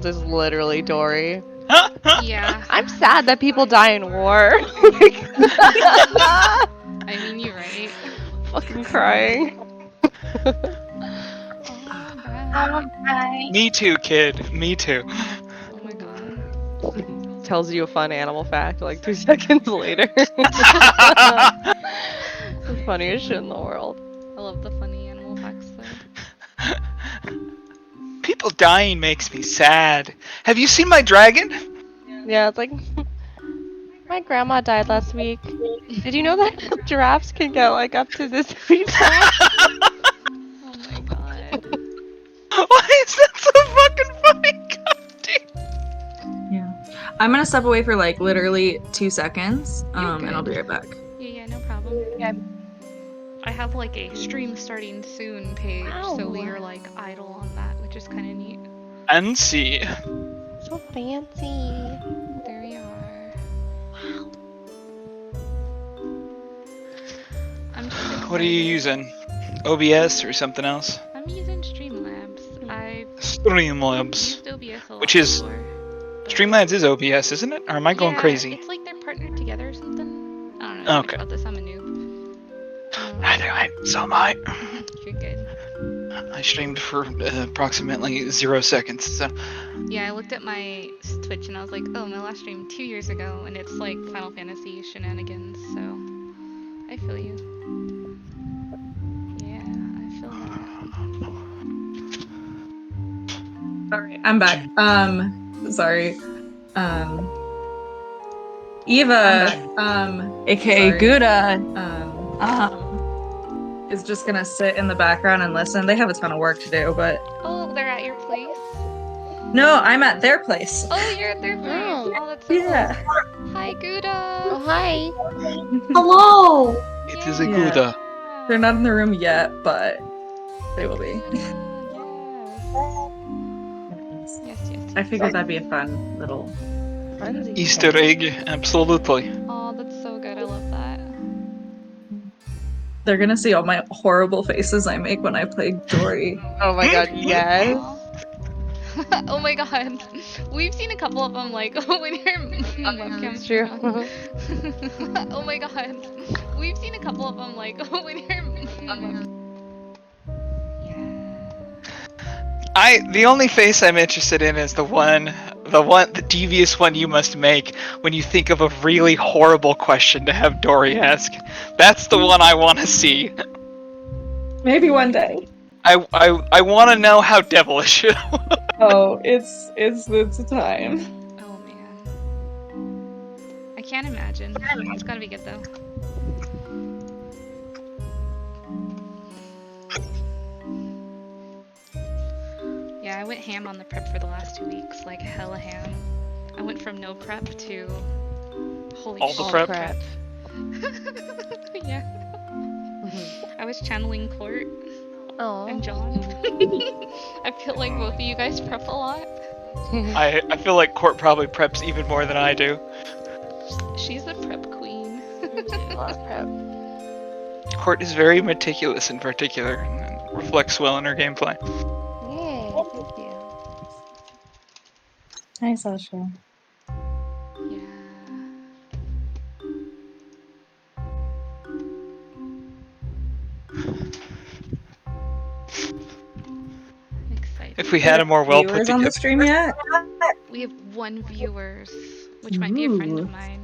is literally Dory. Yeah. I'm sad that people die in war. I mean, you're right. Fucking crying. Alright. Me too, kid. Me too. Oh my god. Tells you a fun animal fact like 2 seconds later. The funniest shit in the world. I love the funny animal facts though. People dying makes me sad. Have you seen my dragon? Yeah, it's like my grandma died last week. Did you know that giraffes can get like up to this many times? Oh my god. Why is that so fucking funny? God damn. Yeah. I'm gonna step away for like literally 2 seconds, and I'll be right back. Yeah, no problem. Yeah. I have like a stream starting soon page, so Ow. we are like idle on that, which is kind of neat. And see. So fancy. There we are. Wow. I'm just What are you excited. using? OBS or something else? I'm using Streamlabs. I've Streamlabs. used OBS a lot Which is- before. but- Streamlabs is OBS, isn't it? Or am I going Yeah, crazy? It's like they're partnered together or something. I don't know much Okay. about this. I'm a noob. Anyway, so am I. You're good. I streamed for approximately 0 seconds, so. Yeah, I looked at my Twitch and I was like, oh, my last stream 2 years ago, and it's like Final Fantasy shenanigans, so I feel you. Yeah, I feel that. Alright, I'm back. Sorry. Eva, aka Sorry. Gouda, is just gonna sit in the background and listen. They have a ton of work to do, but Oh, they're at your place? no, I'm at their place. Oh, you're at their place. Oh. Oh, that's so Yeah. cool. Hi, Gouda. Oh, hi. Hello! It is a Yeah. Gouda. They're not in the room yet, but they will be. Yes. I figured that'd be a fun little. Easter egg, absolutely. Oh, that's so good. I love that. They're gonna see all my horrible faces I make when I play Dory. Oh my god, yes. Aw. Oh my god. We've seen a couple of them like when your webcam's It's true. on. Oh my god. We've seen a couple of them like when your The only face I'm interested in is the devious one you must make when you think of a really horrible question to have Dory ask. That's the one I want to see. Maybe one day. I want to know how devilish it was. Oh, it's a time. Oh man. I can't imagine. It's gotta be good though. Yeah, I went ham on the prep for the last 2 weeks, like hella ham. I went from no prep to holy All the shit. prep? Yeah. I was channeling Court Oh. and John. I feel like both of you guys prep a lot. I feel like Court probably preps even more than I do. She's the prep queen. Court is very meticulous in particular and reflects well in her gameplay. Yay, thank you. Hi, Sasha. Yeah. I'm excited. If we had a more well put Viewers on together. the stream yet? We have 1 viewers, which might be a friend of Ooh. mine.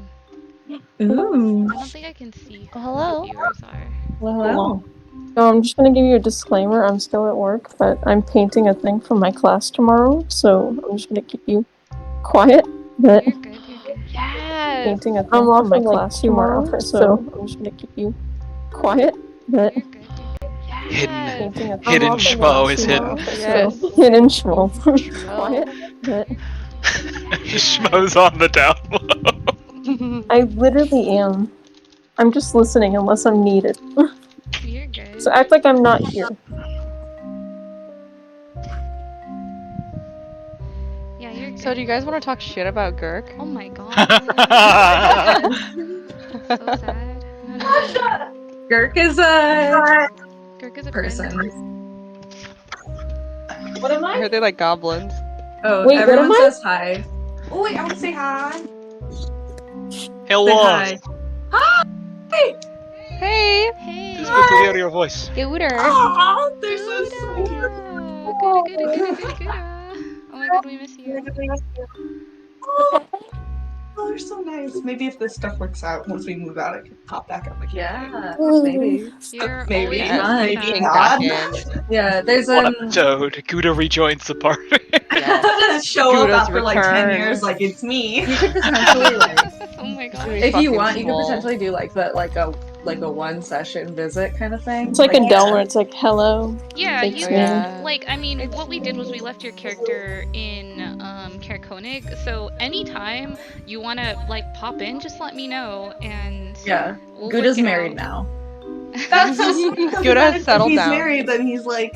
Ooh. I don't think I can see who Hello? the viewers are. Well, hello. So I'm just gonna give you a disclaimer. I'm still at work, but I'm painting a thing for my class tomorrow, so I'm just gonna keep you quiet. But You're good, you're good. Yes. painting a thing for my class tomorrow, so I'm just gonna keep you quiet. But You're good, you're good. Yes. painting a thing Hidden for my schmo class is tomorrow, hidden. Yes. So hidden schmo. Schmo. Quiet. But Schmo's on the down low. I literally am. I'm just listening unless I'm needed. You're good. So act like I'm not here. Yeah, you're good. So do you guys want to talk shit about Gurk? Oh my god. So sad. No. Gurk is a Gurk is a person. friend. I heard they like goblins. Oh, Wait, what everyone am I? says hi. Oh wait, I want to say hi. Hello. Say hi. Hi. Hey, Hey. It's good to hear your voice. Gooter. Oh, they're so sweet. Gouda. Oh my god, we miss you. Oh, they're so nice. Maybe if this stuff works out, once we move out, I can pop back up again. Yeah, maybe. You're Maybe always Yes, welcome maybe back. ping not. back in. Yeah, there's One an episode, Gouda rejoins the party. Yes. show up Gouda's after like 10 return. years, like it's me. You could potentially like, Oh my It's god. gonna be if you fucking want, you could swole. potentially do like a one session visit kind of thing. It's like a Dell where it's like, hello. Yeah, Thanks, you Oh, can, yeah. like, I mean, It's- what we did was we left your character in, Koenig, so anytime you want to, like, pop in, just let me know, and Yeah, we'll Gouda's work it married out. now. That's so sweet. Gouda has If settled he's down. married, then he's like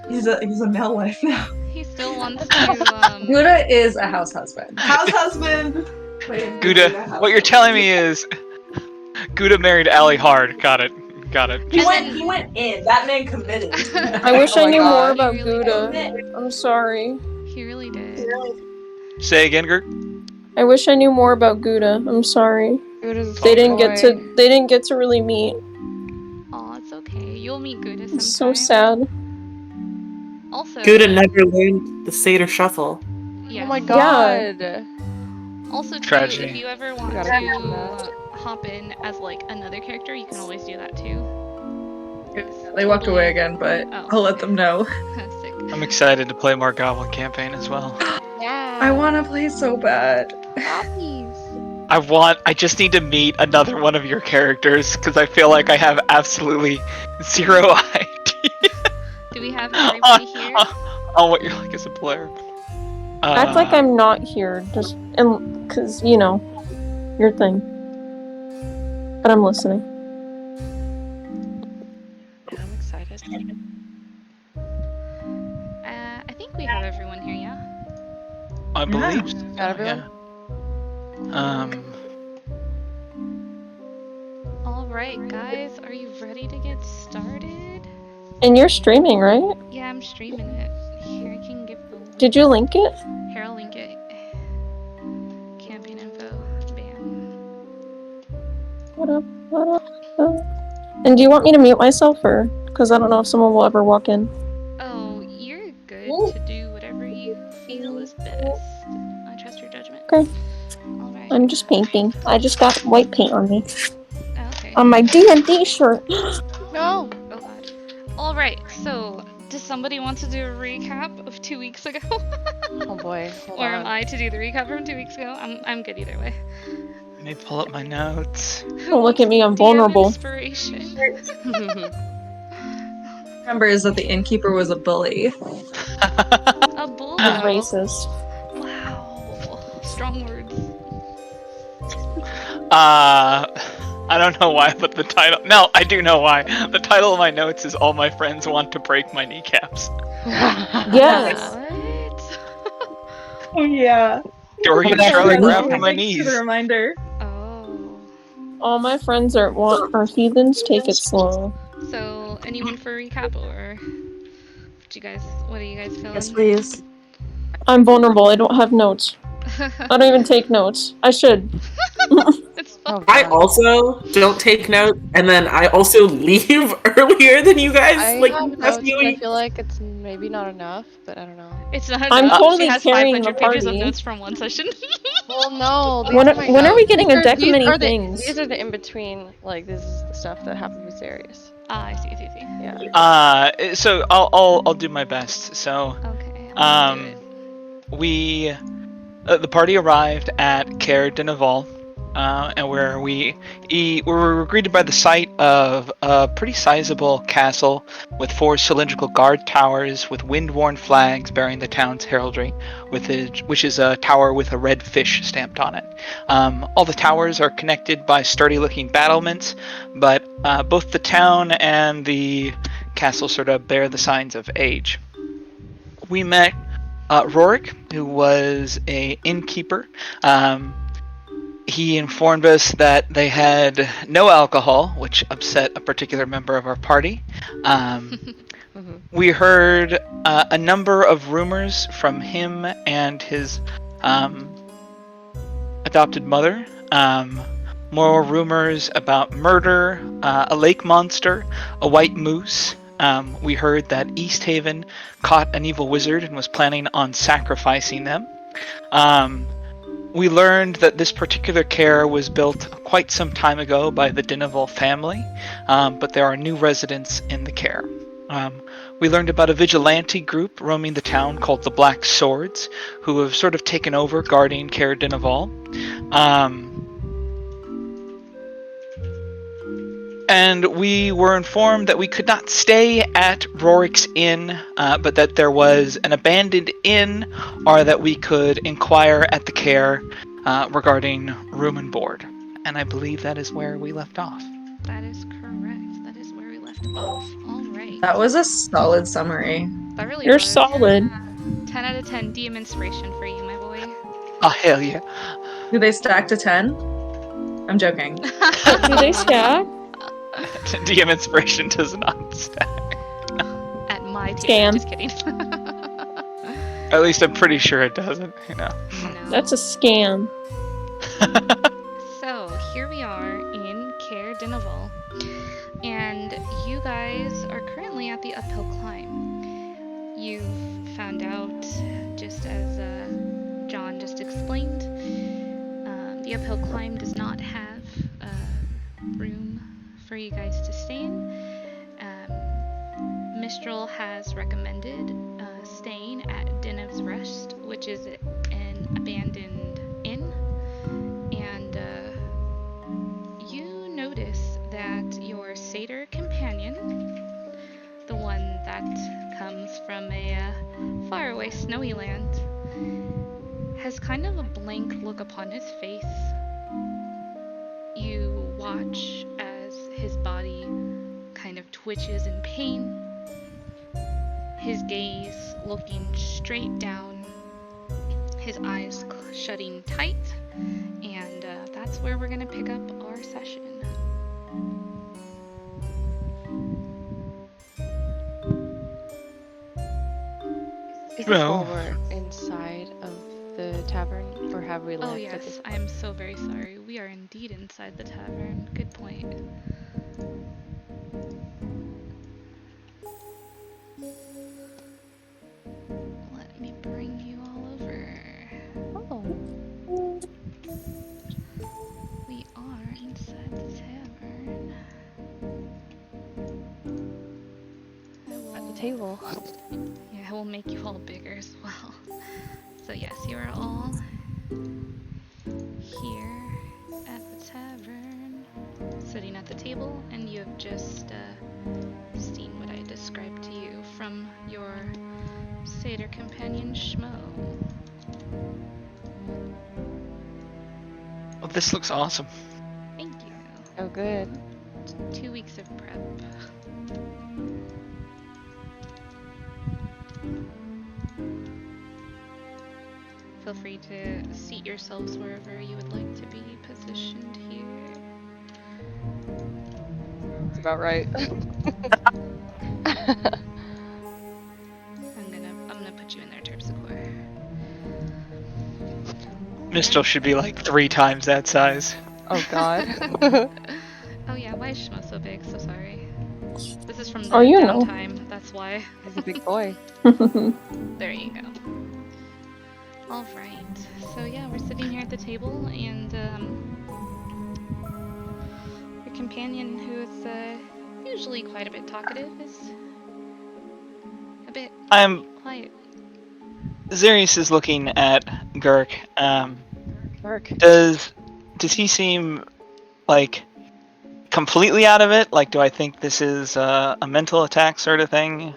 he's a male wife now. He still wants to, Gouda is a house husband. House husband. Wait, Gouda, what you're telling me is Gouda married Allie hard. Got it. He And went. then- He went in. That man committed. I wish Oh I my knew more God. about He really Gouda. did. I'm sorry. he really did. Say again, Gert. I wish I knew more about Gouda. I'm sorry. Gouda's a They sweet didn't get boy. to. They didn't get to really meet. Aw, it's okay. You'll meet Gouda sometime. It's so sad. Also, Gouda never learned the Seder Shuffle. yeah. Oh my god. Also, too, Tragedy. if you ever want gotta to mention that. hop in as, like, another character, you can always do that, too. They walked away again, but Oh, I'll let okay. them know. Sick. I'm excited to play more Goblin campaign as well. Yeah. I want to play so bad. Gobbies. I just need to meet another one of your characters because I feel like I have absolutely zero idea Do we have everybody here? on what you're like as a player. Act like I'm not here, just and because you know, your thing. But I'm listening. Yeah, I'm excited. I think we have everyone here, yeah? I believe. So, Got everyone? Yeah. Alright, guys, are you ready to get started? And you're streaming, right? Yeah, I'm streaming it. Here, I can give the Did you link it? Here, I'll link it. Campaign info. Bam. What up? What up? And do you want me to mute myself, or because I don't know if someone will ever walk in? Oh, you're good to do whatever you feel is best. I trust your judgment. Okay. Alright. I'm just painting. I just got white paint on me Okay. on my D&D shirt. No. Oh god. Alright, so does somebody want to do a recap of 2 weeks ago? Oh boy. Hold Or on. am I to do the recap from 2 weeks ago? I'm good either way. Let me pull up my notes. Who Oh, look at me, I'm wants DM vulnerable. Inspiration? Remember is that the innkeeper was a bully. A bull. He's racist. Wow. Strong words. I don't know why, but the title. No, I do know why. The title of my notes is "All My Friends Want to Break My Kneecaps." Yes. What? Oh yeah. Dorian That's Schroeder right. grabbed my Thanks for knees. the reminder. Oh. All my friends are heathens. Take it slow. So, anyone for recap, or what are you guys feeling? Yes, please. I'm vulnerable. I don't have notes. I don't even take notes. I should. It's fine. Oh, I God. also don't take notes, and then I also leave earlier than you guys. I like have last notes, few but I weeks. feel like it's maybe not enough, but I don't know. It's not I'm enough. totally She has carrying 500 the pages of party. notes from one session. Well, no. these When are my are we notes. getting a deck of These many are the- things? These are the in between. Like this is the stuff that happened with Zarius. Ah, I see. Yeah. So I'll do my best. So Okay. I'll do it. the party arrived at Caer Dineval, and where we were greeted by the sight of a pretty sizable castle with 4 cylindrical guard towers with wind-worn flags bearing the town's heraldry, which is a tower with a red fish stamped on it. All the towers are connected by sturdy-looking battlements, but both the town and the castle sort of bear the signs of age. We met Rorik, who was an innkeeper. He informed us that they had no alcohol, which upset a particular member of our party. We heard a number of rumors from him and his adopted mother. More rumors about murder, a lake monster, a white moose. We heard that East Haven caught an evil wizard and was planning on sacrificing them. We learned that this particular care was built quite some time ago by the Dinev family, but there are new residents in the care. We learned about a vigilante group roaming the town called the Black Swords, who have sort of taken over guarding Care Dinev. And we were informed that we could not stay at Rorik's Inn, but that there was an abandoned inn, or that we could inquire at the care regarding room and board. And I believe that is where we left off. That is correct. That is where we left off. All right. That was a solid summary. That really You're was. solid. 10 out of 10 DM inspiration for you, my boy. Oh, hell yeah. Do they stack to 10? I'm joking. Do they stack? DM inspiration does not stack. At my table. Scam. Just kidding. At least I'm pretty sure it doesn't, No. That's a scam. So, here we are in Care Dinev, and you guys are currently at the uphill climb. You've found out, just as John just explained, the uphill climb does not have room for you guys to stay in. Mistral has recommended staying at Dinev's Rest, which is an abandoned inn, and you notice that your satyr companion, the one that comes from a faraway snowy land, has kind of a blank look upon his face. You watch as his body kind of twitches in pain, his gaze looking straight down, his eyes shutting tight, and that's where we're gonna pick up our session. Is this Well. while we're inside of the tavern, or have we left Oh at this yes, I point? am so very sorry. We are indeed inside the tavern. Good point. Let me bring you all over. Oh, We are inside the tavern. at the table. Yeah, I will make you all bigger as well. So yes, you are all here at the tavern, sitting at the table, and you have just seen what I described to you from your satyr companion Schmo. Well, this looks awesome. Thank you. Oh, good. 2 weeks of prep. Feel free to seat yourselves wherever you would like to be positioned here. That's about right. I'm gonna put you in there, Terpsichore. Mistral should be like 3 times that size. Oh God. Oh yeah, why is Shmo so big? So sorry. This is from the Oh, you know. downtime, that's why. He's a big boy. There you go. Alright, so yeah, we're sitting here at the table, and your companion, who is usually quite a bit talkative, is a bit I'm quiet. Zarius is looking at Gurk. Mark. Does he seem like completely out of it? Like, do I think this is a mental attack sort of thing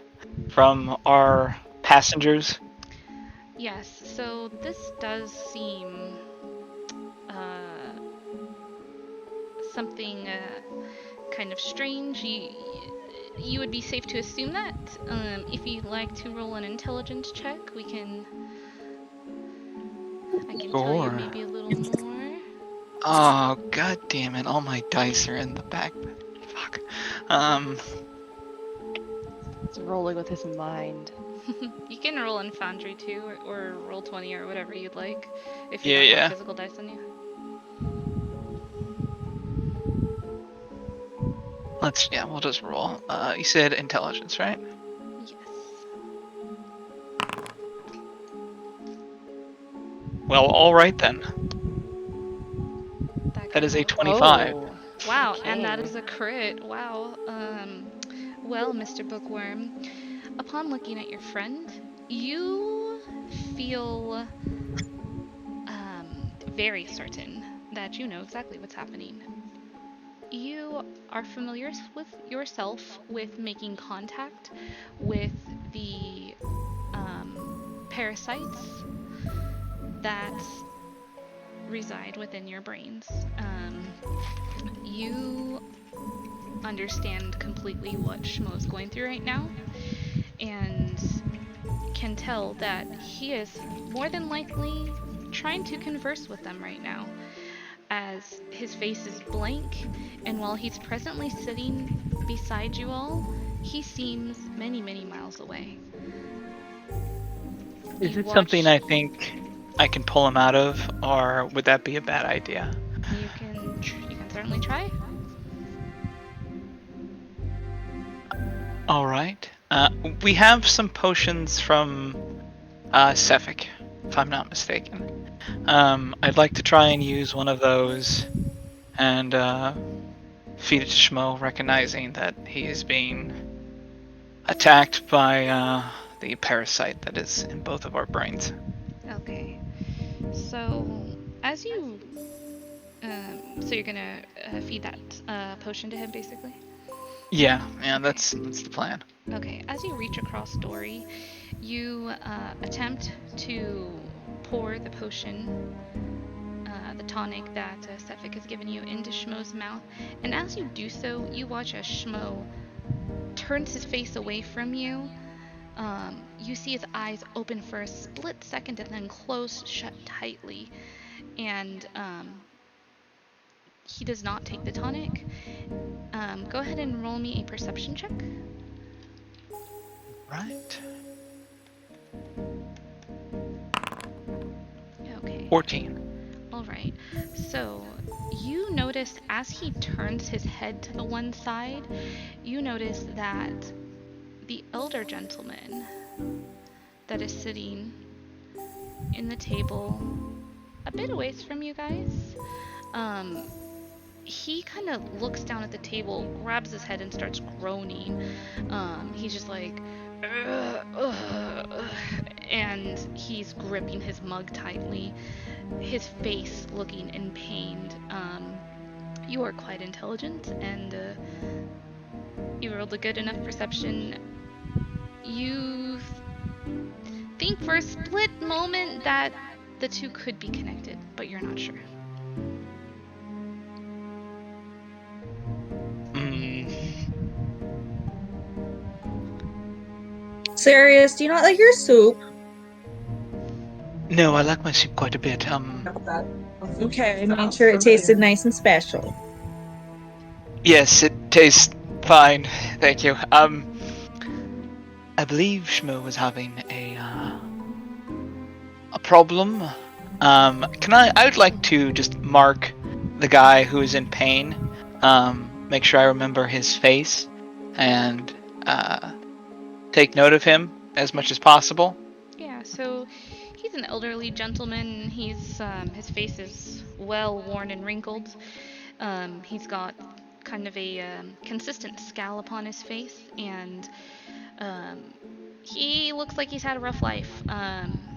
from our passengers? Yes, so this does seem something kind of strange. You would be safe to assume that. If you'd like to roll an intelligence check, I can tell you Sure. maybe a little more. Oh, god damn it. All my dice are in the back. Fuck. It's rolling with his mind. You can roll in Foundry too, or roll 20 or whatever you'd like, if you Yeah, don't yeah. have physical dice on you. We'll just roll. You said intelligence, right? Yes. Well, all right then. That is a came out. 25. Oh. Wow, Okay. and that is a crit. Wow. Well, Mr. Bookworm, upon looking at your friend, you feel very certain that you know exactly what's happening. You are familiar with yourself with making contact with the parasites that reside within your brains. You understand completely what Shmo's going through right now, and can tell that he is more than likely trying to converse with them right now, as his face is blank, and while he's presently sitting beside you all, he seems many, many miles away. Is You it watch- something I think I can pull him out of, or would that be a bad idea? You can certainly try. All right. We have some potions from Cephik, if I'm not mistaken. I'd like to try and use one of those and feed it to Shmo, recognizing that he is being attacked by the parasite that is in both of our brains. Okay. So as you, so you're gonna feed that potion to him, basically. Yeah, Okay. that's the plan. Okay. As you reach across Dory, you attempt to pour the potion, the tonic that Cephik has given you, into Shmo's mouth, and as you do so, you watch as Shmo turns his face away from you. You see his eyes open for a split second and then close shut tightly, and he does not take the tonic. Go ahead and roll me a perception check. Right. Okay. 14. All right. So you notice as he turns his head to the one side, you notice that the elder gentleman that is sitting in the table a bit away from you guys, he kind of looks down at the table, grabs his head, and starts groaning. He's just like, and he's gripping his mug tightly, his face looking in pain. You are quite intelligent, and you rolled a good enough perception. You think for a split moment that the two could be connected, but you're not sure. Serious, do you not like your soup? No, I like my soup quite a bit. Okay, make sure it tasted nice and special. Yes, it tastes fine. Thank you. I believe Shmo was having a problem. I would like to just mark the guy who is in pain. Make sure I remember his face and take note of him as much as possible. Yeah, so he's an elderly gentleman. His face is well worn and wrinkled. He's got kind of a consistent scowl upon his face, and he looks like he's had a rough life.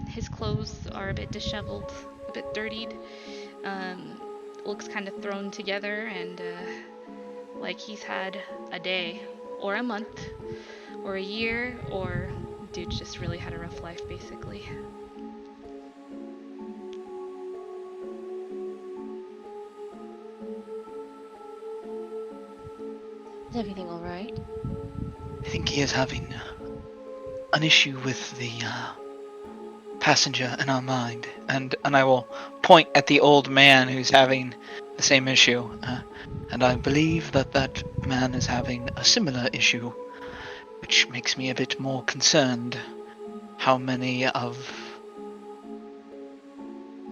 His clothes are a bit disheveled, a bit dirtied. Looks kind of thrown together, and like he's had a day, or a month, or a year, or dude just really had a rough life, basically. Is everything all right? I think he is having an issue with the passenger in our mind, and I will point at the old man who's having the same issue, and I believe that man is having a similar issue which makes me a bit more concerned. How many of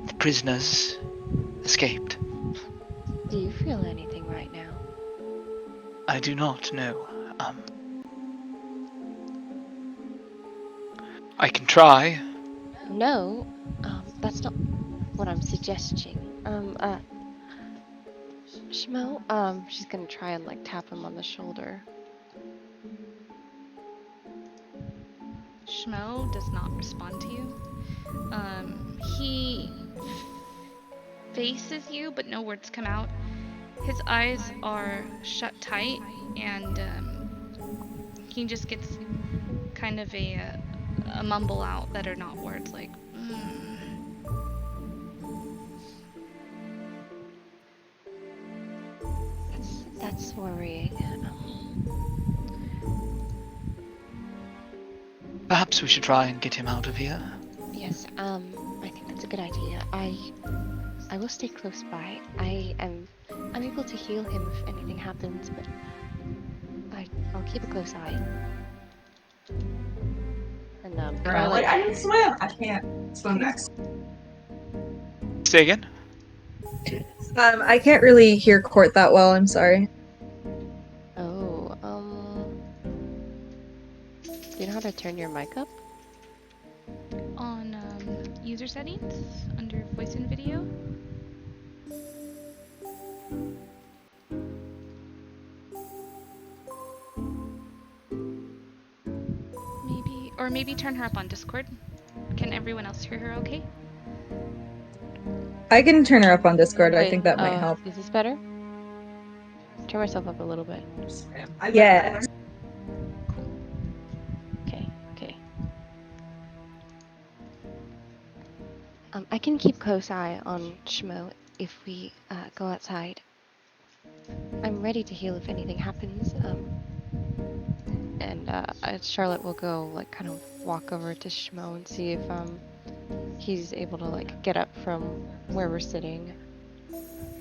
the prisoners escaped? Do you feel anything right now? I do not know. I can try. No, that's not what I'm suggesting. Shmo, she's gonna try and like tap him on the shoulder. Schmo does not respond to you. He faces you, but no words come out. His eyes are shut tight, and he just gets kind of a mumble out that are not words, like, That's worrying. Perhaps we should try and get him out of here. Yes, I think that's a good idea. I will stay close by. I am unable to heal him if anything happens, but I'll keep a close eye. And Like, I can swim. I can't swim next. Say again? I can't really hear Court that well. I'm sorry. Oh, do you know how to turn your mic up? on user settings under voice and video. Maybe turn her up on Discord. Can everyone else hear her okay? I can turn her up on Discord. I Wait, think that might help. Is this better? Turn myself up a little bit. Yeah. Okay. I can keep close eye on Shmo if we go outside. I'm ready to heal if anything happens. Charlotte will go like kind of walk over to Shmo and see if he's able to like get up from where we're sitting.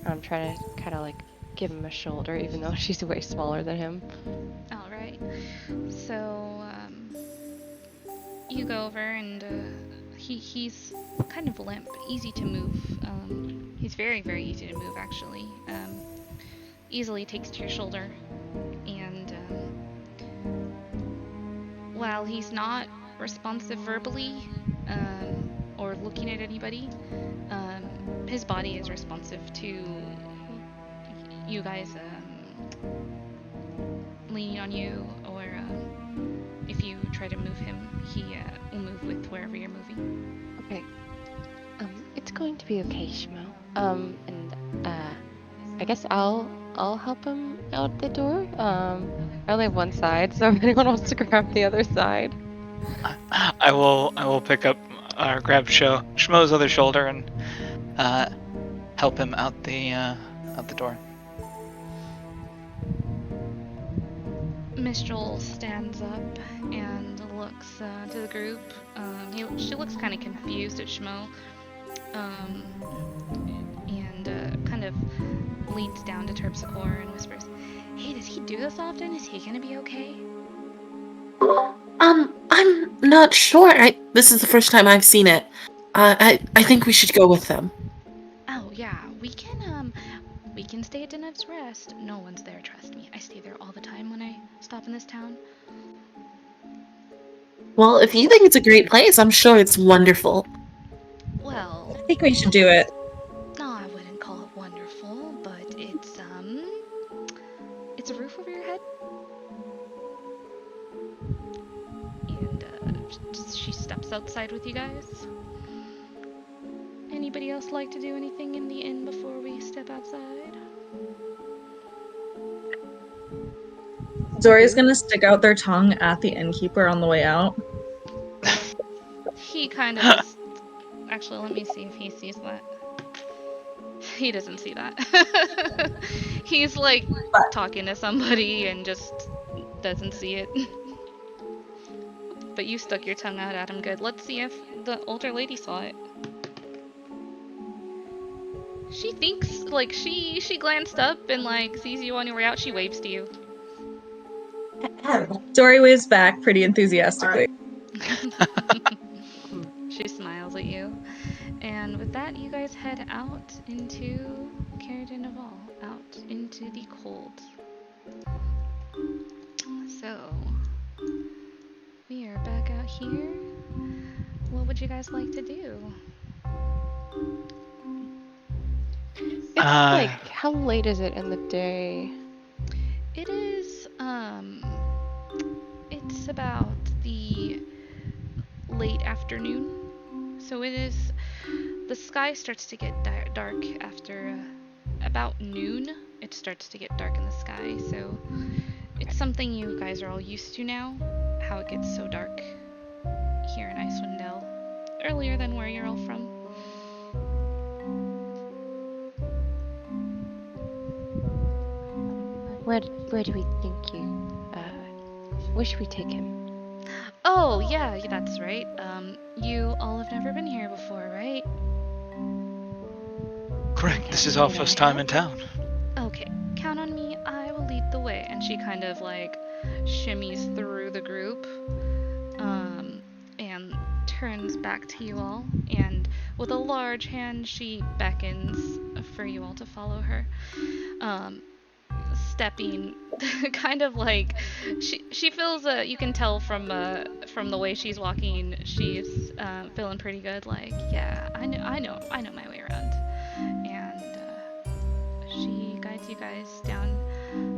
I'm trying to kind of like give him a shoulder, even though she's way smaller than him. All right. So you go over and he's kind of limp, easy to move. He's very, very easy to move actually. Easily takes to your shoulder, and while he's not responsive verbally or looking at anybody, his body is responsive to you guys leaning on you, or if you try to move him, he will move with wherever you're moving. Okay. It's going to be okay, Shmo. I guess I'll help him out the door. I only have one side, so if anyone wants to grab the other side. I will pick up or grab Shmo's other shoulder and help him out the door. Mistral stands up and looks to the group. She looks kind of confused at Shmo, and kind of leans down to Terpsichore and whispers, "Hey, does he do this often? Is he gonna be okay?" I'm not sure. This is the first time I've seen it. I think we should go with them. Oh yeah, we can stay at Dinev's Rest. No one's there, trust me. I stay there all the time when I stop in this town. Well, if you think it's a great place, I'm sure it's wonderful. Well, I think we should do it. no, I wouldn't call it wonderful, but it's a roof over your head. And she steps outside with you guys. Anybody else like to do anything in the inn before we step outside? Zori's gonna stick out their tongue at the innkeeper on the way out. He kind of just... Actually, let me see if he sees that. He doesn't see that. He's like talking to somebody and just doesn't see it. But you stuck your tongue out at him good. Let's see if the older lady saw it. She thinks, like, she glanced up and, like, sees you on your way out. She waves to you. Dory waves back pretty enthusiastically. She smiles at you. And with that, you guys head out into Dinev, out into the cold. So, we are back out here. What would you guys like to do? It's like, how late is it in the day? It is, it's about the late afternoon. So it is, the sky starts to get dark after about noon. It starts to get dark in the sky, so it's something you guys are all used to now, how it gets so dark here in Icewind Dale, earlier than where you're all from. Where do we think where should we take him? Oh, yeah, that's right. You all have never been here before, right? Correct. This is our first time in town. Okay, count on me. I will lead the way. And she kind of like shimmies through the group, and turns back to you all. And with a large hand, she beckons for you all to follow her. Stepping, kind of like she feels. You can tell from the way she's walking, she's feeling pretty good. Like, yeah, I know my way around. And she guides you guys down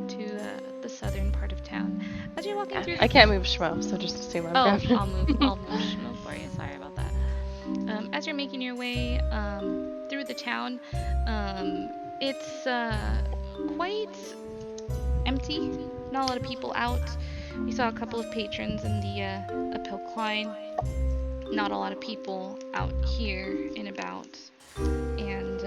to the southern part of town. As you're walking through, I can't move Schmo, so just assume I'm grabbing. I'll move Schmo for you. Sorry about that. As you're making your way through the town, it's quite empty. Not a lot of people out. We saw a couple of patrons in the uphill climb. Not a lot of people out here and about. And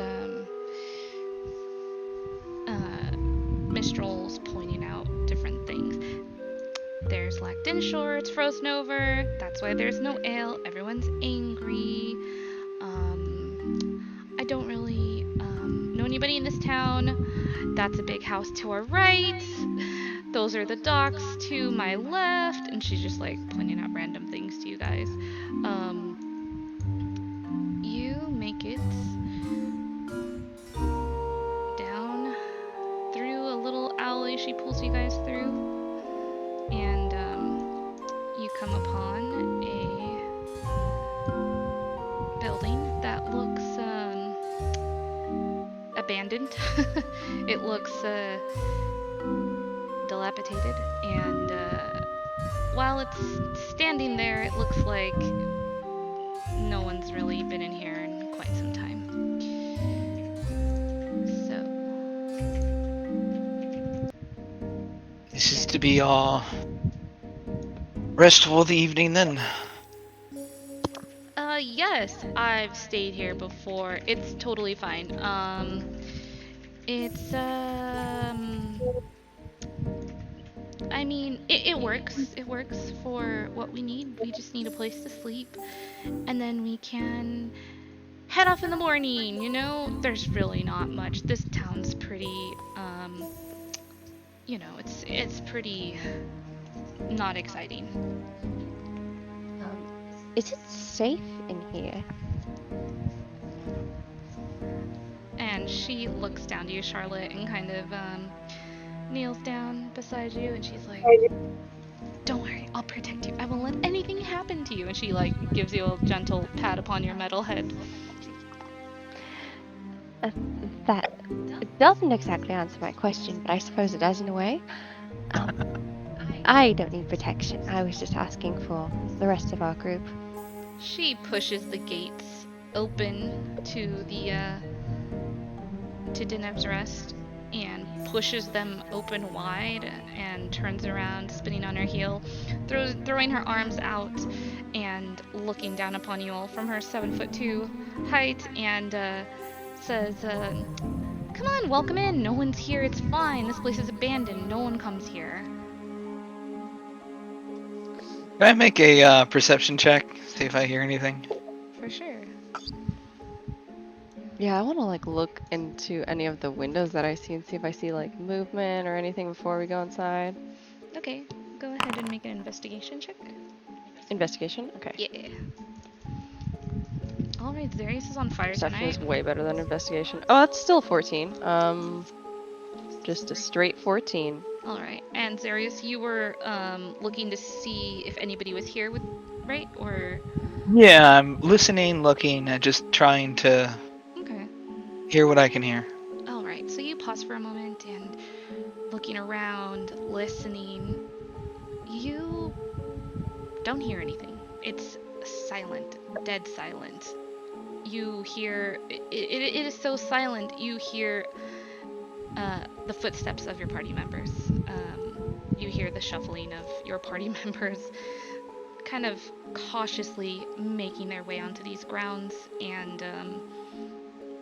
Mistral's pointing out different things. There's lack Dinshore, it's frozen over. That's why there's no ale. Everyone's angry. I don't really know anybody in this town. That's a big house to our right. Those are the docks to my left. And she's just like pointing out random things to you guys. You make it down through a little alley she pulls you guys through. And you come upon a building that looks abandoned. It looks dilapidated, and while it's standing there, it looks like no one's really been in here in quite some time. So This is to be our rest for the evening then. yes, I've stayed here before. It's totally fine. It's I mean, it works. It works for what we need. We just need a place to sleep, and then we can head off in the morning. You know, there's really not much. This town's pretty, you know, it's pretty not exciting. Is it safe in here? And she looks down to you, Charlotte, and kind of kneels down beside you, and she's like, "Don't worry, I'll protect you. I won't let anything happen to you." And she like gives you a gentle pat upon your metal head. That doesn't exactly answer my question, but I suppose it does in a way. I don't need protection. I was just asking for the rest of our group. She pushes the gates open to the to Dinev's Rest and pushes them open wide and turns around, spinning on her heel, throwing her arms out and looking down upon you all from her 7'2" height, and says, "Come on, welcome in. No one's here. It's fine. This place is abandoned. No one comes here." Can I make a perception check? See if I hear anything. For sure. Yeah, I want to like look into any of the windows that I see and see if I see like movement or anything before we go inside. Okay. go ahead and make an investigation check. Investigation? Okay. Yeah. Alright, Zarius is on fire Perception tonight. is way better than investigation. Oh, that's still 14. Just a straight 14. Alright, and Zarius, you were looking to see if anybody was here with, right? Or Yeah, I'm listening, looking, and just trying to okay. hear what I can hear. Alright, so you pause for a moment and looking around, listening. You don't hear anything. It's silent, dead silent. You hear it is so silent. You hear the footsteps of your party members. You hear the shuffling of your party members, kind of cautiously making their way onto these grounds, and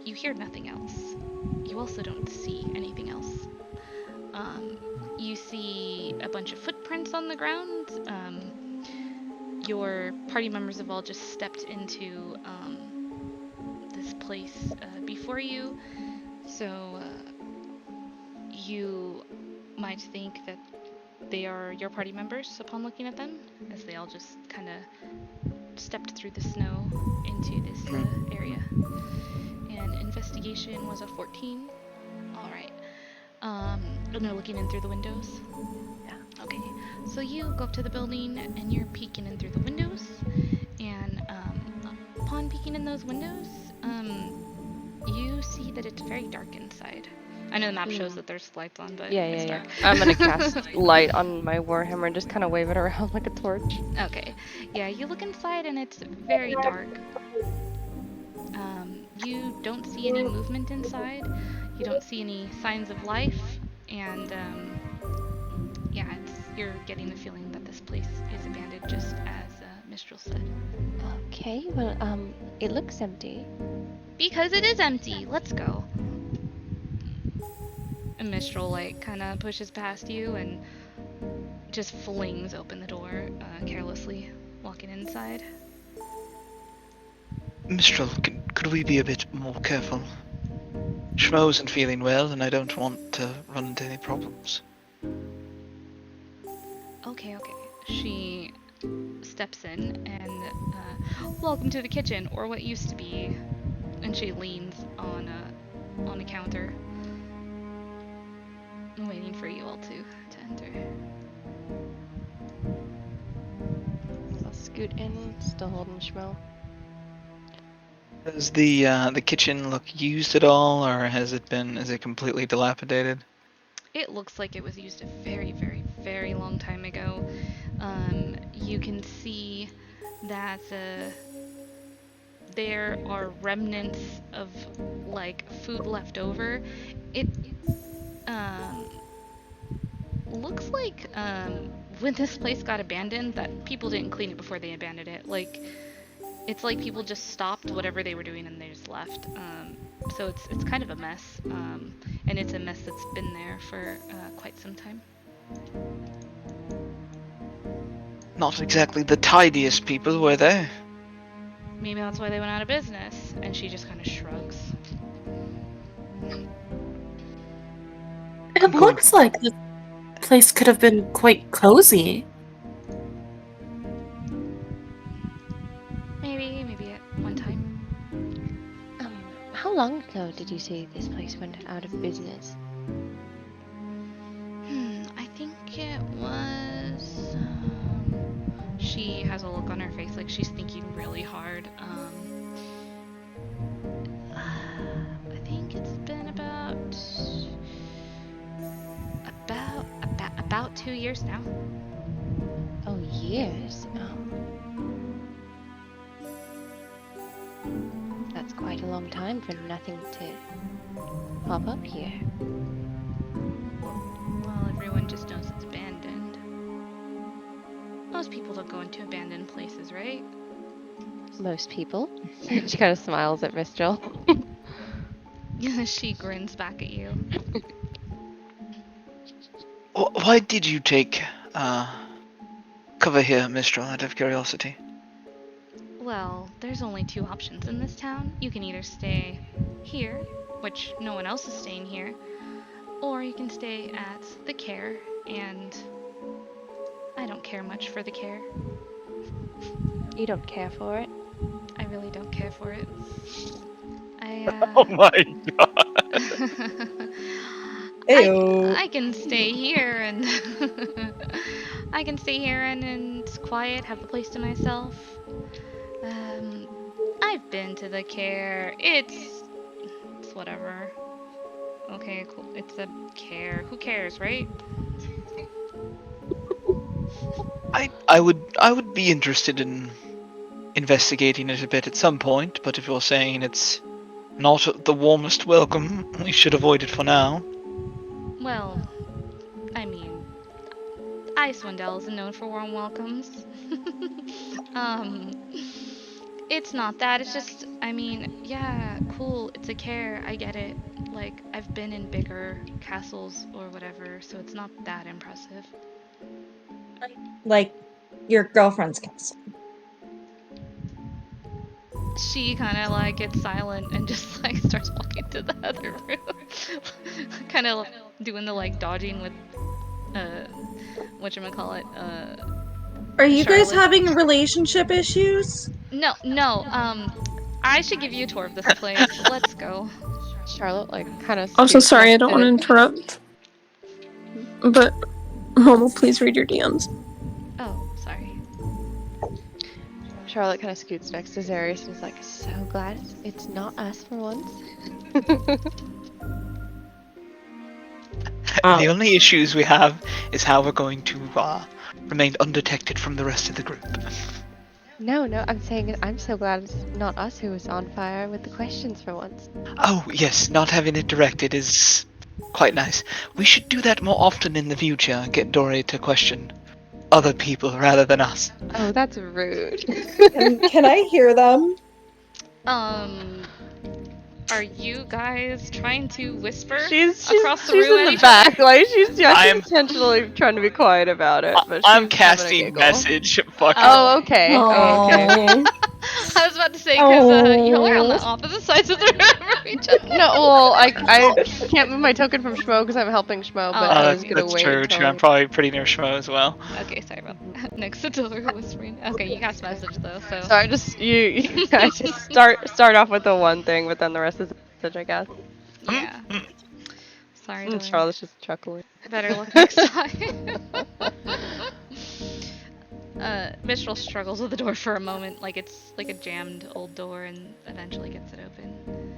you hear nothing else. You also don't see anything else. You see a bunch of footprints on the ground. Your party members have all just stepped into this place before you, so you might think that they are your party members upon looking at them, as they all just kind of stepped through the snow into this area. And investigation was a 14. All right. And they're looking in through the windows. Yeah. Okay. So you go up to the building and you're peeking in through the windows. And upon peeking in those windows, you see that it's very dark inside. I know the map shows that there's lights on, but it's dark. I'm gonna cast light on my warhammer and just kind of wave it around like a torch. Okay. Yeah, you look inside and it's very dark. You don't see any movement inside. You don't see any signs of life, and yeah, you're getting the feeling that this place is abandoned, just as Mistral said. Okay, well, it looks empty. Because it is empty. Let's go. And Mistral like kind of pushes past you and just flings open the door carelessly, walking inside. Mistral, could we be a bit more careful? Schmo isn't feeling well, and I don't want to run into any problems. Okay. She steps in and welcome to the kitchen, or what used to be. And she leans on a counter, waiting for you all to enter. I'll scoot in, still holding Schmo. Does the kitchen look used at all, or is it completely dilapidated? It looks like it was used a very, very, very long time ago. You can see that there are remnants of like food left over. It looks like when this place got abandoned, that people didn't clean it before they abandoned it. Like, it's like people just stopped whatever they were doing and they just left. So it's kind of a mess, and it's a mess that's been there for quite some time. Not exactly the tidiest people, were they? Maybe that's why they went out of business. And she just kind of shrugs. It looks like this place could have been quite cozy. Maybe at one time. How long ago did you say this place went out of business? I think it was. She has a look on her face like she's thinking really hard. I think it's been about 2 years now. Oh, years. That's quite a long time for nothing to pop up here. Well, everyone just knows it's abandoned. Most people don't go into abandoned places, right? Most people. She kind of smiles at Mistral. She grins back at you. Why did you take cover here, Mistral, out of curiosity? Well, there's only 2 options in this town. You can either stay here, which no one else is staying here, or you can stay at the Care and I don't care much for the care. You don't care for it? I really don't care for it. Oh my god. Ew. I can stay here and I can stay here and it's quiet, have the place to myself. I've been to the care. It's whatever. Okay, cool. It's a care. Who cares, right? I would be interested in investigating it a bit at some point, but if you're saying it's not the warmest welcome, we should avoid it for now. Well, I mean, Icewind Dale isn't known for warm welcomes. um, it's not that. It's just, I mean, yeah, cool. It's a care. I get it. Like, I've been in bigger castles or whatever, so it's not that impressive. Like your girlfriend's castle. She kind of like gets silent and just like starts walking to the other room, kind of doing the like dodging with, whatchamacallit, Are you guys Charlotte. having relationship issues? No, no. I should give you a tour of this place. Let's go. Charlotte, like, kind of. I'm so sorry, I don't want to interrupt. But, Momo, please read your DMs. Oh, sorry. Charlotte kind of scoots next to Zarius and is like, so glad it's not us for once. The only issues we have is how we're going to remain undetected from the rest of the group. No, I'm saying I'm so glad it's not us who was on fire with the questions for once. Oh, yes, not having it directed is quite nice. We should do that more often in the future, get Dory to question other people rather than us. Oh, that's rude. Can I hear them? Are you guys trying to whisper She's across the she's room in at the each other? back, like she's I'm- intentionally trying to be quiet about it. But I'm she's having a casting giggle. message. Fuck. Oh, okay. Oh, okay. I was about to say, because y'all are on the opposite sides of the room from each other. No, well, I can't move my token from Schmo because I'm helping Schmo, but I was gonna that's wait true. until... I'm probably pretty near Schmo as well. Okay, sorry about that. Next to Diller whispering. Okay, you cast message though, so. So I just you guys just start off with the one thing, but then the rest is message, I guess. Yeah. Sorry, And Diller. Charlotte's just chuckling. Better luck next time. Mistral struggles with the door for a moment, like it's like a jammed old door, and eventually gets it open.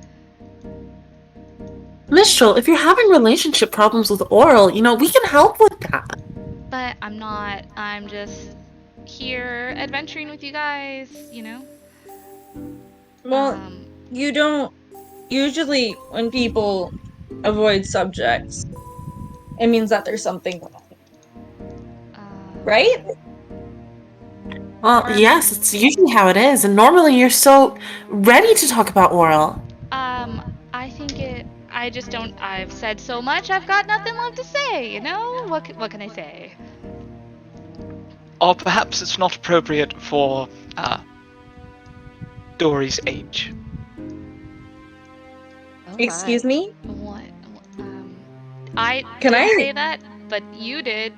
Mistral, if you're having relationship problems with Oral, we can help with that. But I'm not. I'm just here adventuring with you guys, Well, you don't. Usually, when people avoid subjects, it means that there's something wrong. Right? Well, yes, it's usually how it is, and normally you're so ready to talk about Oral. I think I just don't. I've said so much. I've got nothing left to say. What can I say? Or perhaps it's not appropriate for Dory's age. Oh Excuse my. me? What? I Can didn't I- say that, but you did.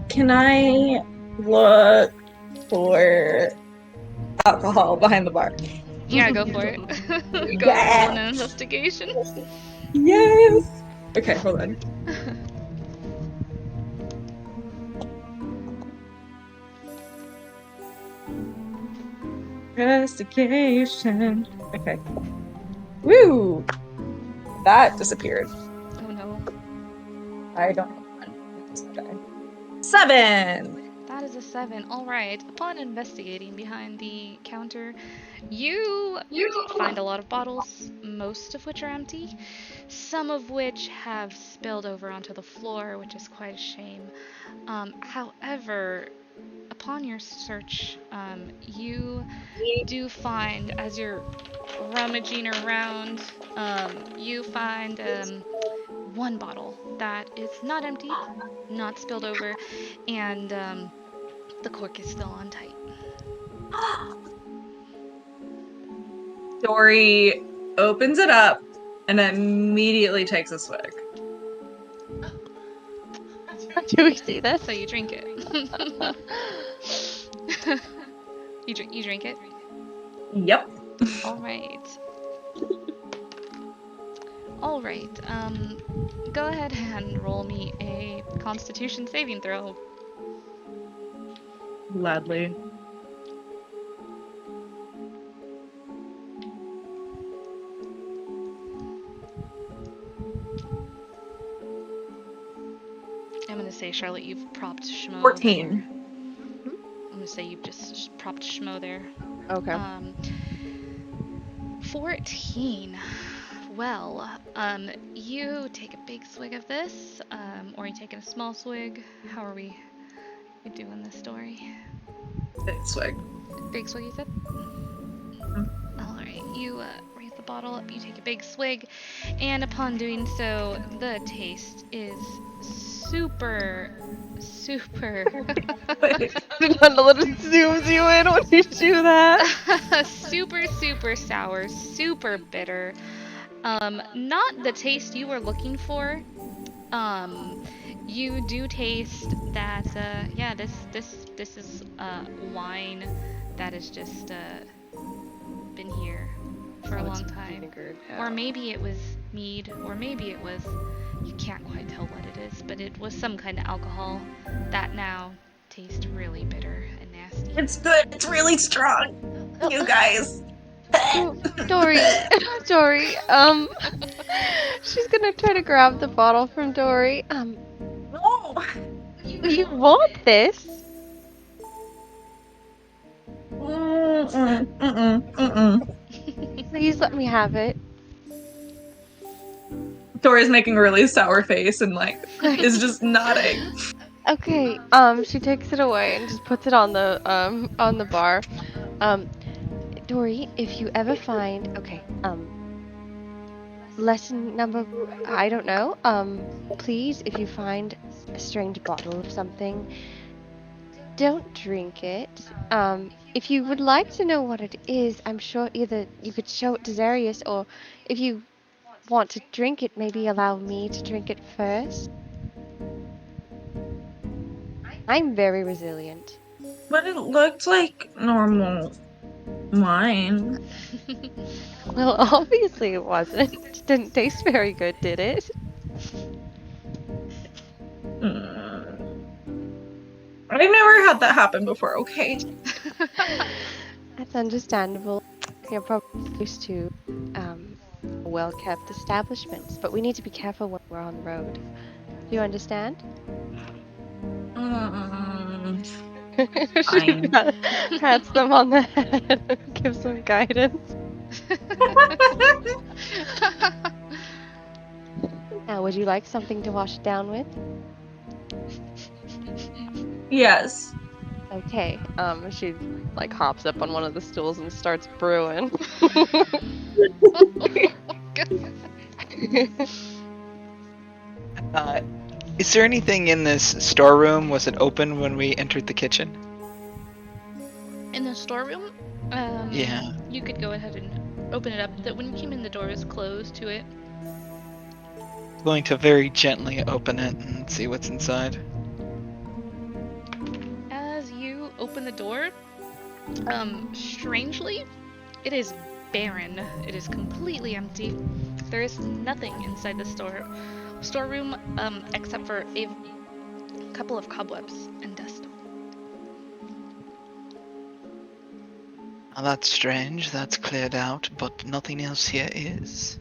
Can I look for alcohol behind the bar? Yeah, go for it. Go Yeah. roll an investigation. Yes! Okay, hold on. Investigation. Okay. Woo! That disappeared. Oh no. I don't know. 7! That is a 7. Alright. Upon investigating behind the counter, you find a lot of bottles, most of which are empty, some of which have spilled over onto the floor, which is quite a shame. However, upon your search, you do find, as you're rummaging around, you find one bottle that is not empty, not spilled over, and the cork is still on tight. Dory opens it up and immediately takes a swig. Do we see this? So you drink it. you drink it? Yep. All right. All right. Go ahead and roll me a Constitution saving throw. Gladly. I'm gonna say, Charlotte, you've propped Schmo. 14. I'm gonna say you've just propped Schmo there. Okay. 14. Well, you take a big swig of this, or you taking a small swig? How are we doing this story? Big swig. Big swig, you said? Alright, you raise the bottle up, you take a big swig, and upon doing so, the taste is super. A little zooms you in when you do that. super sour, super bitter. Not the taste you were looking for. You do taste that, yeah, this is, wine that has just, been here for a long time. Or maybe it was mead, or maybe it was, you can't quite tell what it is, but it was some kind of alcohol that now tastes really bitter and nasty. It's good. It's really strong. You guys. Dory, Dory, she's gonna try to grab the bottle from Dory. No. You want this? Please let me have it. Tori's making a really sour face and like is just nodding. Okay, she takes it away and just puts it on the bar. Dory, if you ever find, okay, lesson number, I don't know, please, if you find a strange bottle of something, don't drink it. If you would like to know what it is, I'm sure either you could show it to Zarius, or if you want to drink it, maybe allow me to drink it first. I'm very resilient. But it looked like normal wine. Well, obviously it wasn't. It didn't taste very good, did it? I've never had that happen before, okay? That's understandable. You're probably used to well-kept establishments, but we need to be careful when we're on the road. Do you understand? She Fine. pats them on the head and gives them guidance. Now, would you like something to wash it down with? Yes. Okay. She like hops up on one of the stools and starts brewing. Is there anything in this storeroom? Was it open when we entered the kitchen? In the storeroom, Yeah. you could go ahead and open it up. That when you came in, the door was closed to it. Going to very gently open it and see what's inside. As you open the door, strangely, it is barren. It is completely empty. There is nothing inside the storeroom, except for a couple of cobwebs and dust. Now that's strange. That's cleared out, but nothing else here is.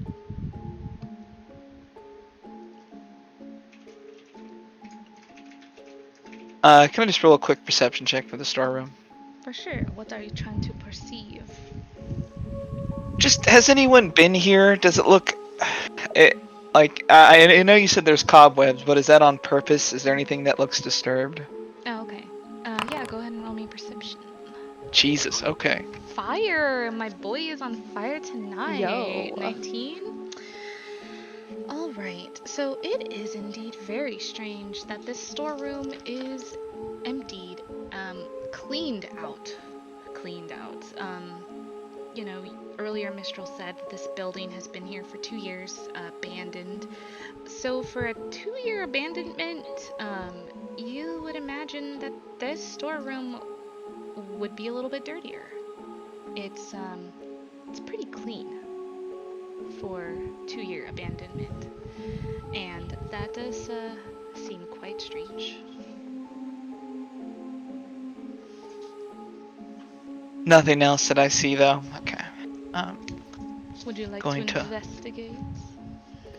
Can I just roll a quick perception check for the storeroom? For sure. What are you trying to perceive? Just, has anyone been here? Does it look... I know you said there's cobwebs, but is that on purpose? Is there anything that looks disturbed? Oh, okay. Yeah, go ahead and roll me perception. Jesus, okay. Fire! My boy is on fire tonight. Yo. 19? Alright, so it is indeed very strange that this storeroom is emptied, cleaned out. earlier Mistral said that this building has been here for 2 years, abandoned. So for a 2-year abandonment, you would imagine that this storeroom would be a little bit dirtier. It's pretty clean for 2-year abandonment, and that does seem quite strange. Nothing else that I see though. Okay. Would you like to Going to. investigate?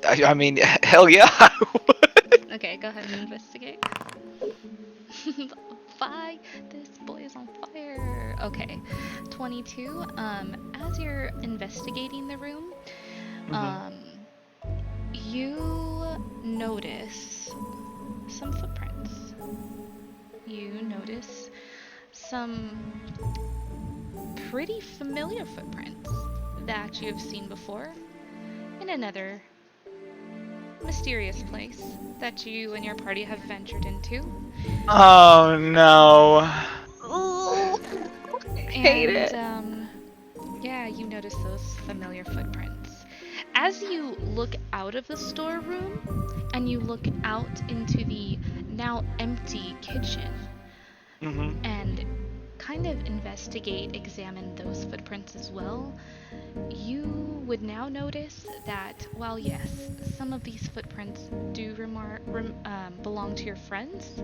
I mean, hell yeah. I would. Okay, go ahead and investigate. Fire! This boy is on fire. Okay, 22. As you're investigating the room, you notice some footprints. You notice some pretty familiar footprints that you have seen before in another mysterious place that you and your party have ventured into. Oh no. Hate it. Yeah, you notice those familiar footprints. As you look out of the storeroom and you look out into the now empty kitchen and kind of investigate, examine those footprints as well, you would now notice that while yes, some of these footprints do belong to your friends,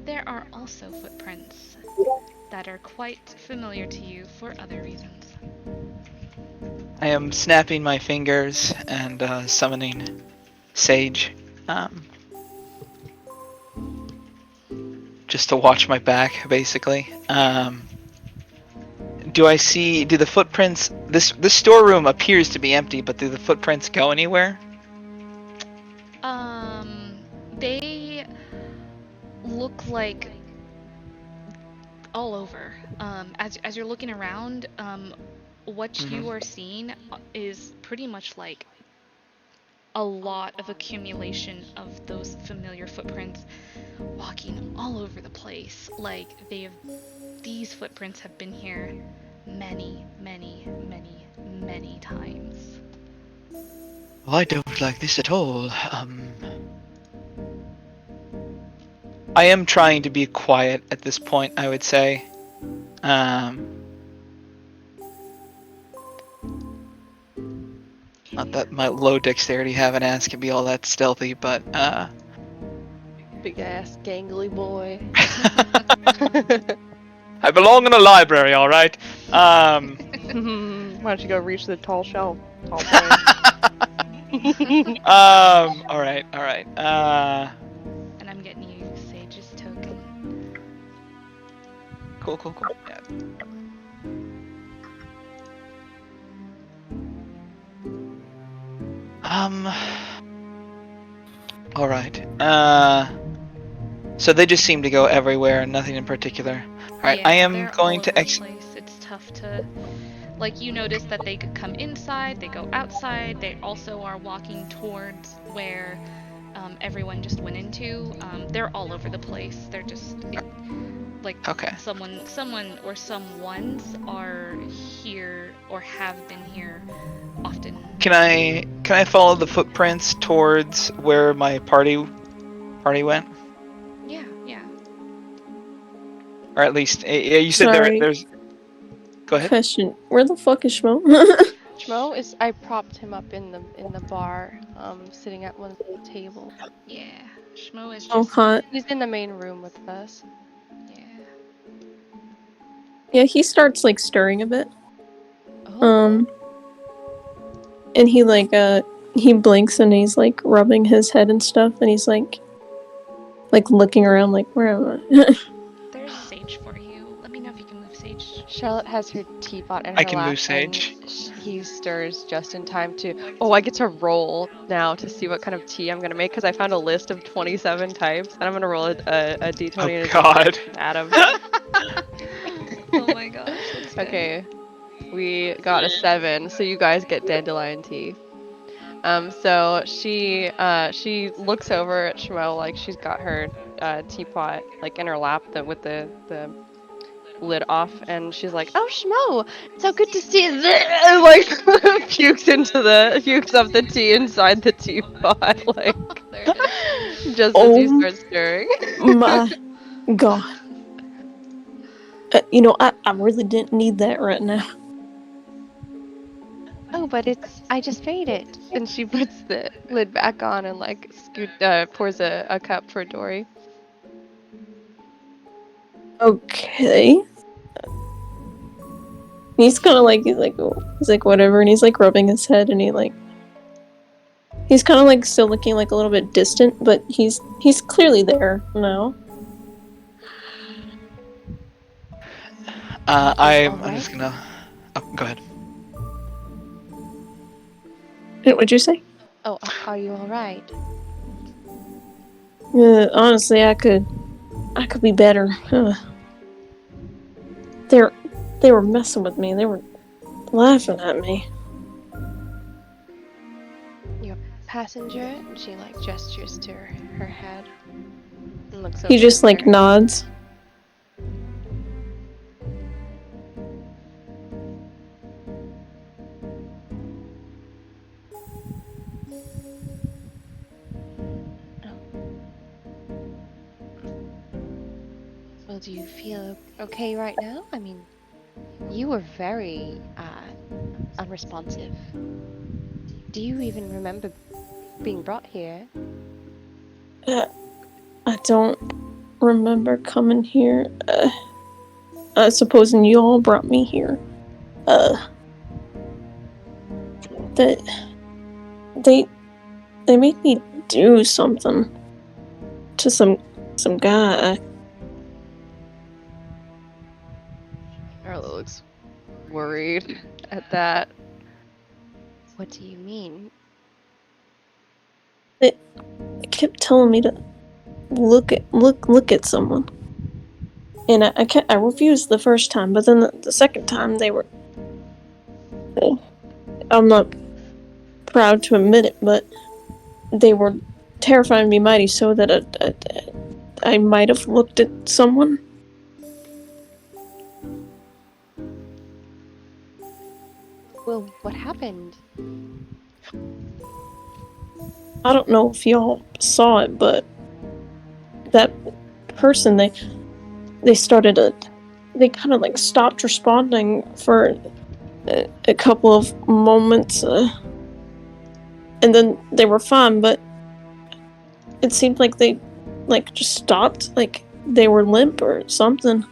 there are also footprints that are quite familiar to you for other reasons. I am snapping my fingers and summoning Sage. Just to watch my back, basically. Do the footprints, this storeroom appears to be empty, but do the footprints go anywhere? They look like all over. As you're looking around, what you are seeing is pretty much like a lot of accumulation of those familiar footprints walking all over the place. Like these footprints have been here many, many, many, many times. Well, I don't like this at all. I am trying to be quiet at this point, I would say. Not that my low dexterity have an ass can be all that stealthy, but Big ass gangly boy. I belong in a library, all right. Why don't you go reach the tall shelf, tall boy? All right. And I'm getting you Sage's token. Cool. Yeah. All right. So they just seem to go everywhere, nothing in particular. All right. Yeah, I am they're going all to over the place. It's tough to, like, you notice that they could come inside, they go outside. They also are walking towards where everyone just went into. They're all over the place. They're just Okay. someone or someones are here or have been here often. Can I follow the footprints towards where my party went? Yeah. Or at least you said Sorry. there's. Go ahead. Question: where the fuck is Schmo? Schmo is. I propped him up in the bar, sitting at one of the tables. Yeah. Schmo is just Oh, hot. He's in the main room with us. Yeah. Yeah, he starts like stirring a bit. Oh. And he he blinks and he's like rubbing his head and stuff, and he's like looking around like, where am I? There's Sage for you. Let me know if you can move Sage. Charlotte has her teapot in her I can lap, move Sage. and he stirs just in time to. Oh, I get to roll now to see what kind of tea I'm gonna make because I found a list of 27 types, and I'm gonna roll a d20 Oh, and a God. d6, Adam. Oh my gosh. That's good. Okay, we got a 7, so you guys get dandelion tea. So she looks over at Shmuel like she's got her teapot like in her lap with the lid off, and she's like, "Oh, Schmo, so good to see you." And, like pukes up the tea inside the teapot, like just as you Oh start stirring. my god. I really didn't need that right now. Oh, but I just made it. And she puts the lid back on and like pours a cup for Dory. Okay. He's kind of like he's like whatever, and he's like rubbing his head, and he's kind of like still looking like a little bit distant, but he's clearly there now. I'm just gonna. Oh, go ahead. What'd you say? Oh, are you all right? Honestly, I could be better. They were messing with me. They were laughing at me. Your passenger? And she like gestures to her head and looks He over just at like Mary. nods. Well, do you feel okay right now? I mean, you were very unresponsive. Do you even remember being brought here? I don't remember coming here. Supposing you all brought me here. That they made me do something to some guy. Arlo looks worried at that. What do you mean? They kept telling me to look at someone, and I refused the first time, but then the second time they were. I'm not proud to admit it, but they were terrifying me mighty so that I might have looked at someone. Well, what happened? I don't know if y'all saw it, but that person, they started they kind of like stopped responding for a couple of moments, and then they were fine, but it seemed like they like just stopped, like they were limp or something.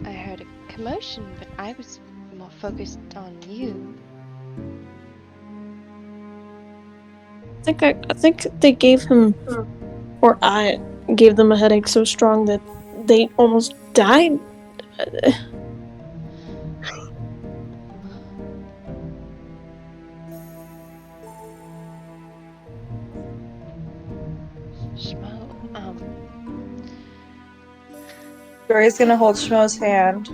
I heard a commotion, but I was more focused on you. I think they gave him, or I gave them a headache so strong that they almost died. Schmo, Dory's gonna hold Schmo's hand.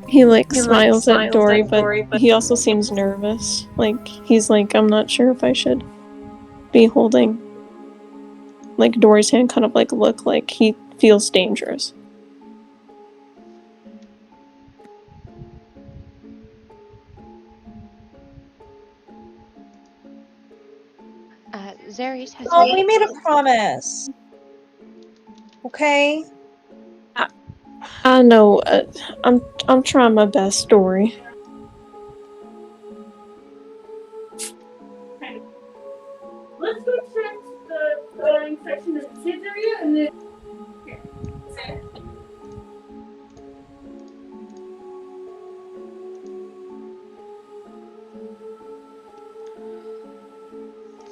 He like smiles at Dory, but he also seems nervous. Like he's like, I'm not sure if I should be holding like Dory's hand, kind of like look like he feels dangerous. Zarius has Oh, we made a promise. Okay? I know. I'm trying my best, Dory. Let's go check the infection in the kids area and then.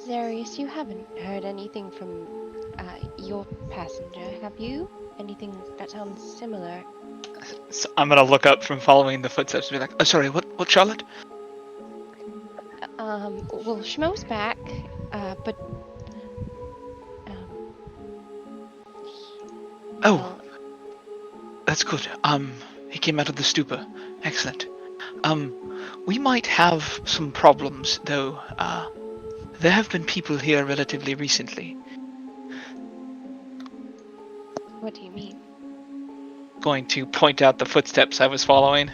Zarius, you haven't heard anything from your passenger, have you? Anything that sounds similar? So I'm gonna look up from following the footsteps and be like, "Oh, sorry, what, Charlotte?" Well, Schmo's back, but um, Oh, well, that's good. He came out of the stupor. Excellent. We might have some problems, though. There have been people here relatively recently. What do you mean? Going to point out the footsteps I was following.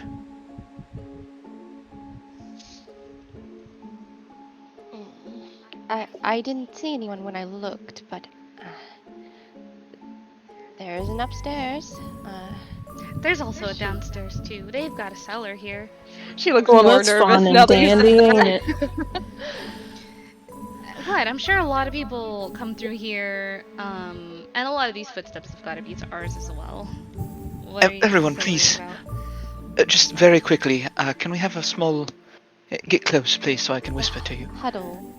I didn't see anyone when I looked, but there isn't upstairs. There's also a downstairs too. They've got a cellar here. She looks Well, more that's nervous fine now and that you dandy, said ain't that. it? What? I'm sure a lot of people come through here, and a lot of these footsteps have got to be to ours as well. What are you Everyone, so worried please. about? Just very quickly, can we have a small... Get close, please, so I can whisper to you. Huddle.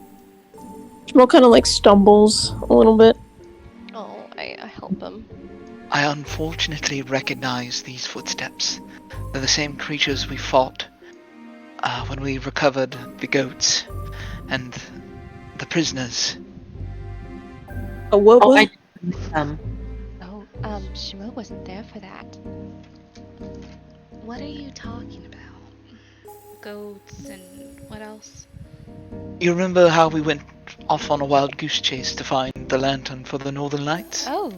Schmo kind of like stumbles a little bit. Oh, I help him. I unfortunately recognize these footsteps. They're the same creatures we fought when we recovered the goats and the prisoners. A what? Oh, What? Oh, Shimo wasn't there for that. What are you talking about? Goats and what else? You remember how we went off on a wild goose chase to find the lantern for the Northern Lights? Oh,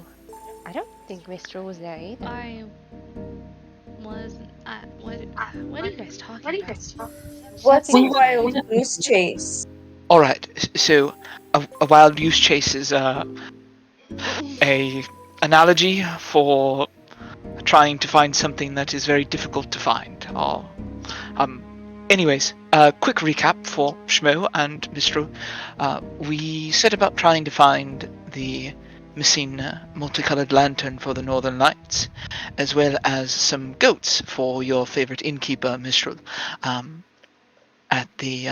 I don't think Mistral was there either. I wasn't. What are you guys talking about? What's a Nothing. wild goose chase? Alright, so a wild goose chase is a analogy for trying to find something that is very difficult to find. Anyways, quick recap for Shmo and Mistral. We set about trying to find the missing multicolored lantern for the Northern Lights, as well as some goats for your favorite innkeeper, Mistral. At the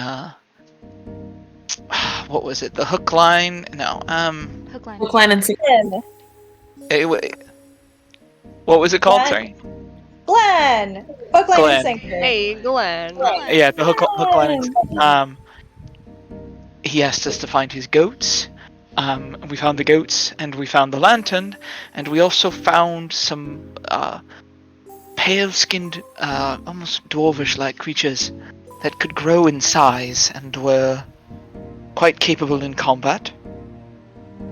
what was it? The hook line? No. Hook line. Hook, line, and sinker. What was it called? Glenn. Sorry. Glenn! Hook, line, Glenn. and sinker. Hey, Glenn. Yeah, the hook line. He asked us to find his goats. We found the goats, and we found the lantern, and we also found some pale-skinned, almost dwarvish-like creatures that could grow in size and were quite capable in combat.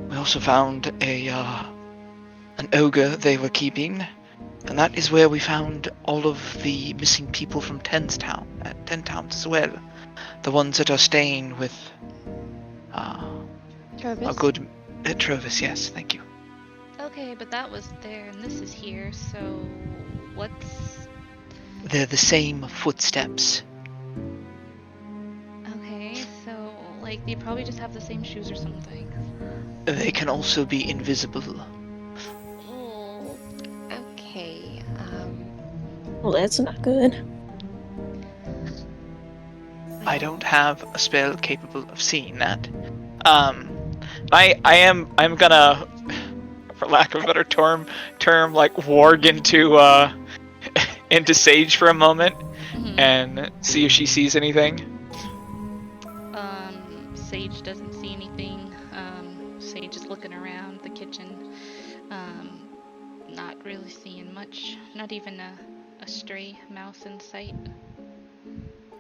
We also found an ogre they were keeping, and that is where we found all of the missing people from Ten Towns as well. The ones that are staying with Travis? a good Trovis, yes, thank you. Okay, but that was there and this is here, so what's... They're the same footsteps. Okay, so, like, they probably just have the same shoes or something. They can also be invisible. Oh, okay. Well, that's not good. I don't have a spell capable of seeing that. I'm gonna, for lack of a better term, like warg into Sage for a moment and see if she sees anything. Sage doesn't see anything. Sage is looking around the kitchen. Not really seeing much. Not even a stray mouse in sight.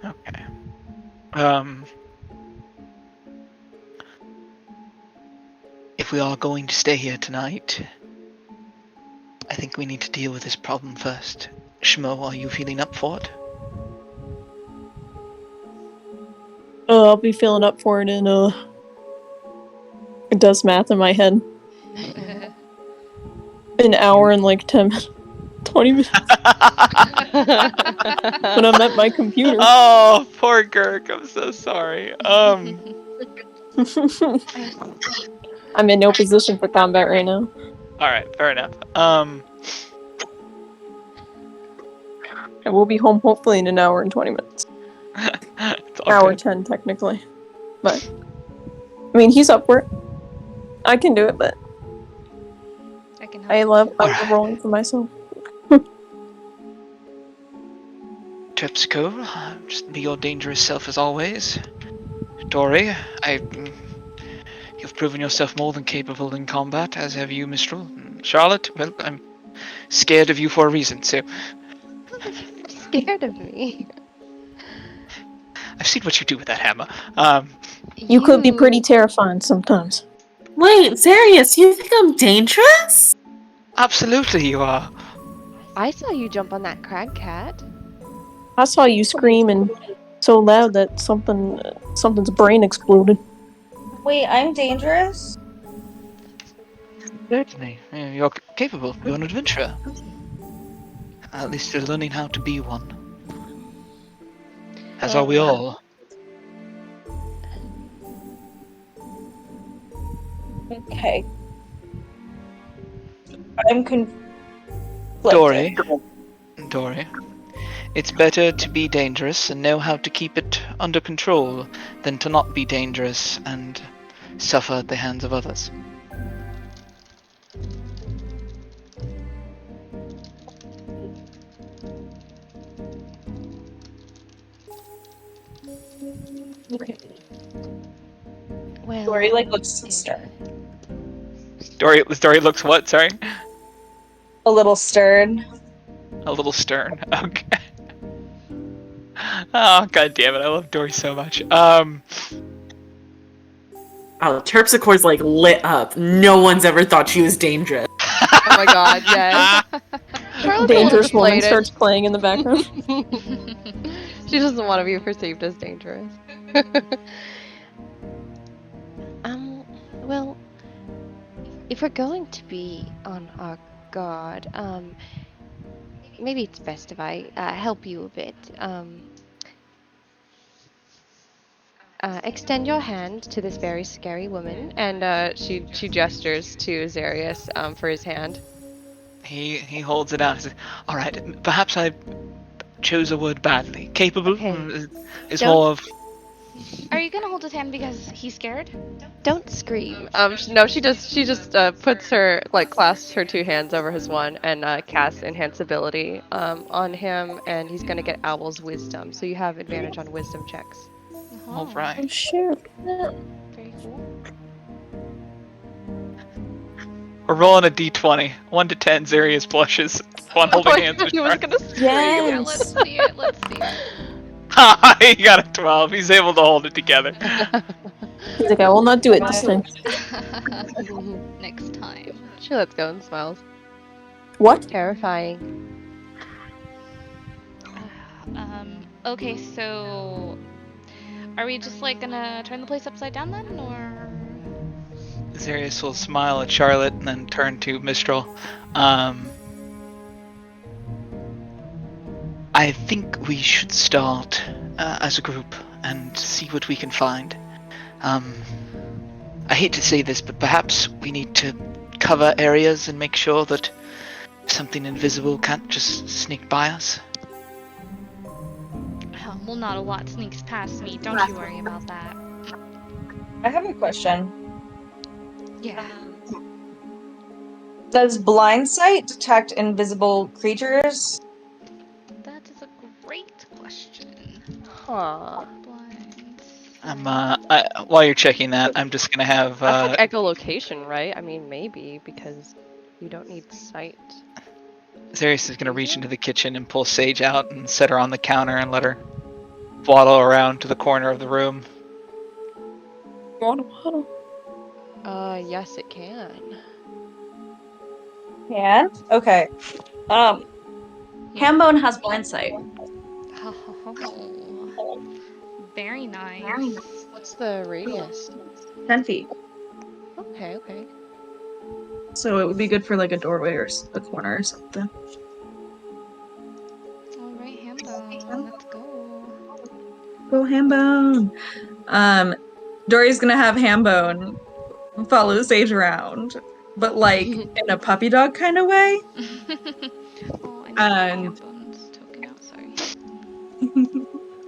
Okay. If we are going to stay here tonight, I think we need to deal with this problem first. Shmo, are you feeling up for it? I'll be filling up for it in it does math in my head. An hour and like 10 minutes. 20 minutes. When I'm at my computer. Oh, poor Girk, I'm so sorry. I'm in no position for combat right now. Alright, fair enough. I will be home hopefully in an hour and 20 minutes. Hour 10 technically. But I mean he's up for it. I can do it, but I can help. I love rolling for myself. Trepsico, just be your dangerous self as always. Dory, you've proven yourself more than capable in combat, as have you, Mistral. Charlotte, well, I'm scared of you for a reason, so... Scared of me? I've seen what you do with that hammer. You could be pretty terrifying sometimes. Wait, Zarius, you think I'm dangerous? Absolutely, you are. I saw you jump on that crag cat. I saw you screaming so loud that something's brain exploded. Wait, I'm dangerous? Certainly. You're capable. You're an adventurer. At least you're learning how to be one. As are we all. Okay. I'm conflicted. Dory, it's better to be dangerous and know how to keep it under control than to not be dangerous and suffer at the hands of others. Okay. Well, Dory looks if stern. Dory looks what? Sorry, A little stern. a little stern. Okay. Oh god damn it! I love Dory so much. Oh, Terpsichore's like lit up. No one's ever thought she was dangerous. oh my god, yes. Charlotte's a little Dangerous woman deflated. starts playing in the background. She doesn't want to be perceived as dangerous. Well, if we're going to be on our guard, maybe it's best if I help you a bit. Extend your hand to this very scary woman, and she gestures to Zarius for his hand. He holds it out. He says, "All right, perhaps I chose a word badly. Capable Okay. is Don't more of." Are you gonna hold his hand because he's scared? don't scream. No, she just puts her clasps her two hands over his one and casts enhance ability on him, and he's gonna get Owl's wisdom. So you have advantage on wisdom checks. All Oh, right. Oh shit. very cool. We're rolling a d20. 1 to 10, Zarius blushes. One holding hands with He was Charlotte. gonna scream. Yeah, let's see it. Let's see it. He got a 12. He's able to hold it together. He's like, I will not do it this time. Next time. She lets go and smiles. What? Terrifying. Okay, so are we just like gonna turn the place upside down then, or? Zarius will smile at Charlotte and then turn to Mistral. I think we should start as a group and see what we can find. I hate to say this, but perhaps we need to cover areas and make sure that something invisible can't just sneak by us. Well, not a lot sneaks past me. Don't you worry about that. I have a question. Yeah. Does blind sight detect invisible creatures? That is a great question. Huh. Blind. While you're checking that, I'm just gonna have That's like echolocation, right? I mean, maybe because you don't need sight. Zarius is gonna reach into the kitchen and pull Sage out and set her on the counter and let her waddle around to the corner of the room. Waddle, waddle. Yes, it can. Yeah. Okay. Hambone has blind sight. Oh, very nice. What's the radius? 10 feet. Okay, okay. So it would be good for like a doorway or a corner or something. All right, Hambone, let's go. Go Hambone. Dory's gonna have Hambone follow Sage around, but like in a puppy dog kind of way. Oh, I need And Hambone's token out. Sorry.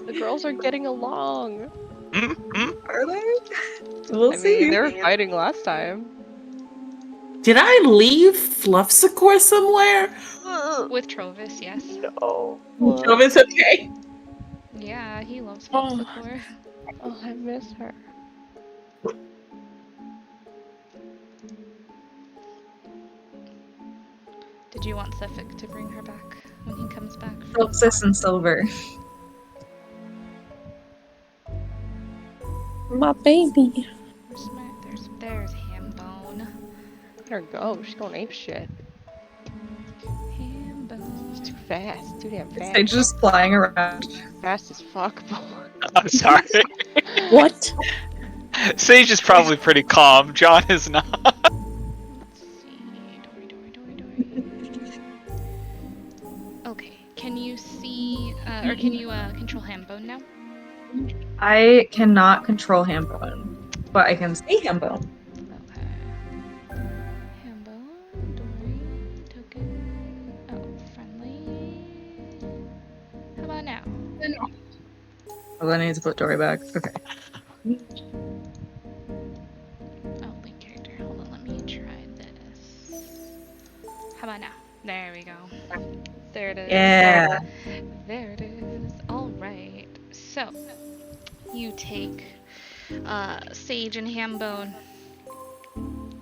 The girls are getting along. are they? We'll I see. mean, they were fighting last time. Did I leave Fluffsicore somewhere? With Trovis, yes. Oh, Jovis okay. Yeah, he loves Oh. Flopsicore. oh, I miss her. Did you want Suffolk to bring her back when he comes back? Silpsis and Silver. My baby. There's Hambone. Let her go. She's going ape shit. fast. Too damn fast. Sage just flying around. Fast as fuck. I'm sorry. What? Sage is probably pretty calm. John is not. Let's see. Dory. Okay. Can you see, or can you control Hambone now? I cannot control Hambone, but I can see Hambone. Okay. Hambone, Dory, token. Oh, friendly. How about now? Oh, then I need to put Dory back. Okay. Oh, link character. Hold on, let me try this. How about now? There we go. There it is. Yeah. There it is. All right. So, you take Sage and Hambone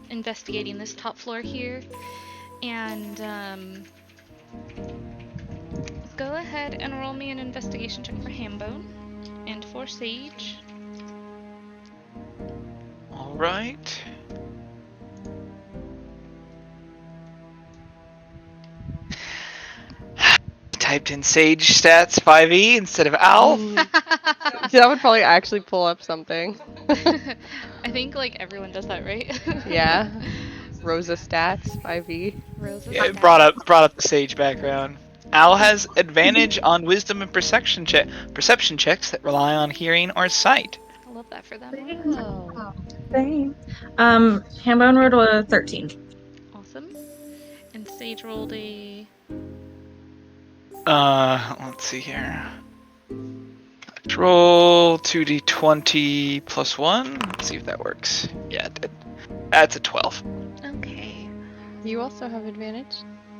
investigating this top floor here, and go ahead and roll me an investigation check for Hambone and for Sage. All right. Typed in Sage stats 5e instead of Owl. That would probably actually pull up something. I think like everyone does that, right? Yeah. Rosa stats 5e. Rosa's Yeah, it stats. brought up the Sage background. Owl has advantage on wisdom and perception checks that rely on hearing or sight. I love that for them. Oh. Thanks. Hambone rolled a 13. Awesome. And Sage rolled a. Let's see here. Let's roll 2d20 plus 1. Let's see if that works. Yeah, it did. That's a 12. Okay. You also have advantage?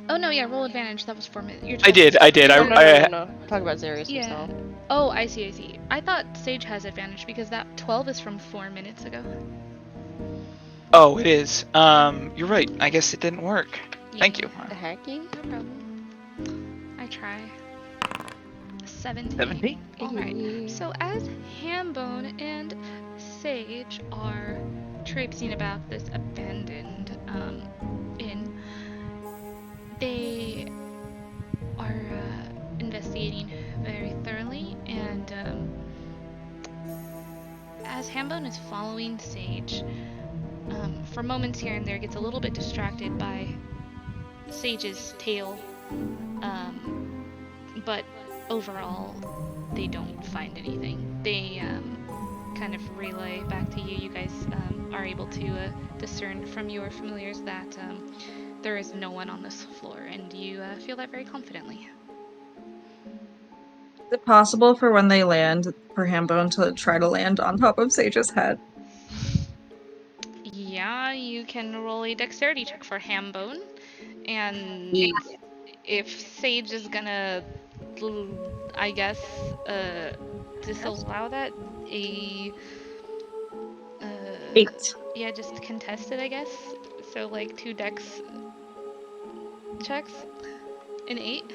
Oh no, yeah, roll advantage. That was 4 minutes. You're I did. No. Talk about Zarius Yeah. himself. Oh, I see. I thought Sage has advantage because that 12 is from 4 minutes ago. Oh, it is. You're right. I guess it didn't work. Thank you. The hacky? No problem. I try. 17. 17. Alright. So as Hambone and Sage are traipsing about this abandoned inn, they are investigating very thoroughly, and as Hambone is following Sage, for moments here and there gets a little bit distracted by Sage's tail, but overall they don't find anything. They kind of relay back to you. You guys are able to discern from your familiars that there is no one on this floor, and you feel that very confidently. Is it possible for when they land for Hambone to try to land on top of Sage's head? Yeah, you can roll a dexterity check for Hambone, and if Sage is gonna, I guess, disallow that, a 8. yeah, just contest it, I guess. So like 2 dex checks, an 8.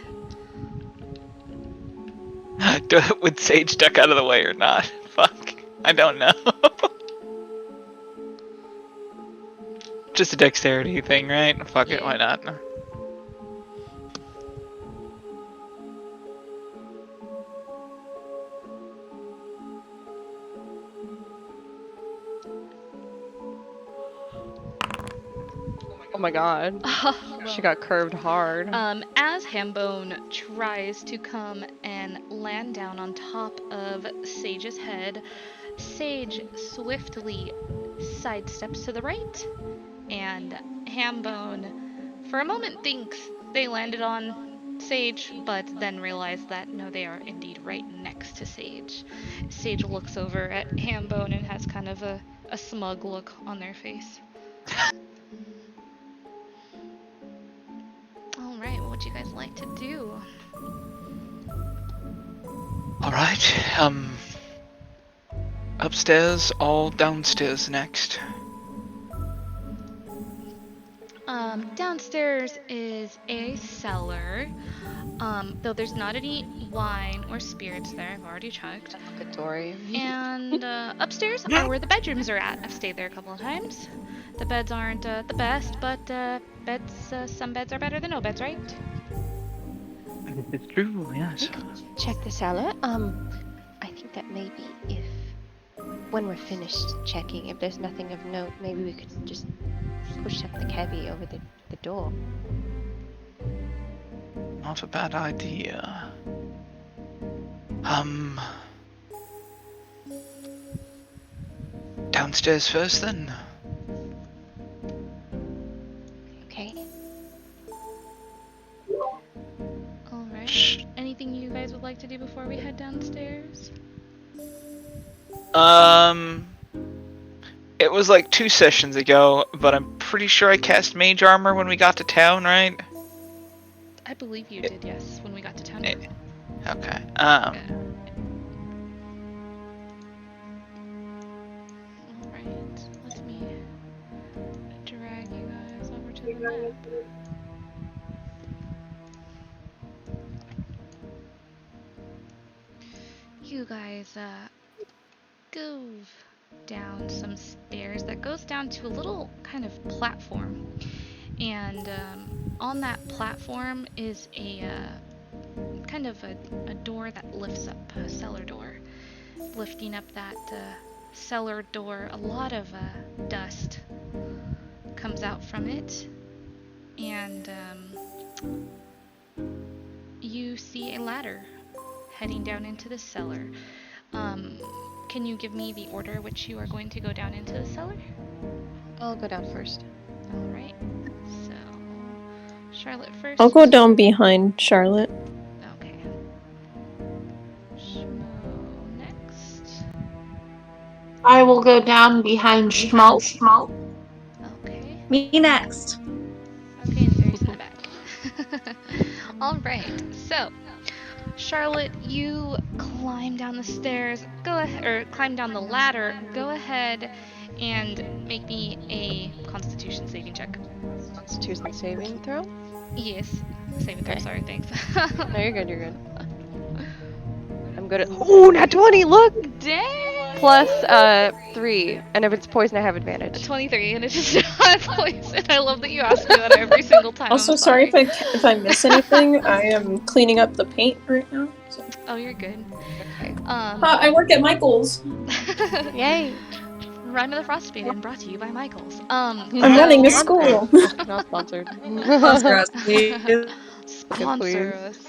Would Sage duck out of the way or not? Fuck. I don't know. Just a dexterity thing, right? Fuck it, Yeah. why not? Oh my god. She got curved hard. As Hambone tries to come and land down on top of Sage's head, Sage swiftly sidesteps to the right, and Hambone, for a moment, thinks they landed on Sage, but then realized that no, they are indeed right next to Sage. Sage looks over at Hambone and has kind of a smug look on their face. Alright, what would you guys like to do? Alright, upstairs, all downstairs next. Downstairs is a cellar, though there's not any wine or spirits there, I've already checked. Good Dory. And upstairs are where the bedrooms are at. I've stayed there a couple of times. The beds aren't the best, but some beds are better than no beds, right? It's true, yes. Check the cellar. I think that maybe if, when we're finished checking, if there's nothing of note, maybe we could just push up the cabbie over the door. Not a bad idea. Downstairs first, then. Okay. Alright. Anything you guys would like to do before we head downstairs? It was like 2 sessions ago, but I'm pretty sure I cast Mage Armor when we got to town, right? I believe you did, yes, when we got to town. Okay. Alright, let me drag you guys over to the map. You guys, go down some stairs that goes down to a little kind of platform. And on that platform is a kind of a door that lifts up, a cellar door. Lifting up that cellar door, a lot of dust comes out from it. And you see a ladder heading down into the cellar. Can you give me the order which you are going to go down into the cellar? I'll go down first. Alright, so Charlotte first. I'll go down behind Charlotte. Okay. Schmo next. I will go down behind Schmo. Okay. Me next. Okay, and there's in the back. Alright, so Charlotte, you climb down the stairs. Go ahead, or climb down the ladder. Go ahead and make me a Constitution saving check. Constitution saving throw? Yes, saving throw. Okay. Sorry, thanks. No, you're good, you're good. I'm good at. Oh, not 20, look! Dang! Plus 3. And if it's poison, I have advantage. 23, and it's just not poison. I love that you ask me that every single time. Also, I'm sorry if I miss anything. I am cleaning up the paint right now. So. Oh, you're good. Okay. I work at Michael's. Yay! Rime of the Frostmaiden, brought to you by Michael's. I'm running a school. Not sponsored. Sponsor us, please. Sponsor us.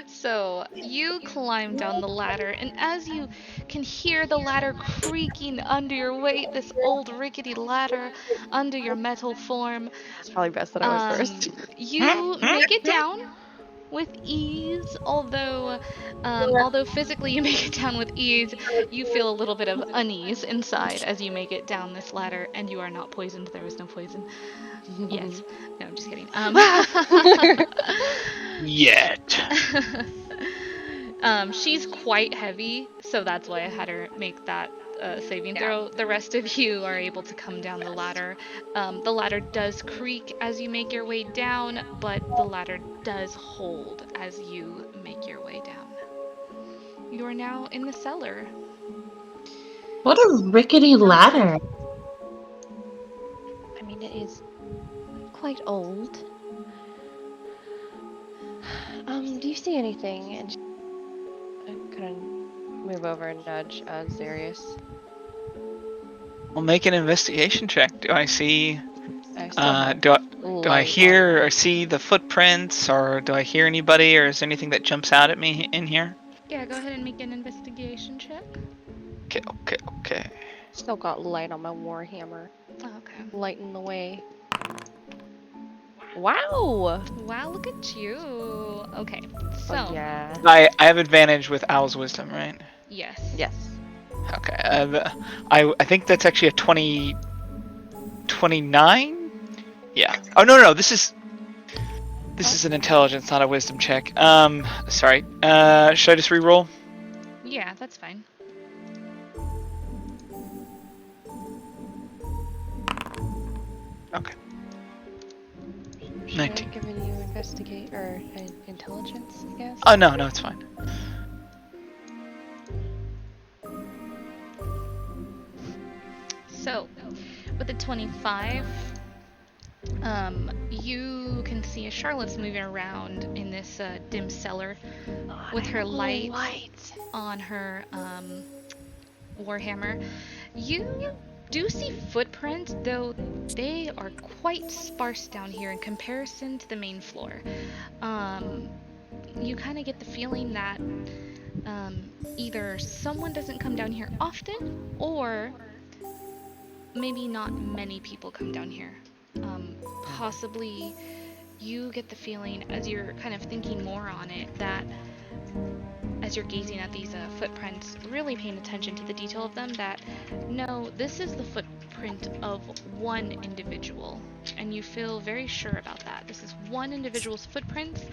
So you climb down the ladder, and as you can hear the ladder creaking under your weight, this old rickety ladder under your metal form, It's probably best that I was first. you make it down with ease. Although physically you make it down with ease, you feel a little bit of unease inside as you make it down this ladder, and you are not poisoned. There is no poison. Yes. No, I'm just kidding. Yet. She's quite heavy, so that's why I had her make that saving throw. The rest of you are able to come down the ladder. The ladder does creak as you make your way down, but the ladder does hold as you make your way down. You are now in the cellar. What a rickety ladder. I mean, it is quite old. Do you see anything? And I'm gonna move over and nudge Zarius. I'll make an investigation check. Do I see? I still have Do I hear or see the footprints, or do I hear anybody, or is there anything that jumps out at me in here? Yeah, go ahead and make an investigation check. Okay. Still got light on my warhammer. Okay. Lighting the way. Wow! Wow, look at you. Okay, so Oh, yeah. I have advantage with Owl's Wisdom, right? yes. Yes. Okay. I think that's actually a 29? Yeah. Oh no, this is an intelligence, not a wisdom check. Sorry. Should I just re-roll? Yeah, that's fine. Okay. Should 19. I have given you investigate or intelligence, I guess? Oh no, it's fine. So, with the 25, you can see a Charlotte's moving around in this dim cellar with her light on her warhammer. You do see footprints, though they are quite sparse down here in comparison to the main floor. You kind of get the feeling that either someone doesn't come down here often, or maybe not many people come down here. Possibly you get the feeling, as you're kind of thinking more on it, that as you're gazing at these footprints, really paying attention to the detail of them, that no, this is the footprint of one individual. And you feel very sure about that. This is one individual's footprints.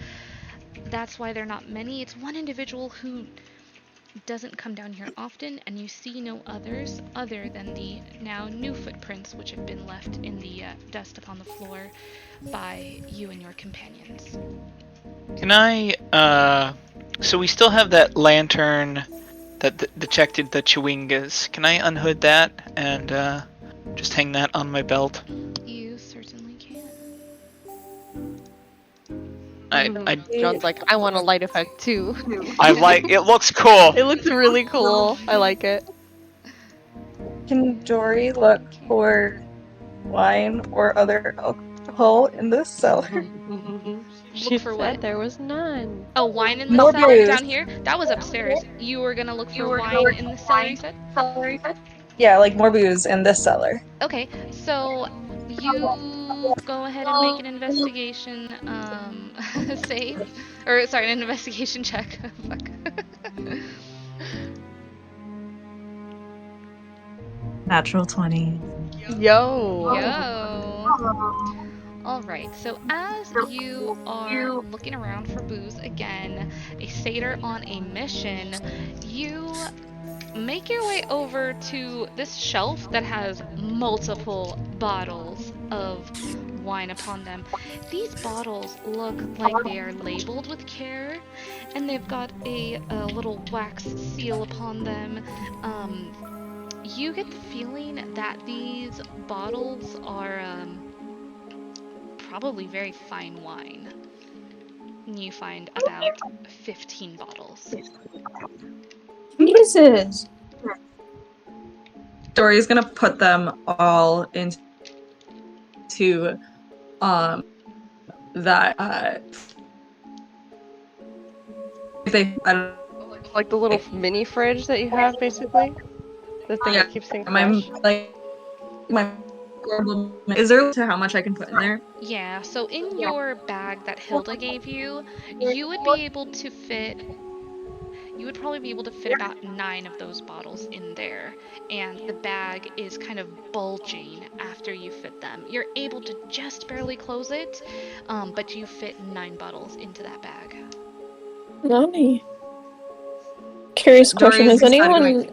That's why they're not many. It's one individual who doesn't come down here often, and you see no others other than the now new footprints which have been left in the dust upon the floor by you and your companions. Can I, so we still have that lantern that detected the Chewingas. Can I unhood that and, just hang that on my belt? You certainly can. John's like, I want a light effect too. It looks cool. It looks really cool. I like it. Can Dory look for wine or other alcohol in this cellar? She for said what? there was none. Oh, wine in the More cellar booze. down here? That was upstairs. You were gonna look for wine in the cellar, you said? Yeah, like more booze in this cellar. Okay, so you go ahead and make an investigation save. Or, sorry, an investigation check. Fuck. Natural 20. Yo. Yo. Alright, so as you are looking around for booze again, a satyr on a mission, you make your way over to this shelf that has multiple bottles of wine upon them. These bottles look like they are labeled with care, and they've got a little wax seal upon them. You get the feeling that these bottles are probably very fine wine. You find about 15 bottles. Jesus. Dory's gonna put them all into that they I don't Like the little mini fridge that you have, basically? The thing that keeps things fresh? my is there to how much I can put in there? Yeah, so in your bag that Hilda gave you, you would be able to fit. You would probably be able to fit about 9 of those bottles in there, and the bag is kind of bulging after you fit them. You're able to just barely close it, but you fit 9 bottles into that bag. Nani. Curious question, Dory's has anyone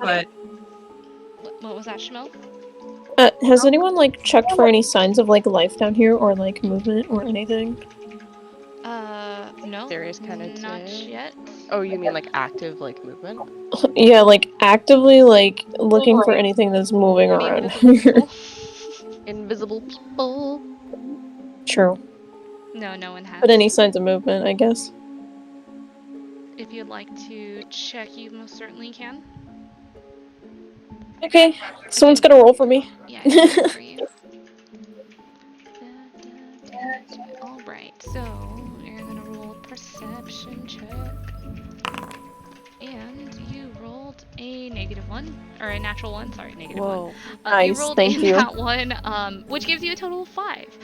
What was that, Shmel? has anyone like checked for any signs of like life down here or like movement or anything? No. Serious kind of Not yet. Oh, you mean like active like movement? Yeah, like actively like looking for anything that's moving Maybe around invisible here. people? Invisible people. True. No, no one has. But any signs of movement, I guess. If you'd like to check, you most certainly can. Okay, someone's gonna roll for me. Yeah, I can roll for you. Alright, so you're gonna roll a perception check. And you rolled a -1, or a natural 1, sorry, -1. Whoa. Nice, you rolled thank you. that one, which gives you a total of 5.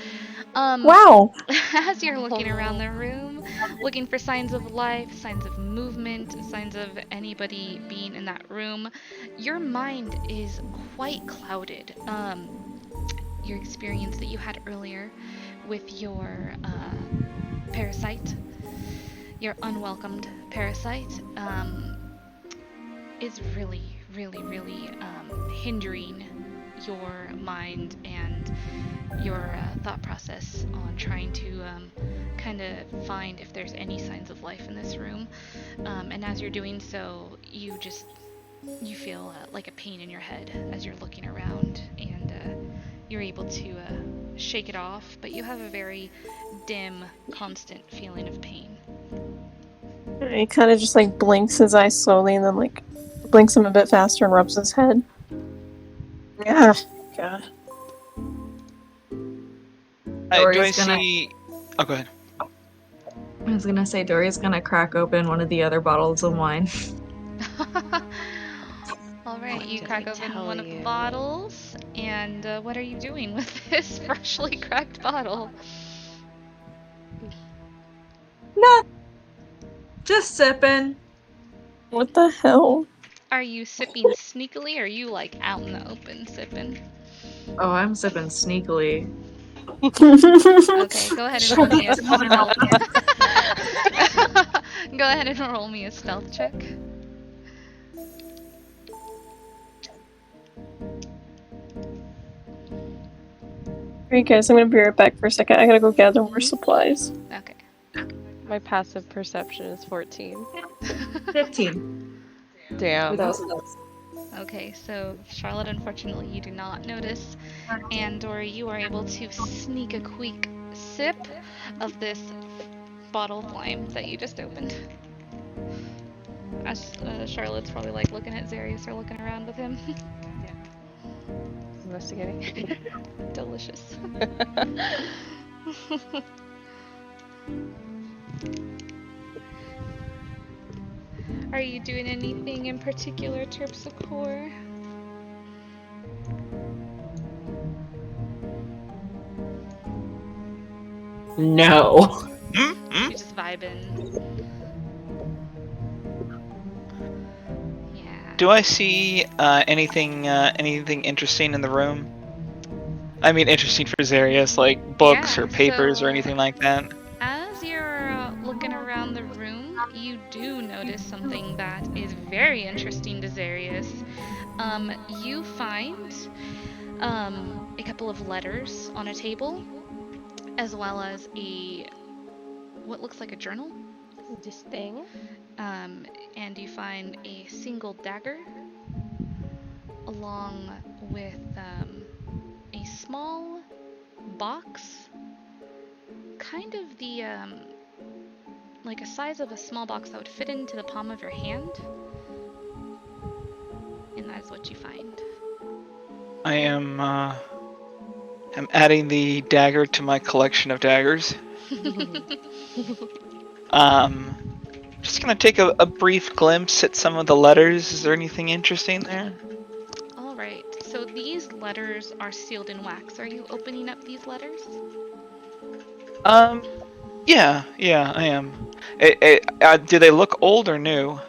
Wow! As you're looking around the room, looking for signs of life, signs of movement, signs of anybody being in that room, your mind is quite clouded. Your experience that you had earlier with your parasite, your unwelcomed parasite, is really hindering your mind and your thought process on trying to kind of find if there's any signs of life in this room. And as you're doing so, you feel like a pain in your head as you're looking around, and you're able to shake it off, but you have a very dim, constant feeling of pain. He kind of just like blinks his eyes slowly and then like blinks him a bit faster and rubs his head. Yeah. God. Do I Dory's gonna- see? Oh, go ahead. I was gonna say Dory's gonna crack open one of the other bottles of wine. All right, What you did crack I open tell one of the you? bottles, and what are you doing with this freshly cracked bottle? No, just sipping. What the hell? Are you sipping sneakily, or are you like out in the open sipping? Oh, I'm sipping sneakily. Okay, go ahead and roll me a stealth. Go ahead and roll me a stealth check. Alright guys, I'm gonna be right back for a second. I gotta go gather more supplies. Okay. My passive perception is 14. 15. Damn. Without stealth. Okay, so Charlotte, unfortunately, you do not notice, and Dory, you are able to sneak a quick sip of this bottle of wine that you just opened. As Charlotte's probably like looking at Zarius or looking around with him. Investigating. Delicious. Are you doing anything in particular, Terpsichore? No. You just vibing. Yeah. Do I see anything interesting in the room? I mean, interesting for Zarius, like books Yeah, or papers or so anything like that. as you're looking around the room, you do notice something that is very interesting to Zarius. You find a couple of letters on a table, as well as what looks like a journal. This thing. And you find a single dagger, along with a small box, kind of the like a size of a small box that would fit into the palm of your hand. And that is what you find. I am adding the dagger to my collection of daggers. Just gonna take a brief glimpse at some of the letters. Is there anything interesting there? All right. So these letters are sealed in wax. Are you opening up these letters? Yeah, I am. Do they look old or new?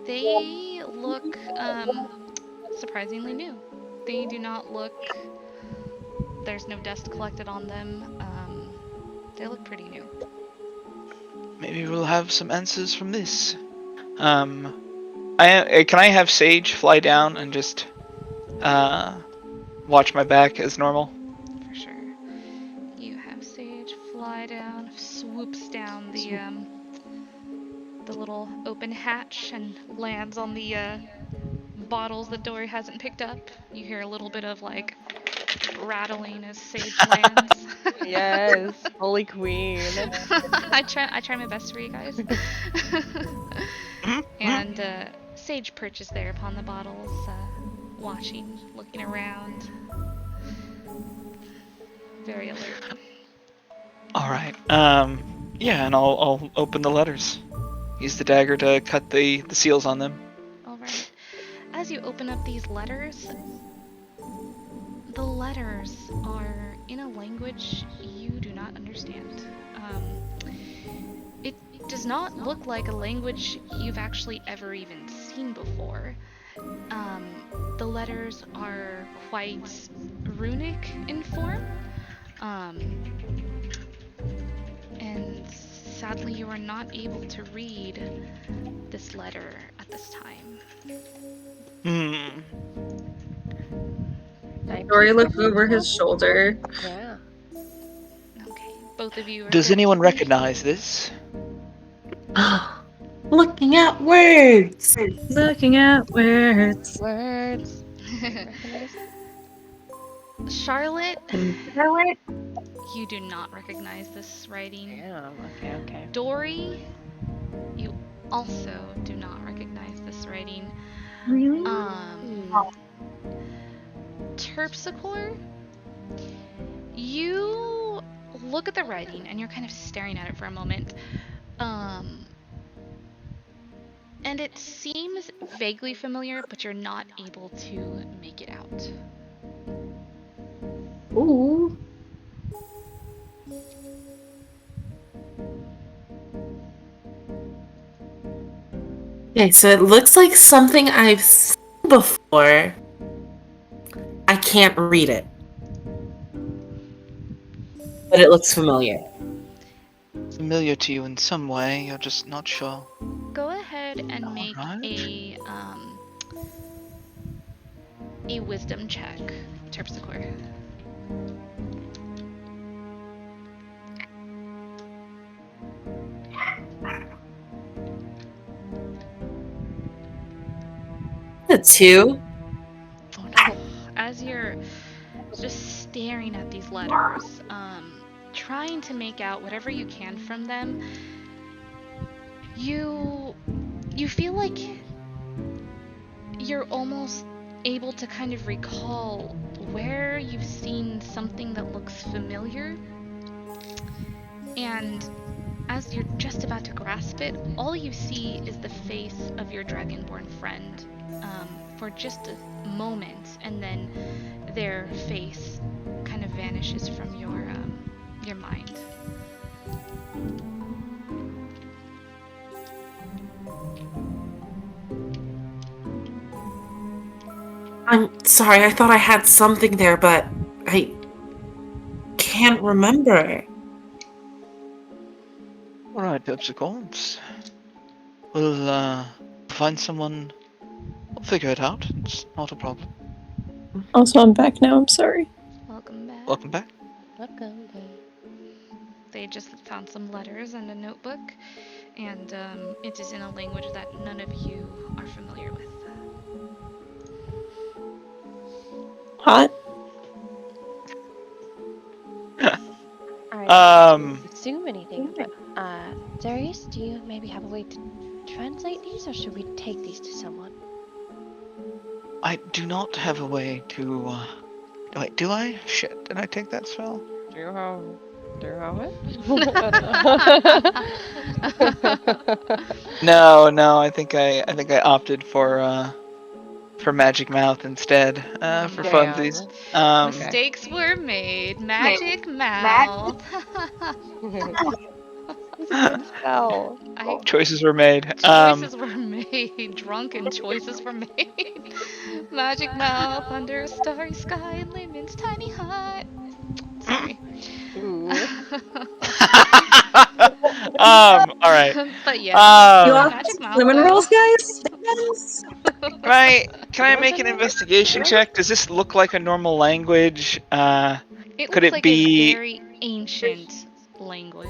They look surprisingly new. They do not look. There's no dust collected on them. They look pretty new. Maybe we'll have some answers from this. Can I have Sage fly down and just watch my back as normal? For sure. You have Sage fly down, swoops down the little open hatch and lands on the bottles that Dory hasn't picked up. You hear a little bit of like rattling as Sage lands. Yes, Holy Queen. I try my best for you guys. And Sage perches there upon the bottles, watching, looking around. Very alert. All right. Yeah, and I'll open the letters. Use the dagger to cut the seals on them. All right. As you open up these letters, the letters are in a language you do not understand. It does not look like a language you've actually ever even seen before. The letters are quite runic in form. And sadly, you are not able to read this letter at this time. Dory looks over his shoulder. Yeah. Okay, both of you are Does good. anyone recognize this? Looking at words. Looking at words. Words. Recognize? Charlotte, Charlotte? you do not recognize this writing. Damn. Okay. Dory, you also do not recognize this writing. Really? Terpsichore, you look at the writing and you're kind of staring at it for a moment. And it seems vaguely familiar, but you're not able to make it out. Ooh. Okay, so it looks like something I've seen before. I can't read it. But it looks familiar. Familiar to you in some way, you're just not sure. Go ahead and make Alright. a wisdom check, Terpsichore. A 2. Oh no. As you're just staring at these letters, trying to make out whatever you can from them, you feel like you're almost able to kind of recall where you've seen something that looks familiar. And as you're just about to grasp it, all you see is the face of your dragonborn friend for just a moment, and then their face kind of vanishes from your mind. I'm sorry, I thought I had something there, but I can't remember. Alright, Pepsicles. We'll find someone. We'll figure it out. It's not a problem. Also, I'm back now. I'm sorry. Welcome back. Welcome back. Welcome back. They just found some letters and a notebook, and it is in a language that none of you are familiar with. Hot. I don't assume anything, but Darius, do you maybe have a way to translate these, or should we take these to someone? I do not have a way to. Wait, do I? Shit, did I take that spell? Do you have it? No. I think I opted for Magic Mouth instead. For Damn. funsies. Mistakes were made. Magic mouth. It's a good spell. Choices were made. Choices were made. Drunken choices were made. Magic mouth under a starry sky in Layman's tiny hut. Sorry. Ooh. All right. But yeah. You want Magic mouth. cinnamon though. rolls, guys? Can I make an investigation check? Does this look like a normal language? It Could looks it like be- a very ancient language.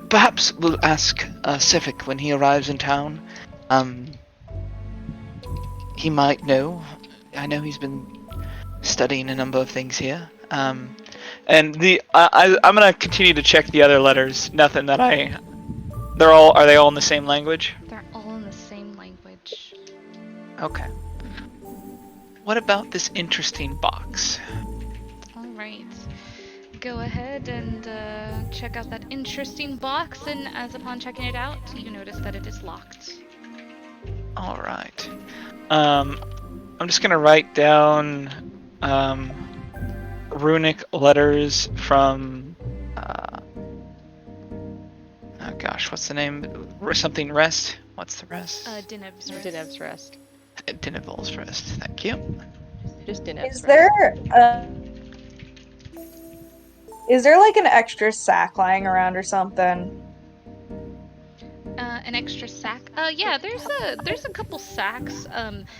Perhaps we'll ask Civic when he arrives in town. He might know. I know he's been studying a number of things here. And I'm gonna continue to check the other letters. Nothing that are they all in the same language? They're all in the same language. Okay. What about this interesting box? Alright. Go ahead and check out that interesting box, and as upon checking it out, you notice that it is locked. Alright. I'm just gonna write down runic letters from oh gosh, what's the name? Something rest? What's the rest? Dinev's Rest. Dinev's Rest. Dinev's rest. Thank you. Just Dinev's Is Rest. there like an extra sack lying around or something? An extra sack? Yeah, there's a couple sacks.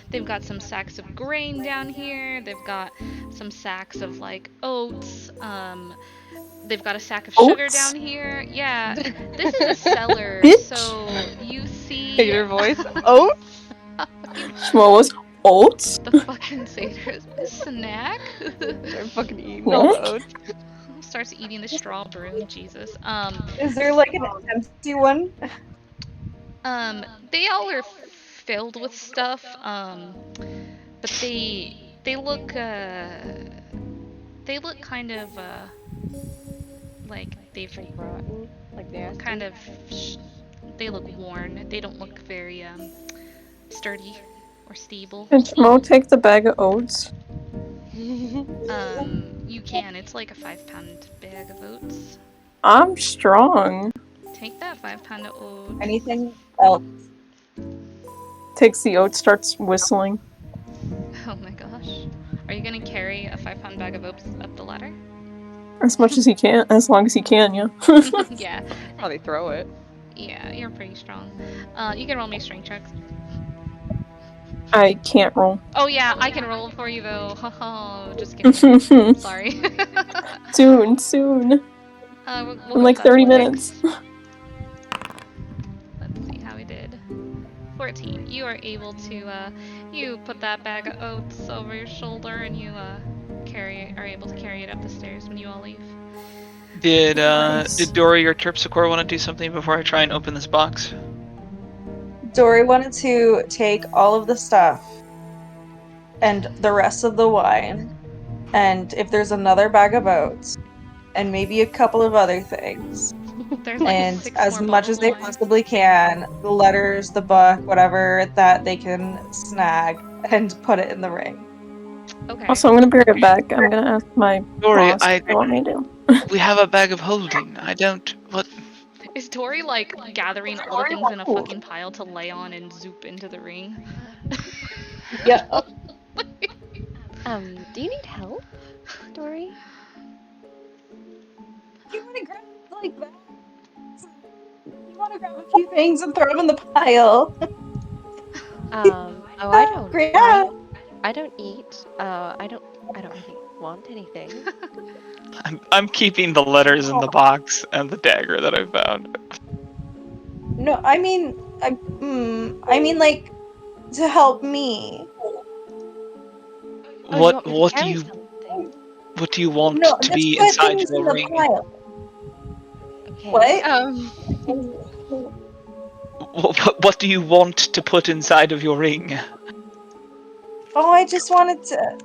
They've got some sacks of grain down here. They've got some sacks of like oats. They've got a sack of sugar Oats? down here. Yeah, this is a cellar, Bitch. so you see. Hater voice. Oats? Schmoes. Oats? The fucking satyr. Snack? Start fucking eating all the oats. Starts eating the straw broom, Jesus. Is there like an empty one? They all are filled with stuff. But they look kind of like they've Like rotten, like nasty. kind of they look worn. They don't look very sturdy or stable. Can Schmo take the bag of oats? You can. It's like a 5-pound bag of oats. I'm strong. Take that 5-pound of oats. Anything else? Takes the oats, starts whistling. Oh my gosh. Are you gonna carry a 5-pound bag of oats up the ladder? As much as he can, as long as he can, yeah. Yeah. Probably throw it. Yeah, you're pretty strong. You can roll me strength checks. I can't roll. Oh yeah, I can roll for you though. Haha, just kidding. Sorry. Soon. We'll In go like with 30 athletics. minutes. Let's see how we did. 14. You are able to, you put that bag of oats over your shoulder and you, are able to carry it up the stairs when you all leave. Did Nice. Dory or Terpsichore want to do something before I try and open this box? Dory wanted to take all of the stuff and the rest of the wine, and if there's another bag of oats, and maybe a couple of other things. There's like And 6 as more much bottles as of they wine. possibly can, the letters, the book, whatever that they can snag and put it in the ring. Okay. Also, I'm gonna be right back. I'm gonna ask my Dory, boss what they want me to do. we have a bag of holding. I don't. What? Is Tori like gathering all the things in a fucking pile to lay on and zoop into the ring? Yep. Do you need help, Dory? You want to grab like that? You want to grab a few things and throw them in the pile. Oh, I don't. Great. I don't eat. I don't really want anything. I'm keeping the letters in the box and the dagger that I found. No, I mean, I mean, like, to help me. Oh, you What want me to what do carry you something? what do you want No, to just be put inside things in your the ring? pile. Okay. What? What do you want to put inside of your ring? Oh, I just wanted to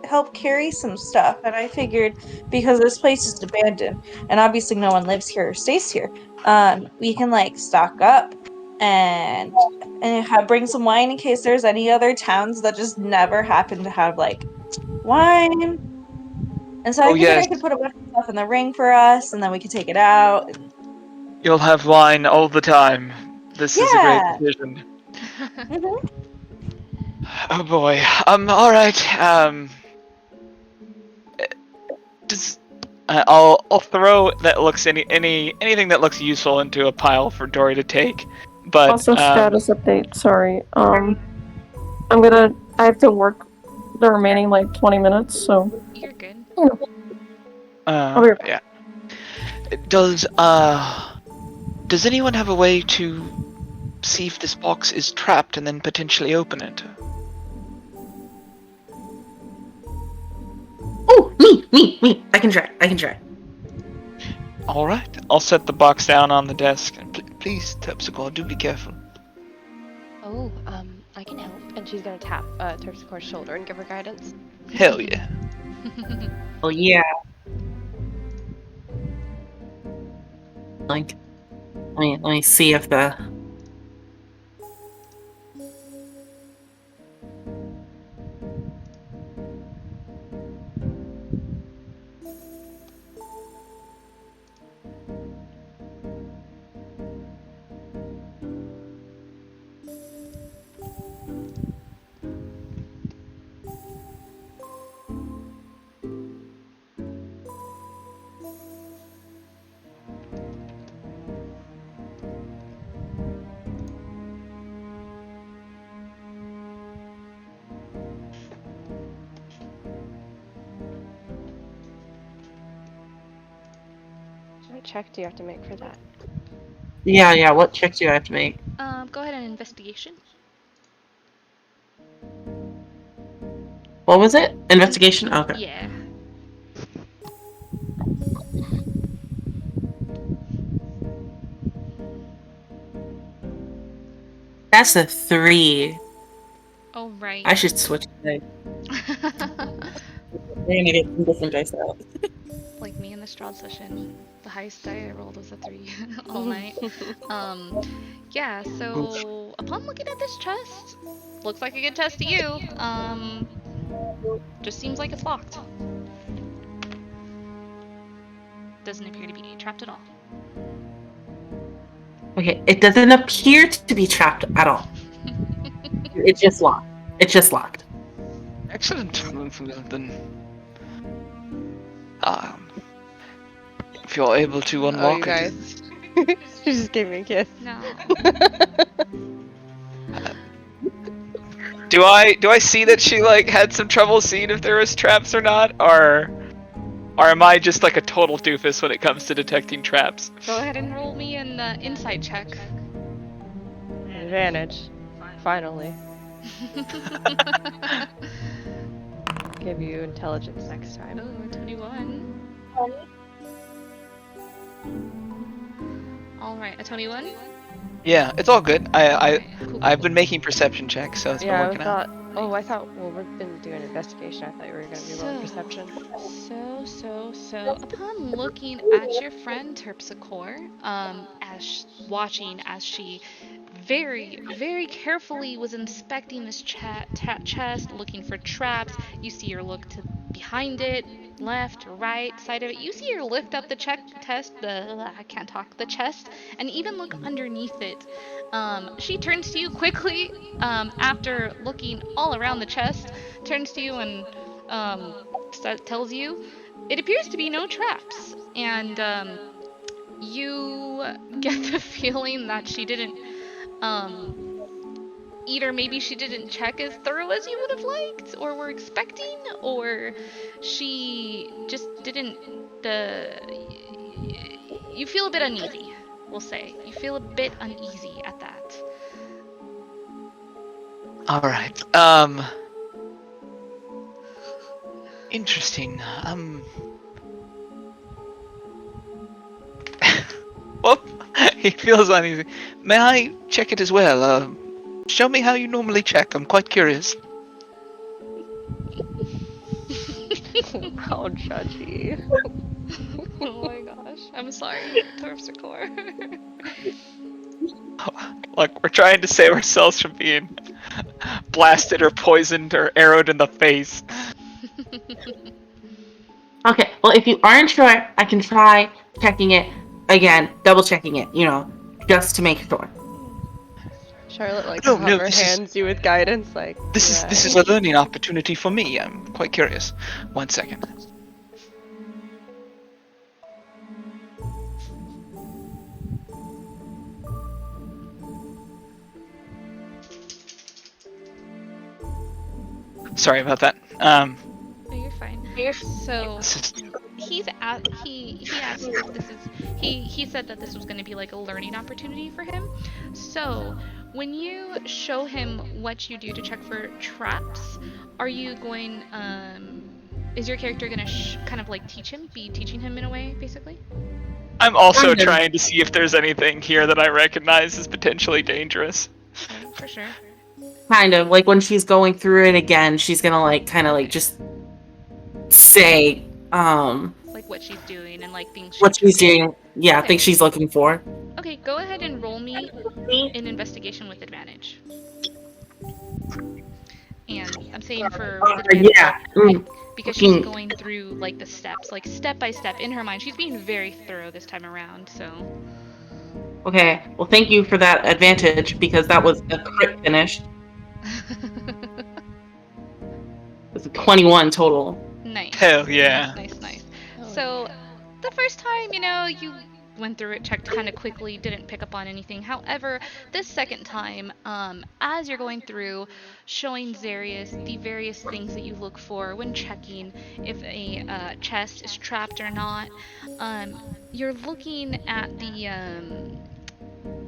help carry some stuff, and I figured because this place is abandoned and obviously no one lives here or stays here, we can like stock up and bring some wine in case there's any other towns that just never happen to have like wine. And so Oh I figured I yes, could put a bunch of stuff in the ring for us, and then we could take it out. And you'll have wine all the time. This is a great yeah. decision. Mhm. Oh boy. All right. Does I'll throw that looks anything that looks useful into a pile for Dory to take. But Also, status update. Sorry. I have to work the remaining like 20 minutes, so. You're good. I'll be right back. yeah. Does anyone have a way to see if this box is trapped and then potentially open it? Oh, me. I can try. All right. I'll set the box down on the desk. And please, Terpsichore, do be careful. Oh, I can help. And she's gonna tap Terpsichore's shoulder and give her guidance. Hell yeah. Oh yeah. Like, let me see if the. What check do you have to make for that? Yeah. What checks do I have to make? Go ahead and investigation. What was it? Investigation? Okay. Yeah. That's a 3. Oh, right. I should switch today. We're gonna get some different dice out. Like me in the Strahd session. The highest die I rolled was a 3 all night. Um, yeah, Oof. so upon looking at this chest, looks like a good chest to you. Just seems like it's locked. Doesn't appear to be trapped at all. Okay, it doesn't appear to be trapped at all. It's just locked. It's just locked. Excellent. Then, if you're able to Oh, unlock you it, guys. She just gave me a kiss. No. do I see that she like had some trouble seeing if there was traps or not, or am I just like a total doofus when it comes to detecting traps? Go ahead and roll me an insight check. Advantage. Finally. Give you intelligence next time. Oh, 21. Alright, a 21? Yeah, it's all good. Okay, cool, I've cool. been making perception checks, so it's been Yeah, I working out. thought. Oh, I thought. Well, we've been doing investigation. I thought you were gonna be rolling perception. Upon looking at your friend Terpsichore, watching as she very carefully was inspecting this chest, looking for traps. You see her look to behind it, left, right side of it. You see her lift up the I can't talk, the chest, and even look underneath it. She turns to you quickly, after looking all around the chest, turns to you and tells you it appears to be no traps. And you get the feeling that she didn't um, either maybe she didn't check as thorough as you would have liked or were expecting, or she just didn't. You feel a bit uneasy, we'll say. You feel a bit uneasy at that. All right. Interesting. Well, he feels uneasy. May I check it as well? Show me how you normally check. I'm quite curious. How judgy. Oh my gosh. I'm sorry, Terpsichore. Look, we're trying to save ourselves from being blasted or poisoned or arrowed in the face. Okay, well, if you aren't sure, I can try checking it again, double checking it, just to make sure. Charlotte like No, no, hover hands you with guidance, like this is right. a learning opportunity for me. I'm quite curious. 1 second. Sorry about that. No, you're fine. So This is he asked if this is he said that this was going to be like a learning opportunity for him. So when you show him what you do to check for traps, are you going is your character going to kind of like be teaching him in a way, basically? I'm also Kind of. trying to see if there's anything here that I recognize as potentially dangerous. Oh, for sure. Kind of. Like when she's going through it again, she's gonna just say, Like what she's doing and like things what she she's doing. Yeah, I Okay. think she's looking for. Okay, go ahead and roll me an investigation with advantage. And I'm saying with advantage, Yeah. because she's Looking. going through like the steps, like step by step in her mind. She's being very thorough this time around. So Okay. Well, thank you for that advantage because that was a crit finish. It's a 21 total. nice. Hell yeah. Nice. Oh, So yeah. the first time, you went through it, checked kind of quickly, didn't pick up on anything. However, this second time, as you're going through, showing Zarius the various things that you look for when checking if a chest is trapped or not, you're looking at the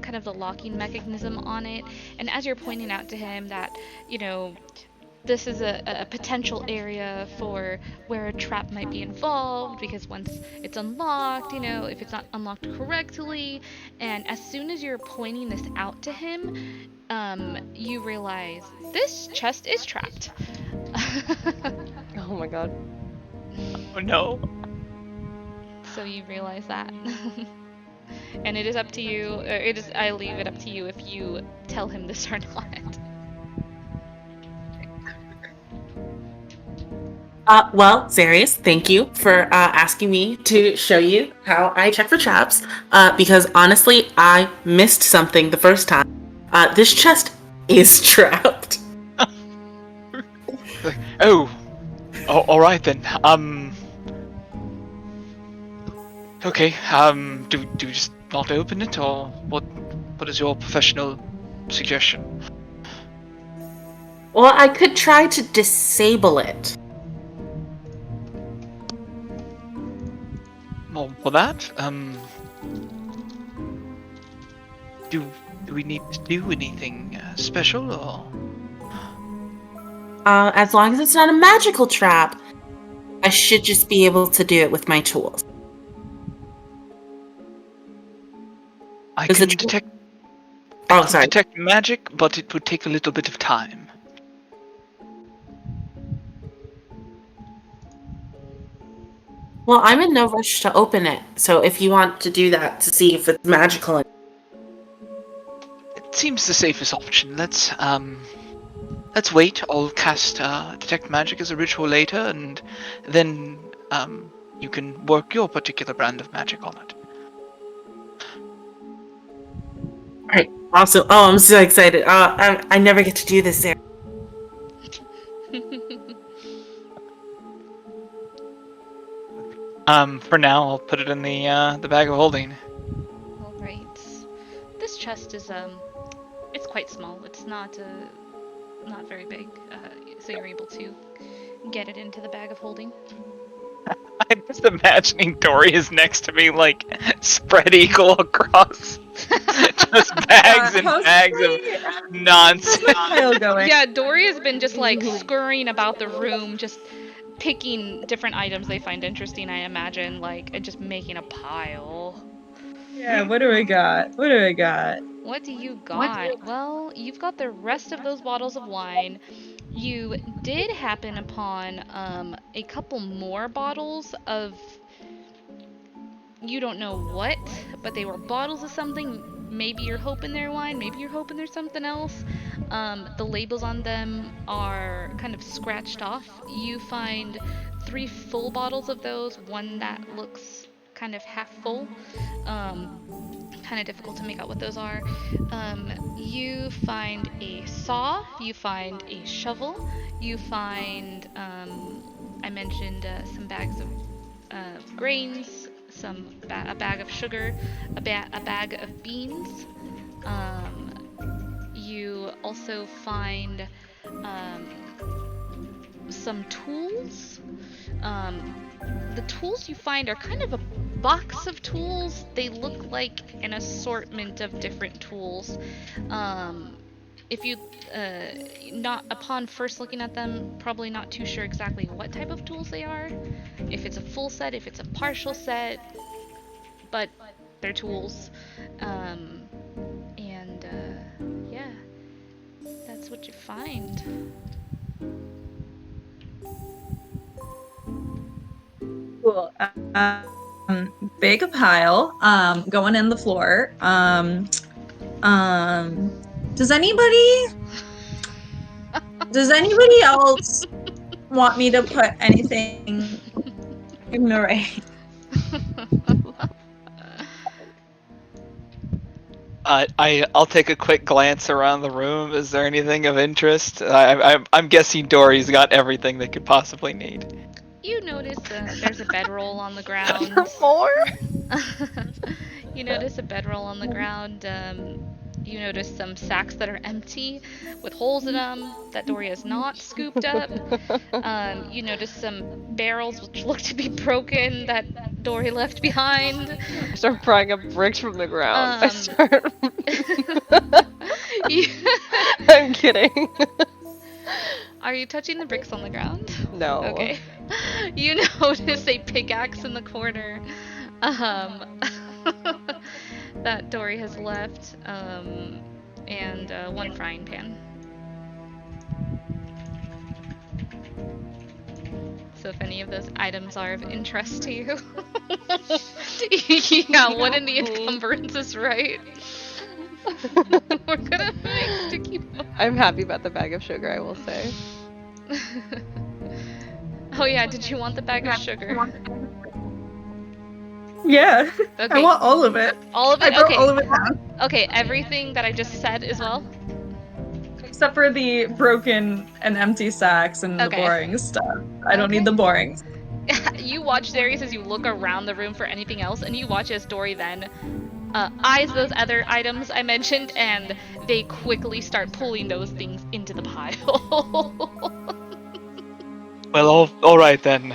kind of the locking mechanism on it, and as you're pointing out to him that, you know, this is a potential area for where a trap might be involved, because once it's unlocked, if it's not unlocked correctly, and as soon as you're pointing this out to him, you realize this chest is trapped. Oh my god. Oh no. So you realize that. And it is up to you, I leave it up to you if you tell him this or not. Well, Zarius, thank you for asking me to show you how I check for traps. Because honestly, I missed something the first time. This chest is trapped. Oh, all right then. Okay. Do we just not open it, or what? What is your professional suggestion? Well, I could try to disable it. Well, for that, do we need to do anything special, or? As long as it's not a magical trap, I should just be able to do it with my tools. I Is can it- detect. Oh, I can sorry. detect magic, but it would take a little bit of time. Well, I'm in no rush to open it, so if you want to do that to see if it's magical. It seems the safest option. Let's wait. I'll cast detect magic as a ritual later, and then you can work your particular brand of magic on it. Alright, awesome. Oh, I'm so excited. I never get to do this there. For now, I'll put it in the bag of holding. All right. This chest is it's quite small. It's not very big, so you're able to get it into the bag of holding. I'm just imagining Dory is next to me, like spread eagle across, just bags and How's bags of How's nonsense. my pile going? Yeah, Dory has been just like scurrying about the room, just picking different items they find interesting, I imagine, like, and just making a pile. Yeah, what do I got? What do I got? What do you got? Well, you've got the rest of those bottles of wine. You did happen upon a couple more bottles of, you don't know what, but they were bottles of something. Maybe you're hoping they're wine, maybe you're hoping there's something else. The labels on them are kind of scratched off. You find 3 full bottles of those, one that looks kind of half full. Kind of difficult to make out what those are. You find a saw, you find a shovel, you find, I mentioned some bags of grains, a bag of sugar, a bag of beans. You also find some tools. The tools you find are kind of a box of tools. They look like an assortment of different tools. If you, not upon first looking at them, probably not too sure exactly what type of tools they are. If it's a full set, if it's a partial set, but they're tools. Yeah, that's what you find. Cool. Big pile. Going in the floor. Does anybody else want me to put anything in the right? I'll take a quick glance around the room. Is there anything of interest? I'm guessing Dory's got everything they could possibly need. You notice there's a bedroll on the ground. More? You notice a bedroll on the ground. You notice some sacks that are empty with holes in them that Dory has not scooped up. You notice some barrels which look to be broken that Dory left behind. I start prying up bricks from the ground. You- I'm kidding. Are you touching the bricks on the ground? No. Okay. You notice a pickaxe in the corner. That Dory has left. And one frying pan. So if any of those items are of interest to you. Yeah, one in the encumbrances, right? We're gonna make sticky bones. I'm happy about the bag of sugar, I will say. Oh yeah, did you want the bag of sugar? Yeah. I Okay. want all of it. All of I it? wrote Okay. all of it down. Okay, everything that I just said as well? Except for the broken and empty sacks and the Okay. boring stuff. I don't Okay. need the boring. You watch Darius as you look around the room for anything else, and you watch as Dory then eyes those other items I mentioned, and they quickly start pulling those things into the pile. Well, all right then.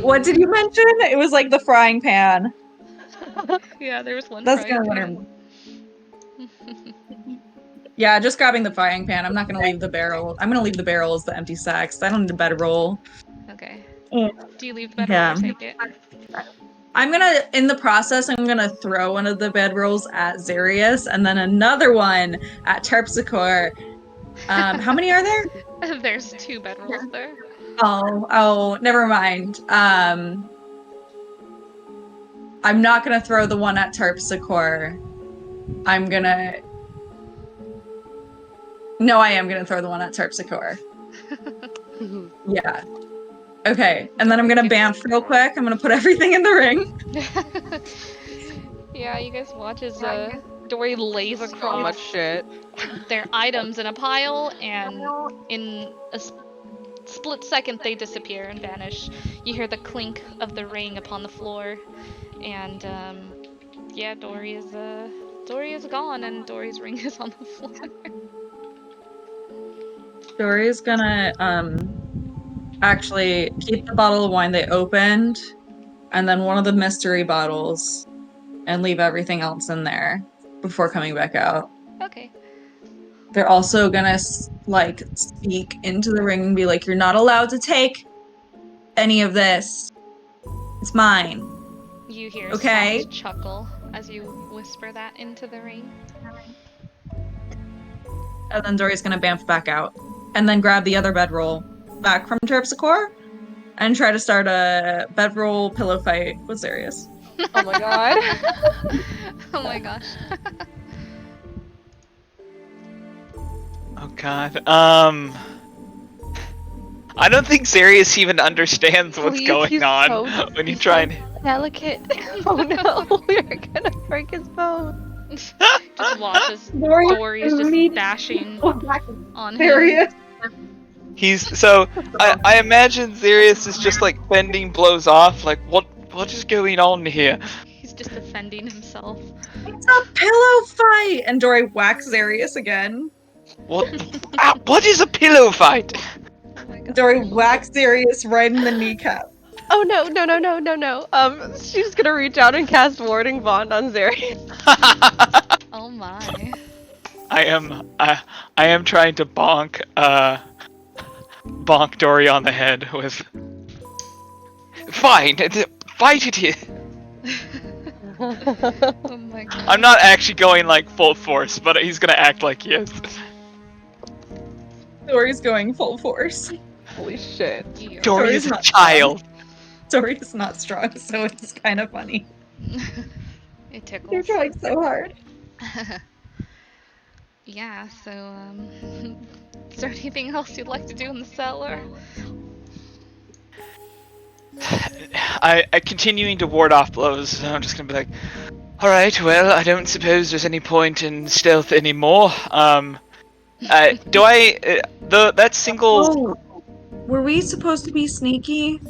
What did you mention? It was like the frying pan. Yeah, there was one That's frying gonna pan. win. Yeah, just grabbing the frying pan. I'm not gonna leave the barrel. I'm gonna leave the barrel as the empty sacks. I don't need a bedroll. Okay. Mm. Do you leave the bedroll or take it? I'm gonna, in the process, I'm gonna throw one of the bedrolls at Zarius and then another one at Terpsichore. How many are there? There's 2 bedrolls there. Oh, never mind. I'm not gonna throw the one at Terpsichore. No, I am gonna throw the one at Terpsichore. Yeah. Okay, and then I'm gonna bamf real quick. I'm gonna put everything in the ring. Yeah, you guys watch as Dory lays So across much shit. their items in a pile, and in a split second they disappear and vanish. You hear the clink of the ring upon the floor, and yeah, Dory is gone, and Dory's ring is on the floor. Dory's gonna actually keep the bottle of wine they opened, and then one of the mystery bottles, and leave everything else in there before coming back out. Okay. They're also gonna like speak into the ring and be like, "You're not allowed to take any of this. It's mine." You hear a Okay. soft chuckle as you whisper that into the ring. And then Dory's gonna bamf back out, and then grab the other bedroll back from Terpsichore, and try to start a bedroll pillow fight with Zarius. Oh my god. Oh my gosh. Oh god. I don't think Zarius even understands what's Please, going he's on so- when you he's try so and. delicate. Oh no, we're gonna break his bone. Just watch as Dory Dory is just me- bashing on him. Zarius. He's so. I imagine Zarius is just like fending blows off. Like what is going on here? He's just defending himself. It's a pillow fight! And Dory whacks Zarius again. What? What is a pillow fight? Oh my god. Dory whacks Zarius right in the kneecap. Oh no, no, no, no, no, no. She's gonna reach out and cast Warding Bond on Zeri. Oh my. I am trying to bonk Dory on the head with. Fine, fight it here. Oh my god. I'm not actually going like full force, but he's gonna act like he is. Dory's going full force. Holy shit. You. Dory Dory's is a not child. Dory's not strong, so it's kind of funny. It You're tickles. trying so hard. Yeah, so is there anything else you'd like to do in the cellar? I continuing to ward off blows. I'm just gonna be like, all right, well, I don't suppose there's any point in stealth anymore. That single? Oh, were we supposed to be sneaky?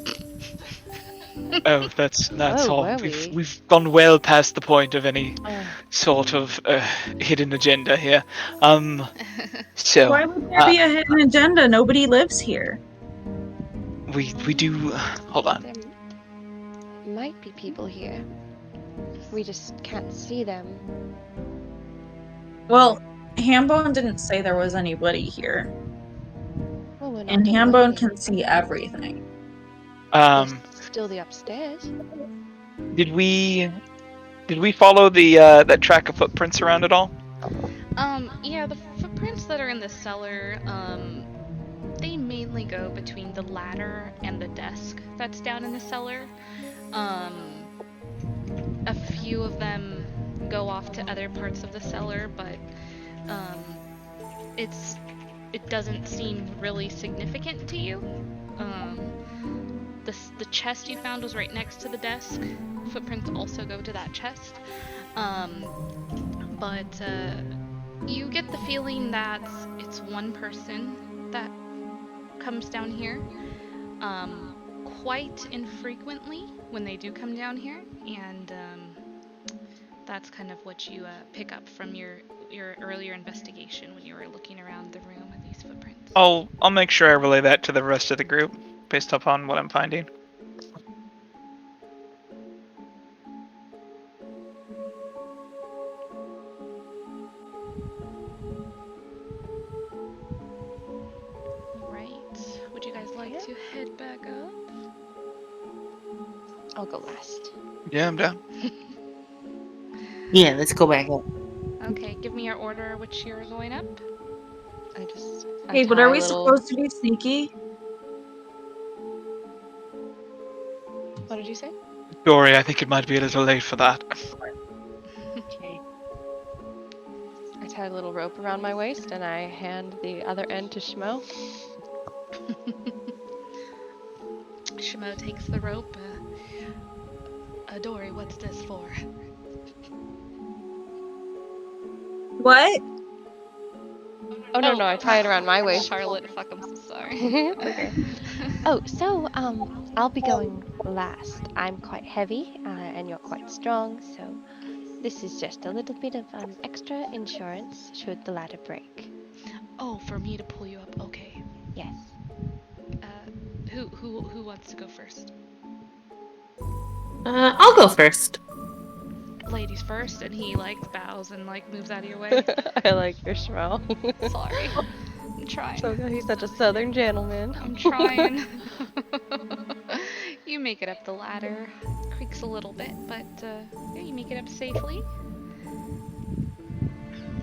Oh, that's Oh, all. were we? We've gone well past the point of any Oh. sort of hidden agenda here. So Why would there be a hidden agenda? Nobody lives here. we do. Hold on. There might be people here. We just can't see them. Well, Hambone didn't say there was anybody here. Well, we're not And doing Hambone anything. can see everything. There's Um, still the upstairs. did we follow the that track of footprints around at all? Yeah, the footprints that are in the cellar, they mainly go between the ladder and the desk that's down in the cellar. A few of them go off to other parts of the cellar, but it doesn't seem really significant to you. The chest you found was right next to the desk. Footprints also go to that chest. But you get the feeling that it's one person that comes down here quite infrequently when they do come down here, and that's kind of what you pick up from your earlier investigation when you were looking around the room with these footprints. I'll make sure I relay that to the rest of the group based upon what I'm finding. Right. Would you guys like to head back up? I'll go last. Yeah, I'm down. Yeah, let's go back up. Okay, give me your order which you're going up. I Hey, but tie are a we little. supposed to be sneaky? What did you say? Dory, I think it might be a little late for that. Okay. I tie a little rope around my waist and I hand the other end to Schmo. Shimo takes the rope. Dory, what's this for? What? Oh no, I tie it around my waist. Charlotte, fuck, I'm so sorry. It's okay. Oh, so I'll be going last. I'm quite heavy, and you're quite strong, so this is just a little bit of extra insurance should the ladder break. Oh, for me to pull you up. Okay. Yes. Who wants to go first? I'll go first. Ladies first, and he like bows and like moves out of your way. I like your Schmo. Sorry, I'm trying. So he's such a southern gentleman. I'm trying. You make it up the ladder. Creaks a little bit, but yeah, you make it up safely.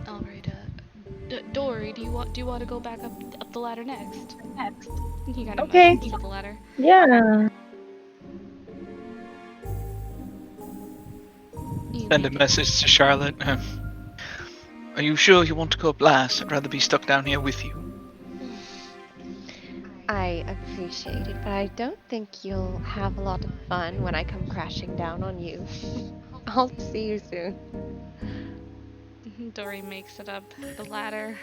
All right. Dory, do you want to go back up the ladder next? He kind of Okay. motions to the ladder. Yeah. You Send a make it- message to Charlotte. Are you sure you want to go up last? I'd rather be stuck down here with you. I appreciate it, but I don't think you'll have a lot of fun when I come crashing down on you. I'll see you soon. Dory makes it up the ladder.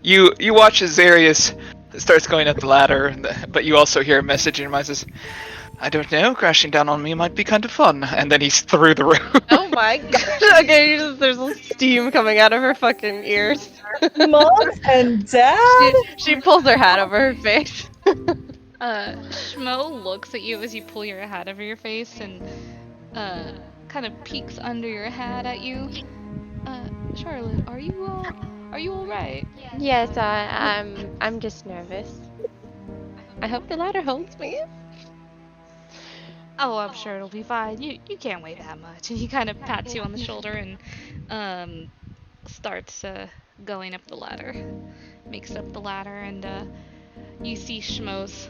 You watch as Zarius starts going up the ladder, but you also hear a message in your mind says, I don't know, crashing down on me might be kind of fun. And then he's through the roof. Oh my gosh. Okay, there's steam coming out of her fucking ears. Mom and Dad? She pulls her hat over her face. Schmo looks at you as you pull your hat over your face and kind of peeks under your hat at you. Charlotte, are you all right? Yes, I'm just nervous. I hope the ladder holds me. Oh, I'm sure it'll be fine. You can't weigh that much. And he kind of pats you on the shoulder and starts going up the ladder. Makes it up the ladder, and you see Schmo's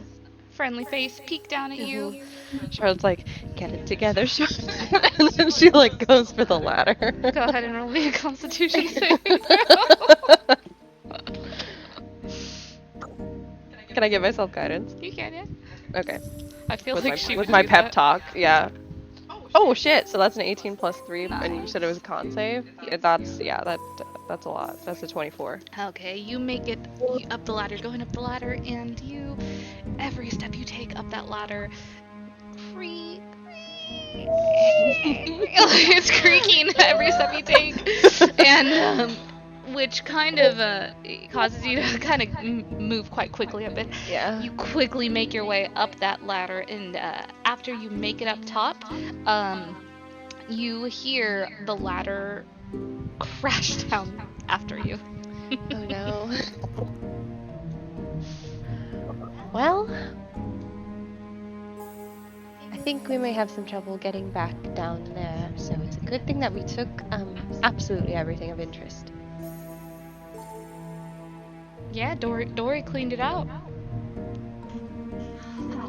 friendly face peek down at you. Charlotte's like, get it together, Charlotte. And then she like goes for the ladder. Go ahead and roll me a Constitution saving throw. Can I give myself guidance? You can, yeah. Okay. I feel With like my, she with would my do pep that. talk, yeah. Oh shit! So that's an 18 plus 3, and you said it was a con save. Yeah, that's a lot. That's a 24. Okay, you make it up the ladder, going up the ladder, and every step you take up that ladder, it's creaking every step you take, and which kind of causes you to kind of move quite quickly a bit. Yeah. You quickly make your way up that ladder, and after you make it up top, you hear the ladder crash down after you. Oh no. Well, I think we may have some trouble getting back down there, so it's a good thing that we took absolutely everything of interest. Yeah, Dory cleaned it out.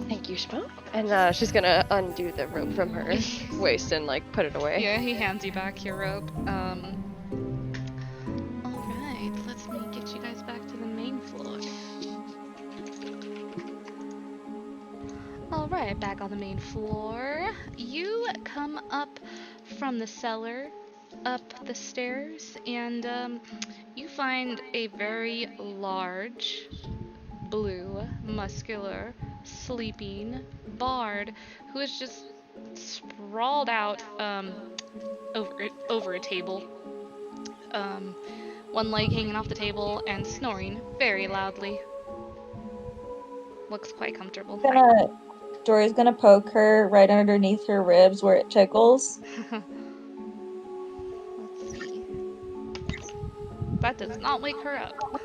Thank you, Smoke. And she's gonna undo the rope from her waist and like put it away. Yeah, he hands you back your rope. Alright, let me get you guys back to the main floor. Alright, back on the main floor. You come up from the cellar, up the stairs, and you find a very large, blue, muscular, sleeping bard who is just sprawled out over a table. One leg hanging off the table and snoring very loudly. Looks quite comfortable. Dory's gonna poke her right underneath her ribs where it tickles. Let's see. That does not wake her up. Oh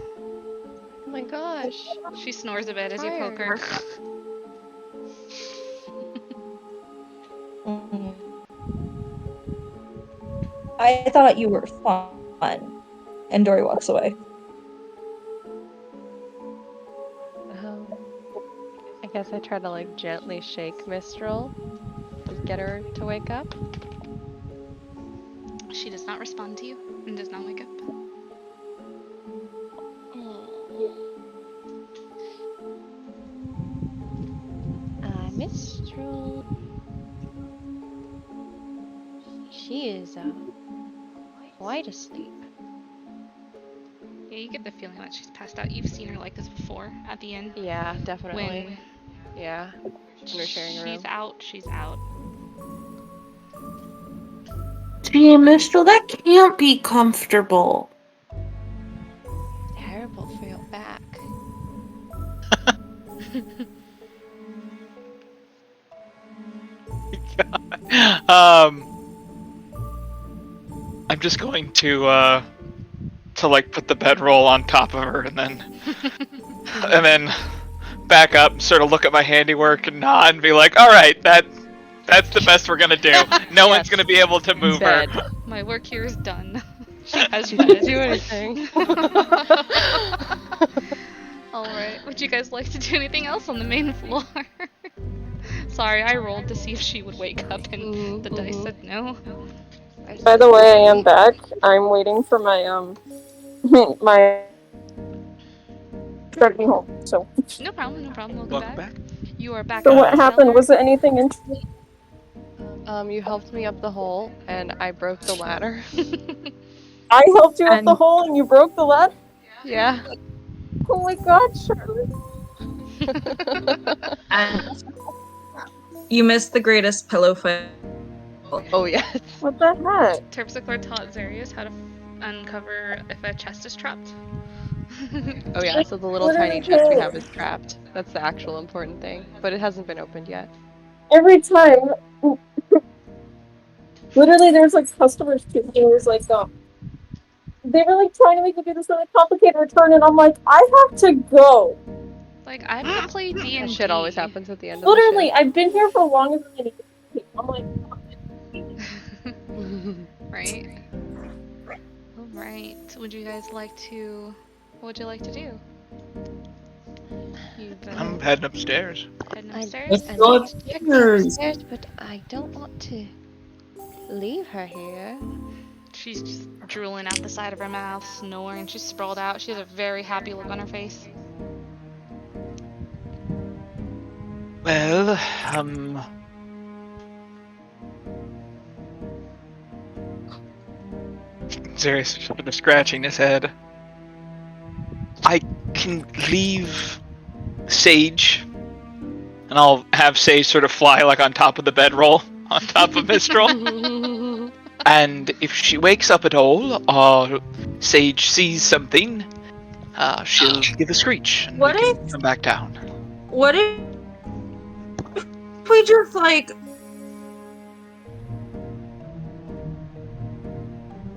my gosh. She snores a bit as you poke her. Mm. I thought you were fun. And Dory walks away. I guess I try to like gently shake Mistral to get her to wake up. She does not respond to you and does not wake up. Mistral. She is quite asleep. Yeah, you get the feeling that she's passed out. You've seen her like this before at the inn. Yeah, definitely. When Yeah. When we're sharing a room. she's out, she's out. Gee, Mistral, that can't be comfortable. Terrible for your back. I'm just going to like put the bedroll on top of her and then back up, sort of look at my handiwork and nod and be like, all right, that's the best we're gonna do. No one's gonna be able to move her. My work here is done. She didn't do anything. Alright, would you guys like to do anything else on the main floor? Sorry, I rolled to see if she would wake up and the dice said no. By the way, I am back. I'm waiting for my my drag me home. So. No problem. Welcome back. You are back. So what happened? Was it anything interesting? You helped me up the hole, and I broke the ladder. I helped you up the hole, and you broke the ladder? Yeah. Oh my god, Charlotte. You missed the greatest pillow fight. Oh, yes. What the heck? Terpsichore taught Xarius how to uncover if a chest is trapped. Oh yeah, so the little tiny chest we have is trapped. That's the actual important thing. But it hasn't been opened yet. Every time. Literally, there's like customers too. There's like, they were like trying to make me do this really complicated return, and I'm like, I have to go. Like, I've been playing D&D. That shit always happens at the end of Literally, the shift. I've been here for longer than anything. I'm like, right? Alright. Would you guys like to... What would you like to do? I'm heading upstairs. Heading upstairs? Let's go upstairs. But I don't want to leave her here. She's just drooling out the side of her mouth, snoring. She's sprawled out. She has a very happy look on her face. Well, Xarius is sort of scratching his head. I can leave Sage, and I'll have Sage sort of fly like on top of the bedroll, on top of Mistral. And if she wakes up at all, or Sage sees something, she'll give a screech, and we can come back down. What if we just like...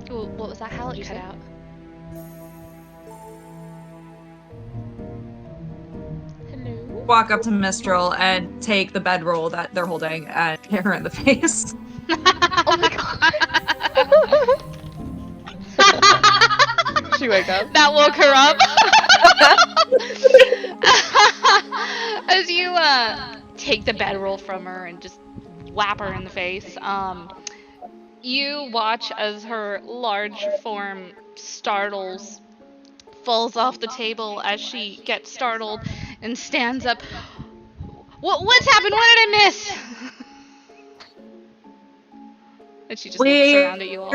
Well, What was that? How it you cut say? out? Hello? Walk up to Mistral and take the bedroll that they're holding and hit her in the face. Oh my god. She wake up. That woke her up. As you take the bedroll from her and just whap her in the face, you watch as her large form startles, falls off the table as she gets startled and stands up. What's happened? What did I miss? And she just looks around at you all.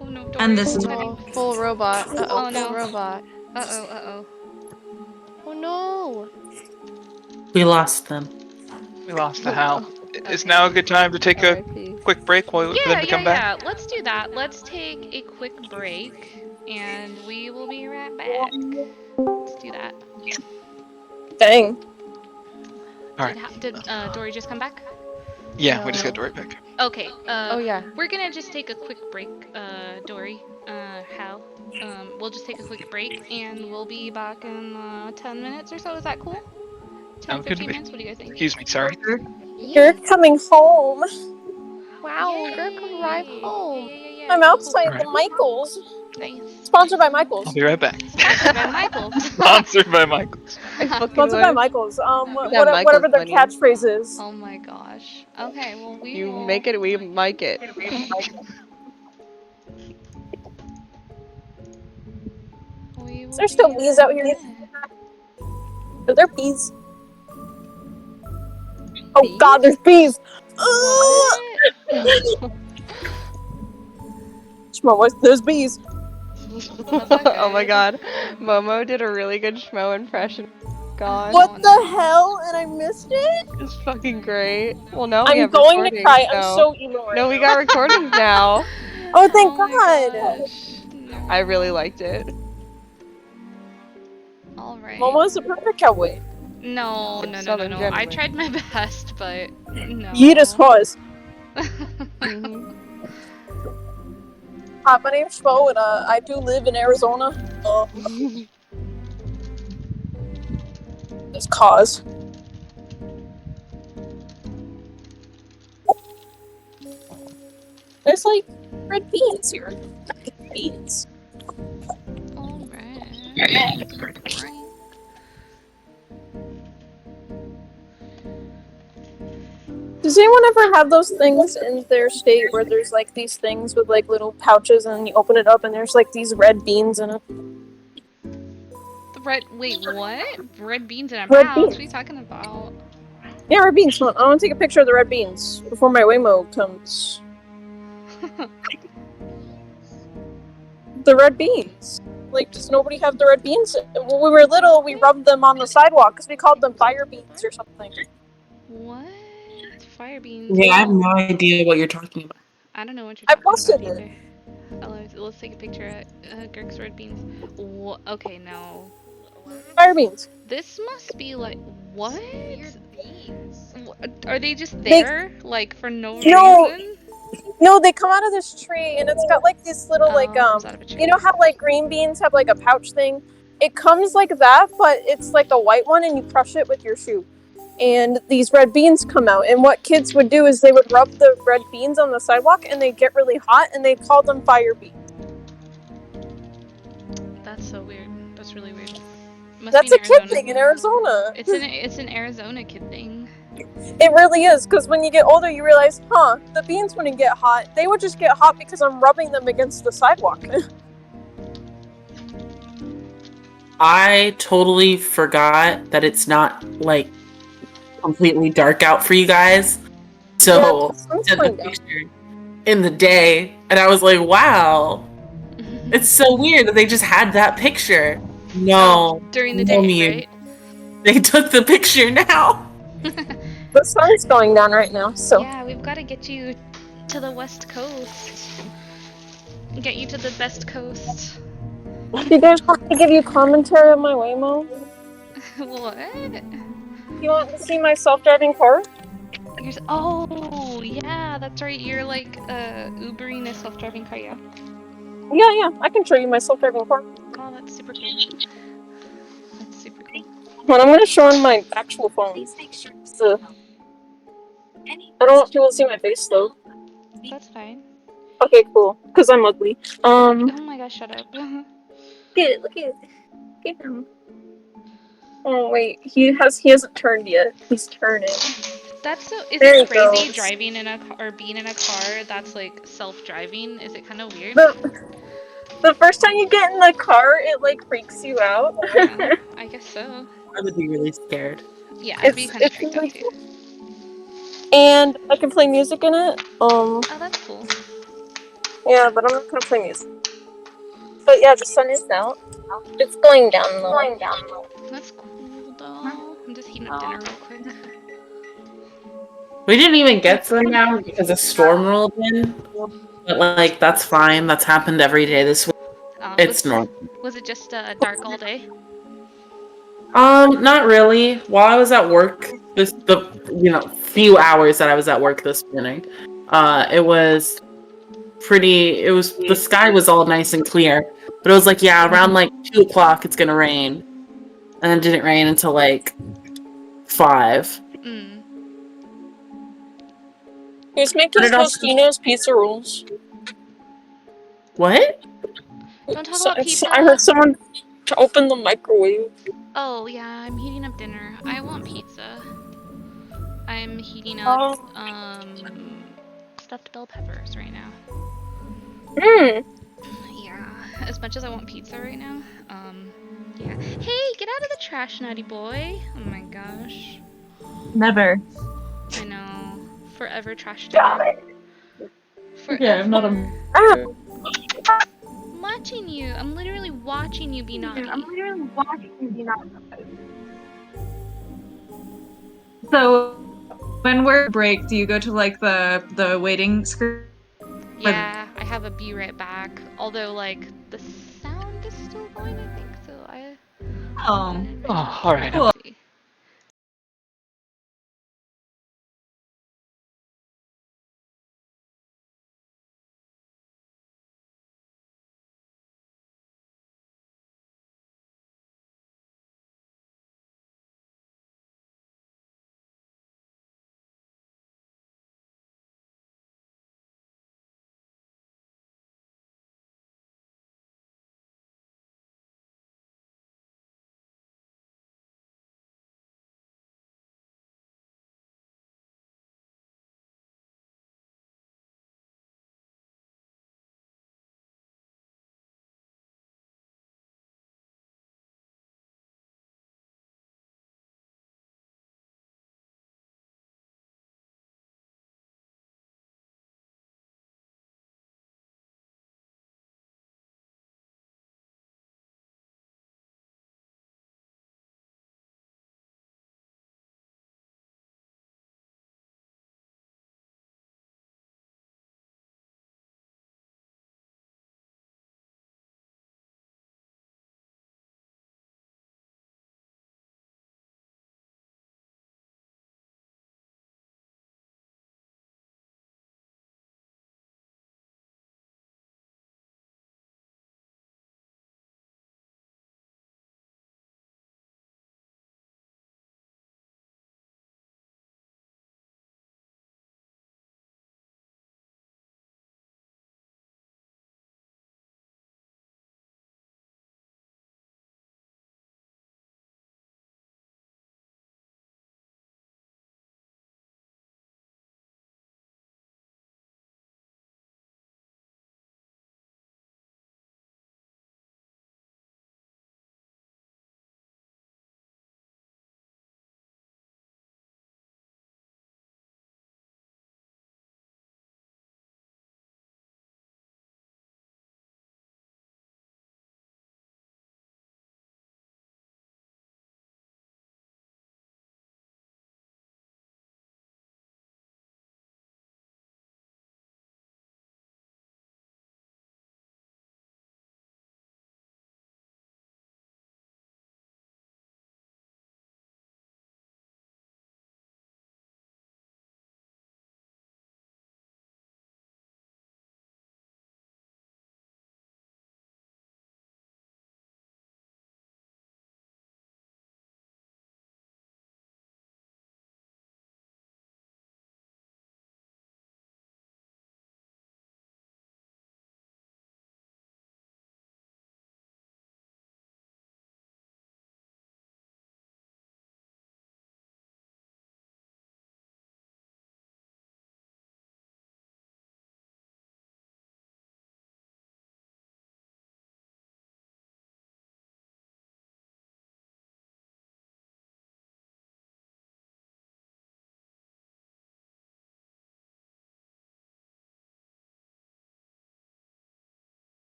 Oh no, Dory. And this is Oh, full robot. Uh-oh, Oh full no. robot. Uh-oh. Oh no. We lost them. We lost the Oh, Hal. no. Is Okay. now a good time to take a R.I.P. quick break while we wait for them to come back? Let's do that. Let's take a quick break, and we will be right back. Let's do that. Dang. Alright. Did Dory just come back? Yeah, we just No. got Dory back. Okay. Oh yeah. We're gonna just take a quick break, Dory, Hal. We'll just take a quick break, and we'll be back in 10 minutes or so. Is that cool? 10, Sounds good to 15 me. minutes? What do you guys think? Excuse me, sorry. You're coming home. Wow, girl can arrive Yay. home. Yeah. I'm outside Alright. the Michaels. Nice. Sponsored by I'll Michaels. be right back. Sponsored by Michaels. Sponsored by Michaels. I fucking Sponsored by wish. Michaels. Michaels Whatever their money. catchphrase is. Oh my gosh. Okay, well we You will... make it, we mic it. We will Is there still be bees out right here? back. Are there bees? Oh Bees? god, there's bees! What? Shmo, there's bees. Oh my god. Momo did a really good Schmo impression. God. What the hell? And I missed it? It's fucking great. Well, now we I'm have going to recordings, cry. I'm so- so emo right No, we now. got recordings now. Oh, thank my god! gosh. No. I really liked it. Alright. Momo's a perfect cowboy. No. Southern I gentleman. tried my best, but no. Yeetus pause. Mhm. Hi, my name's Shmo, and I do live in Arizona. This cause. There's like red beans here. Beans. Alright. Does anyone ever have those things in their state where there's like these things with like little pouches and you open it up and there's like these red beans in it? Wait, what? Red beans in a Red pouch? beans. What are you talking about? Yeah, red beans. I want to take a picture of the red beans before my Waymo comes. The red beans. Like, does nobody have the red beans? When we were little, we rubbed them on the sidewalk because we called them fire beans or something. What? Fire beans? Yeah, I have no idea what you're talking about. I don't know what you're I talking posted about it. either. Let's take a picture of Girk's red beans. Okay, no. Fire beans. This must be like what? Are they just there, like for no reason? No, they come out of this tree and it's got like this little like comes out of a tree. you know how like green beans have like a pouch thing? It comes like that, but it's like a white one and you crush it with your shoe. And these red beans come out. And what kids would do is they would rub the red beans on the sidewalk and they get really hot and they call them fire beans. That's so weird. That's really weird. Must That's be a in kid Arizona. thing in Arizona. It's an Arizona kid thing. It really is, because when you get older you realize, the beans wouldn't get hot. They would just get hot because I'm rubbing them against the sidewalk. I totally forgot that it's not like completely dark out for you guys. So Yeah, the sun's I sent the going down. picture in the day, and I was like, "Wow, it's so weird that they just had that picture." No, During the no, day, me. right? They took the picture now. The sun's going down right now, so Yeah, we've got to get you to the West Coast. Get you to the best coast. do you guys want me to give you commentary on my Waymo? What? You want to see my self-driving car? Oh, yeah, that's right. You're like Ubering a self-driving car, yeah? Yeah, I can show you my self-driving car. Oh, that's super cool. That's super cool. But I'm gonna show on my actual phone. So, I don't want people to see my face though. That's fine. Okay, cool. Because I'm ugly. Oh my gosh, shut up. Look at him. Oh wait, he hasn't turned yet. He's turning. That's so. Is There it he crazy goes. driving in a car or being in a car that's like self-driving? Is it kind of weird? The first time you get in the car, it like freaks you out. Yeah, I guess so. I would be really scared. Yeah, I'd be kind of It's freaked out really too. cool. And I can play music in it. Oh, that's cool. Yeah, but I'm not gonna play music. But yeah, the sun is out. It's going down though. That's cool though. I'm just heating up dinner real quick. We didn't even get sun down because a storm rolled in. But like that's fine. That's happened every day this week. It's normal. Was it just dark all day? Not really. While I was at work, the few hours that I was at work this morning, it was pretty. It was the sky was all nice and clear, but it was like around like 2 o'clock it's gonna rain, and it didn't rain until like 5. Mm. Who's But making it also Tostino's pizza rolls? what? Don't talk So, about I heard pizza. someone to open the microwave. Oh yeah, I'm heating up dinner. I want pizza. I'm heating up Oh. stuffed bell peppers right now. Hmm. Yeah, as much as I want pizza right now. Yeah. Hey, get out of the trash, naughty boy. Oh my gosh. Never. I know. Forever trash dinner. Yeah, I'm not a. Forever. Ah. I'm watching you. I'm literally watching you be naughty. So when we're break, do you go to like the waiting screen? Yeah, I have a be right back. Although, like, the sound is still going, I think, so Oh, Oh, all right. cool. see.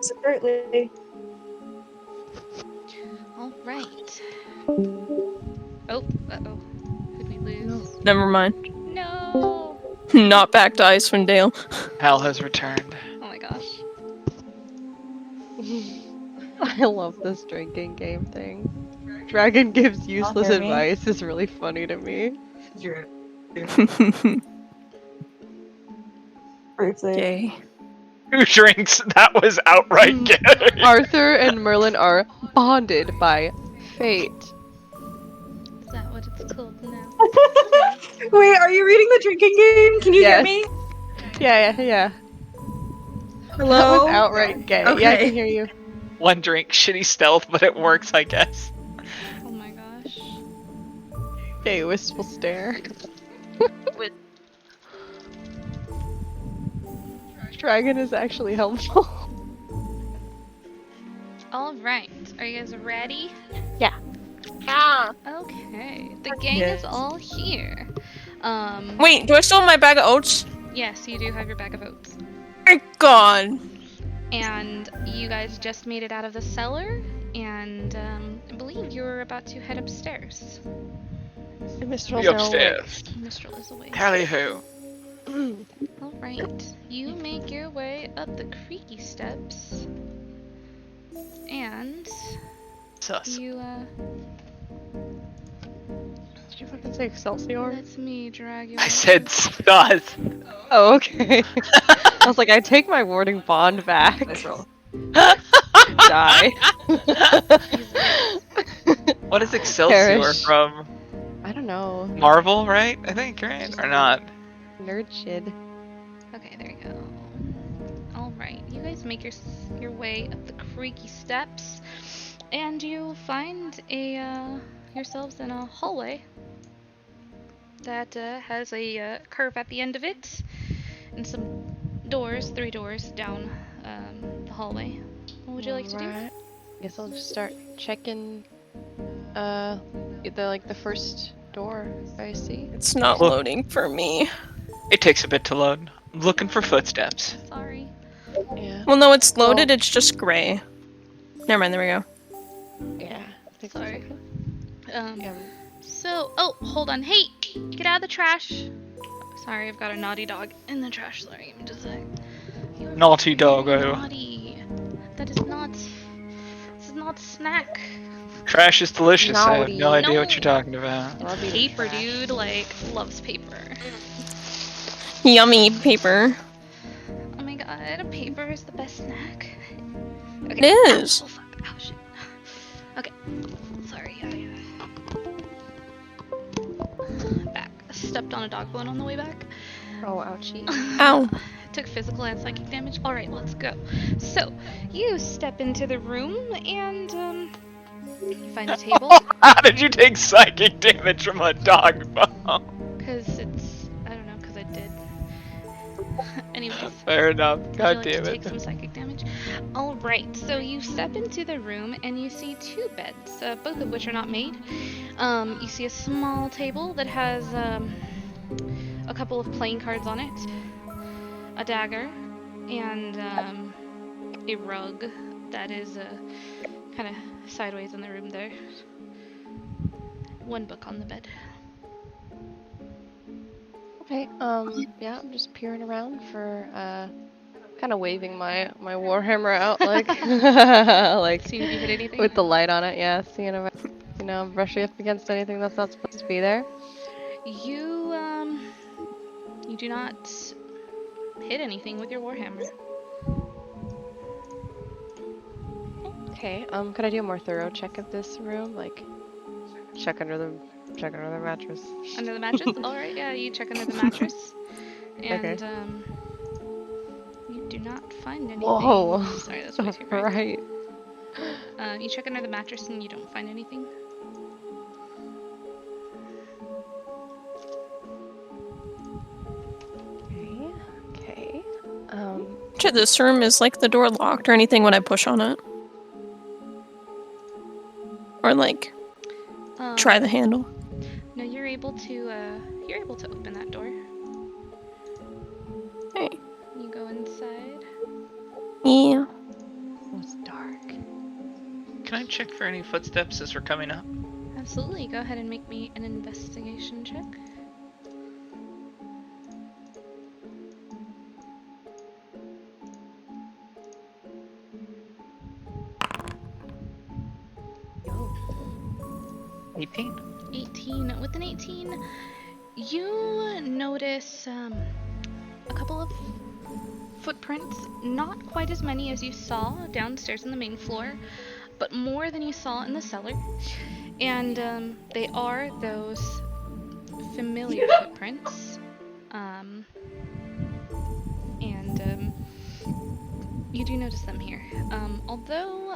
separately. All right. Oh, uh-oh. Who'd we lose? Never mind. No! Not back to Icewind Dale. Hal has returned. Oh my gosh. I love this drinking game thing. Dragon gives useless hear me. advice is really funny to me. Briefly. Yay. Who drinks? That was outright gay. Arthur and Merlin are bonded by fate. Is that what it's called now? Wait, are you reading the drinking game? Can you Yes. hear me? Yeah. Hello? That was outright gay. Okay. Yeah, I can hear you. One drink, shitty stealth, but it works, I guess. Oh my gosh. Gay wistful stare. Dragon is actually helpful. All right. Are you guys ready? Yeah. Okay. The gang Yes. is all here. Wait, do I still have my bag of oats? Yes, you do have your bag of oats. Thank God. And you guys just made it out of the cellar, and I believe you're about to head upstairs. The Mistrals Be are awake. upstairs. Mistral is away. Tally ho. All right. You make your way up the creaky steps, and Sus. you Did you fucking say Excelsior? let me drag you. I up. said sus. Oh, okay. I was like, I take my warding bond back. Die. What is Excelsior Perish. from? I don't know. Marvel, right? I think, right? Or not? Nerd shit. Okay, there you go. All right, you guys make your way up the creaky steps, and you find yourselves in a hallway that has a curve at the end of it, and some doors, 3 doors down the hallway. What would you like to do? Alright. Guess I'll just start checking the first door I see. It's not Look. loading for me. It takes a bit to load. I'm looking for footsteps. Sorry. Yeah. Well, no, it's loaded. Well- It's just gray. Never mind. There we go. Yeah. Takes a Sorry. second. So, oh, hold on. Hey, get out of the trash. Sorry, I've got a naughty dog in the trash. Sorry, give me just a sec. You're Naughty very doggo. naughty. That is not. This is not a snack. Trash is delicious. I have no Naughty. idea what No. you're talking about. Love you, Paper, trash. dude, like, loves paper. Yummy paper. Oh my god, paper is the best snack. It is. Oh fuck, oh shit. Okay, sorry, back. Stepped on a dog bone on the way back. Oh, ouchie. Ow. Took physical and psychic damage. Alright, let's go. So, you step into the room and, you find a table. How did you take psychic damage from a dog bone? Because it's, I don't know, because I did. Anyways. Fair enough. Would you God like damn to it. take some psychic damage? Alright, so you step into the room and you see 2 beds, both of which are not made. You see a small table that has a couple of playing cards on it, a dagger, and a rug that is kind of sideways in the room there. 1 book on the bed. Okay, yeah, I'm just peering around for, kind of waving my warhammer out, like, like, See if you hit anything. with the light on it, yeah, seeing if I'm brushing up against anything that's not supposed to be there. You do not hit anything with your warhammer. Okay, could I do a more thorough check of this room? Like, check under the mattress. Under the mattress? Alright, yeah, you check under the mattress. And, Okay. You do not find anything. Whoa. Sorry, that's way too bright. Right. You check under the mattress and you don't find anything. Okay. To this room, is like the door locked or anything when I push on it? Or like try the handle? No, you're able to open that door. Hey. You go inside. Yeah. Can I check for any footsteps as we're coming up? Absolutely. Go ahead and make me an investigation check. Oh. 18. 18. With an 18, you notice a couple of footprints, not quite as many as you saw downstairs on the main floor, but more than you saw in the cellar. And they are those familiar footprints. And you do notice them here. Although,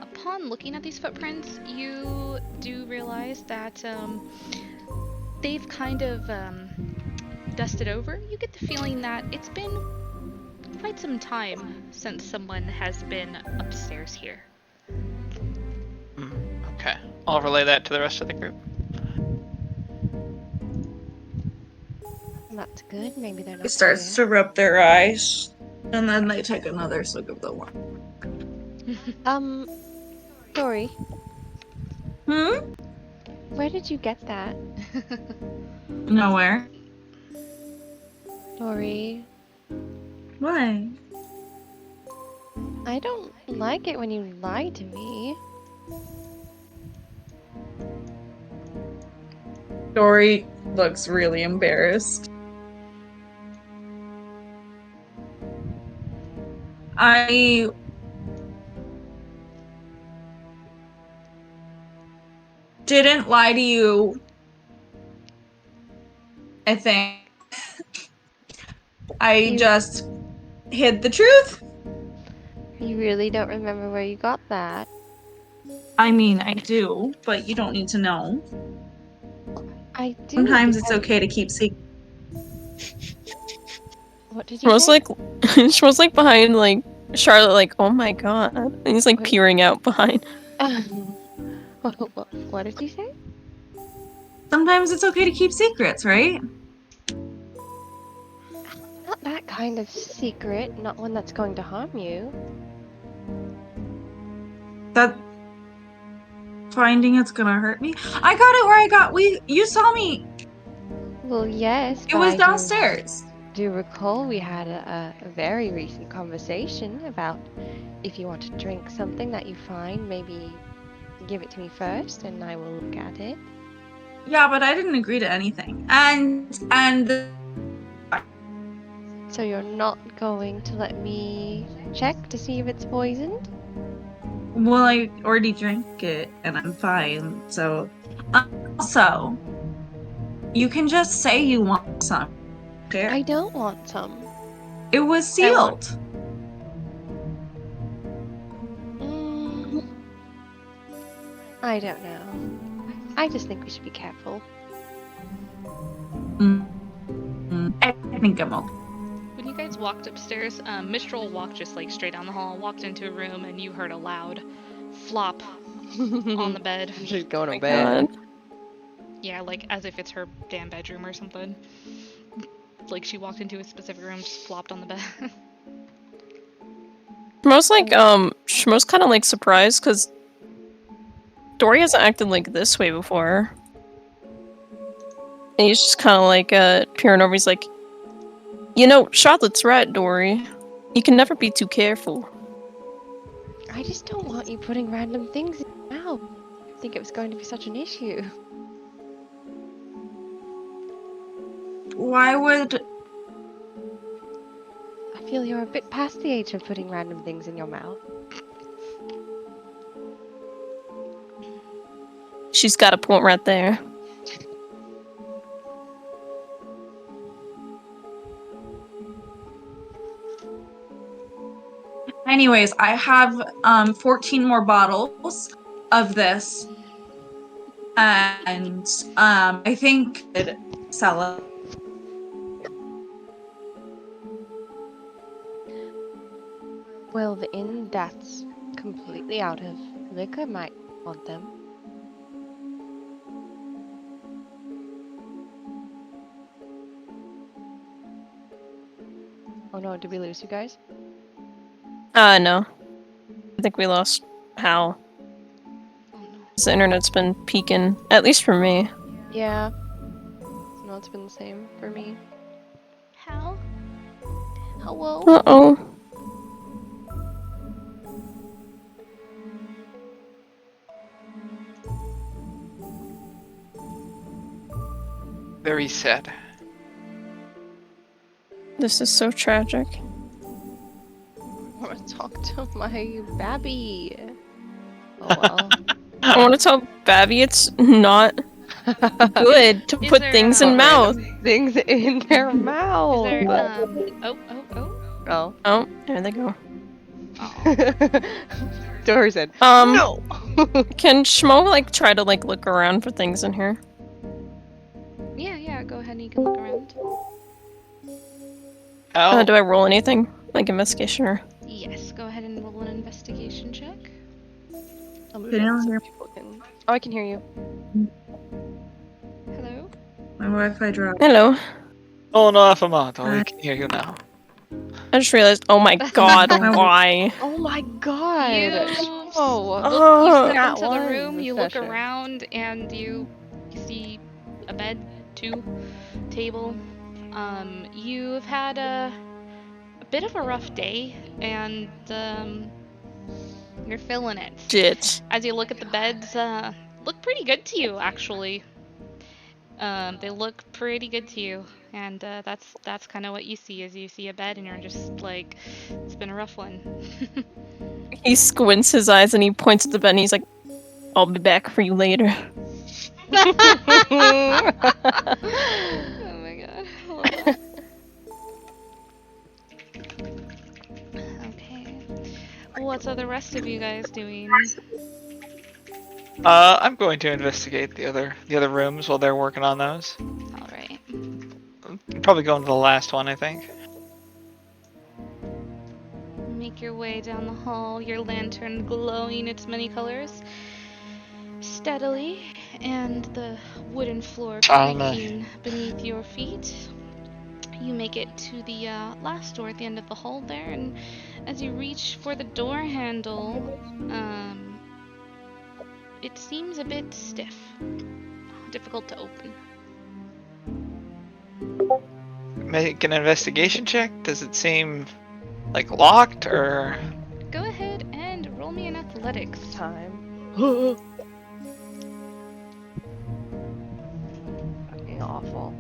upon looking at these footprints, you do realize that they've kind of dusted over. You get the feeling that it's been quite some time since someone has been upstairs here. Okay. I'll relay that to the rest of the group. That's good. Maybe they're He not starts here. to rub their eyes, and then they take another swig of the wine. Dory, Hmm? where did you get that? Nowhere. Dory, Why? I don't like it when you lie to me. Dory looks really embarrassed. I didn't lie to you. I think I You just hid the truth. you really don't remember where you got that? I mean, I do, but you don't need to know. I do Sometimes it's because okay to keep secrets. what did you Schmo's say? like, Schmo's like behind like Charlotte, like, oh my god, and he's like Wait. peering out behind. What did you say? Sometimes it's okay to keep secrets, right? Not that kind of secret, not one that's going to harm you. That finding it's gonna hurt me. I got it where I got you saw me. Well, yes, It but was I downstairs. do recall we had a very recent conversation about if you want to drink something that you find, maybe give it to me first and I will look at it. Yeah, but I didn't agree to anything. So you're not going to let me check to see if it's poisoned? Well, I already drank it and I'm fine. So also, you can just say you want some. There. I don't want some. It was I want. sealed. Mm, I don't know. I just think we should be careful. I think I'm okay. When you guys walked upstairs, Mistral walked just like straight down the hall, walked into a room, and you heard a loud flop on the bed. She's going to My bed. god. Yeah, like as if it's her damn bedroom or something. Like she walked into a specific room, just flopped on the bed. Schmo's kind of like surprised because Dory hasn't acted like this way before. And he's just kind of like peering over. He's like, you know, Charlotte's right, Dory. You can never be too careful. I just don't want you putting random things in your mouth. I think it was going to be such an issue. Why would I feel you're a bit past the age of putting random things in your mouth. She's got a point right there. Anyways, I have 14 more bottles of this, and I think I'd sell it. Well, the inn that's completely out of liquor might want them. Oh no, did we lose you guys? No. I think we lost Hal. the internet's been peaking, at least for me. Yeah. No, it's been the same for me. Hal? Hello? Uh-oh. Very sad. This is so tragic. I want to talk to my babby. Oh well. I want to tell Babby it's not good to Is put there, things Put in mouth. random things in their Is mouth. there, but- oh. Oh, there they go. Dory said, No! no! Can Schmo, like, try to, like, look around for things in here? Yeah, go ahead and you can look around. Oh, Do I roll anything? Like, investigation or... Yes, go ahead and roll an investigation check. I'll move Can in anyone so hear people can... Oh, I can hear you. Hello? my Wi-Fi dropped? Hello. oh no, Affamato, we can hear you now. I just realized, oh my god, why? Oh my god! You Oh, you step Nat into the one room, you look session. around, and you see a bed, table. You've had a bit of a rough day, and you're feeling it. Shit. As you look at the beds, look pretty good to you, actually. They look pretty good to you, and that's kind of what you see. As you see a bed, and you're just like, it's been a rough one. He squints his eyes and he points at the bed and he's like, I'll be back for you later. Oh my god. Hold on. Okay. What are the rest of you guys doing? I'm going to investigate the other rooms while they're working on those. Alright. Probably going to the last one, I think. Make your way down the hall, your lantern glowing its many colors steadily, and the wooden floor creaking beneath your feet. You make it to the last door at the end of the hall there, and as you reach for the door handle, it seems a bit stiff. Difficult to open. Make an investigation check. Does it seem like locked or? Go ahead and roll me an athletics. Time. Fucking awful.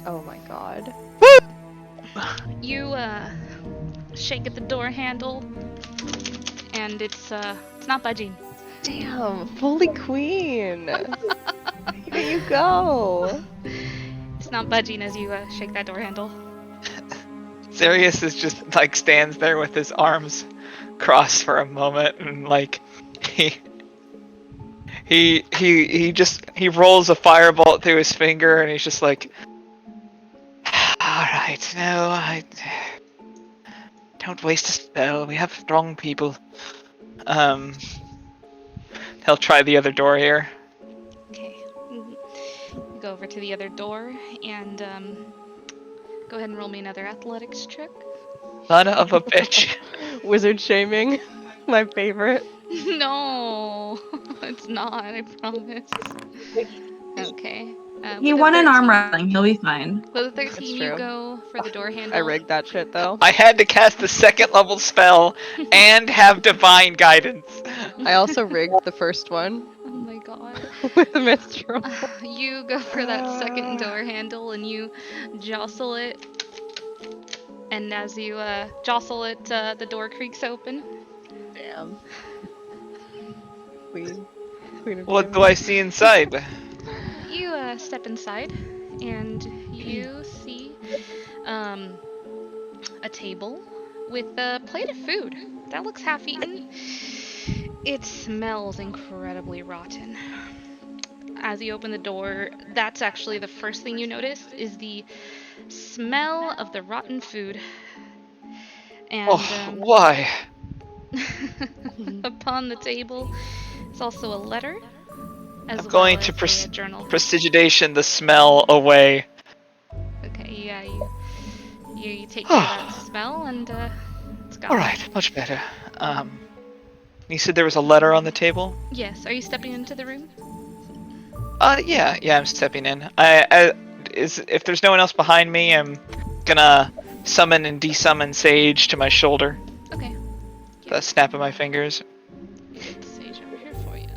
Oh my god. You shake at the door handle, and it's not budging. Damn, fully queen. Here you go. It's not budging as you shake that door handle. Sirius is just like stands there with his arms crossed for a moment, and like he rolls a firebolt through his finger, and he's just like, all right, no, I don't waste a spell. We have strong people. He'll try the other door here. Okay. You go over to the other door and go ahead and roll me another athletics check. Son of a bitch. Wizard shaming. My favorite. No, it's not. I promise. Okay. He with a won an 13 arm wrestling. He'll be fine. With a That's 13, you true. go for the door handle. I rigged that shit though. I had to cast the second level spell and have divine guidance. I also rigged the first one Oh my god. with the minstrel. You go for that second door handle and you jostle it. And as you jostle it, the door creaks open. Damn. Queen. Queen of What do diamonds. I see inside? You step inside and you see a table with a plate of food. That looks half-eaten. It smells incredibly rotten. As you open the door, that's actually the first thing you notice is the smell of the rotten food. And Why? upon the table is also a letter, as I'm going to well as a journal. prestidigitation the smell away. Okay, yeah, you take care of that smell, and it's gone. All right, much better. You said there was a letter on the table? Yes. Are you stepping into the room? Yeah, I'm stepping in. If there's no one else behind me, I'm gonna summon and desummon Sage to my shoulder. Okay. The snap of my fingers. You get Sage over here for you.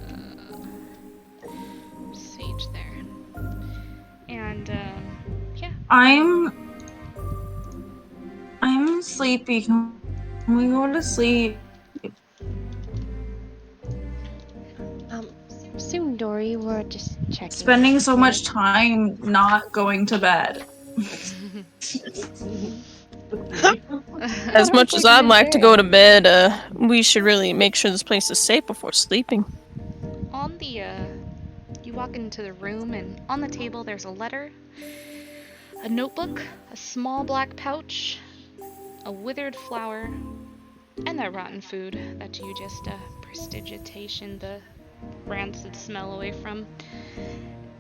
Sage there. And yeah. I'm sleepy. Can we go to sleep? Soon, Dory. We're just checking. Spending so Okay? much time not going to bed. As much as I'd like to go to bed, we should really make sure this place is safe before sleeping. On the you walk into the room, and on the table there's a letter, a notebook, a small black pouch, a withered flower, and that rotten food that you just prestigitation the rancid smell away from.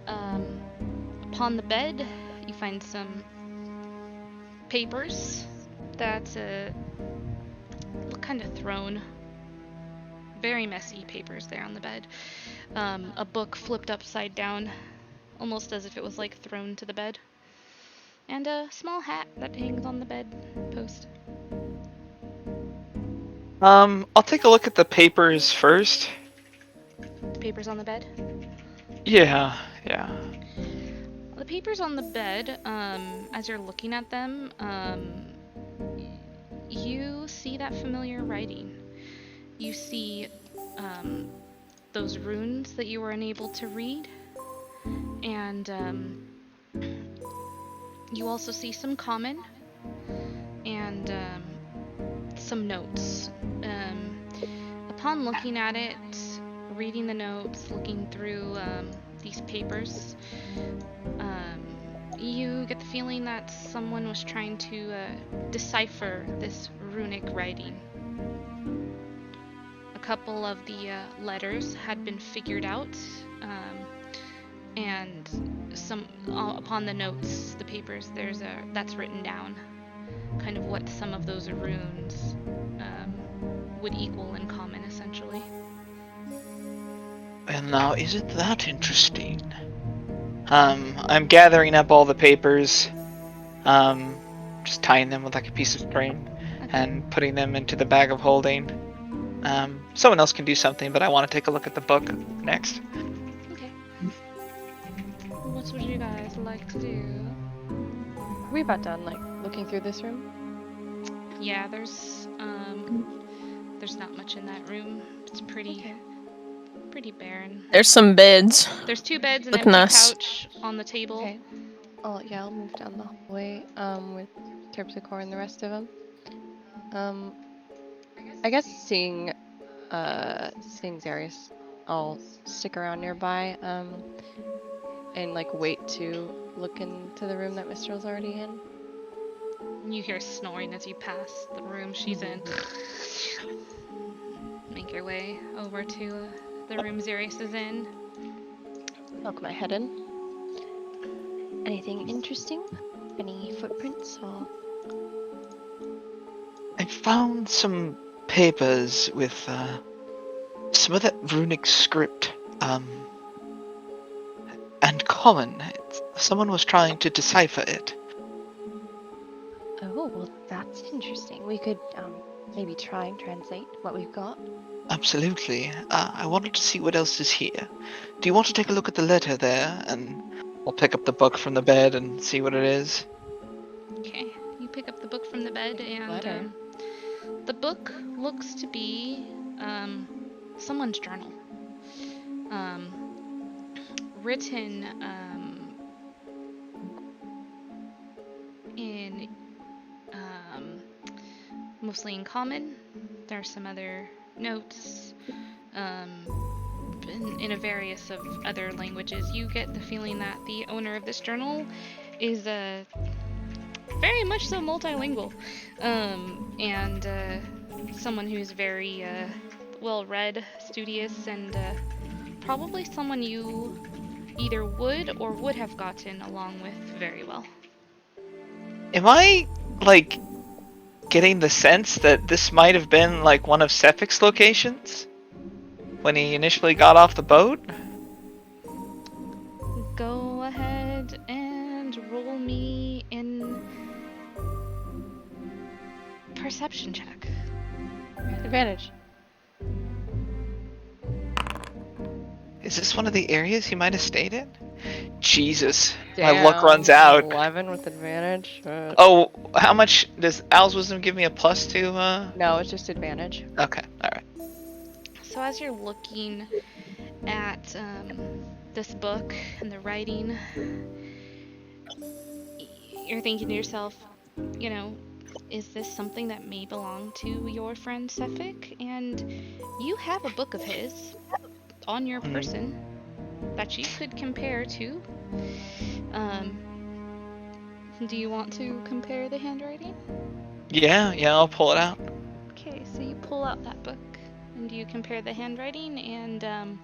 Upon the bed, you find some papers that look kind of thrown. Very messy papers there on the bed. A book flipped upside down, almost as if it was like thrown to the bed. And a small hat that hangs on the bed post. I'll take a look at the papers first. The papers on the bed? Yeah. The papers on the bed, as you're looking at them, you see that familiar writing. You see those runes that you were unable to read, and you also see some common and some notes. Upon looking at it, reading the notes, looking through these papers, you get the feeling that someone was trying to decipher this runic writing. A couple of the letters had been figured out, and upon the notes, the papers, that's written down, kind of what some of those runes would equal in common, essentially. And now, isn't that interesting? I'm gathering up all the papers, just tying them with like a piece of string, and putting them into the bag of holding. Someone else can do something, but I want to take a look at the book next. Okay. What would you guys like to do? Are we about done, like, looking through this room? Yeah, there's not much in that room. It's pretty barren. There's some beds. There's 2 beds and an Looking empty nice. couch on the table. Okay. I'll move down the hallway, with Terpsichore and the rest of them. I guess seeing Zarius, I'll stick around nearby, and like wait to look into the room that Mistral's already in. You hear snoring as you pass the room she's in. Make your way over to the room Zarius is in. Poke my head in. Anything interesting? Any footprints or? I found some papers with some of that runic script, and common. Someone was trying to decipher it. Oh, well, that's interesting. We could maybe try and translate what we've got. Absolutely. I wanted to see what else is here. Do you want to take a look at the letter there, and I'll pick up the book from the bed and see what it is? Okay, you pick up the book from the bed, and Letter. the book looks to be someone's journal. Written in mostly in common. There are some other notes in a various of other languages. You get the feeling that the owner of this journal is very much so multilingual, and someone who's very well-read, studious, and probably someone you either would have gotten along with very well. Am I, like, getting the sense that this might have been, like, one of Sephic's locations? when he initially got off the boat? Go ahead and roll me in perception check. Advantage. Is this one of the areas he might have stayed in? Jesus, my Damn. luck runs out. 11 with advantage. Oh, how much does Al's wisdom give me a plus to? No, it's just advantage. Okay, all right. So as you're looking at this book and the writing, you're thinking to yourself, you know, is this something that may belong to your friend Sefik? And you have a book of his on your person that you could compare to. Do you want to compare the handwriting? Yeah, I'll pull it out. Okay, so you pull out that book and you compare the handwriting, and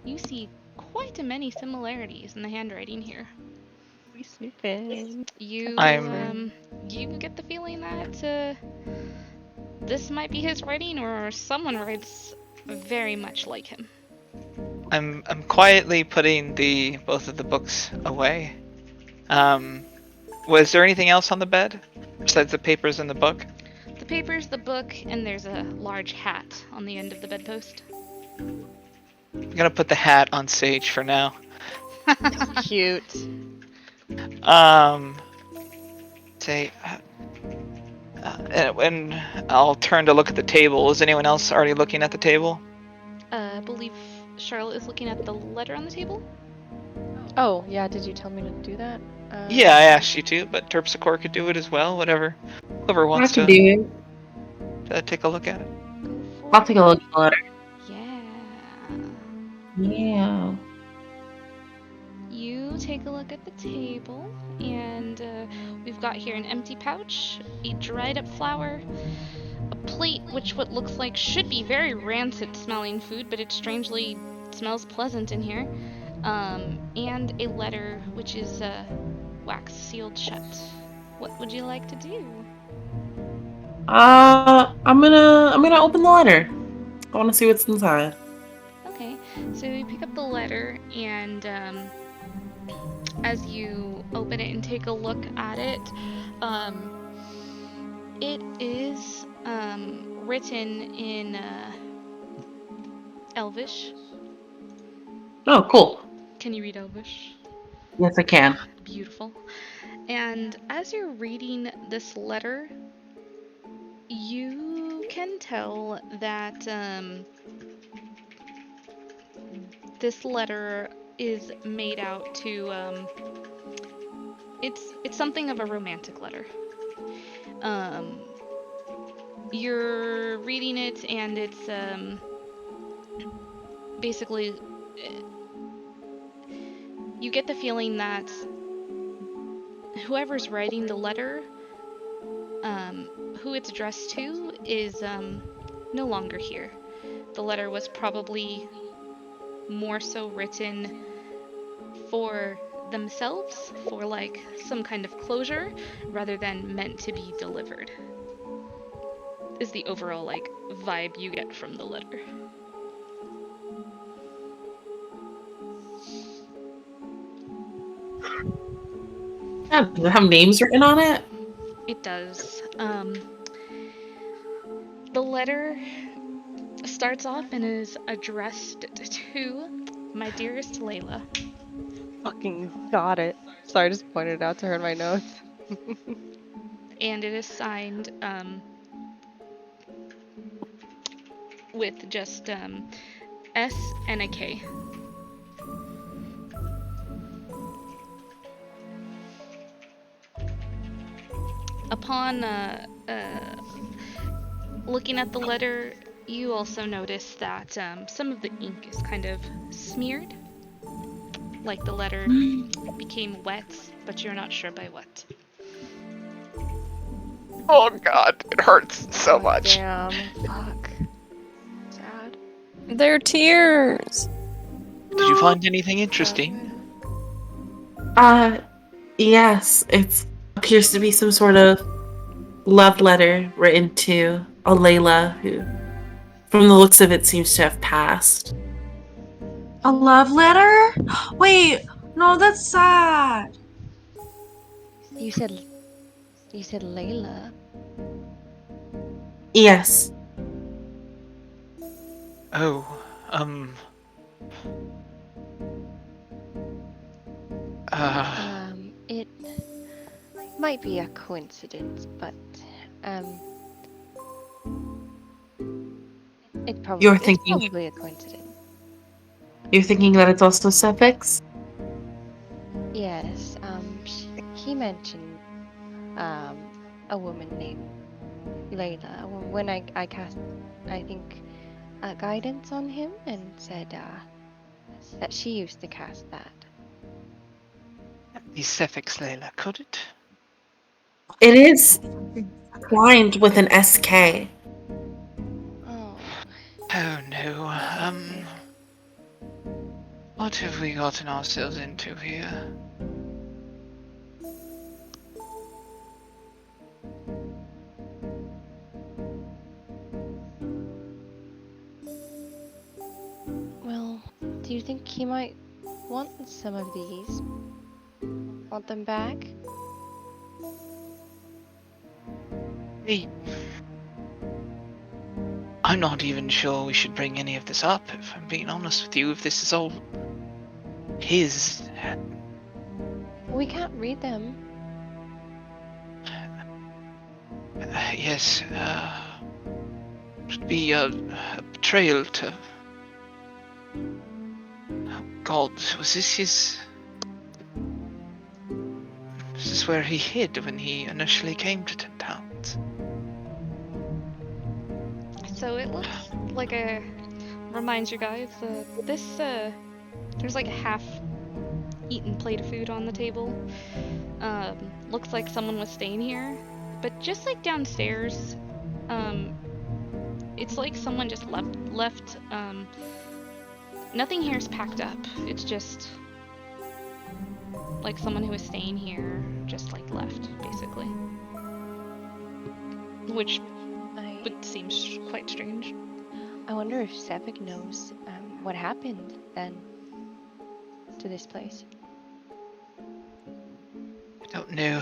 you see quite a many similarities in the handwriting here. We snooping. You I'm- you get the feeling that this might be his writing, or someone writes very much like him. I'm quietly putting both of the books away. Was there anything else on the bed besides the papers and the book? The papers, the book, and there's a large hat on the end of the bedpost. I'm gonna put the hat on Sage for now. Cute. Say, and I'll turn to look at the table. Is anyone else already looking at the table? I believe Charlotte is looking at the letter on the table. Oh, yeah, did you tell me to do that? Yeah, I asked you to, but Terpsichore could do it as well. Whoever I wants can to do it. take a look at it. Go for I'll take a look at the letter. Yeah. Yeah. You take a look at the table, and we've got here an empty pouch, a dried up flower, a plate which what looks like should be very rancid smelling food, but it strangely smells pleasant in here, and a letter which is wax sealed shut. What would you like to do? I'm gonna open the letter. I want to see what's inside. Okay, so you pick up the letter, and as you open it and take a look at it, it is written in Elvish. Oh, cool. Can you read Elvish? Yes, I can. Beautiful. And as you're reading this letter, you can tell that this letter is made out to it's something of a romantic letter. You're reading it, and it's basically you get the feeling that whoever's writing the letter, who it's addressed to, is no longer here. The letter was probably more so written for themselves, for like some kind of closure, rather than meant to be delivered, is the overall like vibe you get from the letter. Yeah, does it have names written on it? It does. The letter starts off and is addressed to my dearest Layla. Fucking got it. Sorry, I just pointed it out to her in my notes. And it is signed with just S and a K. Upon looking at the letter, you also notice that some of the ink is kind of smeared, like the letter became wet, but you're not sure by what. Oh God, it hurts so much. Damn. Fuck. Sad. They're tears. Did you find anything interesting? Yes. It appears to be some sort of love letter written to a Layla who from the looks of it, seems to have passed. A love letter? Wait, no, that's sad. You said Layla. Yes. Oh, It might be a coincidence, but it's You're probably a coincidence. you're thinking that it's also suffix? Yes. He mentioned a woman named Layla when I cast, I think, guidance on him and said that she used to cast that. the suffix Layla, could it? It is lined with an SK. Oh. Oh no, what have we gotten ourselves into here? Well, do you think he might want some of these? Want them back? Hey, I'm not even sure we should bring any of this up, if I'm being honest with you, if this is all his. We can't read them. Yes, it would be a betrayal to. Oh God, was this his. Is this where he hid when he initially came to 10 Towns? So it looks like reminds you guys, there's like a half-eaten plate of food on the table. Looks like someone was staying here, but just like downstairs, it's like someone just left. Nothing here is packed up. It's just like someone who was staying here just like left, basically. Which would seem quite strange. I wonder if Sevik knows what happened then to this place. I don't know.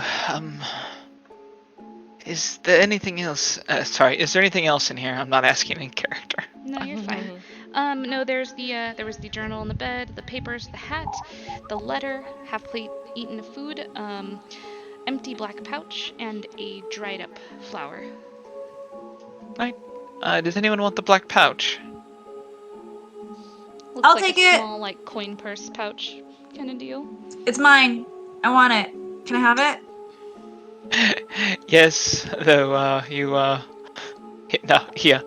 Is there anything else? Sorry, is there anything else in here? I'm not asking in character. No, you're fine. No, there was the journal in the bed, the papers, the hat, the letter, half plate eaten of food, empty black pouch, and a dried up flower. Right. Does anyone want the black pouch? Looks I'll like take a it. small, like, coin purse pouch kind of deal. It's mine. I want it. Can I have it? Yes, though, you, no, yeah,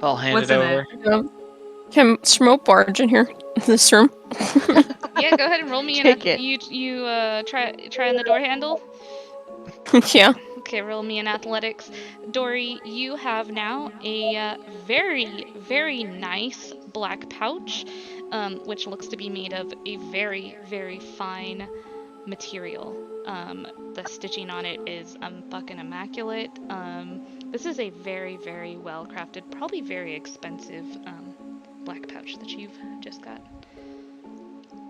I'll hand What's it in over. Can Smoke barge in here? This room? Yeah, go ahead and roll me Take an. it. You try on the door handle. Yeah. Okay, roll me an athletics. Dory, you have now a very, very nice black pouch, which looks to be made of a very, very fine material. The stitching on it is fucking immaculate. This is a very, very well crafted, probably very expensive black pouch that you've just got.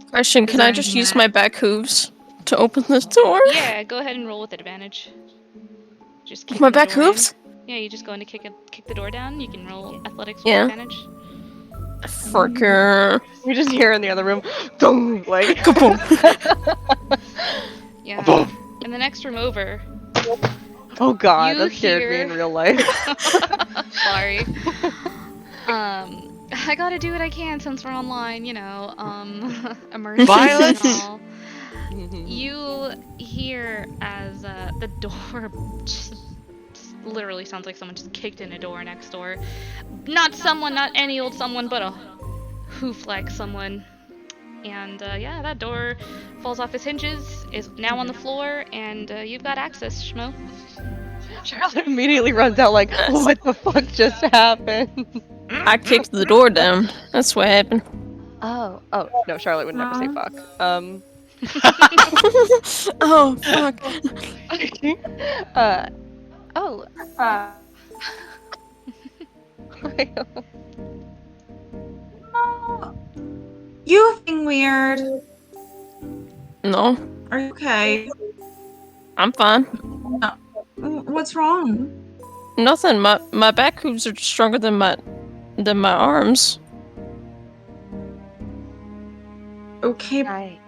Question, Is can there I just anything use that- my back hooves to open this door? Yeah, go ahead and roll with advantage. Just kick My the back door hooves? in. Yeah, you just go in to kick the door down. You can roll athletics with Yeah. advantage. Fucker. We just hear in the other room, dong, like. Kaboom. Yeah. In the next room over, Oh God, you that scared me hear- in real life. sorry. I gotta do what I can since we're online, you know, immersion Violence? and all. You hear as the door just literally sounds like someone just kicked in a door next door. Not any old someone, but a hoof-like someone. And yeah, that door falls off its hinges, is now on the floor, and you've got access, Schmo. Charlotte immediately runs out like, what the fuck just happened? I kicked the door down. That's what happened. Oh, no, Charlotte would never say fuck. Oh, fuck. Uh, Oh, No. You being weird. No, Are you okay? I'm fine. What's wrong? Nothing. My back hooves are stronger than my arms. Okay.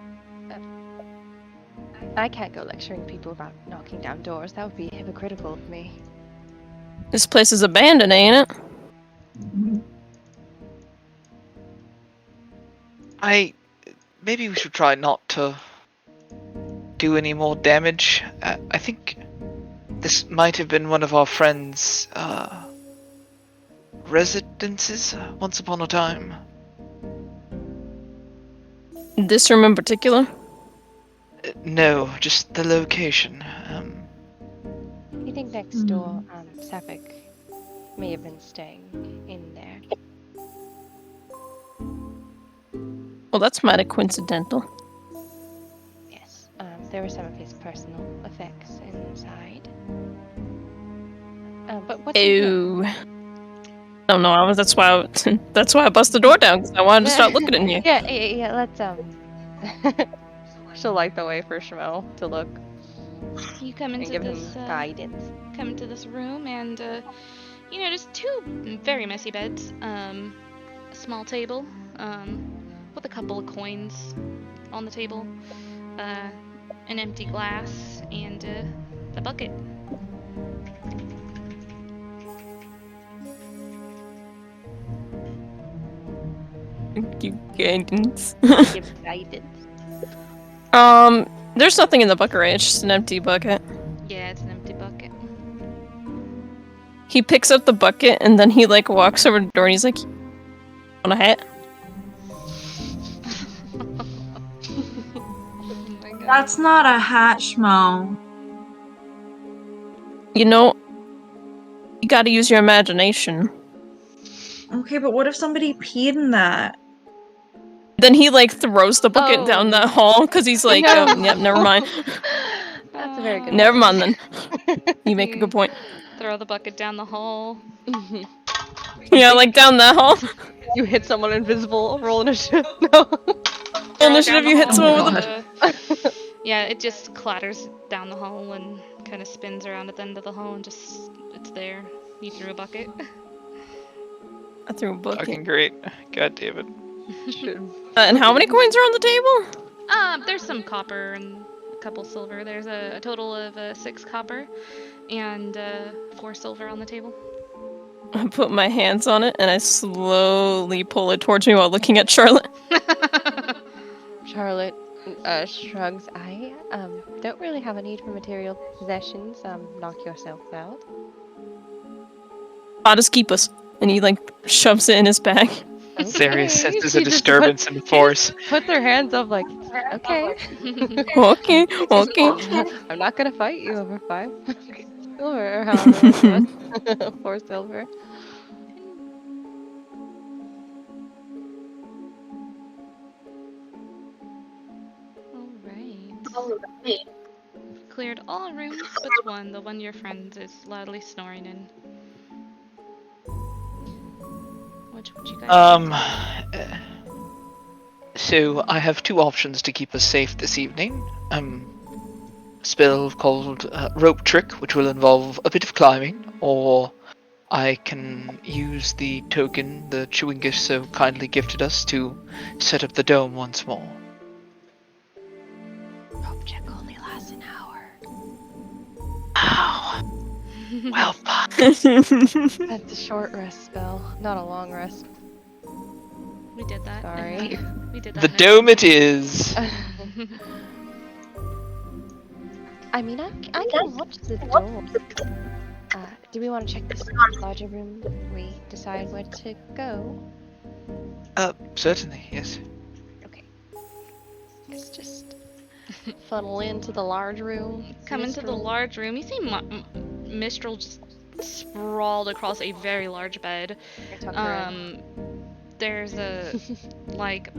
I can't go lecturing people about knocking down doors. That would be hypocritical of me. This place is abandoned, ain't it? Maybe we should try not to do any more damage. I think this might have been one of our friends' residences once upon a time. This room in particular? No, just the location. You think next door, Sapphic may have been staying in there. Well, that's mighty coincidental. Yes. There were some of his personal effects inside. But what's in here? Ew. I don't know. That's why I bust the door down, because I wanted to start looking in here. Yeah. Let's She'll light the way for Shmo to look You come and into give this him guidance. come into this room, and you notice two very messy beds, a small table with a couple of coins on the table, an empty glass, and a bucket. Give guidance. Give guidance. There's nothing in the bucket, right? It's just an empty bucket. Yeah, it's an empty bucket. He picks up the bucket and then he like walks over to the door and he's like, "Want a hat?" Oh my god. That's not a hat, Schmo. You know, you gotta use your imagination. Okay, but what if somebody peed in that? Then he like throws the bucket down that hall because he's like, No. "Yep, never mind." That's a very good Never point. mind then. You make a good point. Throw the bucket down the hall. Yeah, like down that hall. You hit someone invisible. Roll initiative. No. Throw it Initiative, down the you hit hall someone and, with yeah, it just clatters down the hall and kind of spins around at the end of the hall and just it's there. You threw a bucket. I threw a bucket. Fucking great. God damn it. And how many coins are on the table? There's some copper and a couple silver. There's a total of 6 copper and 4 silver on the table. I put my hands on it and I slowly pull it towards me while looking at Charlotte. Charlotte shrugs. I don't really have a need for material possessions. Knock yourself out. I'll just keep us. And he like shoves it in his bag. Zarius senses a He just disturbance in the force. Put their hands up like, okay. Okay. I'm not gonna fight you over 5 silver or however much it was. 4 silver. Alright. Cleared all rooms but one, the one your friend is loudly snoring in. Which would you guys So I have 2 options to keep us safe this evening. A spell called Rope Trick, which will involve a bit of climbing, or I can use the token the chewing gift so kindly gifted us to set up the dome once more. Rope check only lasts an hour. Ow. Well, fuck. That's a short rest spell, not a long rest. We did that. Sorry. We did that. The dome it is. I mean, I can watch the door. Do we want to check this larger room before we decide where to go? Certainly, yes. Okay. Let's just funnel into the large room. Come into the large room. You see Mistral just sprawled across a very large bed. There's a like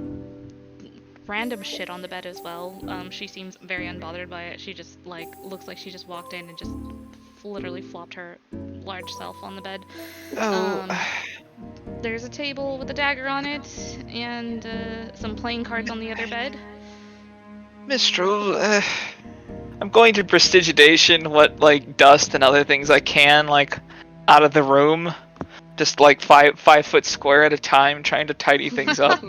random shit on the bed as well. She seems very unbothered by it. She just like looks like she just walked in and just literally flopped her large self on the bed. Oh, There's a table with a dagger on it, and some playing cards on the other bed. Minstrel, I'm going to prestigitation what like dust and other things I can like out of the room, just like 5 foot square at a time, trying to tidy things up.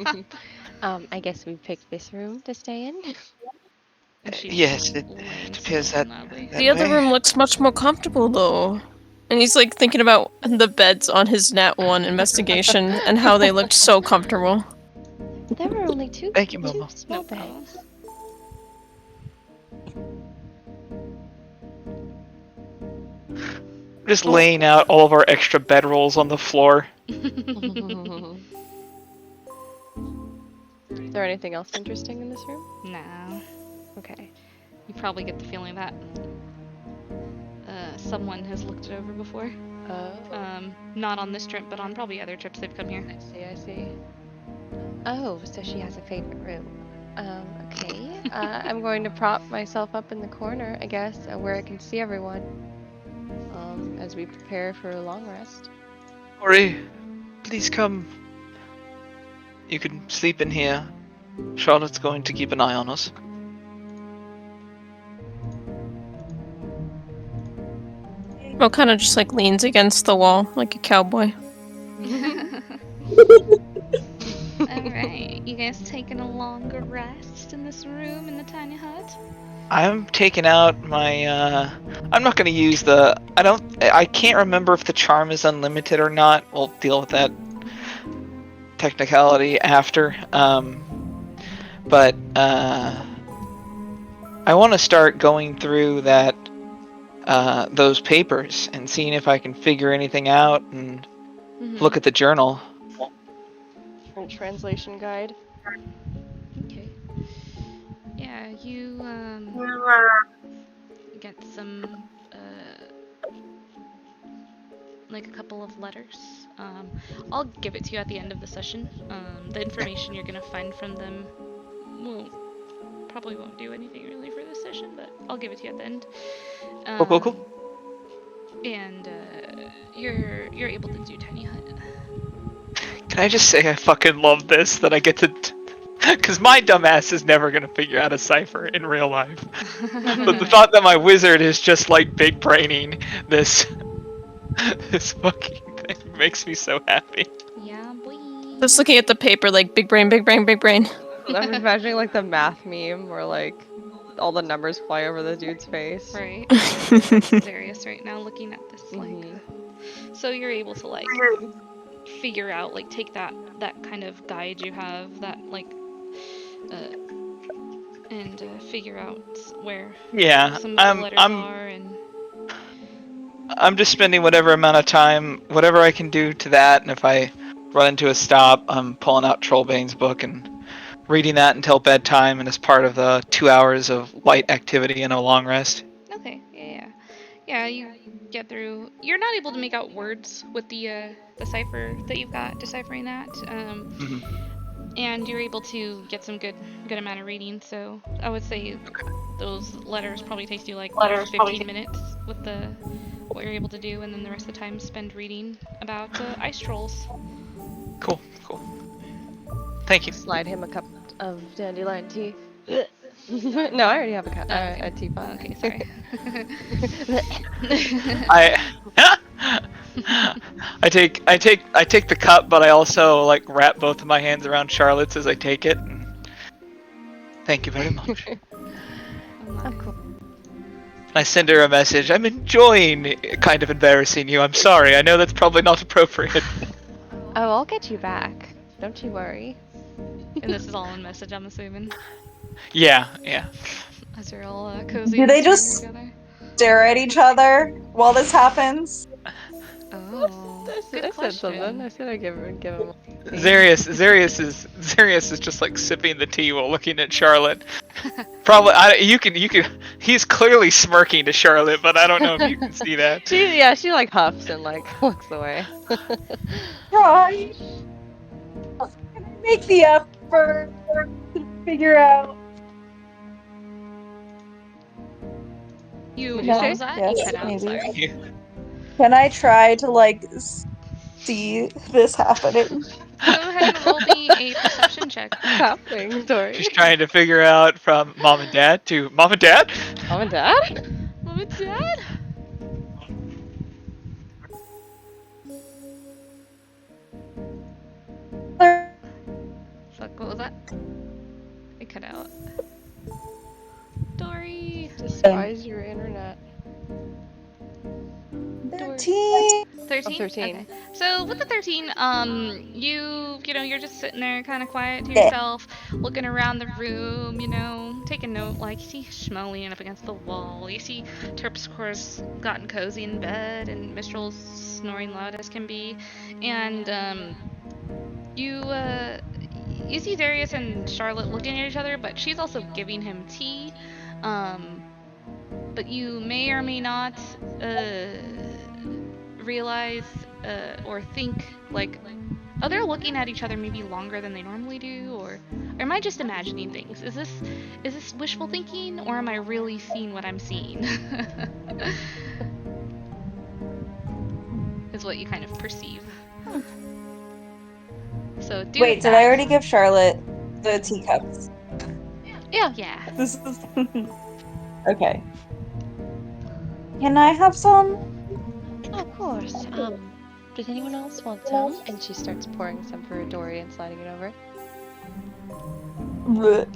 I guess we picked this room to stay in. And she Yes, it leans appears forward that loudly. The other way. room looks much more comfortable, though. And he's like thinking about the beds on his Nat 1 investigation and how they looked so comfortable. There were only two Thank you, Momo. small No problem. beds. Just laying out all of our extra bedrolls on the floor. Is there anything else interesting in this room? No. Okay. You probably get the feeling that someone has looked it over before. Not on this trip, but on probably other trips they've come here. I see. Oh, so she has a favorite room. Okay. I'm going to prop myself up in the corner, I guess, where I can see everyone. As we prepare for a long rest. Ori, please come. You can sleep in here. Charlotte's going to keep an eye on us. Mo kind of just like leans against the wall like a cowboy. Alright, you guys taking a longer rest in this room in the tiny hut? I'm taking out my, I'm not gonna use the, I can't remember if the charm is unlimited or not. We'll deal with that technicality after. But, I want to start going through those papers and seeing if I can figure anything out and look at the journal. And translation guide. Okay. Yeah, you get some like a couple of letters. I'll give it to you at the end of the session. The information you're gonna find from them probably won't do anything really for this session, but I'll give it to you at the end. Cool. And you're able to do tiny hut. Can I just say I fucking love this, that I get to... Because my dumbass is never going to figure out a cipher in real life. But the thought that my wizard is just like big braining this this fucking thing makes me so happy. Yeah, boy. Just looking at the paper like big brain, big brain, big brain. I'm imagining like the math meme where like all the numbers fly over the dude's face. Right. That's Zarius right now looking at this like. So you're able to like figure out, like take that kind of guide you have, that like and figure out where some of the letters are, and I'm just spending whatever amount of time, whatever I can do to that, and if I run into a stop, I'm pulling out Trollbane's book and reading that until bedtime, and as part of the 2 hours of light activity and a long rest. okay, yeah, you get through. You're not able to make out words with the cipher that you've got deciphering that, and you're able to get some good amount of reading. So I would say those letters probably take you like 15 minutes with what you're able to do, and then the rest of the time spend reading about ice trolls. Cool. Thank you. Slide him a cup of dandelion tea. No, I already have a teapot. Okay, sorry. I take the cup, but I also like wrap both of my hands around Charlotte's as I take it. And thank you very much. Oh, cool. I send her a message. I'm enjoying kind of embarrassing you. I'm sorry. I know that's probably not appropriate. Oh, I'll get you back. Don't you worry. And this is all in message, I'm assuming. Yeah. As you're all cozy. Do they just together. stare at each other while this happens? Oh, good I question. said something. I said I'd give him. Zarius is just like sipping the tea while looking at Charlotte. Probably, you can. He's clearly smirking to Charlotte, but I don't know if you can see that. She like huffs and like looks away. Right. Can I make the effort to figure out You What'd what you was say? that? You Yes, cut out. maybe. Sorry. Can I try to like see this happening? Go ahead and roll me a perception check. What's happening, Dory? She's trying to figure out from mom and dad to mom and dad. Mom and Dad? Mom and Dad? Fuck, what was that? It cut out. Dory. Despise your internet. Dory. 13. 13? Oh, 13. Okay. So with the 13, you know, you're just sitting there kind of quiet to Yeah. yourself, looking around the room, you know, taking note, like, you see Schmo leaning up against the wall, you see Terpsichore's gotten cozy in bed, and Mistral's snoring loud as can be, and, you see Darius and Charlotte looking at each other, but she's also giving him tea, but you may or may not, realize or think like, oh, they're looking at each other maybe longer than they normally do, or am I just imagining things? Is this wishful thinking, or am I really seeing what I'm seeing? Is what you kind of perceive. So do Wait, did that. I already give Charlotte the teacups? Yeah. Yeah. This is okay. Can I have some? Oh, of course. Does anyone else want some? And she starts pouring some for Dory and sliding it over. Bleh.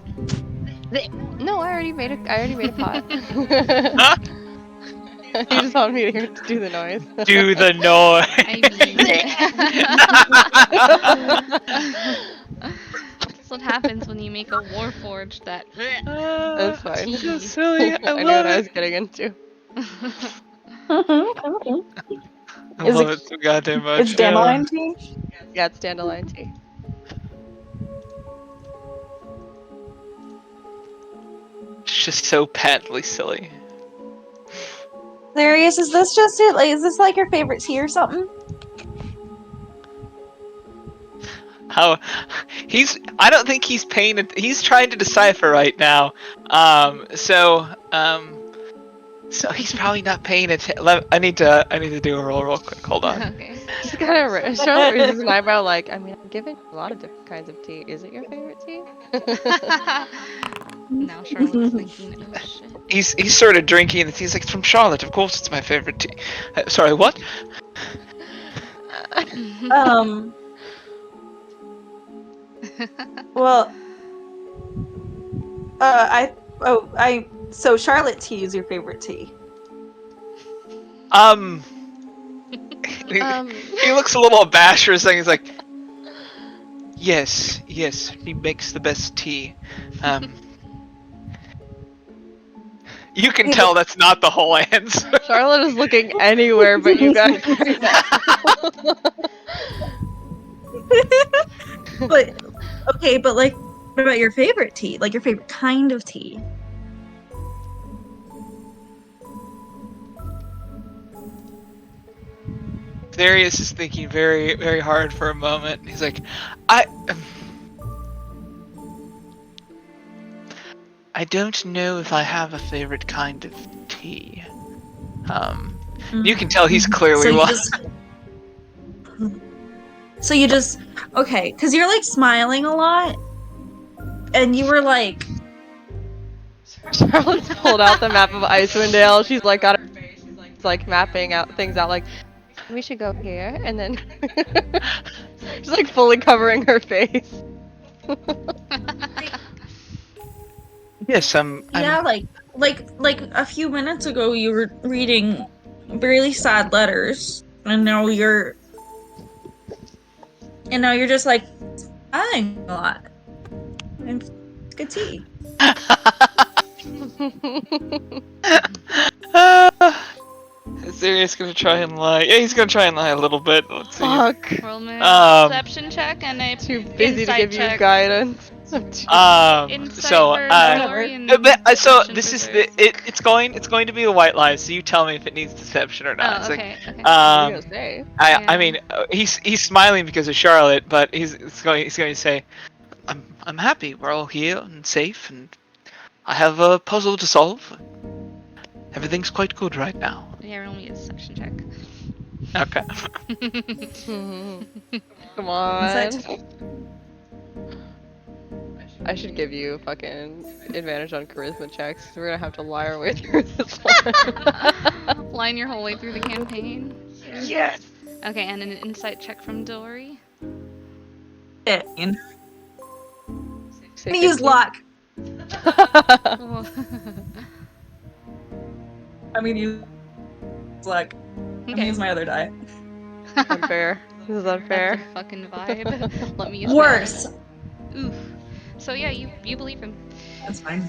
No, I already made a pot. You just want me to do the noise. Do the noise. That's what happens when you make a warforged that. That's fine. It's so silly. I I knew love what I it. was getting into. I Is love it- it so goddamn much. It's dandelion tea? Yeah, it's dandelion tea. It's just so patently silly. Darius, is this just it? Like, is this like your favorite tea or something? How I don't think he's paying it. He's trying to decipher right now. So he's probably not paying attention. I need to do a roll real quick. Hold on. Okay. She's kind of Charlotte raises an eyebrow, like, I mean, I'm giving you a lot of different kinds of tea. Is it your favorite tea? Now Charlotte's thinking, oh shit. He's sort of drinking, and he's like, "It's from Charlotte. Of course, it's my favorite tea." Sorry, what? Well, so Charlotte tea is your favorite tea. He looks a little abashed for a second. He's like, yes, he makes the best tea. You can tell that's not the whole answer. Charlotte is looking anywhere but you guys right now. But okay, but like, what about your favorite tea? Like your favorite kind of tea? Darius is thinking very, very hard for a moment. He's like, I don't know if I have a favorite kind of tea. You can tell he's clearly So you just okay, because you're like smiling a lot, and you were like, Charlotte's pulled out the map of Icewind Dale. She's like got her face. She's like mapping out things out. Like, we should go here, and then she's like fully covering her face. Yes, yeah, like a few minutes ago you were reading really sad letters, and now you're just like smiling a lot. And it's good tea. Is Darius gonna try and lie? Yeah, he's gonna try and lie a little bit. Let's see. Fuck. Roll me a perception check and a Too busy to insight give check. you guidance. Insight for Dory and so perception this for is Darius. it's going to be a white lie. So you tell me if it needs deception or not. Oh, It's okay. like, Okay. What are you gonna say? I mean, he's smiling because of Charlotte, but he's going to say, I'm happy. We're all here and safe, and I have a puzzle to solve. Everything's quite good right now. Yeah, roll me a deception check. Okay. Come on. Insight. I should give you fucking advantage on charisma checks. 'Cause we're gonna have to lie our way through this one. Line your whole way through the campaign. Yes. Okay, and an insight check from Dory. I'm Say gonna use 15. luck. Oh. I'm gonna use luck. I'm gonna use my other die. Unfair. This is unfair. That's a fucking vibe. Let me use Worse. that. Oof. So yeah, you believe him. That's fine.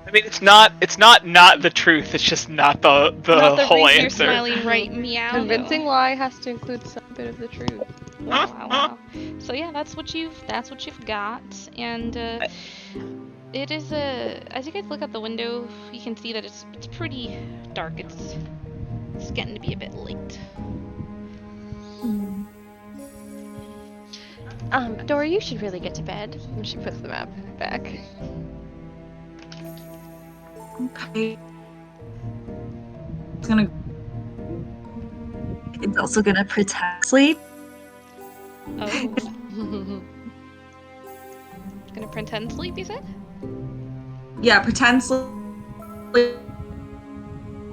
I mean, it's not the truth. It's just not the Not the whole reason you're answer. smiling right meow. Convincing lie has to include some bit of the truth. Wow. So yeah, that's what you've got, and it is as you guys look out the window, you can see that it's pretty dark. It's getting to be a bit late. Dory, you should really get to bed. And she puts the map back. Okay. It's also gonna protect sleep. Oh. Gonna pretend sleep, you said? Yeah, pretend sleep.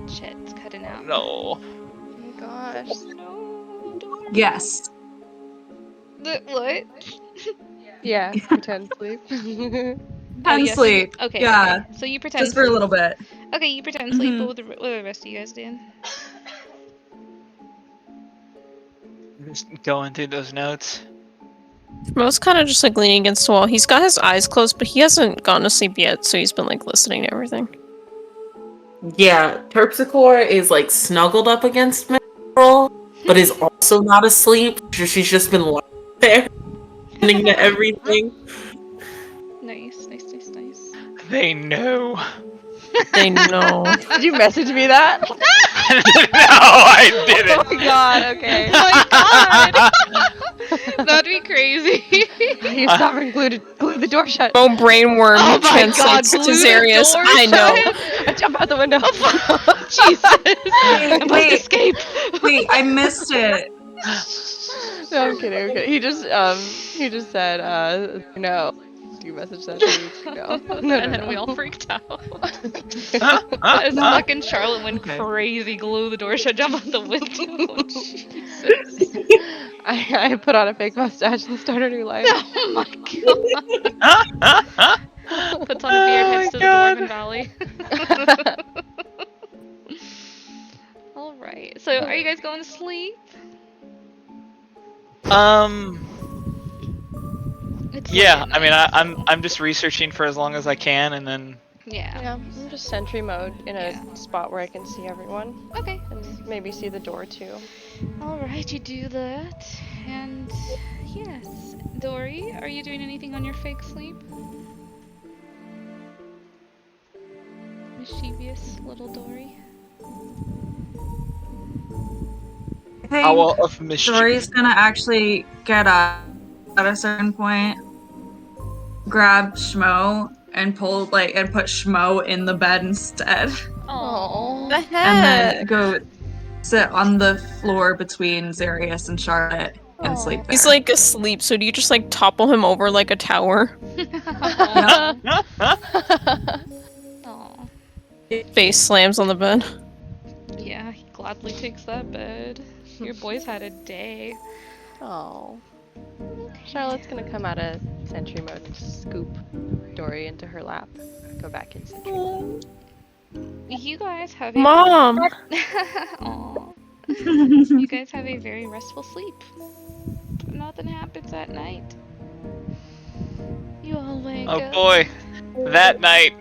Shit, it's cutting out. No. Oh my gosh. No, Dory. Yes. What? Yeah, pretend sleep. Pretend yes. sleep. Okay. Yeah. Okay. So you pretend Just for a sleep. little bit. Okay, you pretend sleep, Mhm. but what are the rest of you guys doing? Just going through those notes. Mo's kind of just like leaning against the wall. He's got his eyes closed, but he hasn't gone to sleep yet, so he's been like listening to everything. Yeah, Terpsichore is like snuggled up against Meryl, but is also not asleep. She's just been lying there, listening to everything. Nice. They know. They know. Did you message me that? No, I Oh didn't. my god, okay. Oh my god! That'd be crazy. You stubborn, glue the door shut. Mo brainworm Oh my god, translates to glue the Zarius. door I know. shut. I jump out the window. Jesus! Wait, I must wait. escape. Wait, I missed it. No, I'm kidding. He just said, no. You messaged that 2 weeks ago. No, And then we all freaked out. As Ah. fucking Charlotte went Okay. crazy, glue the door shut, jump out the window. Jesus. I put on a fake mustache and started a new life. Oh my god. Puts on a beard, heads to the Dwarven Valley. Alright, so are you guys going to sleep? It's Yeah. late I mean, at night, I'm just researching for as long as I can, and then Yeah. Yeah, I'm just sentry mode in a Yeah. spot where I can see everyone. Okay. And maybe see the door too. Alright, you do that. And yes. Dory, are you doing anything on your fake sleep? Mischievous little Dory. I hour think of mischief. Dory's gonna actually get up at a certain point, grab Schmo, and put Schmo in the bed instead. Oh. The And heck? then go sit on the floor between Zarius and Charlotte and sleep there. He's like asleep, so do you just like topple him over like a tower? Aw. Face slams on the bed. Yeah, he gladly takes that bed. Your boy's had a day. Oh. Charlotte's gonna come out of sentry mode to scoop Dory into her lap. Go back in sentry mode. You guys have a Mom! Aw. You guys have a very restful sleep. Nothing happens at night. You all wake Oh up. boy, that night.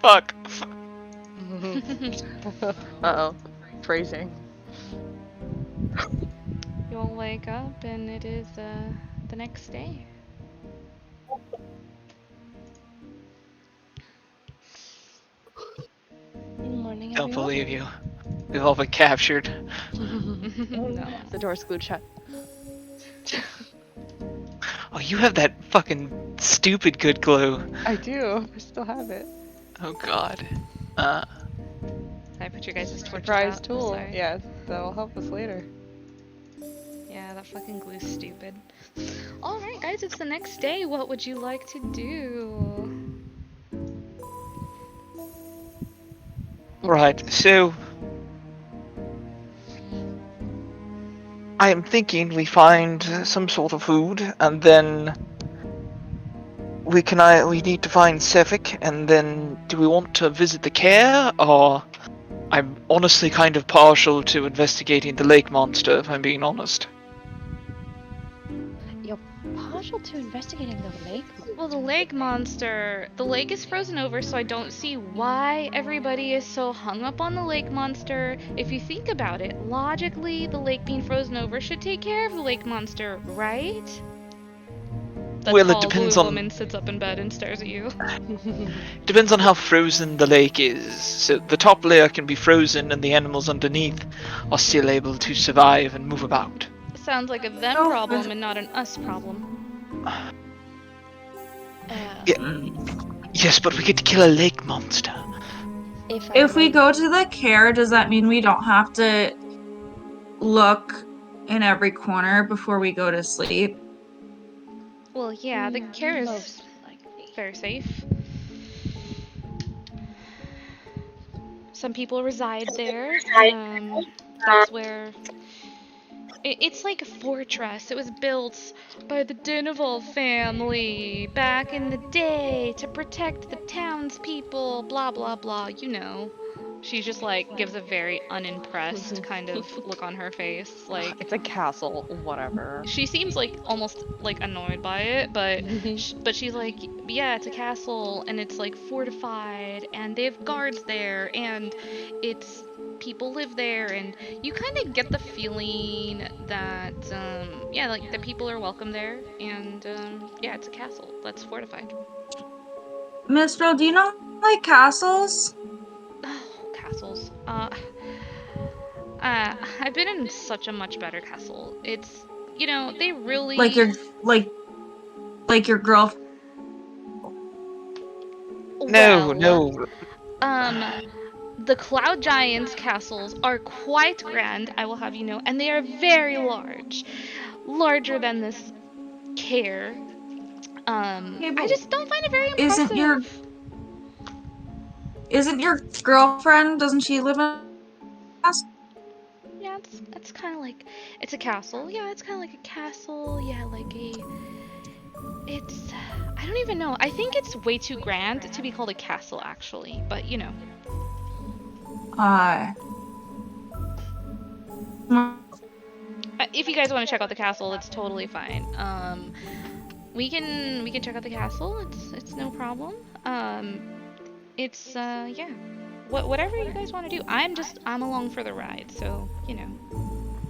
Fuck. Uh-oh. Phrasing. You all wake up and it is the next day. Good morning, Don't everyone. believe you. We've all been captured. No. The door's glued shut. Oh, you have that fucking stupid good glue. I do. I still have it. Oh god. I put your guys' torches Surprise out. tool. Sorry. Yeah, that'll help us later. Yeah, that fucking glue's stupid. Alright, guys, it's the next day. What would you like to do? Right, so I am thinking we find some sort of food, and then we need to find Sevik, and then do we want to visit the care, or I'm honestly kind of partial to investigating the lake monster, if I'm being honest. You're partial to investigating the lake Well, the monster. lake monster. The lake is frozen over, so I don't see why everybody is so hung up on the lake monster. If you think about it, logically, the lake being frozen over should take care of the lake monster, right? The Well, it tall blue woman sits up in bed and stares at you. depends on how frozen the lake is. So the top layer can be frozen, and the animals underneath are still able to survive and move about. Sounds like a them Oh, problem and not an us problem. Yeah, yes, but we get to kill a lake monster. If I if we may, go to the care, does that mean we don't have to look in every corner before we go to sleep? Well, yeah, the care is most likely. very safe. Some people reside there. That's where it's like a fortress. It was built by the Dinev family back in the day to protect the townspeople, blah blah blah, you know. She just like gives a very unimpressed kind of look on her face. Like It's a castle, whatever. she seems like almost like annoyed by it, but she's like, yeah, it's a castle and it's like fortified and they have guards there and it's people live there and you kind of get the feeling that yeah, like the people are welcome there and yeah, it's a castle that's fortified. Mistral, do you know like castles? Oh, castles. I've been in such a much better castle. It's, you know, they Like really your like your girlfriend? No, well, no. um the Cloud Giants castles are quite grand, I will have you know, and they are very large. Larger than this care. Okay, I but just don't find it very isn't your impressive. isn't your girlfriend? Doesn't she live in a castle? Yeah, it's kind of like it's a castle. Yeah, it's kind of like a castle. Yeah, like a it's I don't even know. I think it's way too grand to be called a castle actually, but you know. Uh, If you guys want to check out the castle, it's totally fine. We can check out the castle. It's no problem. It's yeah. Whatever you guys want to do. I'm along for the ride, so you know.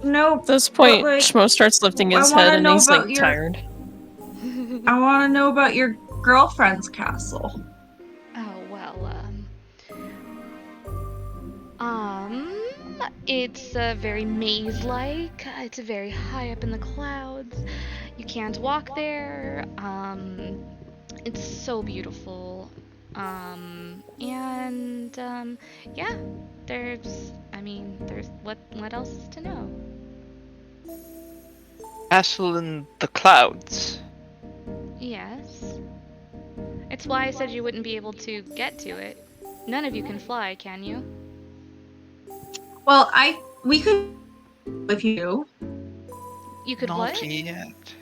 no, At this but point, like Schmo starts lifting I his want head to and know he's like about your tired. I want to know about your girlfriend's castle. Oh well. It's very maze-like. It's very high up in the clouds. You can't walk there. It's so beautiful. And yeah, there's what else is to know? Castle in the clouds. Yes. It's why I said you wouldn't be able to get to it. None of you can fly, can you? Well, we could if you. You could Not what? yet.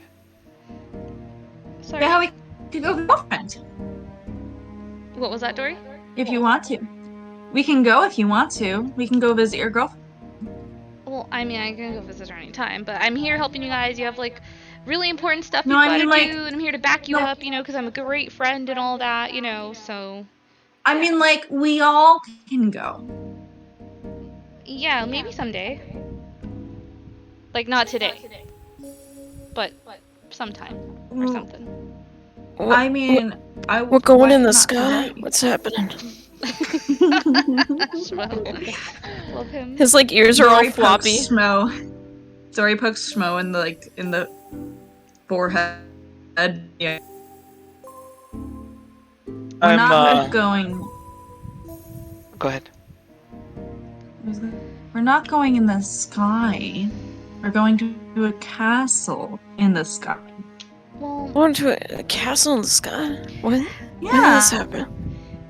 Sorry. Yeah, we could go with girlfriend What was that, Dory? if you want to. We can go if you want to. We can go visit your girlfriend. Well, I mean, I can go visit her anytime, but I'm here helping you guys. You have like really important stuff No, you've I got to mean like do, and I'm here to back you no, up, you know, because I'm a great friend and all that, you know, so. I mean like we all can go. Yeah, maybe someday. Like, not today, but sometime or Mm, something. I mean, We're going in the not sky? today? What's happening? Love him. His like ears are all Dory floppy. pokes Schmo in the forehead. Yeah. We're I'm not going. Go ahead. We're not going in the sky. We're going to a castle in the sky. Well, Going to a castle in the sky? When did this Yeah. happen?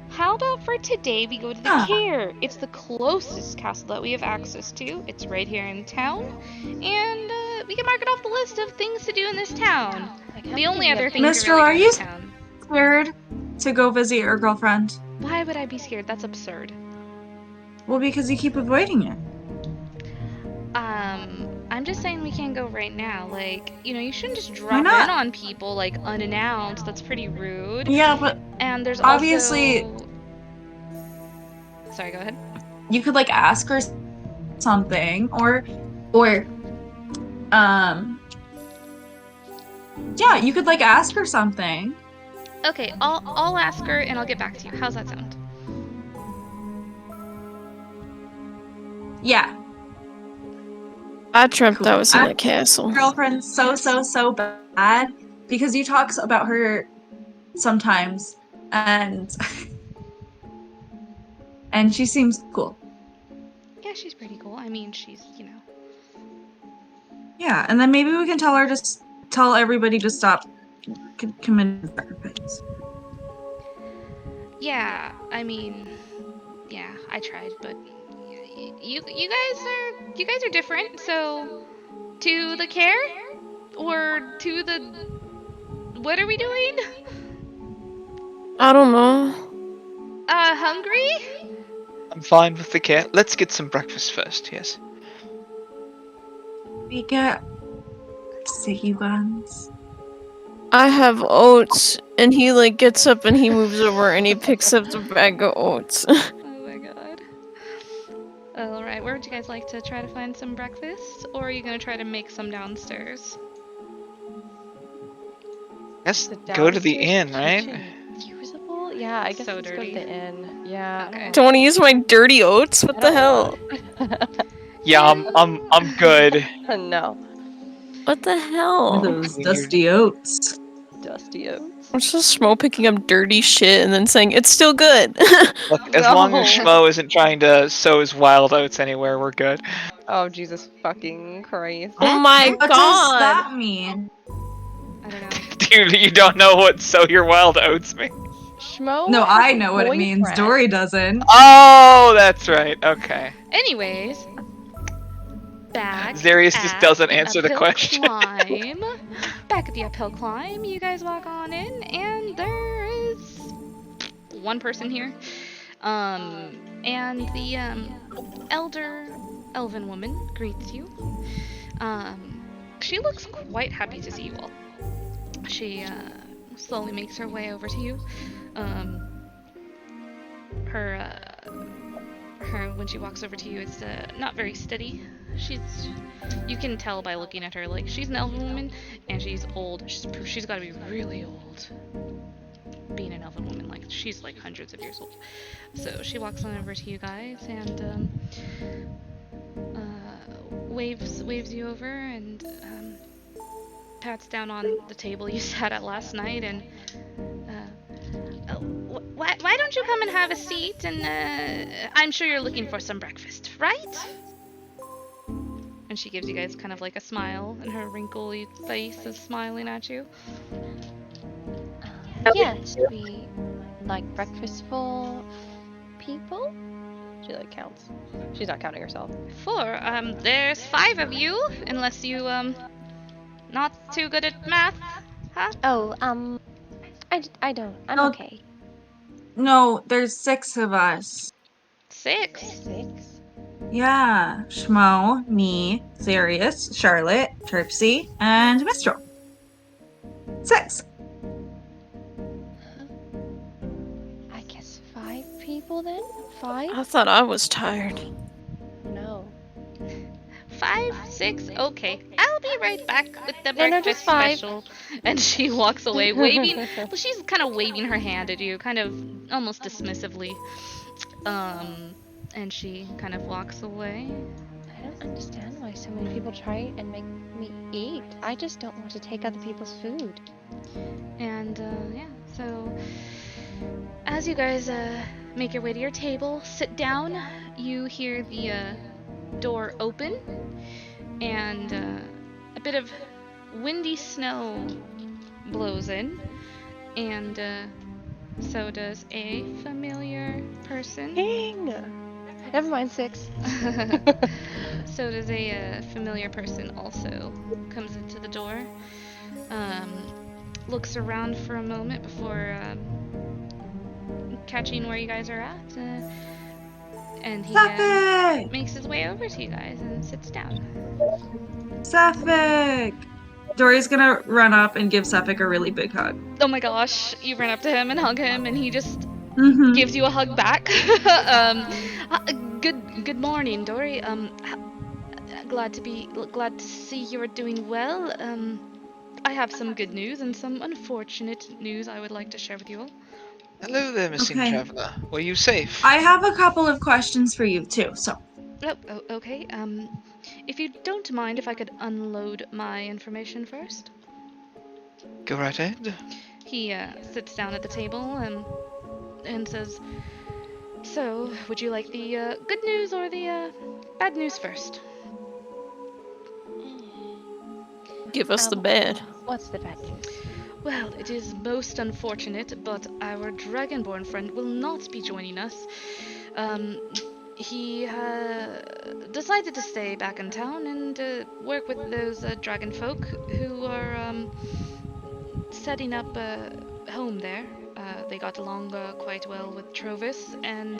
how about for today we go to the Yeah. Care? It's the closest castle that we have access to. It's right here in town, and we can mark it off the list of things to do in this town. I can't The only believe we other have thing to Mistral, really are do in you this town. scared to go visit your girlfriend? Why would I be scared? That's absurd. Well, because you keep avoiding it. I'm just saying we can't go right now. Like, you shouldn't just Why drop not? in on people like unannounced. That's pretty rude. Yeah, but And there's obviously also. Sorry, go ahead. you could like ask her something, or yeah, you could like ask her something. Okay, I'll ask her and I'll get back to you. How's that sound? Yeah. I dreamt Cool. I was in I- a castle. Girlfriend so bad because you talk about her sometimes, and and she seems cool. Yeah, she's pretty cool. I mean, she's. Yeah, and then maybe we can tell everybody to stop committing sacrifice. Yeah, I mean, yeah, I tried, but you guys are different. So, to the Care or to the what are we doing? I don't know. Hungry? I'm fine with the cat. Let's get some breakfast first, yes. We get sticky buns. I have oats, and he like gets up and he moves over and he picks up the bag of oats. Oh my god. Alright, where would you guys like to try to find some breakfast? Or are you gonna try to make some downstairs? Let's The go to the downstairs inn, right? kitchen usable? Yeah, I guess So let's go dirty. to the inn. Yeah. Okay. Don't want to use my dirty oats? What I the don't hell? Yeah, I'm good. No. What the hell? Those You're- dusty oats. Dusty oats. I'm just Schmo picking up dirty shit and then saying it's still good. Look, as long as No. Schmo isn't trying to sow his wild oats anywhere, we're good. Oh, Jesus fucking Christ. Oh my What does god! that mean? I don't know. Dude, you don't know what sow your wild oats means? Schmo No, has I a know what it means. boyfriend. Dory doesn't. Oh, that's right. Okay. Anyways, back Zarius just at doesn't answer the uphill question. climb. Back at the uphill climb, you guys walk on in, and there is one person here. And the elder elven woman greets you. She looks quite happy to see you all. She slowly makes her way over to you. Her when she walks over to you, it's not very steady. You can tell by looking at her, like she's an elven woman and she's old. She's got to be really old. Being an elven woman, like she's like hundreds of years old. So she walks on over to you guys and waves you over and pats down on the table you sat at last night and why don't you come and have a seat and I'm sure you're looking for some breakfast, right? And she gives you guys kind of like a smile and her wrinkly face is smiling at you. Yes, we like breakfast for people? She like counts. She's not counting herself. There's 5 of you, unless you not too good at math, huh? Oh, I don't. I'm No. okay. No, there's 6 of us. 6. 6? Yeah. Schmo, me, Zarius, Charlotte, Terpsy, and Mistral. 6. I guess 5 people then? 5? I thought I was tired. No. 5, 6, okay. I'll be right back with the No, breakfast just 5. special. And she walks away, waving. Well, she's kind of waving her hand at you, kind of almost dismissively. And she kind of walks away. I don't understand why so many people try and make me eat. I just don't want to take other people's food. And yeah, so as you guys make your way to your table, sit down. You hear the door open, and a bit of windy snow blows in, and so does a familiar person. Dang! Never mind, 6. So does a familiar person also comes into the door. Looks around for a moment before catching where you guys are at, and he Suffolk! makes his way over to you guys and sits down. Suffolk! Dory's gonna run up and give Suffolk a really big hug. Oh my gosh, you run up to him and hug him, and he just Mm-hmm. gives you a hug back. Good morning, Dory. Glad to see you are doing well. I have some good news and some unfortunate news I would like to share with you all. Hello there, missing Okay. traveler. Were you safe? I have a couple of questions for you too. So, Oh, okay. If you don't mind, if I could unload my information first. Go right ahead. He sits down at the table and says, "So, would you like the good news or the bad news first?" Give us the bed. What's the bad news? Well, it is most unfortunate, but our dragonborn friend will not be joining us. He decided to stay back in town and work with those dragon folk who are setting up a home there. They got along quite well with Trovis, and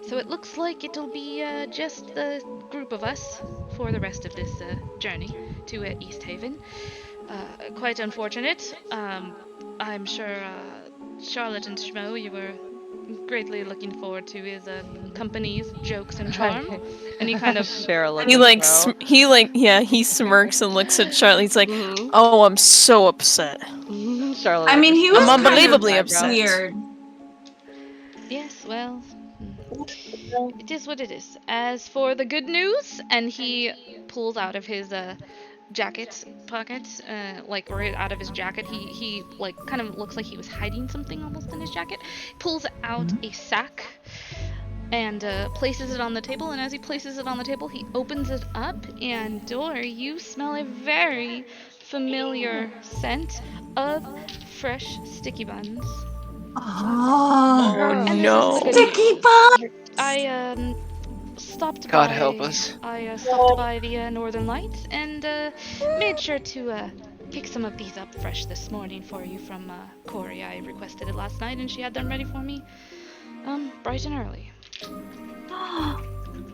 so it looks like it'll be just the group of us for the rest of this journey to East Haven. Quite unfortunate. I'm sure Charlotte and Schmo, you were greatly looking forward to his company's jokes and charm, and he kind of Cheryl He like he smirks and looks at Charlie. He's like, "Oh, I'm so upset. Charlotte. I mean, he was I'm kind of unbelievably upset." weird. yes, well, it is what it is. As for the good news, and he pulls out of his jacket pocket, like right out of his jacket, he like kind of looks like he was hiding something almost in his jacket. Pulls out a sack and places it on the table. And as he places it on the table, he opens it up, and Dory, you smell a very familiar scent of fresh sticky buns. Oh, Oh And this is the good sticky news. buns! I stopped God by. help us. I stopped by the Northern Lights and made sure to pick some of these up fresh this morning for you from Corey. I requested it last night, and she had them ready for me, bright and early.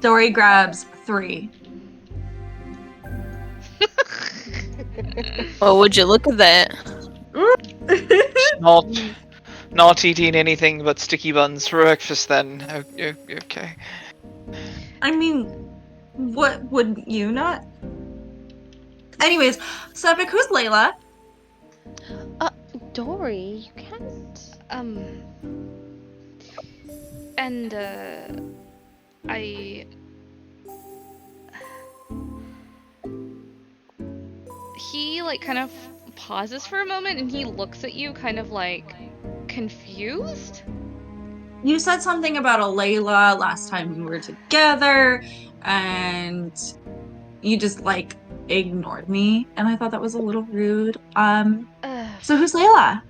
Dory grabs 3. Oh, would you look at that? Not eating anything but sticky buns for breakfast then. Okay. I mean, what would you not? Anyways, Suffolk, who's Layla? Dory, you can't. And I. He like kind of pauses for a moment, and he looks at you, kind of like confused. You said something about a Layla last time we were together, and you just like ignored me, and I thought that was a little rude. So who's Layla?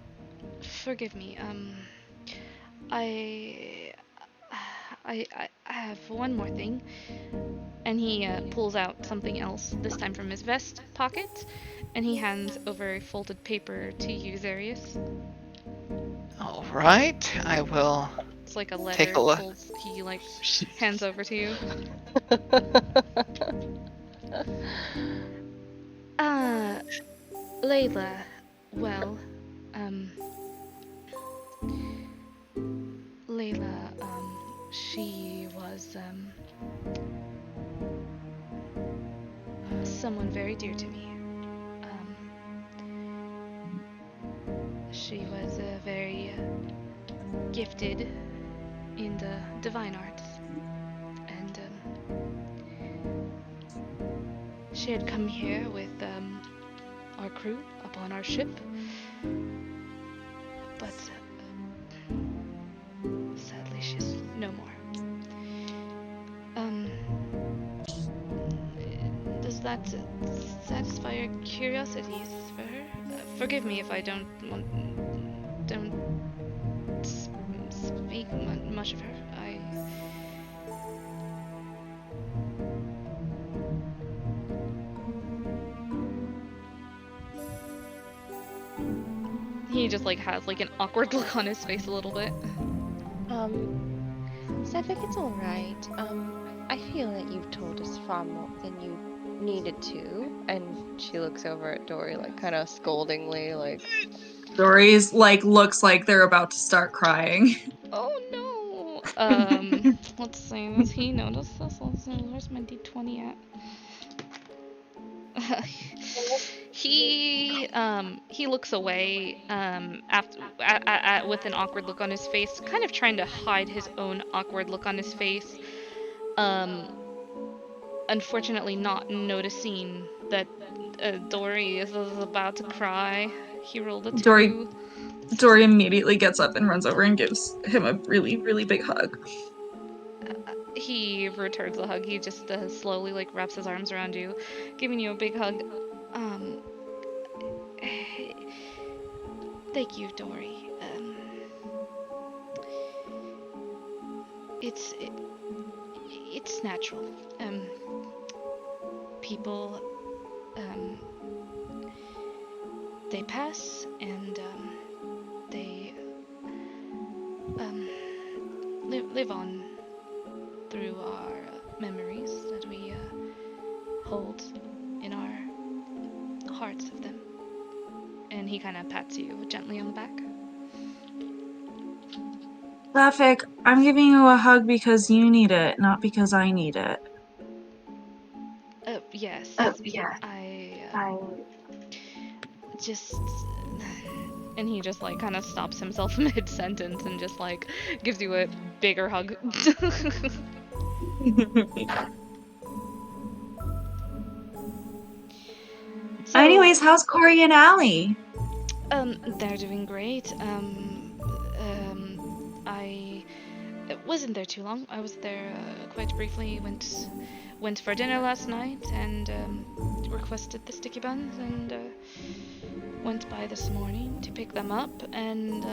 Forgive me. I, I have one more thing. And he pulls out something else, this time from his vest pocket, and he hands over a folded paper to you, Zarius. All right. I will It's like a letter. take a look. He like hands over to you. Layla. Well, Layla, she was, someone very dear to me. She was very gifted in the divine arts, and she had come here with our crew upon our ship, but sadly she's that satisfy your curiosities for her? Forgive me if I don't speak much of her. He just like has like an awkward look on his face a little bit. Cedric, it's all right. I feel that you've told us far more than you needed to. And she looks over at Dory, like kind of scoldingly, like. Dory's like looks like they're about to start crying. Oh no. Let's see. Does he notice this? Let's see. Where's my D20 at? He looks away with an awkward look on his face, kind of trying to hide his own awkward look on his face. Unfortunately, not noticing that Dory is about to cry. He rolled a 2. Dory immediately gets up and runs over and gives him a really, really big hug. He returns the hug. He just slowly like wraps his arms around you, giving you a big hug. Thank you, Dory. It's natural. People, they pass and they live on through our memories that we hold in our hearts of them. And he kind of pats you gently on the back. Lafik, I'm giving you a hug because you need it, not because I need it. Yes. I just... And he just like kind of stops himself mid-sentence and just like gives you a bigger hug. So, anyways, how's Corey and Allie? They're doing great. I wasn't there too long. I was there quite briefly. Went for dinner last night and requested the sticky buns and went by this morning to pick them up and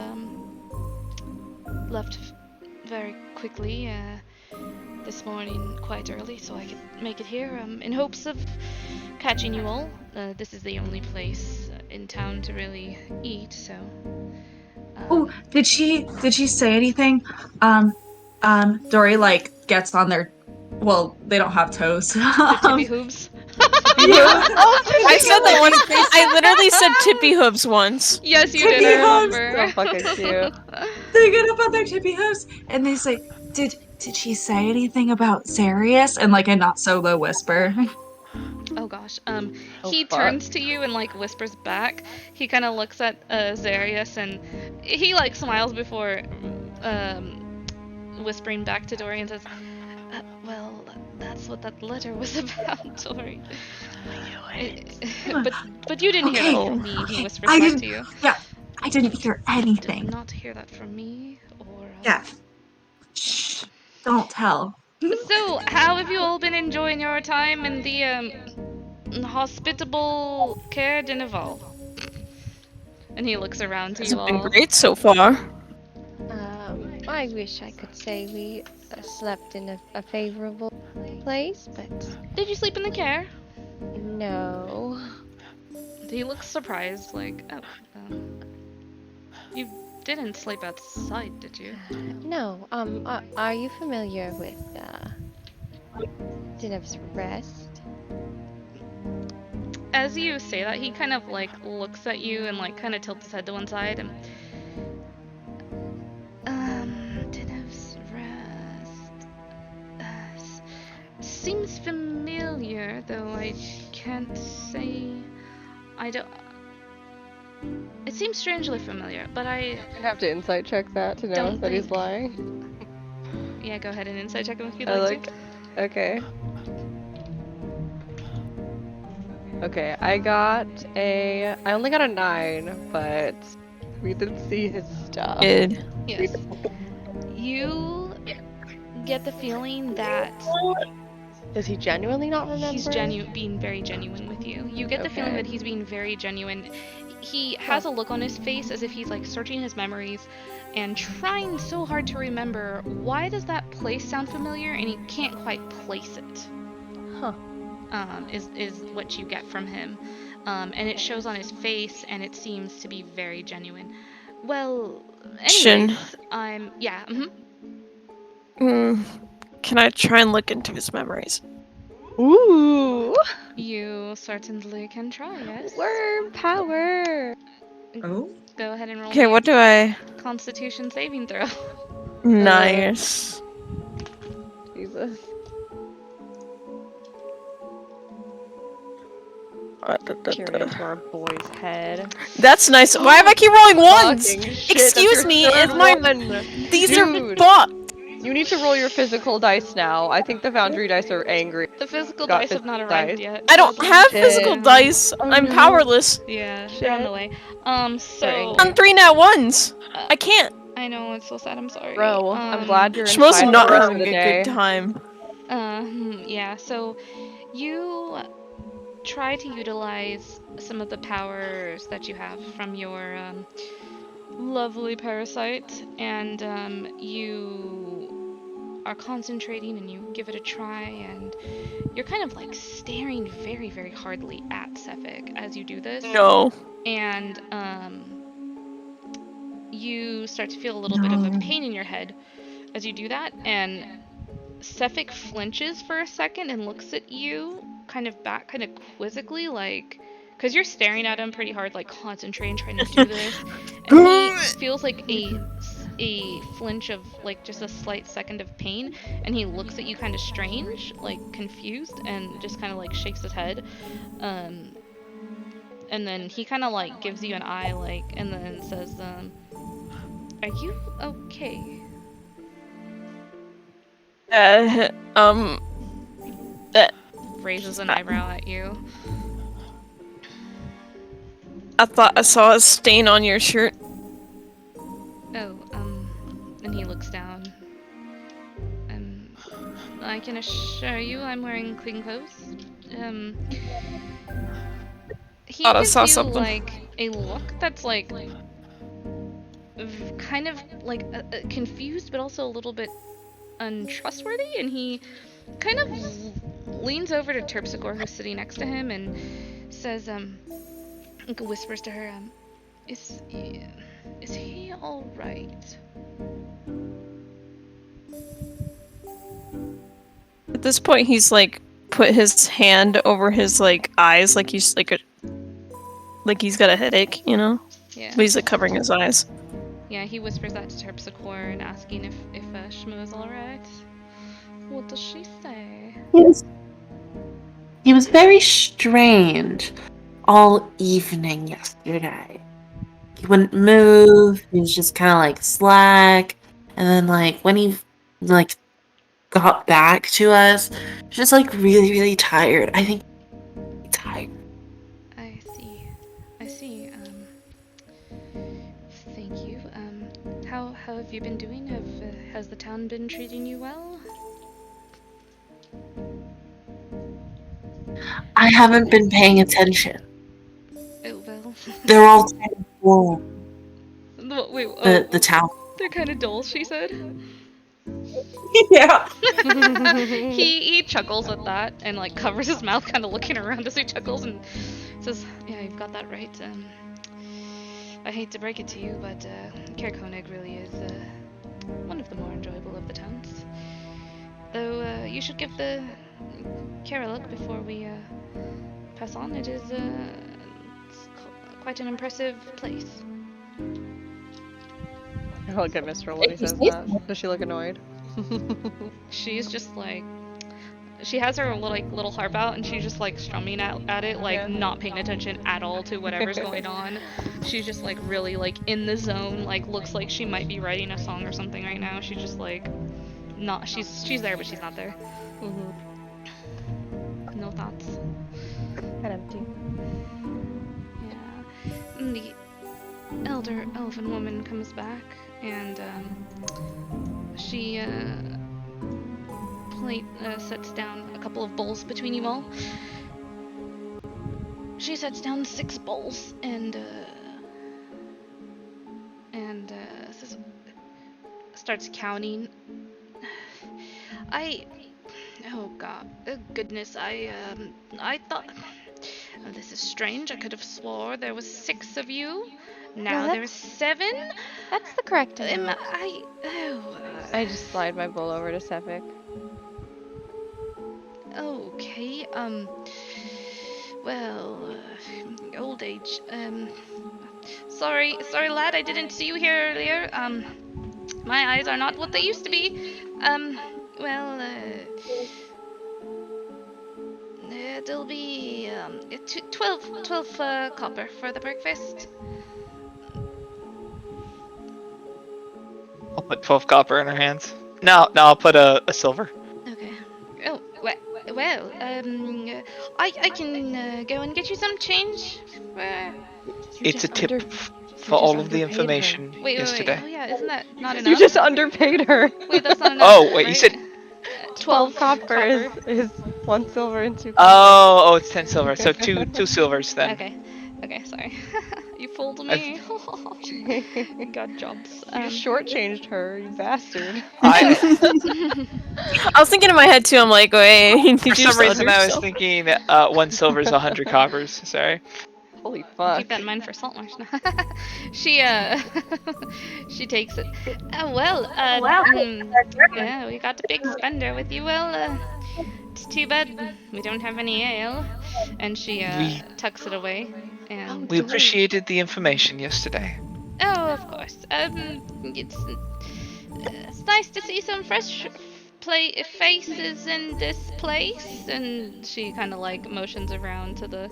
left very quickly this morning quite early so I could make it here in hopes of catching you all. This is the only place in town to really eat, so... Oh, did she say anything? Dory like gets on their, well, they don't have toes. The tippy hooves? Yeah. I said that once. I literally said tippy hooves once. Yes, you Tippy did, I hooves. remember. So fucking cute. They get up on their tippy hooves and they say, did she say anything about Zarius? In like a not so low whisper. Oh gosh. fuck. He turns to you and like whispers back. He kind of looks at Zarius and he like smiles before whispering back to Dory and says, well, that's what that letter was about, Dory. But you didn't hear that from me. He whispers back to you. Yeah, I didn't hear Did anything. not hear that from me or... Yeah. Shh. Don't tell. So, how have you all been enjoying your time in the hospitable Care Dinev? And he looks around to It's you been all. great so far. I wish I could say we slept in a favorable place, but Did you sleep in the Care? no. He looks surprised, like, oh, you didn't sleep outside, did you? No. Are you familiar with Dinev's Rest? As you say that, he kind of like looks at you and like kind of tilts his head to one side and Dinev's Rest seems familiar, though I can't say. I don't. It seems strangely familiar, but I have to insight check that to know Don't that he's think- lying. Yeah, go ahead and insight check him if you'd I like to. Okay. Okay, I only got a 9, but we did see his stuff. Yes. You get the feeling that Does he genuinely not remember? He's being very genuine with you. You get the feeling Okay. that he's being very genuine. He has a look on his face as if he's like searching his memories and trying so hard to remember why does that place sound familiar, and he can't quite place it. Huh. Is what you get from him. And it shows on his face, and it seems to be very genuine. Well, anyways, yeah. Can I try and look into his memories? Ooh! You certainly can try, yes. Worm power! Oh. Go ahead and roll Okay, me what do I? a Constitution saving throw. Nice. Jesus. Peering into our boy's head. That's nice. Why do I keep rolling ones? Fucking shit, Excuse that's your me, third is my one. these Dude. are You need to roll your physical dice now. I think the Foundry dice are angry. The physical Got dice have not physical arrived dice. yet. I don't Hold on. have Shit. physical dice. Oh, I'm no. powerless. Yeah, they're on the way. So angry. I'm 3 nat ones. I can't. I know, it's so sad, I'm sorry. Bro, I'm glad you're Schmo's inside for not the rest of having the a day. good time. Yeah, so you try to utilize some of the powers that you have from your lovely parasite, and you are concentrating and you give it a try, and you're kind of like staring very, very hardly at Sefik as you do this. No. And you start to feel a little bit of a pain in your head as you do that, and Sefik flinches for a second and looks at you kind of quizzically, like, because you're staring at him pretty hard, like concentrating, trying to do this, and he feels like a flinch of like just a slight second of pain, and he looks at you kind of strange, like confused, and just kind of like shakes his head, and then he kind of like gives you an eye, like, and then says, "Are you okay?" Raises an eyebrow at you. I thought I saw a stain on your shirt. Oh, and he looks down. I can assure you I'm wearing clean clothes. He Thought I gives saw you, something. like, a look that's, like, kind of, like, confused, but also a little bit untrustworthy, and he kind of leans over to Terpsichore, who's sitting next to him, and says, whispers to her, is he alright? At this point, he's like put his hand over his like eyes, like he's like he's got a headache, you know. Yeah. But he's like covering his eyes. Yeah, he whispers that to Terpsichore and asking if Shmo is alright. What does she say? He was very strange all evening yesterday. He wouldn't move. He was just kind of like slack. And then like when he like got back to us, just like really, really tired. I think he's tired. I see. Thank you. How have you been doing? Has the town been treating you well? I haven't been paying attention. Oh, well. They're all kind of dull. Wait, The town. they're kind of dull, she said. Yeah. He chuckles at that and like covers his mouth, kind of looking around as he chuckles, and says, "Yeah, you've got that right. I hate to break it to you, but Caer Konig really is one of the more enjoyable of the towns. Though you should give the Caer a look before we pass on. It is quite an impressive place." I look at Miss Roll when he says that. Does she look annoyed? She's just like, she has her little harp out, and she's just like strumming at it, like not paying attention at all to whatever's going on. She's just like really like in the zone, like looks like she might be writing a song or something right now. She's just like not, she's there, but she's not there. No thoughts. Head empty. Yeah. And the elder elven woman comes back, and she plate, sets down a couple of bowls between you all. She sets down 6 bowls and says, starts counting. Oh God, goodness, I thought, oh, this is strange. I could have swore there was 6 of you. Now there's 7. That's the correct amount. I just slide my bowl over to Sefik. Okay, well, old age, sorry, lad, I didn't see you here earlier, my eyes are not what they used to be, well, there'll be, 12 copper for the breakfast. I'll put 12 copper in her hands. No, I'll put a silver. Okay. Oh, well, I can go and get you some change. It's a tip for all of the information Wait. yesterday. Oh yeah, isn't that not enough? You just underpaid her. Wait, that's not enough. Oh, wait, right? you said 12 copper is 1 silver and 2 copper. Oh, it's 10 silver. So two silvers then. Okay, sorry. You fooled me. Got jobs. You just shortchanged her, you bastard. I was thinking in my head too. I'm like, wait. For some reason, I was thinking 1 silver is 100 coppers. Sorry. Holy fuck. Keep that in mind for salt marsh. She she takes it. Yeah, we got a big spender with you. Well, it's too bad we don't have any ale. And she tucks it away. And we appreciated the information yesterday. Oh, of course. It's nice to see some fresh faces in this place. And she kind of like motions around to the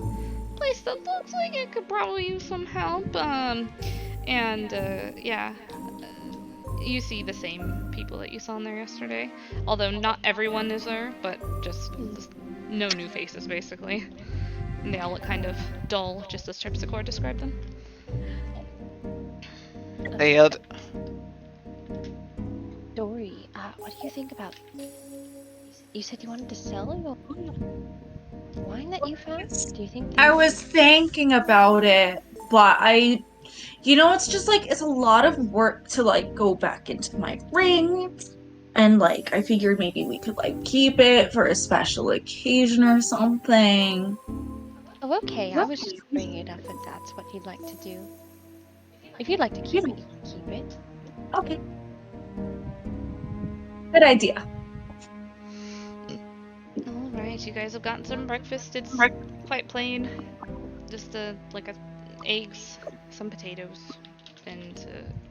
place that looks like it could probably use some help. Yeah, you see the same people that you saw in there yesterday. Although not everyone is there, but just no new faces basically. And they all look kind of dull, just as Terpsichore described them. They yelled. Dory, what do you think about... You said you wanted to sell your wine that you found? Do you think... I was thinking about it, but it's just like, it's a lot of work to like go back into my ring. And like, I figured maybe we could like keep it for a special occasion or something. Oh, okay. I was just bringing it up if that's what you'd like to do. If you'd like to keep it, you can keep it. Okay. Good idea. Alright, you guys have gotten some breakfast. It's quite plain. Just eggs, some potatoes, and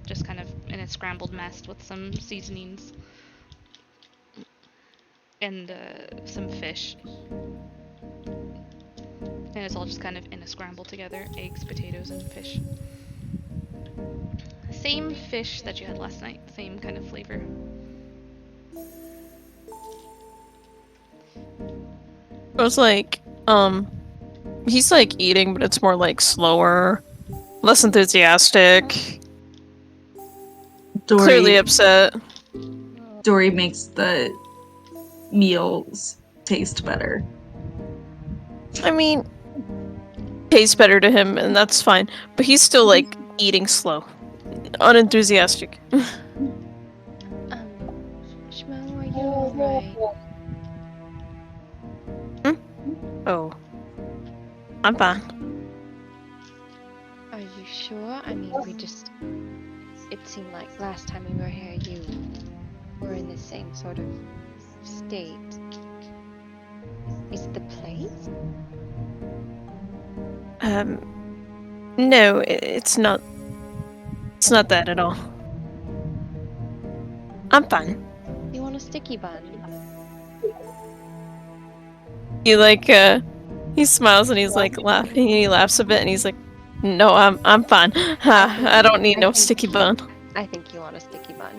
just kind of in a scrambled mess with some seasonings. And some fish. And it's all just kind of in a scramble together. Eggs, potatoes, and fish. Same fish that you had last night. Same kind of flavor. It was like, he's like eating, but it's more like slower, less enthusiastic. Clearly upset. Dory makes the meals taste better. I mean, tastes better to him, and that's fine. But he's still like eating slow, unenthusiastic. Shmo, are you alright? Oh, I'm fine. Are you sure? I mean, it seemed like last time we were here, you were in the same sort of state. Is it the place? No, it's not. It's not that at all. I'm fine. You want a sticky bun? He he smiles and he's like laughing and he laughs a bit and he's like, "No, I'm fine. I don't need no sticky bun." I think you want a sticky bun.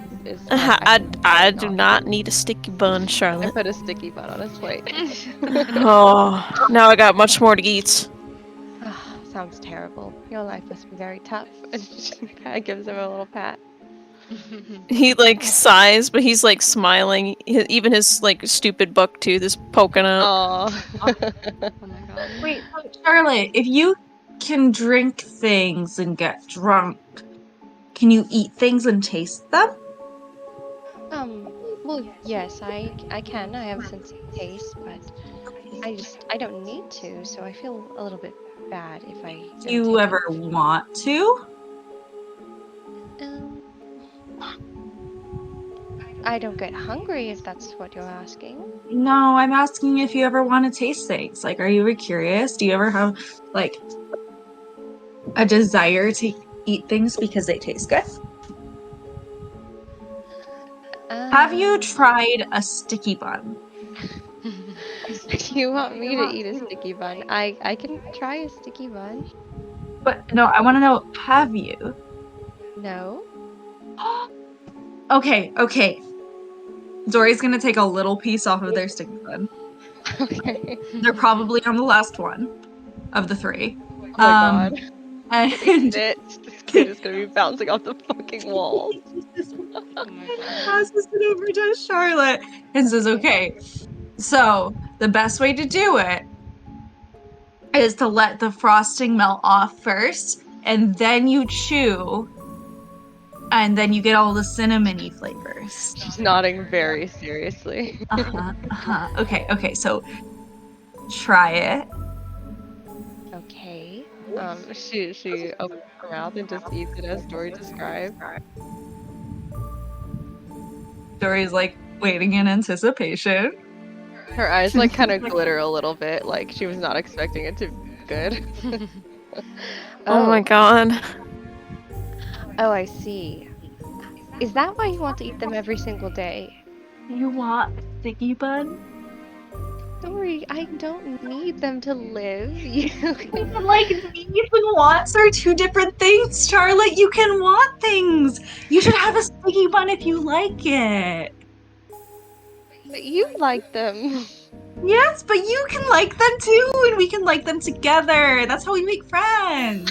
I do not need a sticky bun, I Charlotte. put a sticky bun on his plate. Oh, now I got much more to eat. Sounds terrible. Your life must be very tough. And she kind of gives him a little pat. He like sighs, but he's like smiling. Even his like stupid buck tooth is poking out. Oh. Oh my god. Wait, so Charlotte, if you can drink things and get drunk, can you eat things and taste them? Well, yes, I can. I have a sense of taste, but I don't need to, so I feel a little bit bad if I Do am you taking. ever want to? Um, I don't get hungry if that's what you're asking. No, I'm asking if you ever want to taste things. Like, are you ever curious? Do you ever have like a desire to eat things because they taste good? Have you Um, tried a sticky bun? you want me to eat a sticky bun? I can try a sticky bun. But no, I want to know, have you? No. Okay, okay. Dory's gonna take a little piece off of their sticky bun. Okay. They're probably on the last one of the three. Oh my god. If he And sits, this kid is gonna be bouncing off the fucking walls. Oh my god. passes it over to Charlotte and says, okay, so the best way to do it is to let the frosting melt off first, and then you chew, and then you get all the cinnamony flavors. She's nodding very seriously. Uh-huh, uh-huh. Okay, okay, so try it. Okay. She opens her mouth and just eats it as Dory described. Dory's like waiting in anticipation. Her eyes like kind of glitter a little bit, like she was not expecting it to be good. Oh my Oh, god. oh, I see. Is that why you want to eat them every single day? You want a sticky bun? Dory, I don't need them to live. You can. But like needs and wants are two different things, Charlotte. You can want things. You should have a sticky bun if you like it. But you like them. Yes, but you can like them too, and we can like them together. That's how we make friends.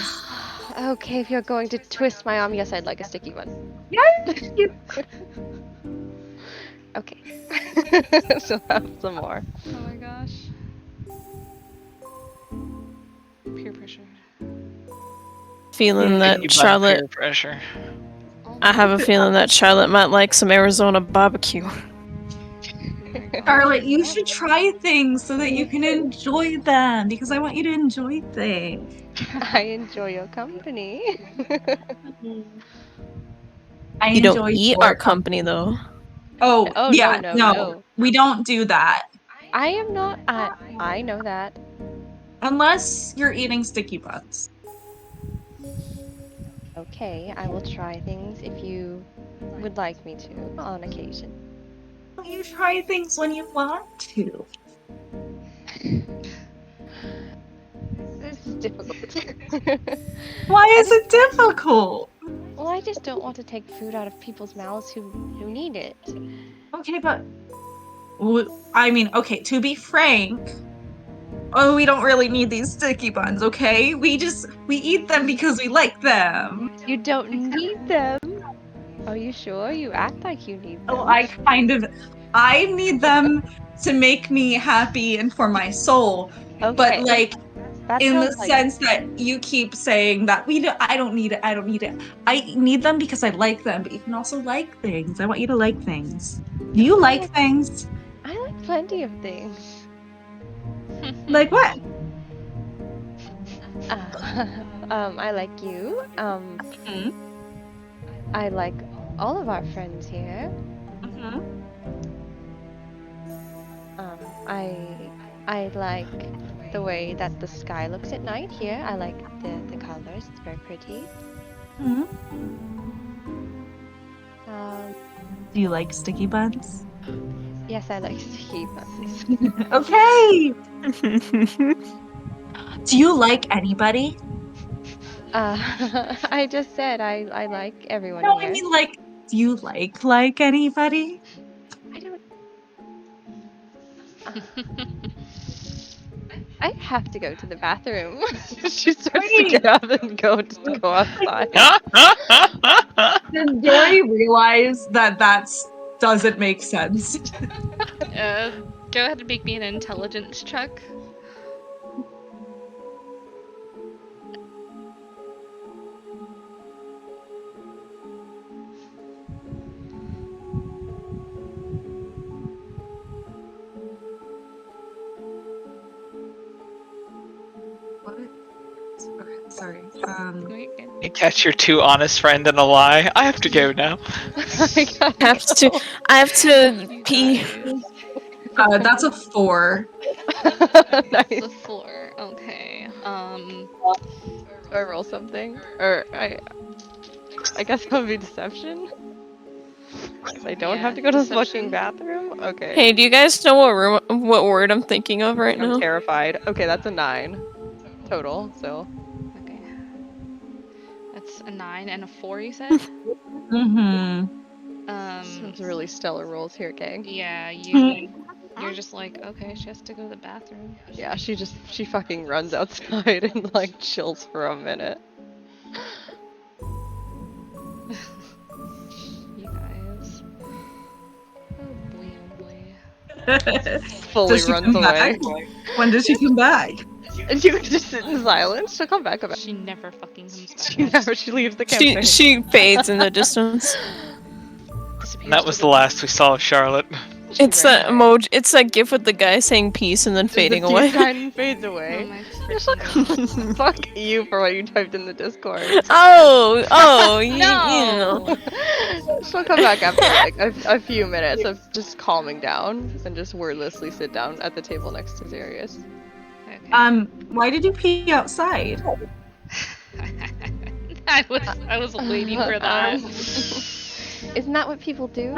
Okay, if you're going to twist my arm, yes, I'd like a sticky one. Yes. Okay. So have some more. Oh my gosh. Peer pressure. Feeling that You butt Charlotte. peer pressure. I have a feeling that Charlotte might like some Arizona barbecue. Charlotte, you should try things so that you can enjoy them because I want you to enjoy things. I enjoy your company. I You don't enjoy eat your our company though. Oh, Oh, yeah, no, no, no. we don't do that I am not. I know that. unless you're eating sticky buns. Okay, I will try things if you would like me to on occasion. You try things when you want to. This is difficult. Why I is it difficult? Well, I just don't want to take food out of people's mouths who need it. Okay, but I mean, okay, to be frank, oh, we don't really need these sticky buns, okay? We eat them because we like them. You don't need them. Are you sure? You act like you need Oh, them. I need them to make me happy and for my soul. But Okay, like that in the sounds like sense that you keep saying that I don't need it, I don't need it. I need them because I like them, but you can also like things. I want you to like things. Do you like things? I like plenty of things. Like what? I like you. Mhm. I like all of our friends here. Mhm. Um, I like the way that the sky looks at night here. I like the colors. It's very pretty. Mhm. Um, Do you like sticky buns? yes, I like sticky buns. Okay. Do you like anybody? I just said I like everyone No, I here. mean like, do you like anybody? I don't. I have to go to the bathroom. She starts to Wait. get up and go outside. Did Gary realize that doesn't make sense? Go ahead and make me an intelligence check. What? Okay, sorry. Wait, good. You catch your two honest friend in a lie. I have to go now. I gotta I have to. go. I have to You pee. guys. That's a 4. It's Nice. a 4. Okay. Do I roll something? Or I guess that would be deception? Because I don't have Yeah, to go to the deception. fucking bathroom? Okay. Hey, do you guys know what word I'm thinking of right I'm now? terrified. Okay, that's a 9 total, so. Okay. That's a 9 and a 4, you said? Mm-hmm. Some really stellar rolls here, gang. Yeah, you're just like, okay, she has to go to the bathroom. Yeah, she fucking runs outside and like chills for a minute. You guys. Oh boy, oh boy. Fully Does she runs come away. back? When does she come back? And you can just sit in silence. She'll come back. She never fucking comes back. She leaves the She campaign. she fades in the distance. Disappears And that was for the last we saw of Charlotte. She It's ran that away. emoji. It's that gif with the guy saying peace and then There's fading the peace away. sign and fades Oh away. my Yeah, she'll freaking god. fuck you for what you typed in the Discord. Oh, you know. No! She'll come back after like a few minutes of just calming down and just wordlessly sit down at the table next to Zarius. Okay. Why did you pee outside? I was waiting for that. Isn't that what people do?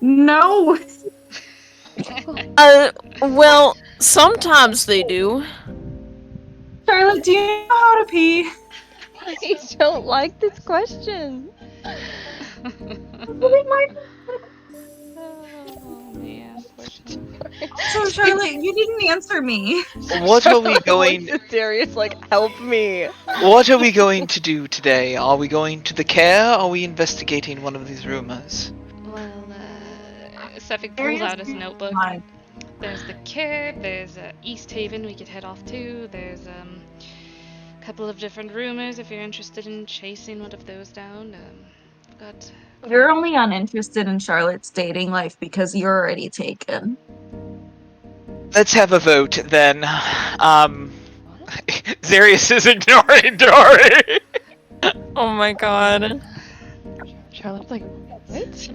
No. Well, sometimes they do. Charlotte, do you know how to pee? I don't like this question. Oh man, poor Charlotte. So Charlotte, you didn't answer me. What are we going? Looks at Darius like, help me. What are we going to do today? Are we going to the care? Are we investigating one of these rumors? Well, Sefik pulls out his notebook. Fine. There's the care, there's East Haven we could head off to, there's a couple of different rumors if you're interested in chasing one of those down. Got You're only uninterested in Charlotte's dating life because you're already taken. Let's have a vote then. Zarius is ignoring Dory. Oh my god. Charlotte's like, what?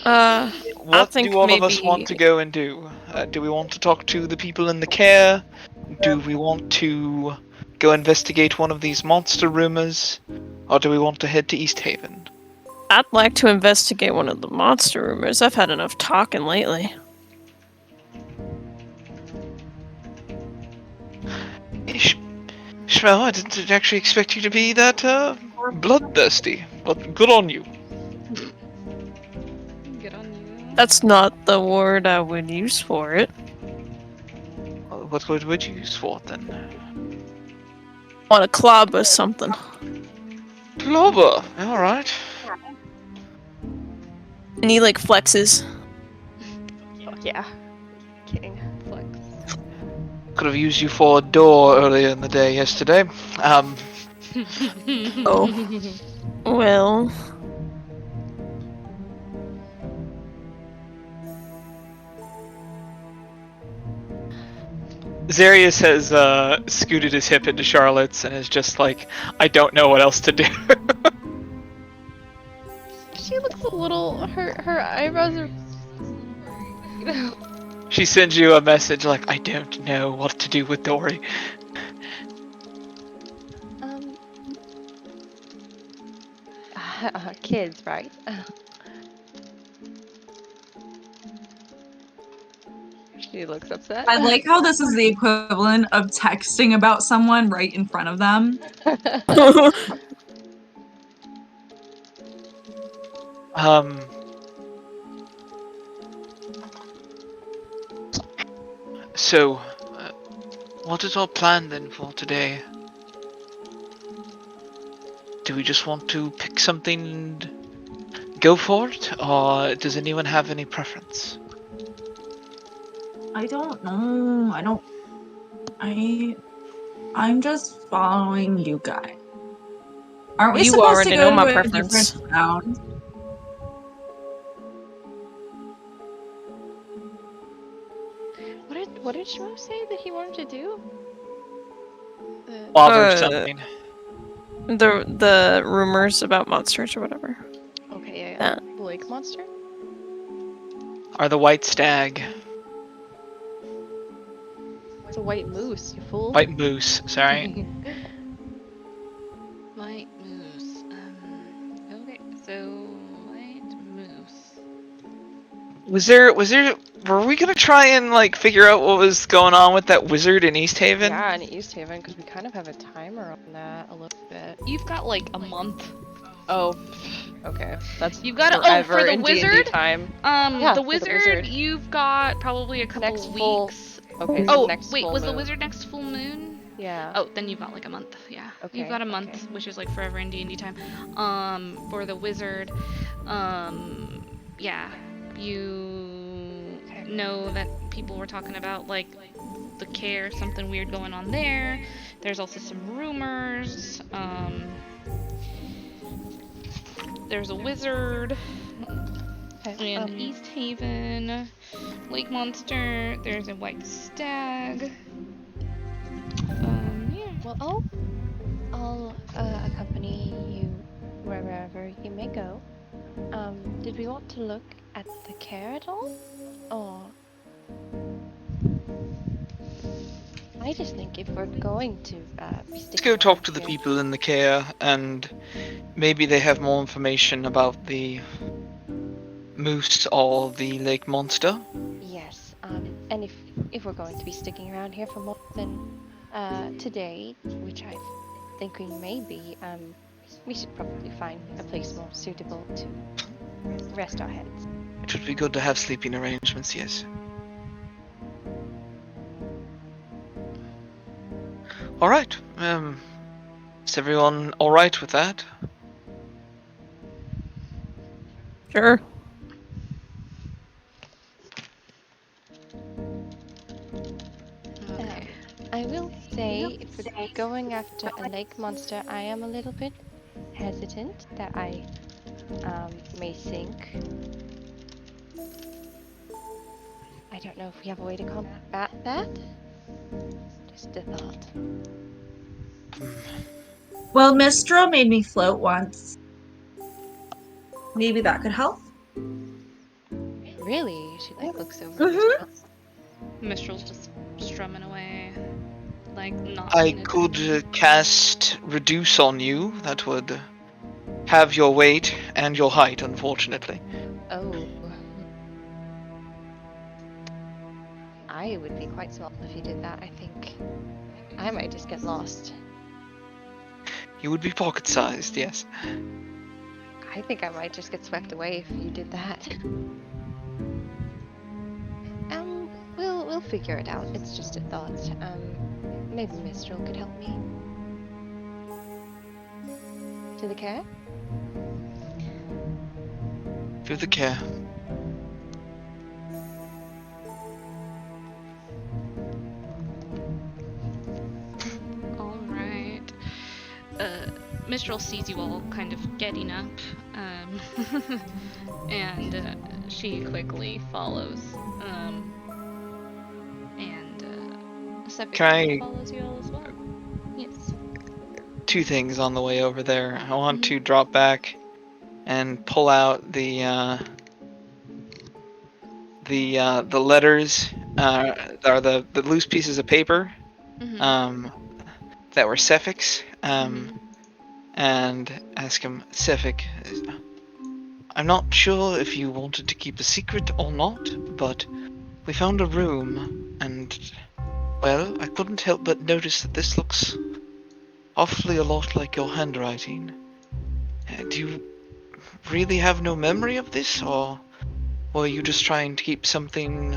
I What think do all of us maybe- want to go and do? Do we want to talk to the people in the care? Do we want to go investigate one of these monster rumors? Or do we want to head to East Haven? I'd like to investigate one of the monster rumors. I've had enough talking lately. Shmel, I didn't actually expect you to be that bloodthirsty, but good on you. good on you. That's not the word I would use for it. What word would you use for it then? Want to clobber something. Clover, alright. And he like flexes. Fuck yeah. King. Flex. Could have used you for a door earlier in the day yesterday. Oh. Well. Zarius has scooted his hip into Charlotte's and is just like, I don't know what else to do. She looks a little. Her eyebrows are. She sends you a message like, I don't know what to do with Dory. Kids, right? She looks upset. I like how this is the equivalent of texting about someone right in front of them. So, what is our plan then for today? Do we just want to pick something and go for it, or does anyone have any preference? I don't know. I'm just following you guys. Aren't we You supposed to already know go my to a different preference. town? What did Shmo say that he wanted to do? Bother something. The rumors about monsters or whatever. Okay, yeah. That. The lake monster? Or the white stag. It's a white moose, you fool. White moose, sorry. White moose. Okay, so white moose. Were we gonna try and, like, figure out what was going on with that wizard in East Haven? Yeah, in East Haven, because we kind of have a timer on that a little bit. You've got like a month. Oh, okay. That's You've got forever for the in D&D wizard time. Yeah, the for wizard, the wizard. you've got probably a couple Next full- weeks. Okay, so Oh, next wait, full was the moon. wizard next full moon? Yeah. Oh, then you've got like a month. Yeah. Okay, You've got a month, okay. which is like forever in D&D time. For the wizard, yeah, you know that people were talking about like the care, something weird going on there. There's also some rumors. There's a wizard Okay, in East Haven, lake monster. There's a white stag. Yeah. Well, I'll accompany you wherever you may go. Did we want to look at the care at all? Or I just think if we're going to be Let's sticking go talk around to the here- people in the care, and maybe they have more information about the moose or the lake monster. Yes, and if we're going to be sticking around here for more than today, which I think we may be, we should probably find a place more suitable to rest our heads. It would be good to have sleeping arrangements, yes. Alright, is everyone alright with that? Sure. Okay. I will say, if we're going after a lake monster, I am a little bit hesitant that I may sink. I don't know if we have a way to combat that. Just a thought. Well, Mistral made me float once. Maybe that could help. Really? She like looks over. Mhm. Mistral's just strumming away, like not. I paying could attention. cast Reduce on you. That would have your weight and your height, unfortunately. Oh. I would be quite small if you did that, I think. I might just get lost. You would be pocket-sized, yes. I think I might just get swept away if you did that. We'll figure it out. It's just a thought. Maybe Mistral could help me. To the care? Do the care. All right. Mistral sees you all kind of getting up, and she quickly follows. And Sephic Can I- follows you all as well. Yes. Two things on the way over there. I want to drop back and pull out the letters, or the loose pieces of paper, Mhm. that were Sephic's, Mhm. and ask him, Sephic, I'm not sure if you wanted to keep a secret or not, but we found a room, and, well, I couldn't help but notice that this looks awfully a lot like your handwriting. Do you really have no memory of this, or were you just trying to keep something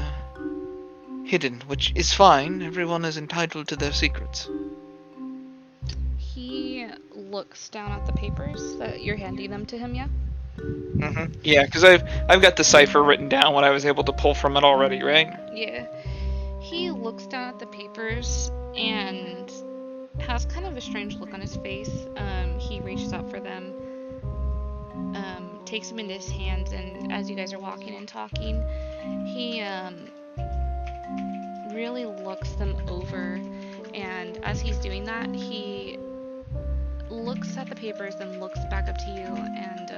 hidden, which is fine. Everyone is entitled to their secrets. He looks down at the papers that you're handing them to him, yeah? Yeah, because I've got the cipher written down, what I was able to pull from it already, right? Yeah. He looks down at the papers and has kind of a strange look on his face. He reaches out for them, takes them into his hands, and as you guys are walking and talking, he really looks them over. And as he's doing that, he looks at the papers and looks back up to you and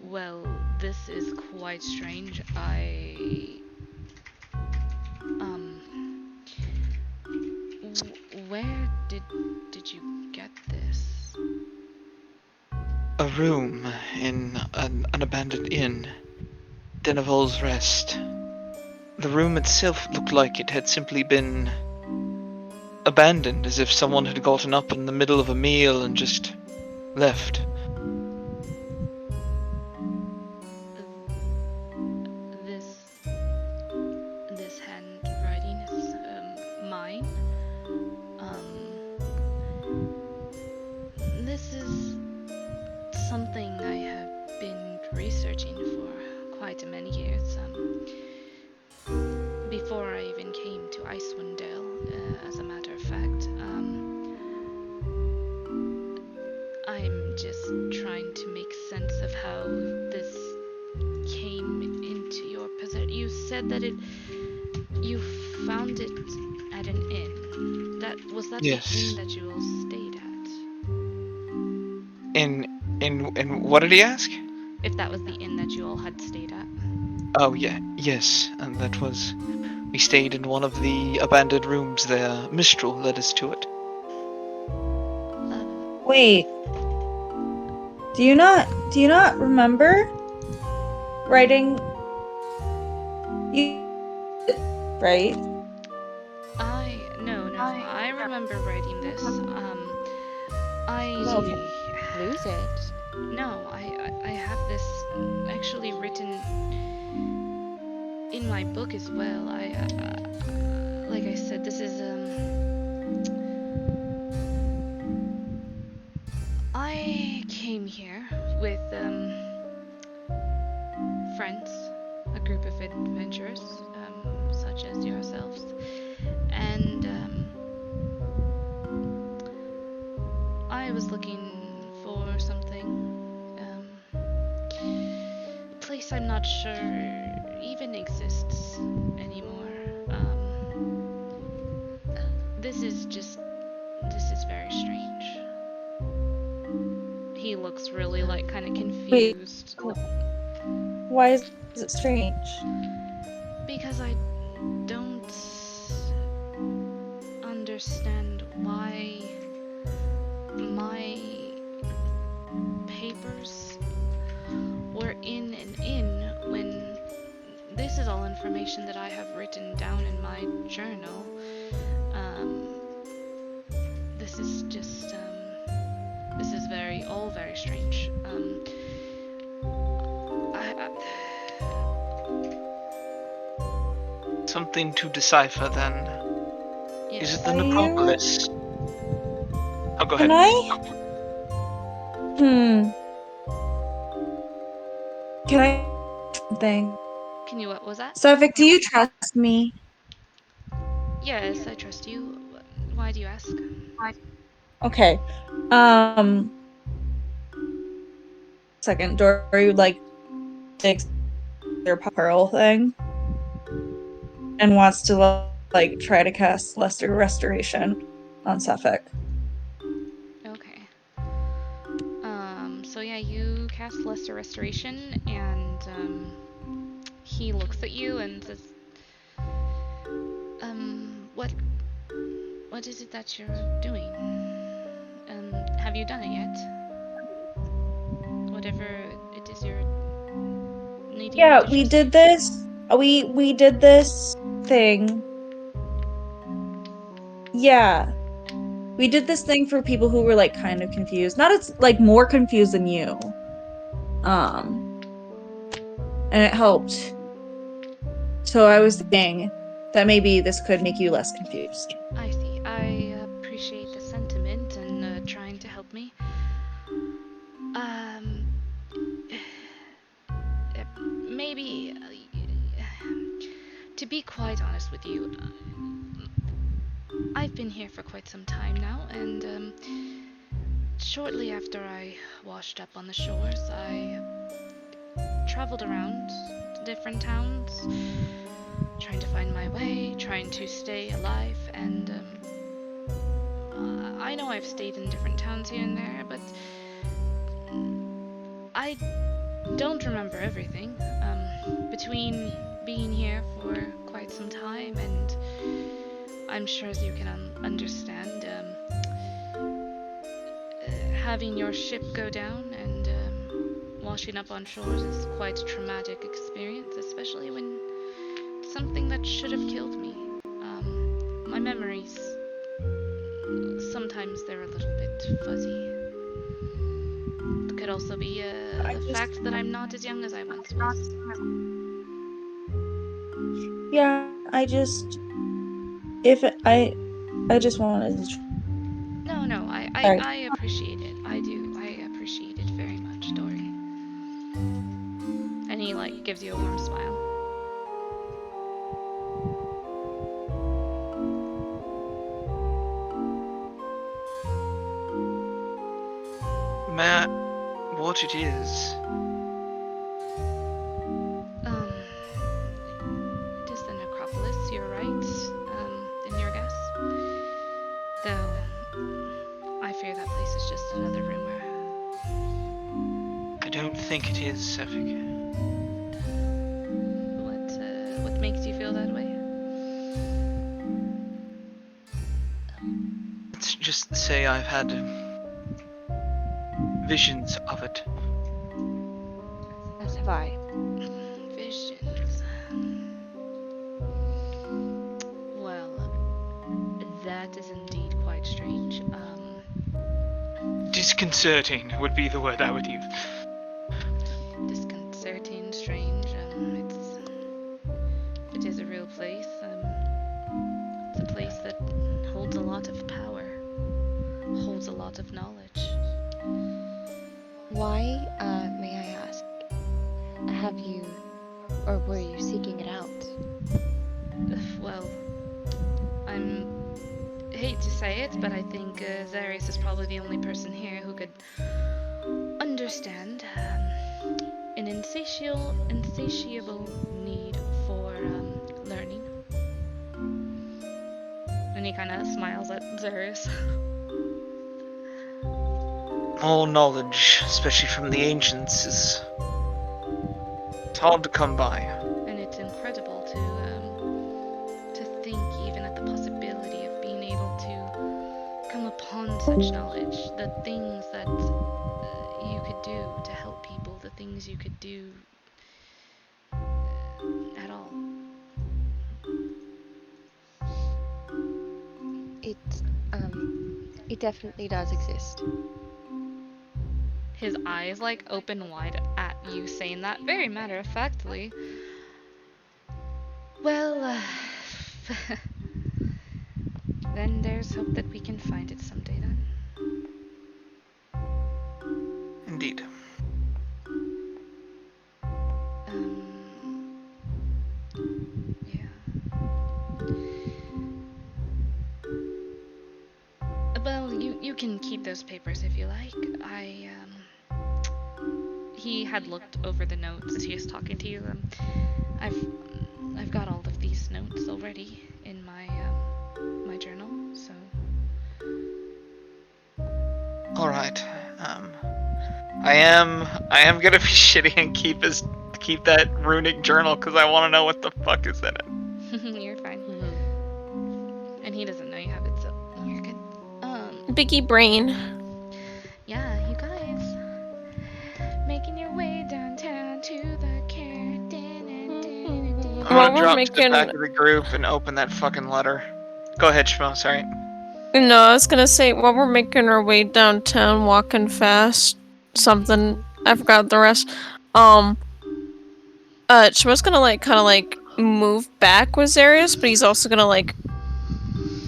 well, this is quite strange. Where did you get this? A room in an abandoned inn, Dineval's Rest. The room itself looked like it had simply been abandoned, as if someone had gotten up in the middle of a meal and just left. This handwriting is mine. This is something I have been researching for quite many years. Before I even came to Icewind Dale, as a matter of fact. I'm just trying to make sense of how this came into your possession. You said that you found it at an inn. Was that Yes. the inn that you all stayed at? In what did he ask? If that was the inn that you all had stayed at. Oh yeah, yes, and that was. We stayed in one of the abandoned rooms there. Mistral led us to it. Wait. Do you not remember writing you right? No. I remember writing this. Did you lose it? No, I have this actually written in my book as well. Like I said, this is I came here with friends, a group of adventurers, such as yourselves, and I was looking for something. A place I'm not sure even exists anymore. This is very strange. He looks really like kind of confused. Why is it strange? Because I don't understand why my papers were in an inn when this is all information that I have written down in my journal. This is just this is all very strange. Something to decipher then. Yes. Is it the necropolis? Oh, go ahead. Can I? Can I something? Can you, what was that? Suffolk, do you trust me? Yes, I trust you. Why do you ask? Okay. Second, Dory like takes their pearl thing and wants to like try to cast Lesser Restoration on Suffolk. Okay. So yeah, you cast Lesser Restoration, and he looks at you and says, what is it that you're doing? Have you done it yet? Whatever it is you're needing. Yeah, we did this. We did this thing. Yeah. We did this thing for people who were like kind of confused. Not as like more confused than you. And it helped. So I was thinking that maybe this could make you less confused. I see. help me. Um, maybe, to be quite honest with you, I've been here for quite some time now, and shortly after I washed up on the shores, I traveled around to different towns, trying to find my way, trying to stay alive, and I know I've stayed in different towns here and there, but I don't remember everything. Between being here for quite some time, and I'm sure as you can understand, having your ship go down and washing up on shores is quite a traumatic experience, especially when something that should have killed me. My memories, sometimes they're a little bit fuzzy. It could also be the fact that I'm not as young as I once was. Yeah, I just wanted to No, try. I appreciate it. I do. I appreciate it very much, Dory. And he, like, gives you a warm smile. Matt, what it is? It is the necropolis, you're right, in your guess. Though, I fear that place is just another rumor. I don't think it is, Sefik. What makes you feel that way? Let's just say I've had visions of it. As have I. Visions. Well, that is indeed quite strange. Disconcerting would be the word I would use. Disconcerting, strange. It is a real place. It's a place that holds a lot of power, holds a lot of knowledge. Why, may I ask, have you, or were you seeking it out? Well, hate to say it, but I think Zarius is probably the only person here who could understand an insatiable need for learning. And he kind of smiles at Zarius. All knowledge, especially from the ancients, is it's hard to come by. And it's incredible to think even at the possibility of being able to come upon such knowledge, the things that you could do to help people, the things you could do at all. It definitely does exist. His eyes, like, open wide at you saying that, very matter-of-factly. Well, then there's hope that we can find it someday then. Indeed. Yeah. Well, you can keep those papers if you like. He had looked over the notes as he was talking to you. I've got all of these notes already in my my journal, so. All right. I am gonna be shitty and keep that runic journal because I want to know what the fuck is in it. You're fine. And he doesn't know you have it, so you're good. Biggie brain. Yeah, you guys making your way downtown to the I'm Well, gonna we're drop to making- the back of the group and open that fucking letter. Go ahead, Shmo. Sorry. No, I was gonna say, while we're making our way downtown, walking fast, something, I forgot the rest, Shmo's gonna, like, kinda, like, move back with Zarius, but he's also gonna, like,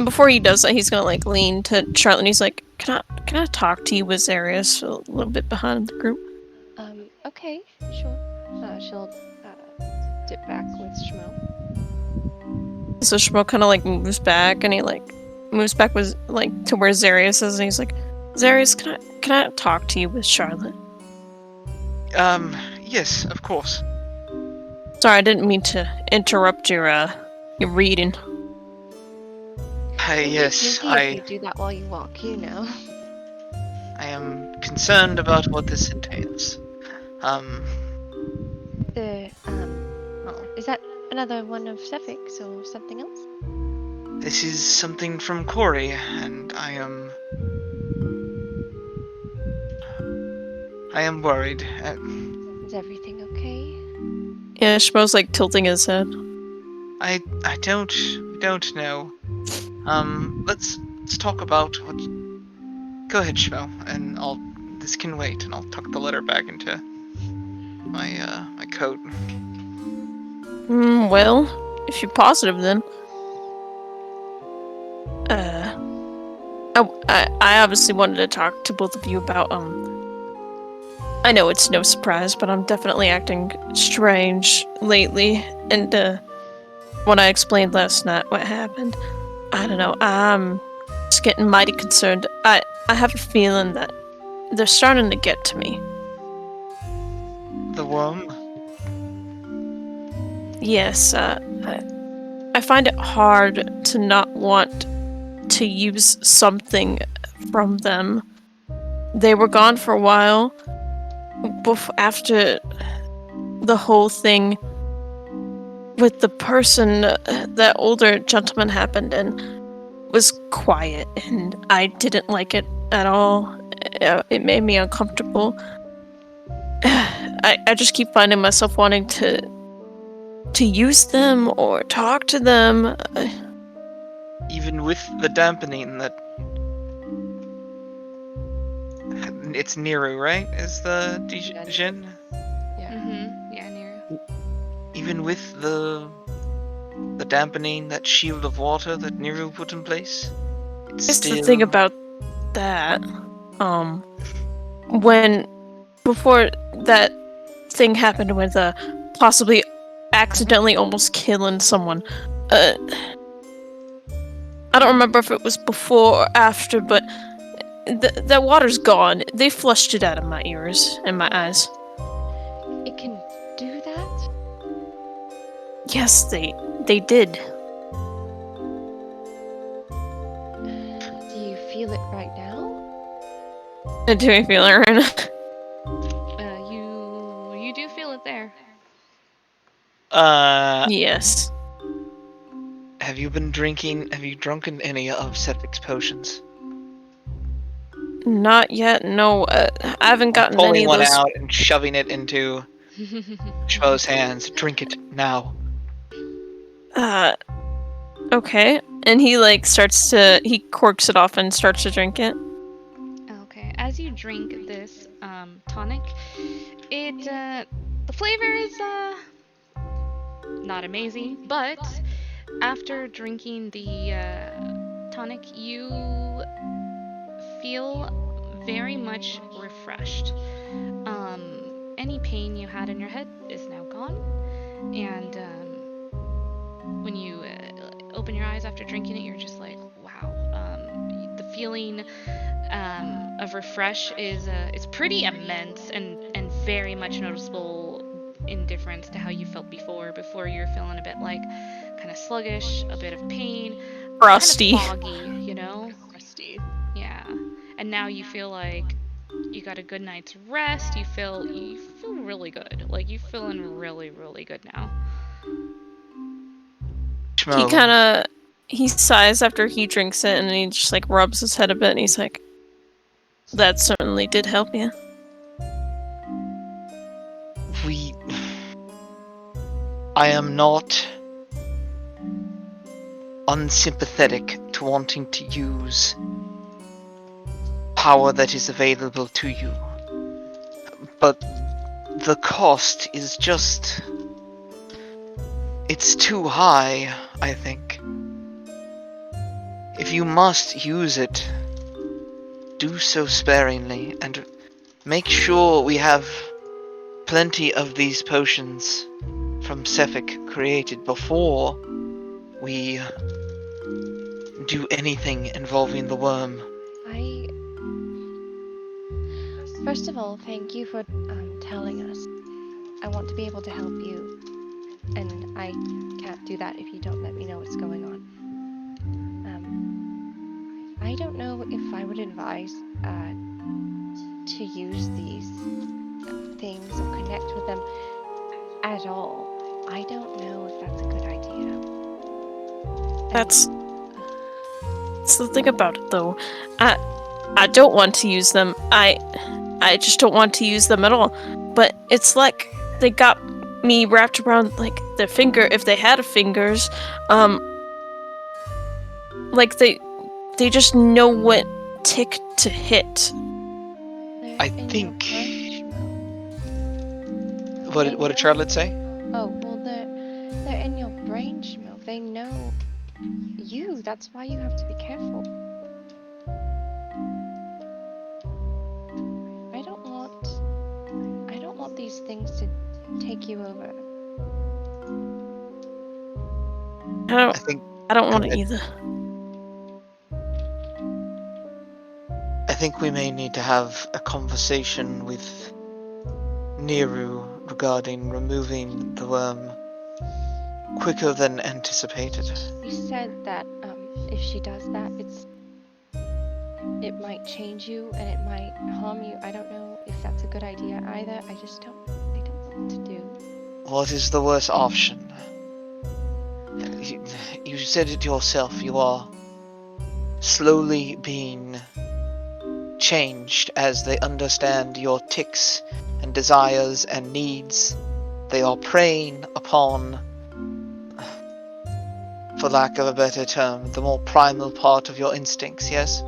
before he does that, he's gonna, like, lean to Charlotte and he's like, can I talk to you with Zarius a little bit behind the group? Okay, sure. She'll dip back with Shmo. So Shmo kind of like moves back, and he like moves back with like to where Zarius is, and he's like, Zarius, can I talk to you with Charlotte? Yes, of course. Sorry, I didn't mean to interrupt your reading. Don't be Yes, sneaky if you do that while you walk, you know. I am concerned about what this entails. Is that another one of Cephic's or something else? This is something from Corey, and I am worried. Is everything okay? Yeah, Shmo's like tilting his head. I don't know. Let's talk about what. Go ahead, Shmo, and this can wait, and I'll tuck the letter back into my coat. Well, if you're positive, then. I obviously wanted to talk to both of you about, I know it's no surprise, but I'm definitely acting strange lately, and, when I explained last night what happened, I don't know, I'm just getting mighty concerned. I have a feeling that they're starting to get to me. The worm? Yes, I find it hard to not want to use something from them. They were gone for a while after the whole thing with the person, that older gentleman happened, and was quiet, and I didn't like it at all. It made me uncomfortable. I just keep finding myself wanting to use them or talk to them. Even with the dampening that. It's Niru, right? Is the Jin? Yeah. Mm-hmm. Yeah, Nero. Even with the dampening, that shield of water that Niru put in place? It's It's still. the thing about that. When before that thing happened with possibly accidentally almost killing someone. I don't remember if it was before or after, but that water's gone. They flushed it out of my ears and my eyes. It can do that? Yes, they did. Do you feel it right now? Do I feel it right now? You do feel it there. Yes. Have you drunken any of Cephic's potions? Not yet, no. I haven't gotten Pulling any of one those. out and shoving it into Shmo's hands. Drink it now. Okay. And he he corks it off and starts to drink it. Okay, as you drink this tonic, the flavor is not amazing, but after drinking the tonic, you feel very much refreshed. Any pain you had in your head is now gone, and when you open your eyes after drinking it, you're just like, wow. The feeling of refresh is it's pretty immense and very much noticeable in difference to how you felt before. Before you're feeling a bit like kind of sluggish, a bit of pain, Frosty. kind of foggy, you know? Rusty. Yeah. And now you feel like you got a good night's rest. You feel really good. Like you're feeling really, really good now. Shmo. He sighs after he drinks it, and he just like rubs his head a bit, and he's like, that certainly did help you. I am not unsympathetic to wanting to use power that is available to you. But the cost is just. It's too high, I think. If you must use it, do so sparingly and make sure we have plenty of these potions from Sefik created before we do anything involving the worm. First of all, thank you for telling us. I want to be able to help you, and I can't do that if you don't let me know what's going on. I don't know if I would advise to use these things or connect with them at all. I don't know if that's a good idea. That's the thing about it, though. I don't want to use them. I just don't want to use them at all. But it's like they got me wrapped around like their finger if they had fingers. Like they just know what tick to hit. I think. What did Charlotte say? Oh, well, they're in your brain, Shmo. They know you. That's why you have to be careful. I don't want these things to take you over. I don't want it either. I think we may need to have a conversation with Neru regarding removing the worm quicker than anticipated. You said that if she does that, it might change you and it might harm you. I don't know if that's a good idea either. I don't know what to do. What is the worst option? You said it yourself, you are slowly being changed as they understand your tics and desires and needs. They are preying upon, for lack of a better term, the more primal part of your instincts, yes?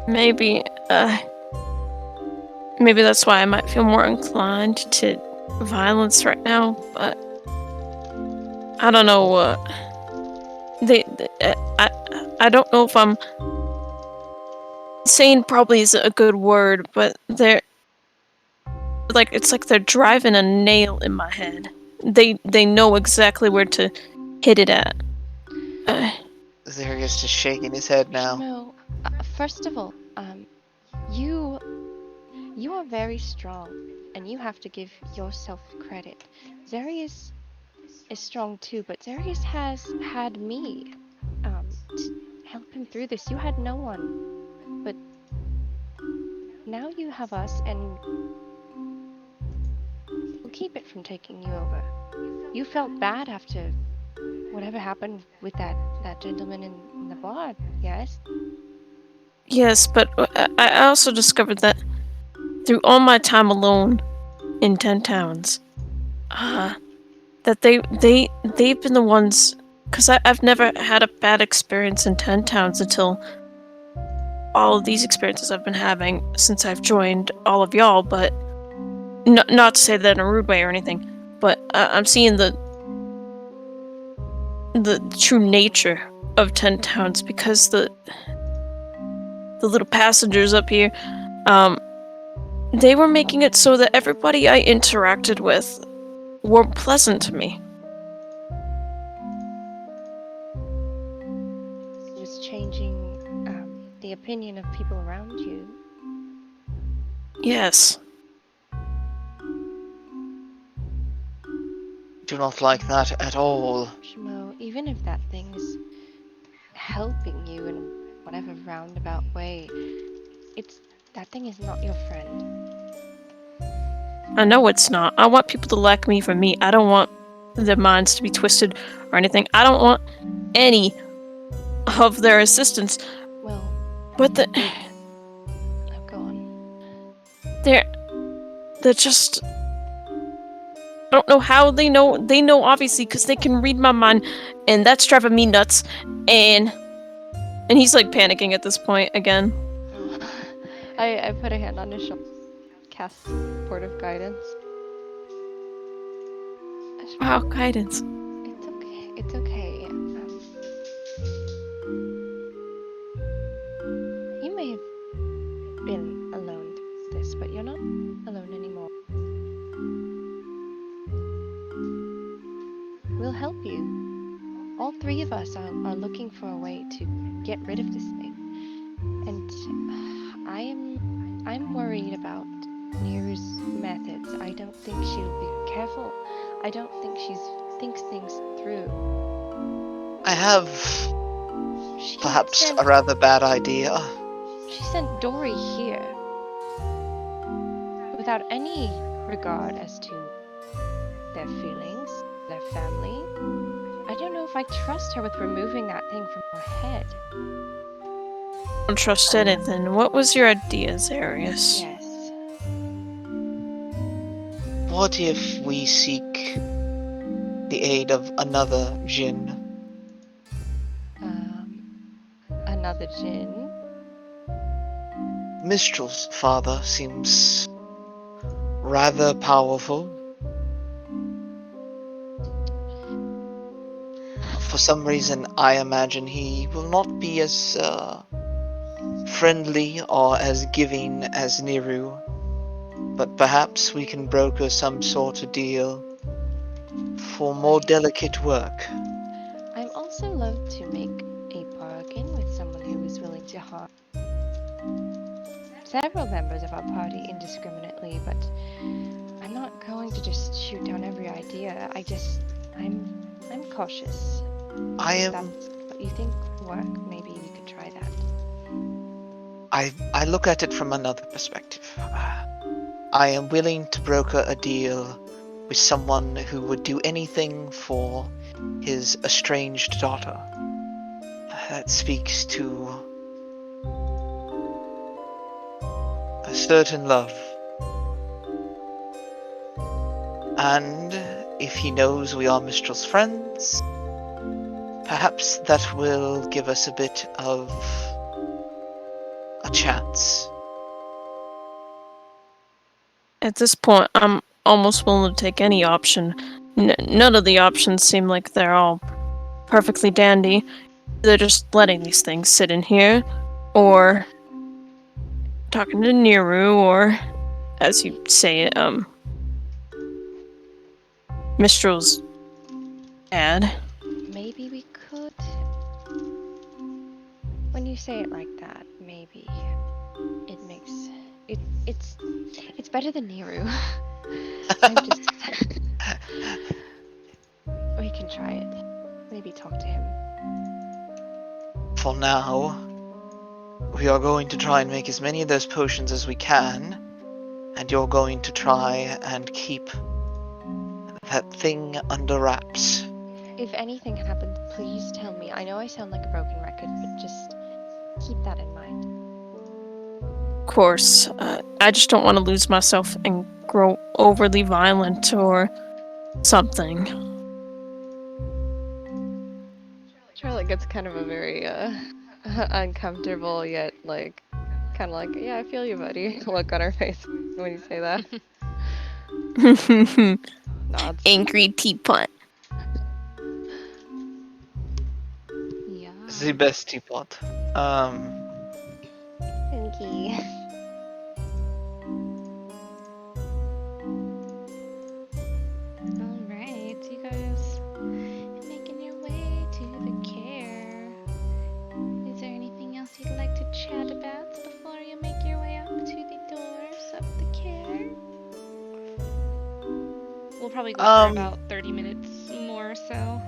Maybe that's why I might feel more inclined to violence right now, but I don't know what. I don't know if I'm sane. Probably is a good word, but they're like it's like they're driving a nail in my head. They know exactly where to hit it at. There he is, just shaking his head now. No, first of all, you are very strong, and you have to give yourself credit. Zarius is strong too, but Zarius has had me to help him through this. You had no one, but now you have us, and we'll keep it from taking you over. You felt bad after whatever happened with that gentleman in the bar, yes? Yes, but I also discovered that through all my time alone in 10 towns, that they've been the ones, because I've never had a bad experience in 10 towns until all of these experiences I've been having since I've joined all of y'all, but not to say that in a rude way or anything, but I'm seeing the true nature of 10 towns because the little passengers up here, they were making it so that everybody I interacted with weren't pleasant to me. It was changing the opinion of people around you. Yes. Do not like that at all. Shmo, even if that thing is helping you in whatever roundabout way, that thing is not your friend. I know it's not. I want people to like me for me. I don't want their minds to be twisted or anything. I don't want any of their assistance. Well, but go on. They're just. I don't know how they know. They know obviously because they can read my mind, and that's driving me nuts. And he's like panicking at this point again. I put a hand on his shoulder, cast Port of Guidance. Wow, guidance. It's okay. It's okay. You may have been alone through this, but you're not alone anymore. We'll help you. All three of us are looking for a way to get rid of this thing. And I'm worried about Neru's methods. I don't think she'll be careful. I don't think she thinks things through. I have She perhaps sent a rather bad idea. she sent Dory here without any regard as to their feelings, their family. I don't know if I trust her with removing that thing from her head. I don't trust anything. What was your idea, Zarius? Yes. What if we seek the aid of another Jinn? Another Jinn. Mistral's father seems rather powerful. For some reason, I imagine he will not be as friendly or as giving as Neru, but perhaps we can broker some sort of deal for more delicate work. I'm also loath to make a bargain with someone who is willing to harm several members of our party indiscriminately, but I'm not going to just shoot down every idea. I'm cautious. I If am that's what you think would work, maybe we could try that. I look at it from another perspective. I am willing to broker a deal with someone who would do anything for his estranged daughter. That speaks to a certain love. And if he knows we are Mistral's friends, perhaps that will give us a bit of a chance. At this point, I'm almost willing to take any option. None of the options seem like they're all perfectly dandy. They're just letting these things sit in here, or talking to Neru, or, as you say, Mistral's dad. Maybe we could. When you say it like that, maybe it makes it's better than Neru. I'm just we can try it. Maybe talk to him. For now, we are going to try and make as many of those potions as we can, and you're going to try and keep that thing under wraps. If anything happens, please tell me. I know I sound like a broken record, but just keep that in mind. Of course, I just don't want to lose myself and grow overly violent or something. Charlotte gets kind of a very uncomfortable yet like kind of like, yeah, I feel you, buddy. Look on her face when you say that. Nods. Angry teapot. Yeah. The best teapot. Thank you. Alright, you guys making your way to the care. Is there anything else you'd like to chat about before you make your way up to the doors of the care? We'll probably go for about 30 minutes more or so.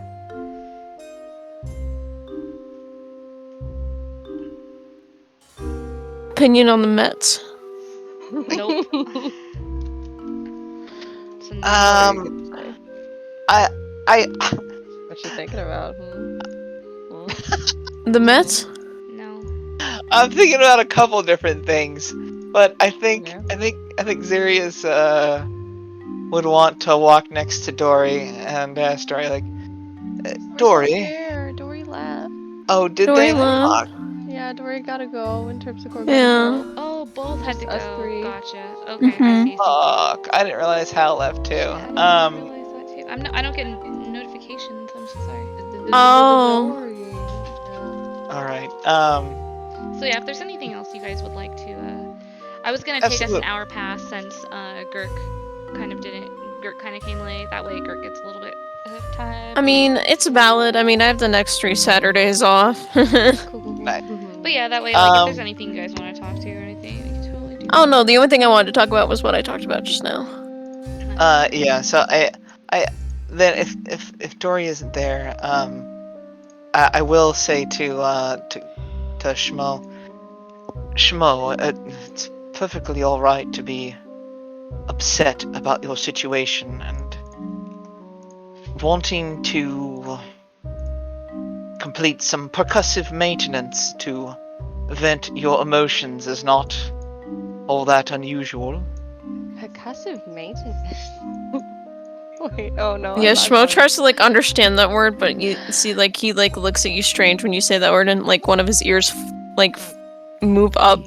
Opinion on the Mets? Nope. It's a no. I What you thinking about? The Mets? No. I'm thinking about a couple different things, but I think Yeah. I think Zarius would want to walk next to Dory and ask Dory like, Dory. There, Dory left. Oh, did Dory they? left. Yeah, Dory gotta go in terms of core Yeah. Oh, both had to Just us go. three. Gotcha. Okay, I see. Fuck! I didn't realize Hal left too. I didn't realize that too. I don't get notifications. I'm so sorry. Oh. Dory. All right. So yeah, if there's anything else you guys would like to, I was gonna take us an Absolutely. hour pass since Gurk kind of came late. That way Gurk gets a little bit of time. I mean, it's valid. I mean, I have the next 3 Saturdays off. Cool. Nice. But yeah, that way, like, if there's anything you guys want to talk to or anything, you can totally do. Oh no, the only thing I wanted to talk about was what I talked about just now. Yeah. So then if Dory isn't there, I will say to Shmo, it's perfectly all right to be upset about your situation and wanting to complete some percussive maintenance to vent your emotions is not all that unusual. Percussive maintenance. Wait, oh no. Yeah, I'm Schmo sorry. tries to like understand that word, but you see, like he like looks at you strange when you say that word, and like one of his ears move up.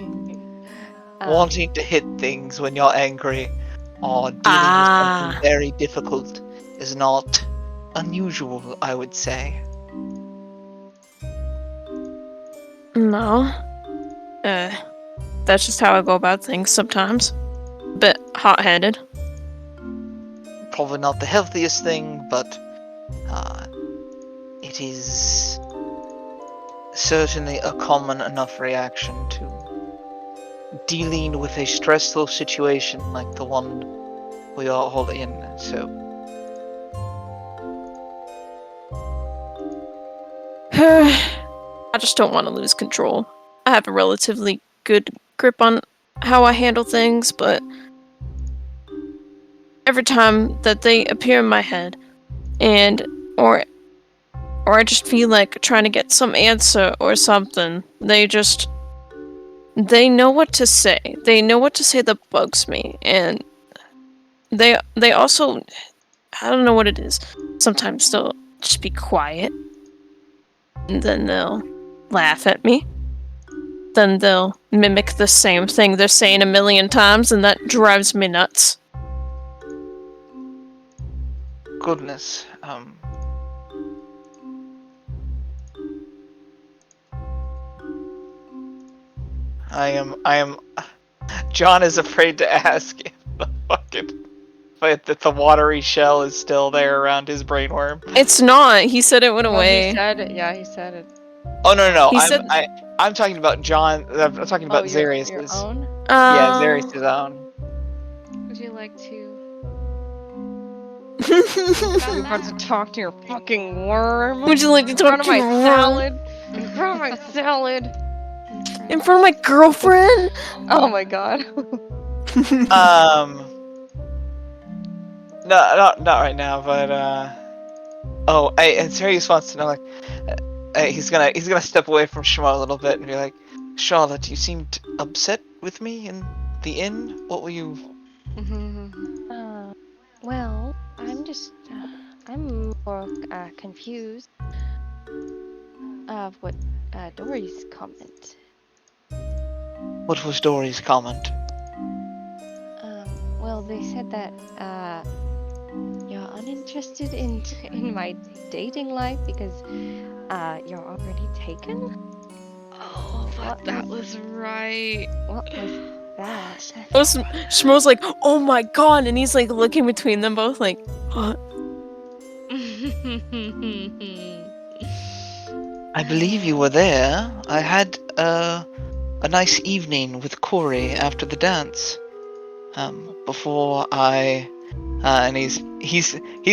Wanting to hit things when you're angry or dealing with something very difficult is not unusual, I would say. No. That's just how I go about things sometimes. A bit hot-headed. Probably not the healthiest thing, but it is certainly a common enough reaction to dealing with a stressful situation like the one we are all in. So I just don't want to lose control. I have a relatively good grip on how I handle things, but every time that they appear in my head, or I just feel like trying to get some answer or something, they know what to say. They know what to say that bugs me, and they also, I don't know what it is. Sometimes they'll just be quiet, and then they'll laugh at me. Then they'll mimic the same thing they're saying a million times, and that drives me nuts. goodness, I am. John is afraid to ask if the watery shell is still there around his brainworm. It's not. He said it went away. He said it. Yeah, he said it. Oh no! He said, I'm talking about John. I'm talking about your Zarius's. own? Yeah, Zarius's own. Would you like to? Are you about to talk to your fucking worm? Would you like to In front talk of to my your worm? salad? In front of my salad? In front of my girlfriend? Oh my god. No, not right now, but and Sirius wants to know, like, he's gonna step away from Shmo a little bit and be like, Charlotte, you seemed upset with me in the inn. What were you? Well, I'm more confused of what Dory's comment. What was Dory's comment? Well, they said that you're uninterested in my dating life because you're already taken. Oh, but that was right. What was that? Shmo's like, oh my god, and he's like looking between them both like, what? I believe you were there. I had a nice evening with Corey after the dance. Before I, and he's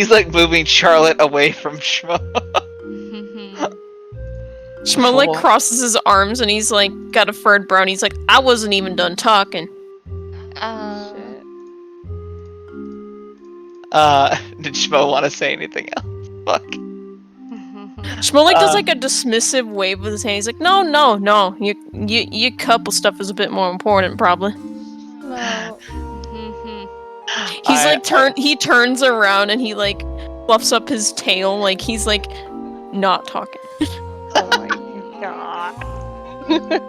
like moving Charlotte away from Shmo. Shmo like crosses his arms and he's like got a furred brow and he's like, I wasn't even done talking. Shit. Did Shmo want to say anything else? Fuck. Shmo like does like a dismissive wave with his hand. He's like, no, your couple stuff is a bit more important, probably. Well, he's he turns around and he like fluffs up his tail like he's like not talking. Oh my god. Oh my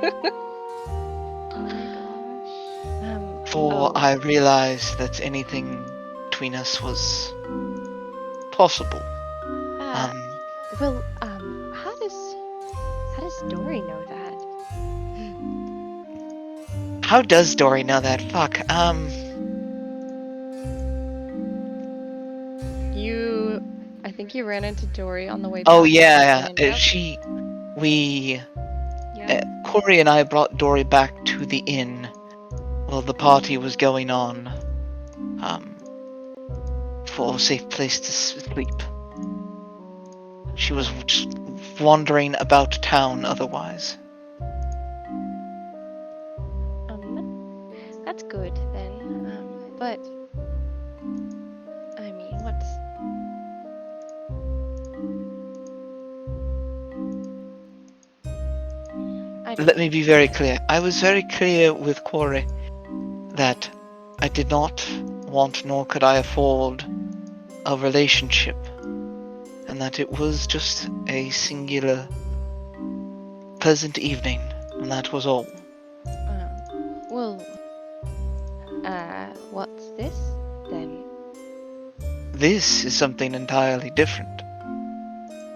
gosh. For I realized that anything between us was possible. Well, how does Dory know that? How does Dory know that? Fuck. I think you ran into Dory on the way Oh back. yeah. And Corey and I brought Dory back to the inn while the party was going on. For a safe place to sleep. She was just wandering about town otherwise. That's good then. But I mean, Let me be very clear. I was very clear with Corey that I did not want nor could I afford a relationship, and that it was just a singular pleasant evening, and that was all. What's this then? This is something entirely different.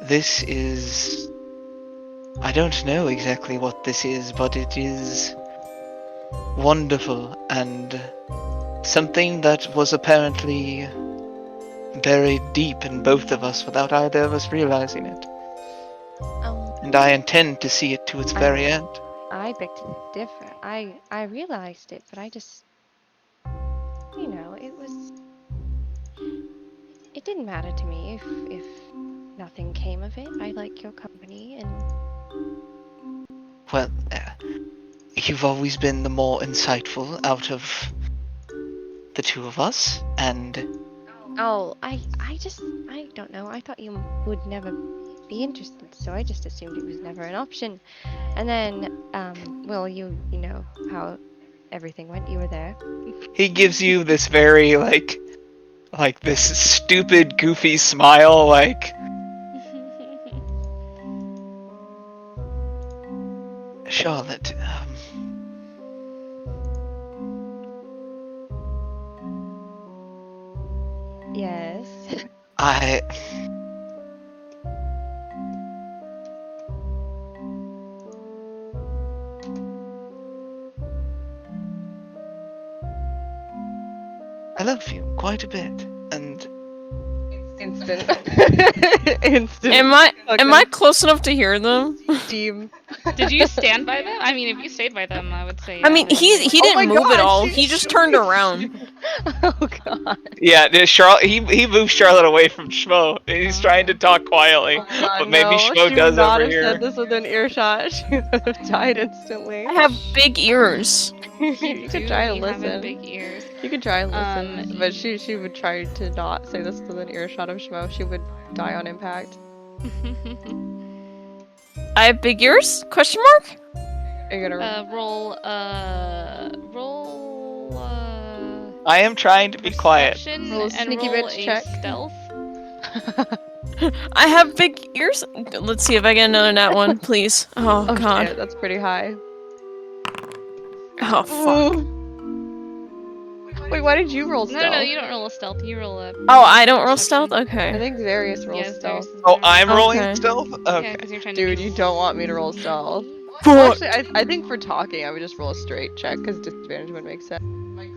This is... I don't know exactly what this is, but it is wonderful and something that was apparently buried deep in both of us without either of us realizing it. And I intend to see it to its very end. I beg to differ. I realized it, but I just, it didn't matter to me if nothing came of it. I like your company and... Well, you've always been the more insightful out of the two of us, and... Oh, I don't know. I thought you would never be interested, so I just assumed it was never an option. And then, well, you know how everything went. You were there. He gives you this very, like this stupid, goofy smile, like... Charlotte, Yes. I love you quite a bit, and... Instant. Instant. Am I close enough to hear them? Steam. Did you stand by them? I mean, if you stayed by them, I would say. I mean, he didn't move at all. she- He just turned around. Oh god. Yeah, Charlotte. He moved Charlotte away from Schmo. He's trying to talk quietly, but maybe no, Schmo she does would not over have here. said this within earshot. She would have died instantly. I have big ears. You could try to You have listen. big ears. You could try and listen, but she would try to not say this within earshot of Schmo. She would die on impact. I have big ears? Question mark? Are you gonna roll. I am trying to be quiet. Perception Roll a and sneaky roll bitch a check. stealth. I have big ears. Let's see if I get another nat one, please. Oh, Oh god. shit, that's pretty high. Oh fuck. Wait, why did you roll stealth? No, you don't roll a stealth. You roll a. Oh, I don't roll perception. stealth? I Okay. think Zarius rolls Yes, stealth. Oh, I'm rolling Okay. stealth? Yeah, Okay. because you're trying to. Dude, be you don't want me to roll stealth. Fuck. Actually, I think for talking, I would just roll a straight check, because disadvantage would make sense.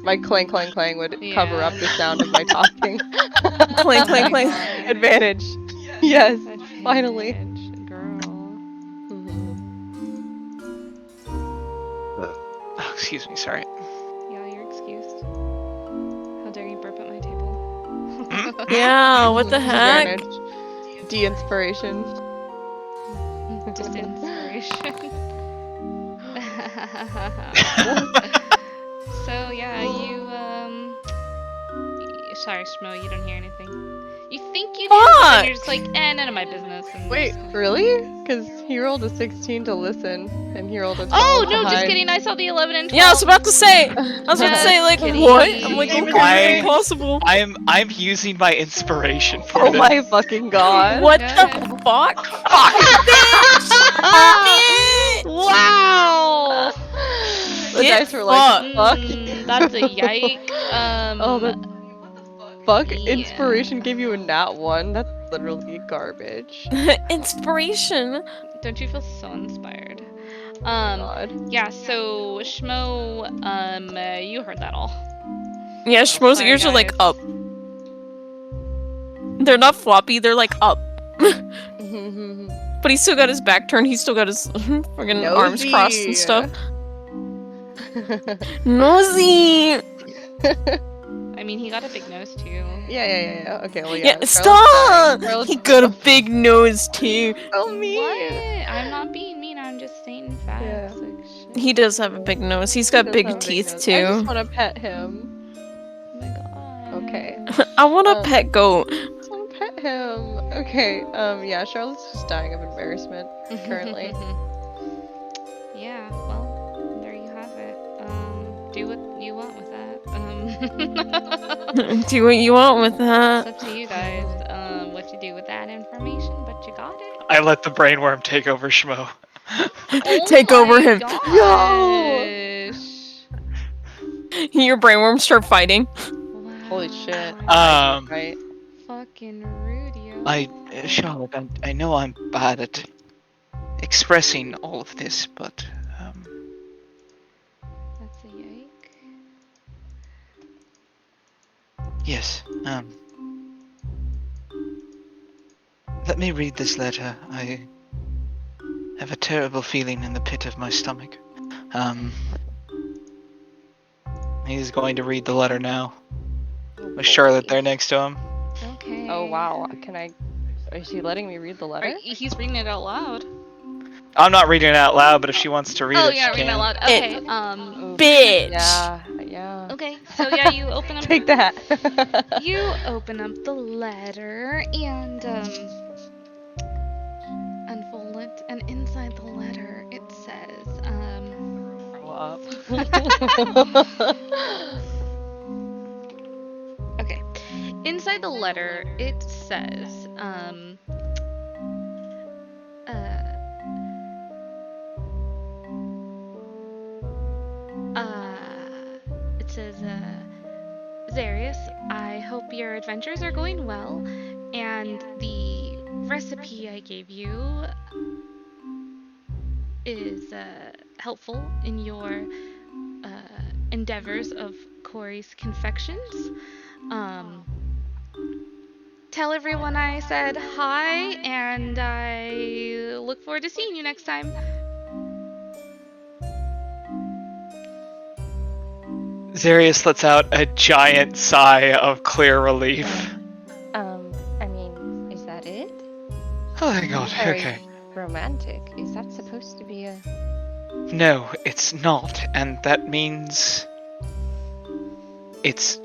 My clang clang clang would cover up the sound of my talking. Clang, clang, clang. Advantage. Yes, finally. Advantage, girl. Oh, excuse me, sorry. Yeah, you're excused. How dare you burp at my table? Yeah, what the heck? Disadvantage. De-inspiration. Just inspiration. So yeah, sorry, Schmo, you don't hear anything. You think you do, but then you're just like, none of my business. And Wait, just... really? Because he rolled a 16 to listen, and he rolled a 12 Oh to no, just hide. kidding. I saw the 11 and 12. Yeah, I was about to say. Like, kidding. what? I'm like, okay, I- impossible. I'm using my inspiration for Oh this. my fucking god. What Go the ahead. fuck? Wow! The Get dice were like, fuck. That's a yike. Oh, the fuck? yeah. Inspiration gave you a nat 1? That's literally garbage. Inspiration. Don't you feel so inspired? God. Yeah, so Schmo, you heard that all. Yeah, Schmo's Sorry, ears are like guys. up. They're not floppy, they're like up. But he's still got his back turned, he's still got his friggin' arms crossed and stuff. Nosy! I mean, he got a big nose too. Yeah. Okay, well, Yeah, Charlotte's stop! dying. Charlotte's He got a big nose too. so mean. What? I'm not being mean. I'm just stating facts. Yeah. Like, shit. He does have a big nose. He's got He does big have a teeth nose. too. I just want to pet him. Oh my god. Okay. I want a pet goat. I just want to pet him. Okay. Yeah. Charlotte's just dying of embarrassment currently. Yeah. Well, there you have it. Do what you want with that. Do what you want with It's that. up to you guys. What you do with that information, but you got it. I let the brainworm take over Schmo. Take over him. Gosh. Your brainworms start fighting. Wow. Holy shit. Right. Fucking rude, yo. Charlotte, I know I'm bad at expressing all of this, but That's a yike. yes, let me read this letter. I have a terrible feeling in the pit of my stomach. He's going to read the letter now, with Charlotte there next to him. Okay. Oh wow. Is he letting me read the letter? He's reading it out loud. I'm not reading it out loud, but if she wants to read Oh it, yeah, she reading can. out loud. Okay. Oof. Bitch. Yeah. Okay. So yeah, you open up. Take that. You open up the letter and unfold it, and inside the letter it says Grow up. Okay. Inside the letter it says it says Zarius, I hope your adventures are going well, and the recipe I gave you is helpful in your endeavors of Corey's confections. Tell everyone I said hi, and I look forward to seeing you next time. Zarius lets out a giant sigh of clear relief. I mean, is that it? Oh my god, Very okay. romantic. Is that supposed to be a... No, it's not, and that means it's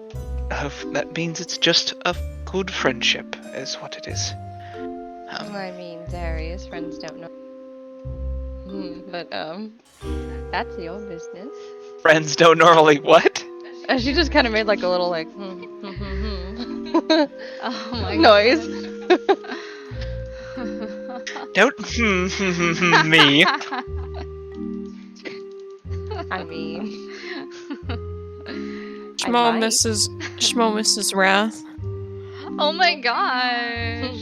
just a good friendship, is what it is. I mean, Darius, friends don't know. But, that's your business. Friends don't normally what? And she just kind of made like a little like, Oh my noise. Don't me. I mean, Schmo might. misses Wrath. Oh my gosh.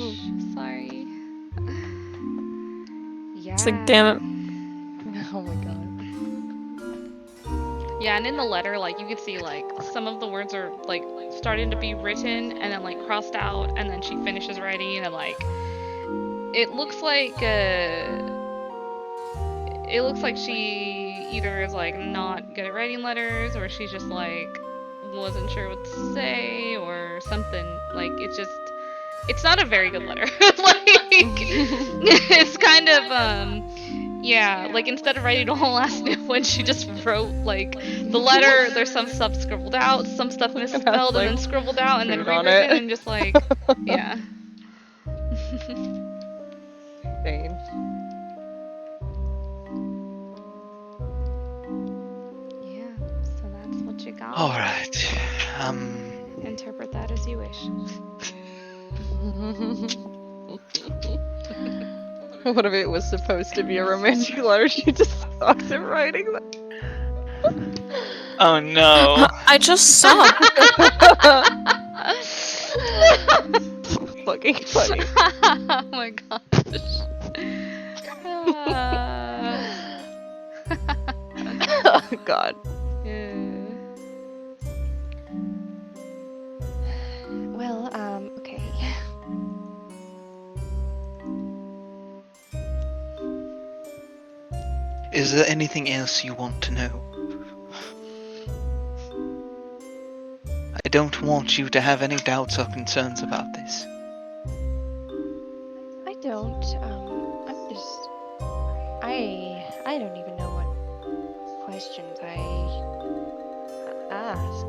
Sorry. Yeah. It's like, damn it. Oh my god. Yeah, and in the letter, like, you could see, like, some of the words are, like, starting to be written and then, like, crossed out, and then she finishes writing, and, like, it looks like she either is, like, not good at writing letters, or she's just, like, wasn't sure what to say, or something. Like, it's not a very good letter. Like, it's kind of, yeah, like instead of writing a whole last new one, she just wrote like the letter. There's some stuff scribbled out, some stuff misspelled, and then scribbled out, and then written on rewritten, it. and just like, yeah. Strange. Yeah. So that's what you got. All right. Interpret that as you wish. What if it was supposed to be a romantic letter? She just sucks at writing them. Oh no. I just suck. Fucking funny. Oh my gosh. God. Well, okay. Is there anything else you want to know? I don't want you to have any doubts or concerns about this. I don't. I'm just. I don't even know what questions I ask.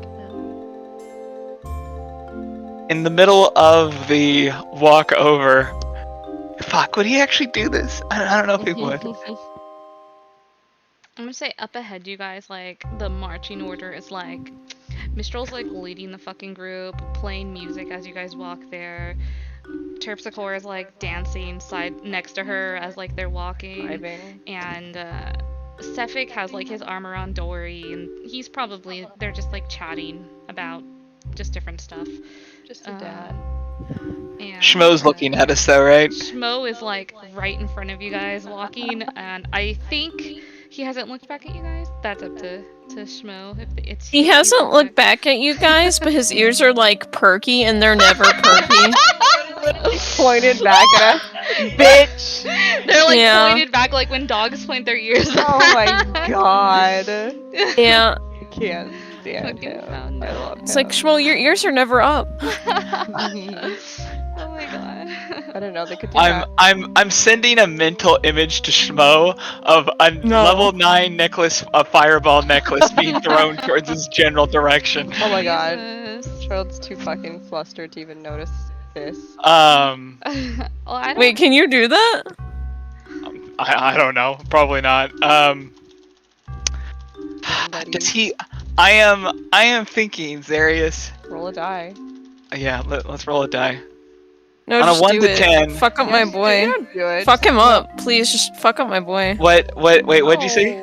In the middle of the walk over, fuck, would he actually do this? I don't know if he would. I'm gonna say up ahead, you guys, like, the marching order is like, Mistral's like leading the fucking group, playing music as you guys walk there. Terpsichore is like dancing side next to her as like they're walking. Driving. And Cephik has like his arm around Dory, and they're just like chatting about just different stuff. Just a dad. And Schmo's looking at us though, right? Schmo is like right in front of you guys walking, and I think he hasn't looked back at you guys. That's up to Schmo. He hasn't looked back at you guys, but his ears are like perky, and they're never perky. Pointed back at us. Bitch! They're like pointed back like when dogs point their ears. Oh my god. Yeah. I can't stand him. I love It's like, Schmo, your ears are never up. Oh my god. I don't know, they could do that. I'm sending a mental image to Schmo of a level 9 necklace, a fireball necklace being thrown towards his general direction. Oh my god. Charlotte's too fucking flustered to even notice this. Wait, can you do that? I don't know. Probably not. Does he? I am thinking, Zarius. Roll a die. Yeah, let's roll a die. No, on just a 1 do to it. 10. Fuck up my boy. Do it. Fuck him up, please. Just fuck up my boy. Wait, what'd you say?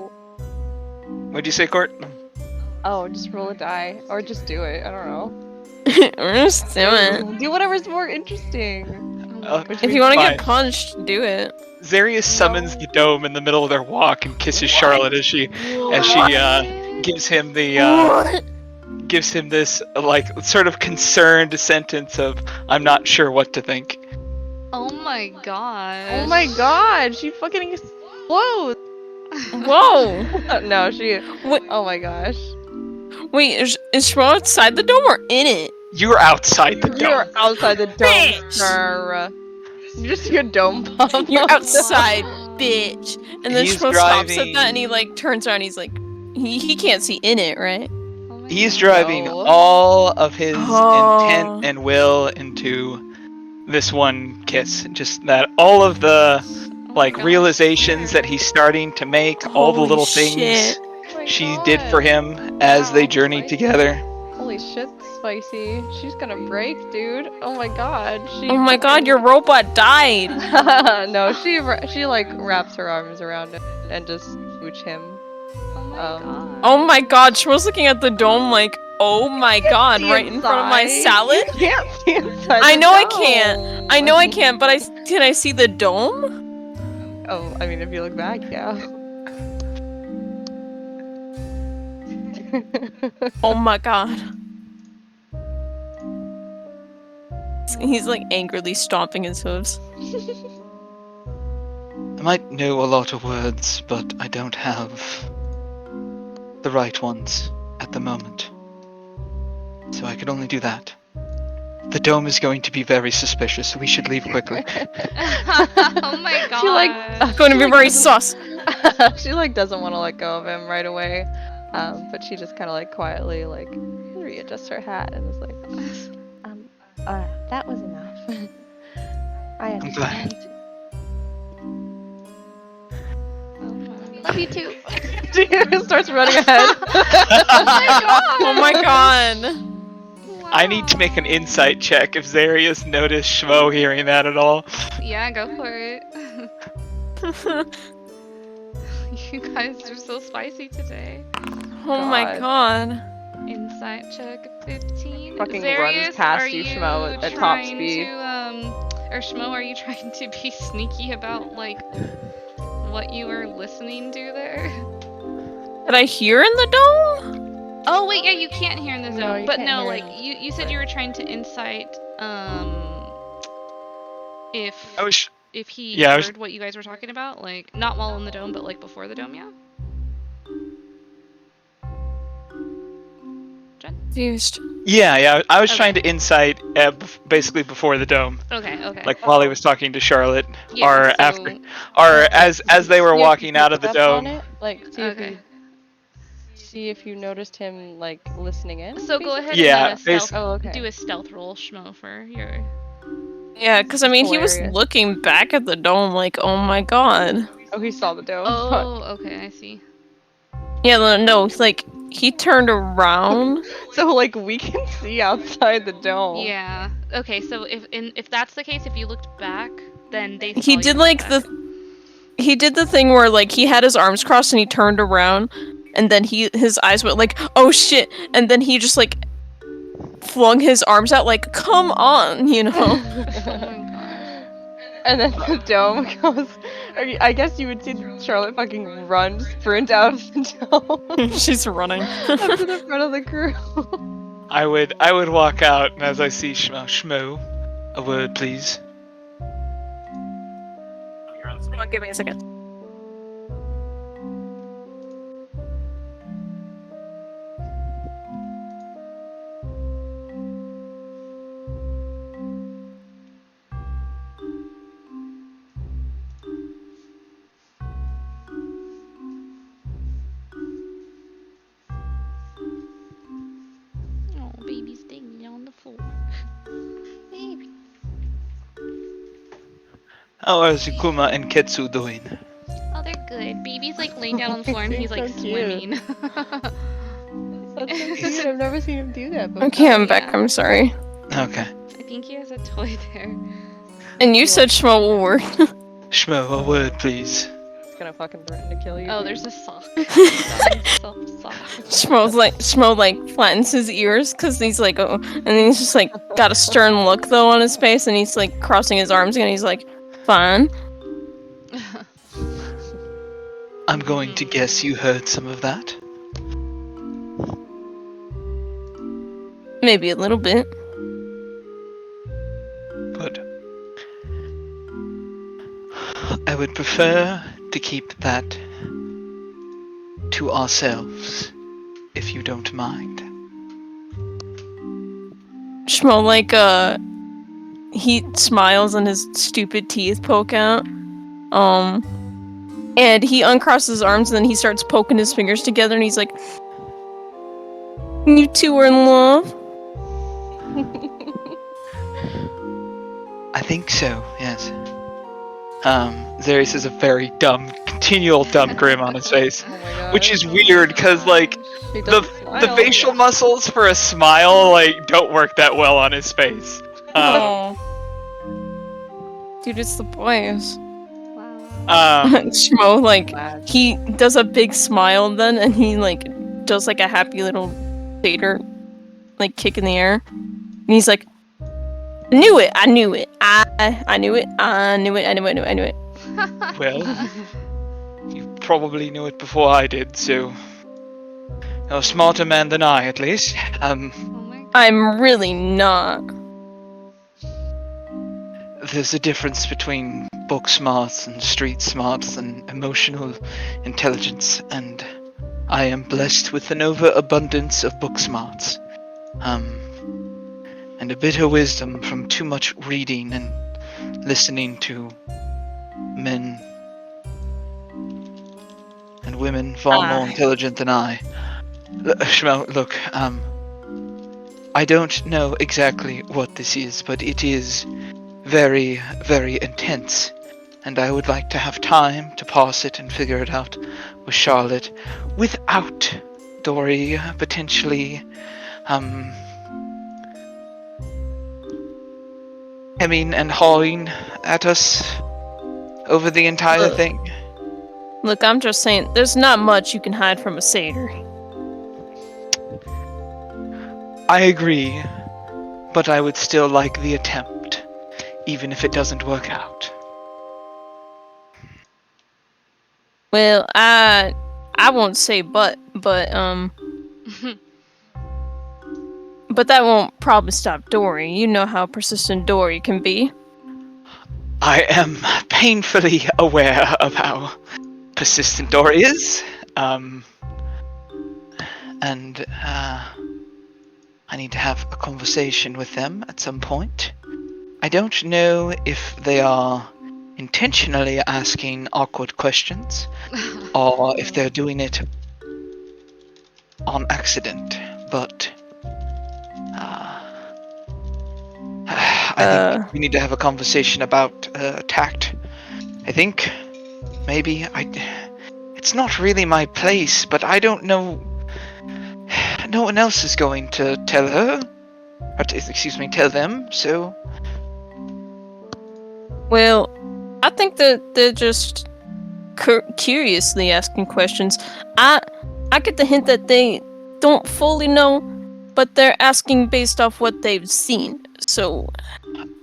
What'd you say, Court? Oh, just roll a die. Or just do it. I don't know. Just do it. Do whatever's more interesting. If you want to get punched, do it. Zarius summons the dome in the middle of their walk and kisses Charlotte as she gives him this like sort of concerned sentence of "I'm not sure what to think." Oh my god. Oh my god, she fucking explodes. Whoa. No, she. Wait. Oh my gosh. Wait, is Schmo outside the dome or in it? You're outside the dome. You're outside the dome, sir. You're just your dome bomb. You're outside, bitch. And then He's Schmo stops at driving- that and he like turns around. He's like, he can't see in it, right? He's driving all of his intent and will into this one kiss. Just that all of the realizations that he's starting to make, all the little things she did for him as they journeyed together. Holy shit, Spicy. She's gonna break, dude. Oh my god. Oh my god, your robot died. No, she like wraps her arms around him and just smooch him. Oh my god, Schmo's looking at the dome like, oh my god, right in front of my salad? You can't see inside I the know I dome. can't. I know I can't, but can I see the dome? Oh, I mean, if you look back, yeah. Oh my god. He's like angrily stomping his hooves. I might know a lot of words, but I don't have the right ones at the moment. So I can only do that. The dome is going to be very suspicious, so we should leave quickly. Oh my god. She like going to be very sus. She like doesn't want to let go of him right away, but she just kind of like quietly like readjusts her hat and is like, that was enough. I I'm glad. understand. Love you too. She starts running ahead. Oh my god. I need to make an insight check if Zarius noticed Schmo hearing that at all. Yeah, go for it. You guys are so spicy today. Oh my god. Insight check 15. Fucking Zarius, runs past are you, Schmo, at top trying speed. or Schmo, are you trying to be sneaky about like what you were listening to there? Did I hear in the dome? Oh wait, yeah, you can't hear in the No, zone. you But can't no, hear like him, you said but- you were trying to insight if I was. he Yeah, I was. heard what you guys were talking about, like not while in the dome, but like before the dome, yeah. Jen? Confused. Yeah. I was Okay. trying to insight basically before the dome, Okay. like while he was talking to Charlotte, Yeah, or so- after, or as they were See if he walking out of picked the up on dome. it. Like, Okay. see if you noticed him like listening in. So go ahead basically? and Yeah, stealth. Oh, okay. Do a stealth roll, Schmo, for your. Yeah, because I mean, he was Hilarious. looking back at the dome like, oh my god. Oh, he saw the dome. Oh, okay, I see. Yeah, no, like, he turned around. So like we can see outside the dome. Yeah. Okay, so if that's the case, if you looked back, then they saw He you did look like back. he did the thing where like he had his arms crossed and he turned around, and then his eyes went like, oh shit, and then he just like flung his arms out like, come on, you know. Oh my gosh. And then the dome goes. I guess you would see Charlotte fucking run, sprint out of the dome She's running. up to the front of the crew. I would walk out, and as I see Schmo, a word, please. Give me a second. Oh, baby's digging on the floor. Baby. How are Zukuma and Ketsu doing? Oh, they're good. Baby's like laying down on the floor and He's he's like so cute. swimming. That's so cute. I've never seen him do that before. Okay, I'm Oh, back. yeah. I'm sorry. Okay. I think he has a toy there. And you said Schmo will work. Schmo, a word, please. He's gonna fucking threaten to kill you. Oh, dude. there's a sock. Sock. Schmo like flattens his ears because he's like, oh, and then he's just like got a stern look though on his face, and he's like crossing his arms and he's like, fine. I'm going to guess you heard some of that. Maybe a little bit. Good. I would prefer to keep that to ourselves, if you don't mind. Schmo like he smiles and his stupid teeth poke out. And he uncrosses his arms and then he starts poking his fingers together and he's like, you two are in love? I think so, yes. Zarius has a very continual dumb grin on his face. Oh my god. Which is weird, because, like, He the doesn't smile. facial muscles for a smile, like, don't work that well on his face. Oh. Dude, it's the boys. Wow. Schmo, like, Glad. he does a big smile then, and he, like, does, like, a happy little satyr, like, kick in the air. And he's like, I knew it! I knew it! I knew it! I knew it! I knew it! I knew it! Well, you probably knew it before I did, so... You're a smarter man than I, at least. Oh my god. I'm really not. There's a difference between book smarts and street smarts and emotional intelligence, and I am blessed with an overabundance of book smarts. And a bitter wisdom from too much reading and listening to men and women far more intelligent than I. Shmo, look, I don't know exactly what this is, but it is very, very intense, and I would like to have time to parse it and figure it out with Charlotte without Dory potentially, hemming and hawing at us over the entire Look. thing. Look, I'm just saying, there's not much you can hide from a satyr. I agree, but I would still like the attempt, even if it doesn't work out. Well, I I won't say but that won't probably stop Dory. You know how persistent Dory can be. I am painfully aware of how persistent Dory is. And I need to have a conversation with them at some point. I don't know if they are intentionally asking awkward questions or if they're doing it on accident, but I think we need to have a conversation about tact. I think maybe it's not really my place, but I don't know. No one else is going to tell her, or tell them. So, Well, I think that they're just curiously asking questions. I get the hint that they don't fully know, but they're asking based off what they've seen. So,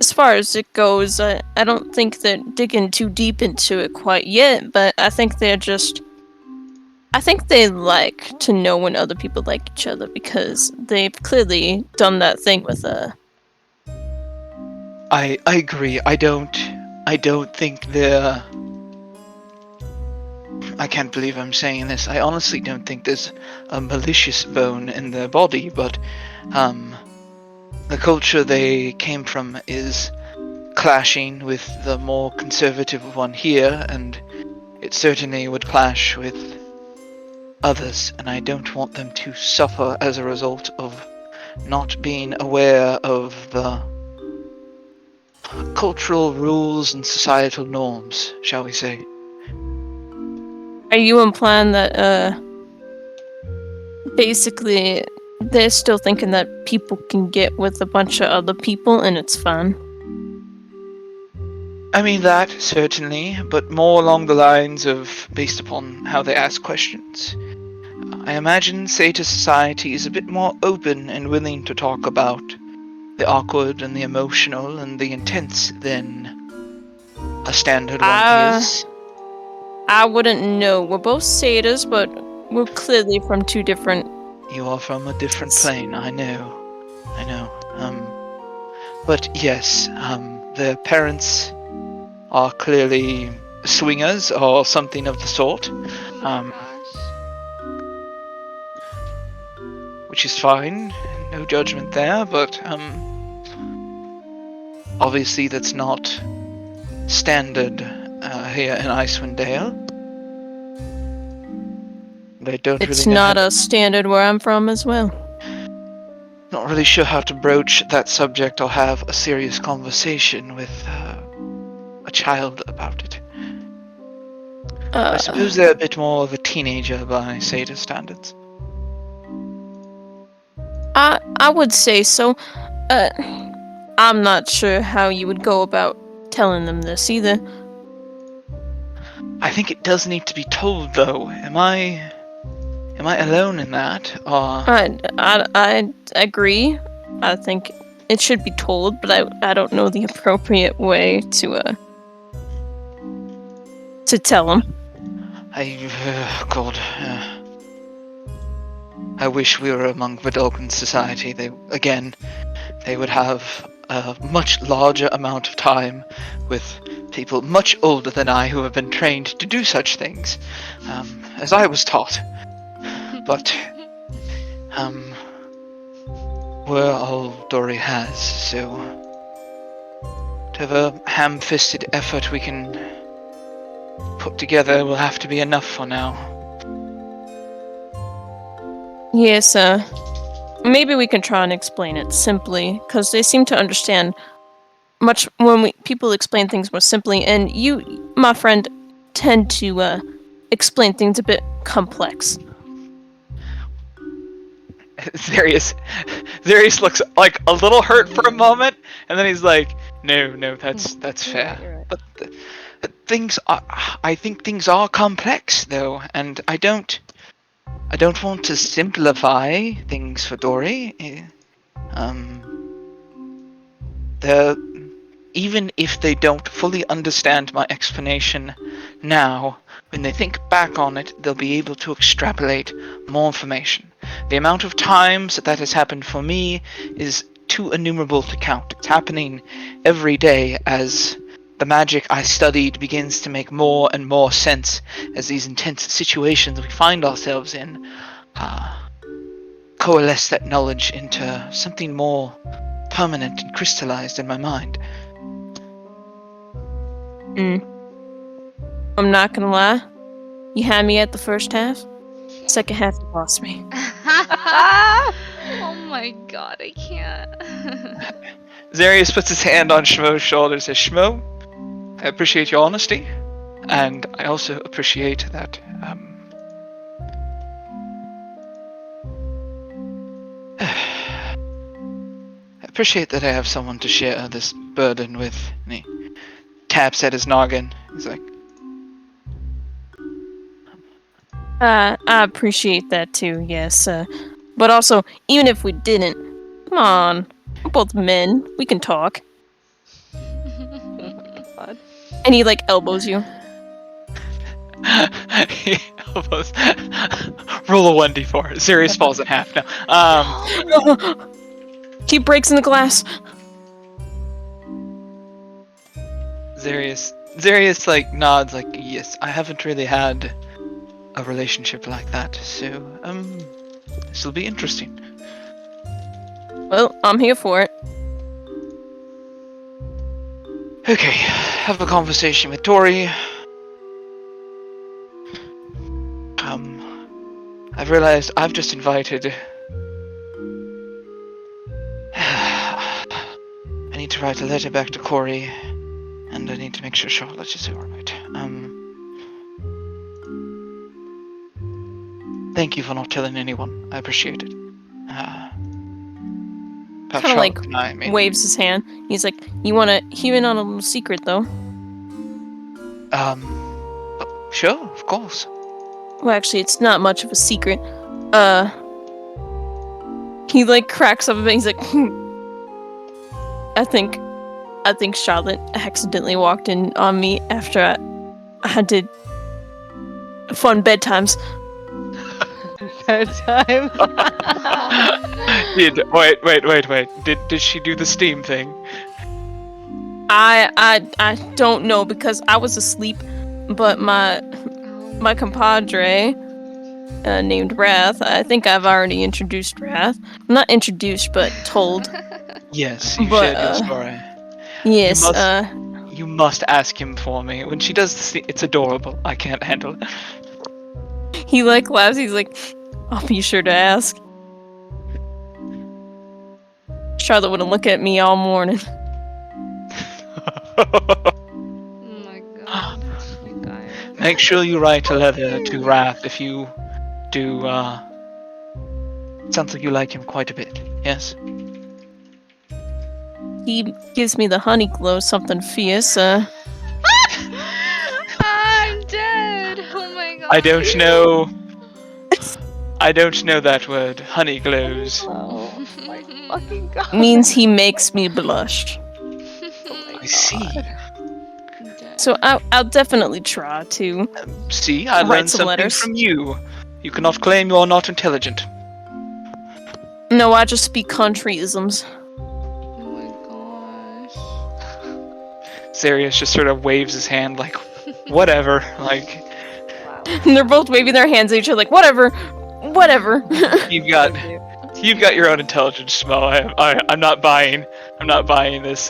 as far as it goes, I don't think they're digging too deep into it quite yet, but I think they like to know when other people like each other because they've clearly done that thing with I agree. I don't think they're. I can't believe I'm saying this. I honestly don't think there's a malicious bone in their body, but the culture they came from is clashing with the more conservative one here, and it certainly would clash with others, and I don't want them to suffer as a result of not being aware of the cultural rules and societal norms, shall we say. Are you implying that basically they're still thinking that people can get with a bunch of other people and it's fun? I mean that, certainly, but more along the lines of based upon how they ask questions. I imagine Sata society is a bit more open and willing to talk about the awkward and the emotional and the intense than a standard one is. I wouldn't know. We're both satyrs, but we're clearly from two different... You are from a different plane, I know. But yes, their parents are clearly swingers or something of the sort. Which is fine, no judgment there, but obviously that's not standard here in Icewind Dale. They don't It's really know not a standard where I'm from as well. Not really sure how to broach that subject or have a serious conversation with a child about it. I suppose they're a bit more of a teenager by Sata standards. I would say so. I'm not sure how you would go about telling them this either. I think it does need to be told, though. Am I alone in that? Or I agree. I think it should be told, but I don't know the appropriate way to tell them. God. I wish we were among Vidalcan society. They would have a much larger amount of time with people much older than I who have been trained to do such things, as I was taught. But, we're all Dory has, so whatever ham-fisted effort we can put together will have to be enough for now. Yes, maybe we can try and explain it simply, because they seem to understand much when people explain things more simply, and you, my friend, tend to explain things a bit complex. Zarius looks like a little hurt for a moment, and then he's like, "No, that's fair." Right. But I think things are complex, though, and I don't want to simplify things for Dory. Even if they don't fully understand my explanation now, when they think back on it, they'll be able to extrapolate more information. The amount of times that has happened for me is too innumerable to count. It's happening every day as the magic I studied begins to make more and more sense as these intense situations we find ourselves in coalesce that knowledge into something more permanent and crystallized in my mind. I'm not gonna lie. You had me at the first half. Second half, you lost me. Oh my god, I can't. Zarius puts his hand on Shmo's shoulder and says, Shmo, I appreciate your honesty, and I also appreciate that I appreciate that I have someone to share this burden with. And he taps at his noggin. He's like, I appreciate that too, yes. But also, even if we didn't, come on. We're both men. We can talk. God. And he, like, elbows you. he almost roll a 1d4. Zarius falls in half now. He breaks in the glass. Zarius like nods like, yes, I haven't really had a relationship like that, so this will be interesting. Well, I'm here for it. Okay, have a conversation with Tori. I've realized I've just invited. I need to write a letter back to Corey, and I need to make sure Charlotte is alright. Thank you for not telling anyone. I appreciate it. Kind of like waves his hand. He's like, "You want to hear in on a little secret, though?" Sure, of course. Well, actually, it's not much of a secret. He like cracks up a bit. He's like, I think Charlotte accidentally walked in on me after I did fun bedtimes. Bedtime. Wait. Did she do the steam thing? I don't know because I was asleep, but my compadre named Wrath. I think I've already introduced Wrath. Not introduced, but told. Yes, you shared your story. Yes. You must ask him for me. When she does this, it's adorable. I can't handle it. He like laughs. He's like, I'll be sure to ask. Charlotte wouldn't look at me all morning. Oh my god. You guys. Make sure you write a letter to Wrath if you do. It sounds like you like him quite a bit. Yes. He gives me the honey glow, something fierce. I'm dead. Oh my god. I don't know that word. Honey glows. Oh my fucking god. Means he makes me blush. I see. So I'll definitely try to. See, I write learned some something letters. from you. You cannot claim you are not intelligent. No, I just speak countryisms. Oh my gosh. Zarius just sort of waves his hand like, whatever. Like, And they're both waving their hands at each other like, whatever. you've got your own intelligence, Smo. I'm not buying this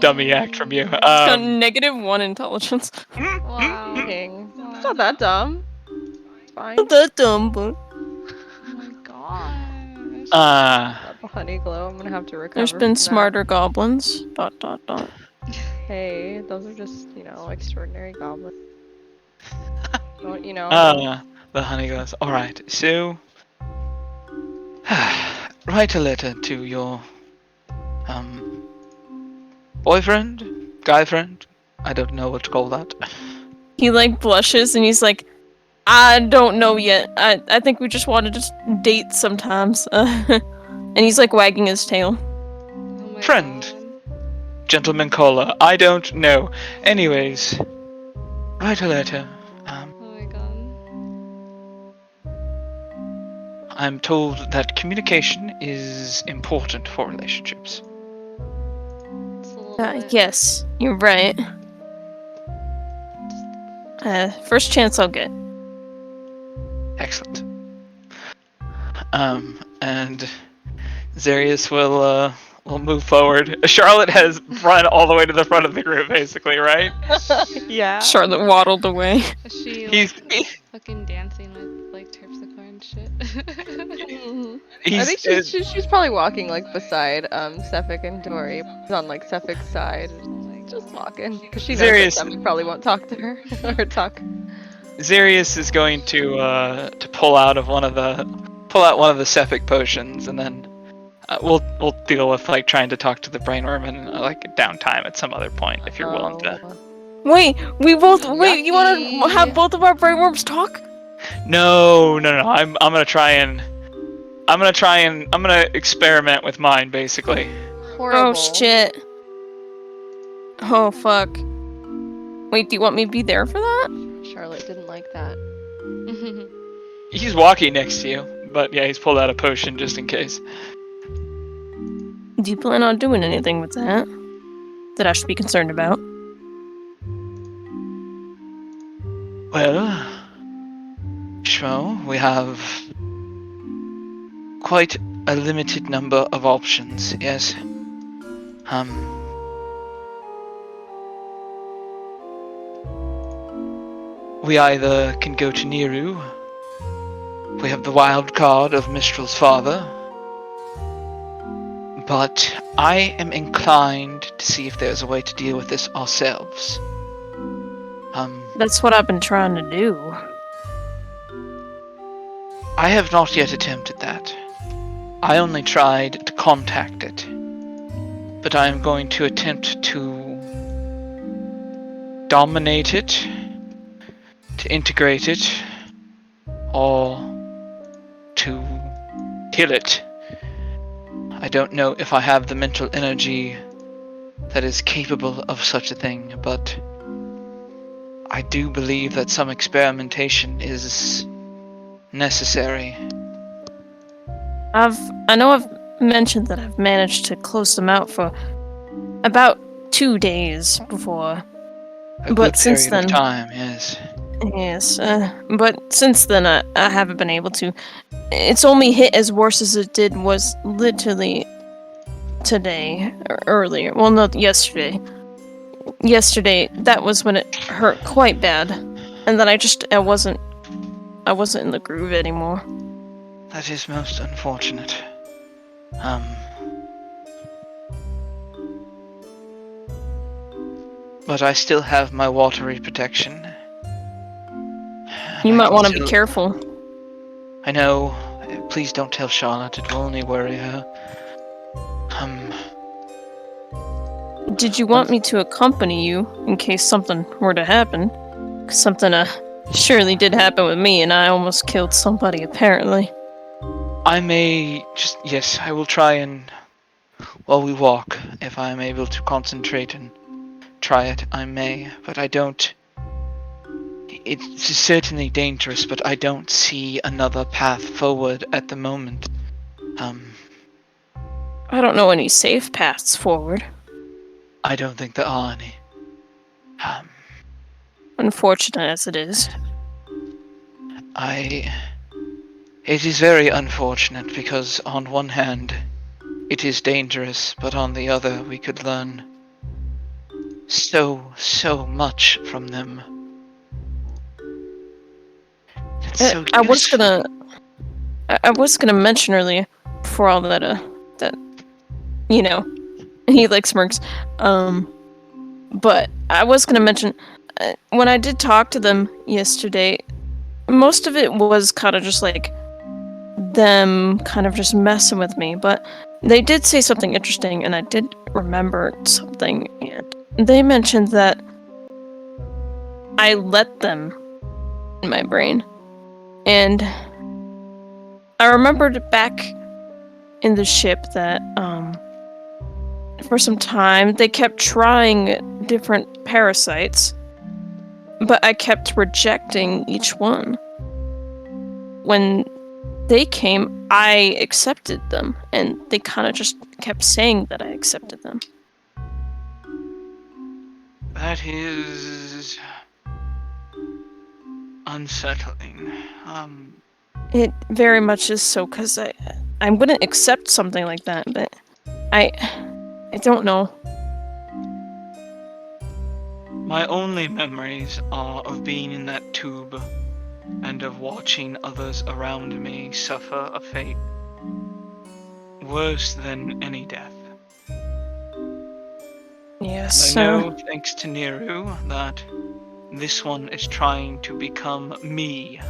dummy act from you. Got -1 intelligence. Wow. King. It's not that dumb. It's fine. Not that dumb, but Oh my gosh. Got the honey glow. I'm gonna have to recover. there's been from that. smarter goblins. ... Hey, those are just, extraordinary goblins. Don't, The honey goes, alright, so write a letter to your boyfriend? Guy friend? I don't know what to call that. He like blushes and he's like, I don't know yet. I think we just wanted to date sometimes. And he's like wagging his tail. Oh my Friend. god. Gentleman caller, I don't know. Anyways, write a letter. I'm told that communication is important for relationships. It's a little bit. Yes, you're right. First chance I'll get. Excellent. And Zarius will move forward. Charlotte has run all the way to the front of the group, basically, right? Yeah. Charlotte waddled away. Is she He's like fucking dancing with like terpsichore and shit? I think she's probably walking like beside Sefik and Dory. She's on like Sefik's side, just walking because she knows that Zarius. Sefik probably won't talk to her or talk. Zarius is going to pull out one of the Sephic potions, and then we'll deal with like trying to talk to the brainworm and like downtime at some other point if you're willing to. Wait, you want to Yucky. have both of our brainworms talk? No. I'm gonna experiment with mine basically. Horrible. Oh shit. Oh fuck. Wait, do you want me to be there for that? Charlotte didn't like that. He's walking next to you, but yeah, he's pulled out a potion just in case. Do you plan on doing anything with that? That I should be concerned about? Well, Shmo, we have quite a limited number of options, yes. We either can go to Niru. We have the wild card of Mistral's father. But I am inclined to see if there's a way to deal with this ourselves. That's what I've been trying to do. I have not yet attempted that. I only tried to contact it. But I am going to attempt to dominate it, to integrate it, or to kill it. I don't know if I have the mental energy that is capable of such a thing, but I do believe that some experimentation is necessary. I know I've mentioned that I've managed to close them out for about 2 days before. A But good since period of then- time, yes. Yes, but since then I haven't been able to. It's only hit as worse as it did was literally today, or earlier. Well, not yesterday. Yesterday, that was when it hurt quite bad. And then I wasn't in the groove anymore. That is most unfortunate. But I still have my watery protection. You I might can want to be still- careful. I know. Please don't tell Charlotte. It will only worry her. Did you want me to accompany you in case something were to happen? 'Cause something surely did happen with me, and I almost killed somebody apparently. I may just... Yes, I will try and... While we walk, if I am able to concentrate and try it, I may. But I don't... It's certainly dangerous, but I don't see another path forward at the moment. I don't know any safe paths forward. I don't think there are any. Unfortunate as it is. It is very unfortunate because on one hand, it is dangerous, but on the other, we could learn so much from them. It's so I was useful. I was gonna mention earlier, for all that you know, he like smirks. But I was gonna mention when I did talk to them yesterday, most of it was kind of just like them kind of just messing with me. But they did say something interesting, and I did remember something. And they mentioned that I let them in my brain. And I remembered back in the ship that, for some time, they kept trying different parasites, but I kept rejecting each one. When they came, I accepted them, and they kind of just kept saying that I accepted them. That is unsettling. It very much is so, because I wouldn't accept something like that, but I don't know. My only memories are of being in that tube and of watching others around me suffer a fate worse than any death. Yes, And I know, thanks to Neru, that this one is trying to become me.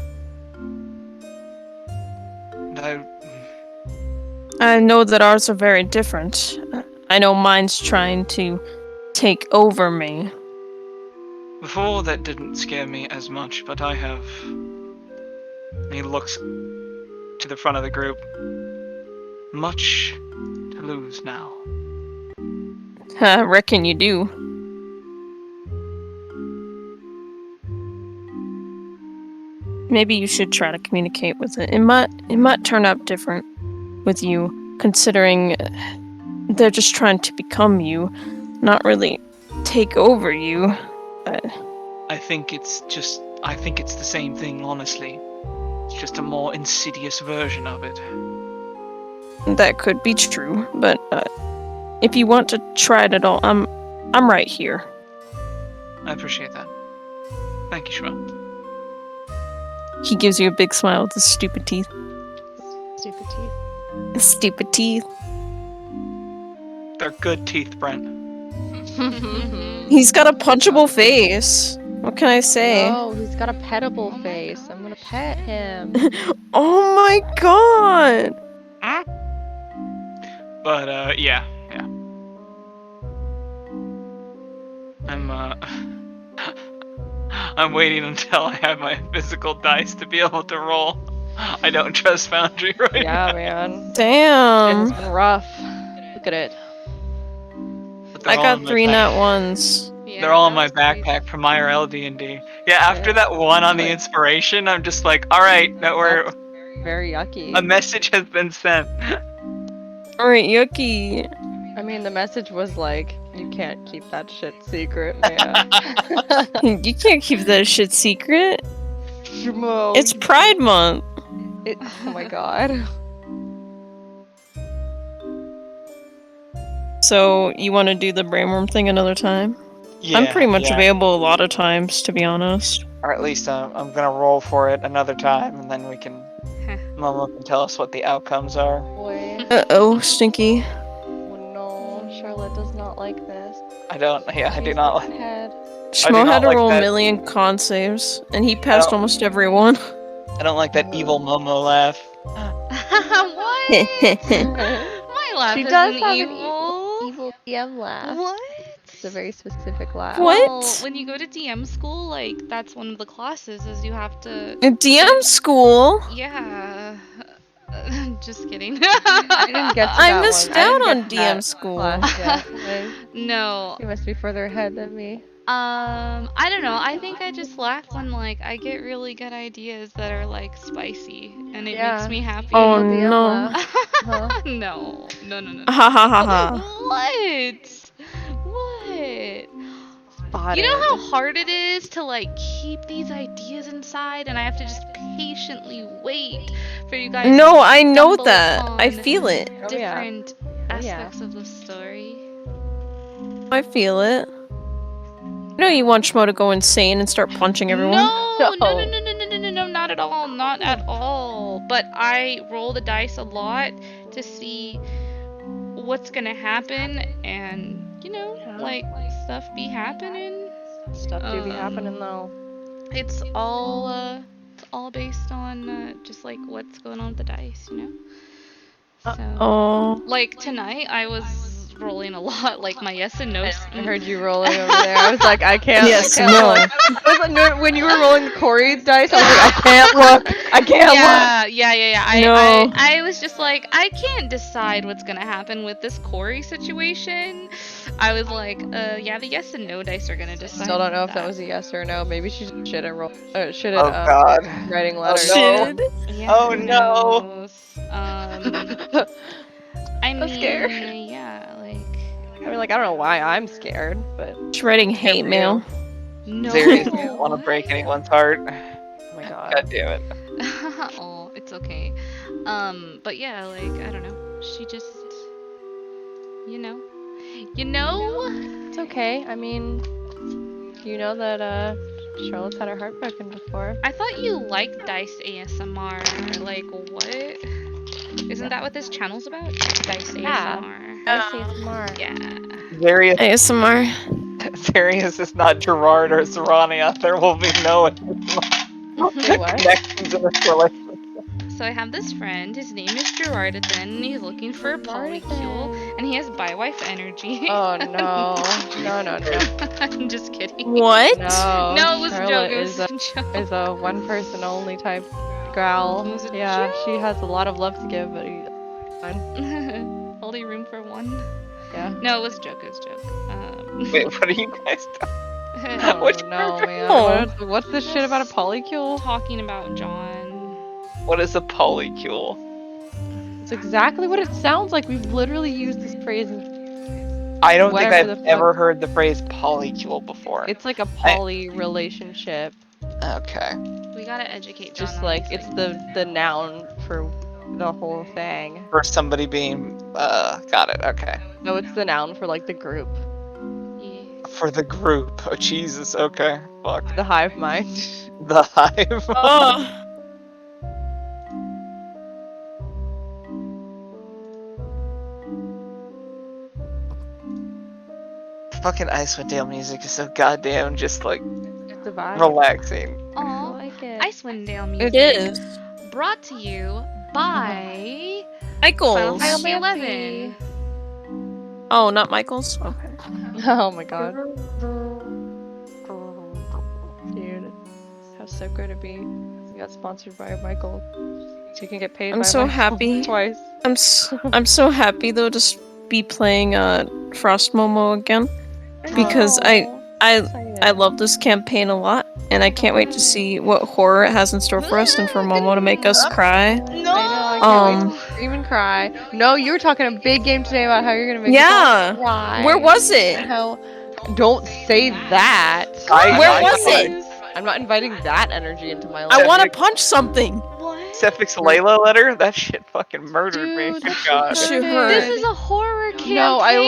I know that ours are very different. I know mine's trying to take over me. Before, that didn't scare me as much, but I have... He looks to the front of the group. Much to lose now. I reckon you do. Maybe you should try to communicate with it. It might turn out different with you, considering they're just trying to become you, not really take over you. I think it's the same thing, honestly. It's just a more insidious version of it. That could be true, but if you want to try it at all, I'm right here. I appreciate that. Thank you, Shmo. He gives you a big smile with his stupid teeth. Stupid teeth. Stupid teeth. They're good teeth, Brent. He's got a punchable face. What can I say? No, he's got a petable face. I'm gonna pet him. Oh my god! But, yeah. I'm waiting until I have my physical dice to be able to roll. I don't trust Foundry right Yeah, now. man. Damn. It's been rough. Look at it. But I got 3 nat ones. They're all in my backpack from IRL D&D. Yeah, after that one on the inspiration, I'm just like, alright, That's very yucky. a message has been sent. Alright, yucky. I mean, the message was like, you can't keep that shit secret, man. You can't keep that shit secret. Shmo, It's Pride Month. Oh my god. So, you want to do the brainworm thing another time? Yeah, I'm pretty much available a lot of times, to be honest. Or at least I'm gonna roll for it another time, and then we can... Momo can tell us what the outcomes are. Boy. Uh-oh, Stinky. Oh no, Charlotte does not like this. I do not like... Shmo had to like roll that. a million con saves, and he passed almost every one. I don't like that evil Momo laugh. What? My laugh She isn't does have evil. an evil DM laugh. What? It's a very specific laugh. What? Well, when you go to DM school, like, that's one of the classes, is you have to... DM school? Yeah. Just kidding. I didn't get to I that missed one. I out didn't on get to that DM school. class yet. No. You must be further ahead than me. I don't know. I think I just laugh when, like, I get really good ideas that are, like, spicy, and it makes me happy. Oh Evil DM no. laugh. Huh? No. Ha ha ha ha. What? What? Spotted. You know how hard it is to, like, keep these ideas inside, and I have to just patiently wait for you guys No, to I know stumble that. I upon feel it. different aspects of the story. I feel it. You know you want Shmo to go insane and start punching everyone? No, not at all, not at all. But I roll the dice a lot to see what's gonna happen, and you know, like, stuff be happening. Stuff do be happening though. It's all based on just like what's going on with the dice, you know. So, like tonight, I was rolling a lot, like my yes and no. I heard you rolling over there. I was like, I can't. Yes, I can't no. look. I was like, when you were rolling Corey's dice, I was like, I can't look. I can't look. Yeah. No. I was just like, I can't decide what's gonna happen with this Corey situation. I was like, yeah, the yes and no dice are gonna decide. Still don't know if that was a yes or a no. Maybe she should have Oh God. writing letters. no. Should. Yeah, Oh, who no. knows? I I'm mean, scared. yeah, like I mean, like, I don't know why I'm scared, but She's writing hate for mail. no. Serious, don't want to break anyone's heart. oh my god. God damn it. Oh, it's okay. But yeah, like I don't know. She just, you know. It's okay. I mean, you know that Charlotte's had her heart broken before. I thought you liked Dice ASMR. Like what? Isn't that what this channel's about? Dice Yeah. ASMR. Dice ASMR. Yeah. Serious, ASMR. Serious is not Gerard or Serrania. There will be no Wait, what? connections in this relationship. So I have this friend. His name is Gerardathan. And he's looking for a polycule, and he has bi-wife energy. Oh no. No. I'm just kidding. What? No. No, it was a Charlotte joke. It was a joke. is a one person only type growl. Was it Yeah, she has a lot of love to give, but Only room for one. yeah. No, it was a joke. It was a joke. Wait, what are you guys doing? I Which don't know, man. Oh. What's this shit about a polycule? Talking about John. What is a polycule? It's exactly what it sounds like. We've literally used this phrase. In, I don't think Whatever I've the ever heard the phrase polycule before. it's like a poly relationship. Okay. We gotta educate John. Just on like these it's things. the noun for the whole thing. For somebody being, got it, okay. No, it's the noun for like the group, Yeah. For the group. Oh, Jesus, okay. Fuck. the hive mind. The hive. Oh. Fucking Icewind Dale music is so goddamn just like It's a vibe. relaxing. I Aw, like it. Icewind Dale music. It is. Brought to you by Final Michaels. Fantasy Fantasy. 11. Oh, not Michaels? Okay. Oh my god. Dude, how so good to be. We got sponsored by Michael. So you can get paid I'm by so Michael happy. twice. I'm so happy though to be playing FrostMomo again because I love this campaign a lot and I can't wait to see what horror it has in store for us and for Momo to make us cry. I know, I can't wait to scream and cry. No, you were talking a big game today about how you're gonna make us Yeah. all cry. Where was it? How? Don't say that. Where was it? I'm not inviting that energy into my life. I want to punch something. What? Sefix Layla letter? That shit fucking murdered me. Dude, Good God. She heard heard. This is a horror campaign. No, I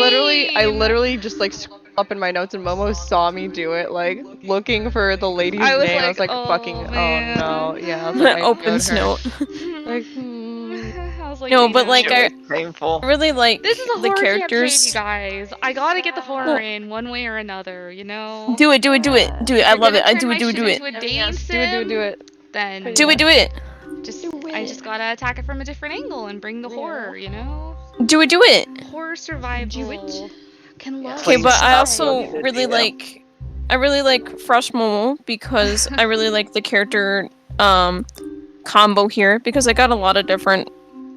literally just like scrolled up in my notes and Momo saw me do it, like looking for the lady's I was name. I was like, like, oh, fucking, man. oh no, yeah. I was like, I Opens showed her. note. Like, I was like, No, you but know. like Shit was painful. I really like This is a the horror characters. campaign, you guys. I gotta get the horror No. in one way or another, you know? Do it. I love it. I do it. Do a dating sim, do it. Then Do it. I just gotta attack it from a different angle and bring the horror, you know? Do it. Horror survival. Can love Okay, but I Please also stop. really Yeah. like FrostMomo because I really like the character combo here because I got a lot of different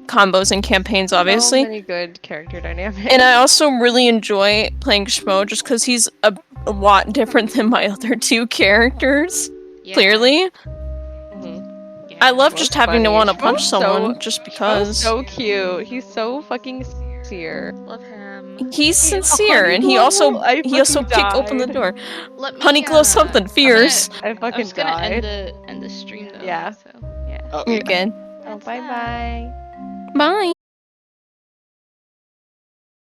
combos and campaigns obviously. So many good character dynamics. And I also really enjoy playing Schmo just because he's a lot different than my other two characters, Yeah. clearly. Mhm. Yeah. I love Schmo's just having to funny. want to punch Schmo's someone so- just Schmo's because. so cute. He's so fucking sincere. Love him. He's sincere and he also kicked open the door. Let me, Honeyglow something fierce. I I'm fucking just gonna died. end the stream though. Yeah. So, yeah. Oh, You're yeah. good. Oh, bye bye. Bye.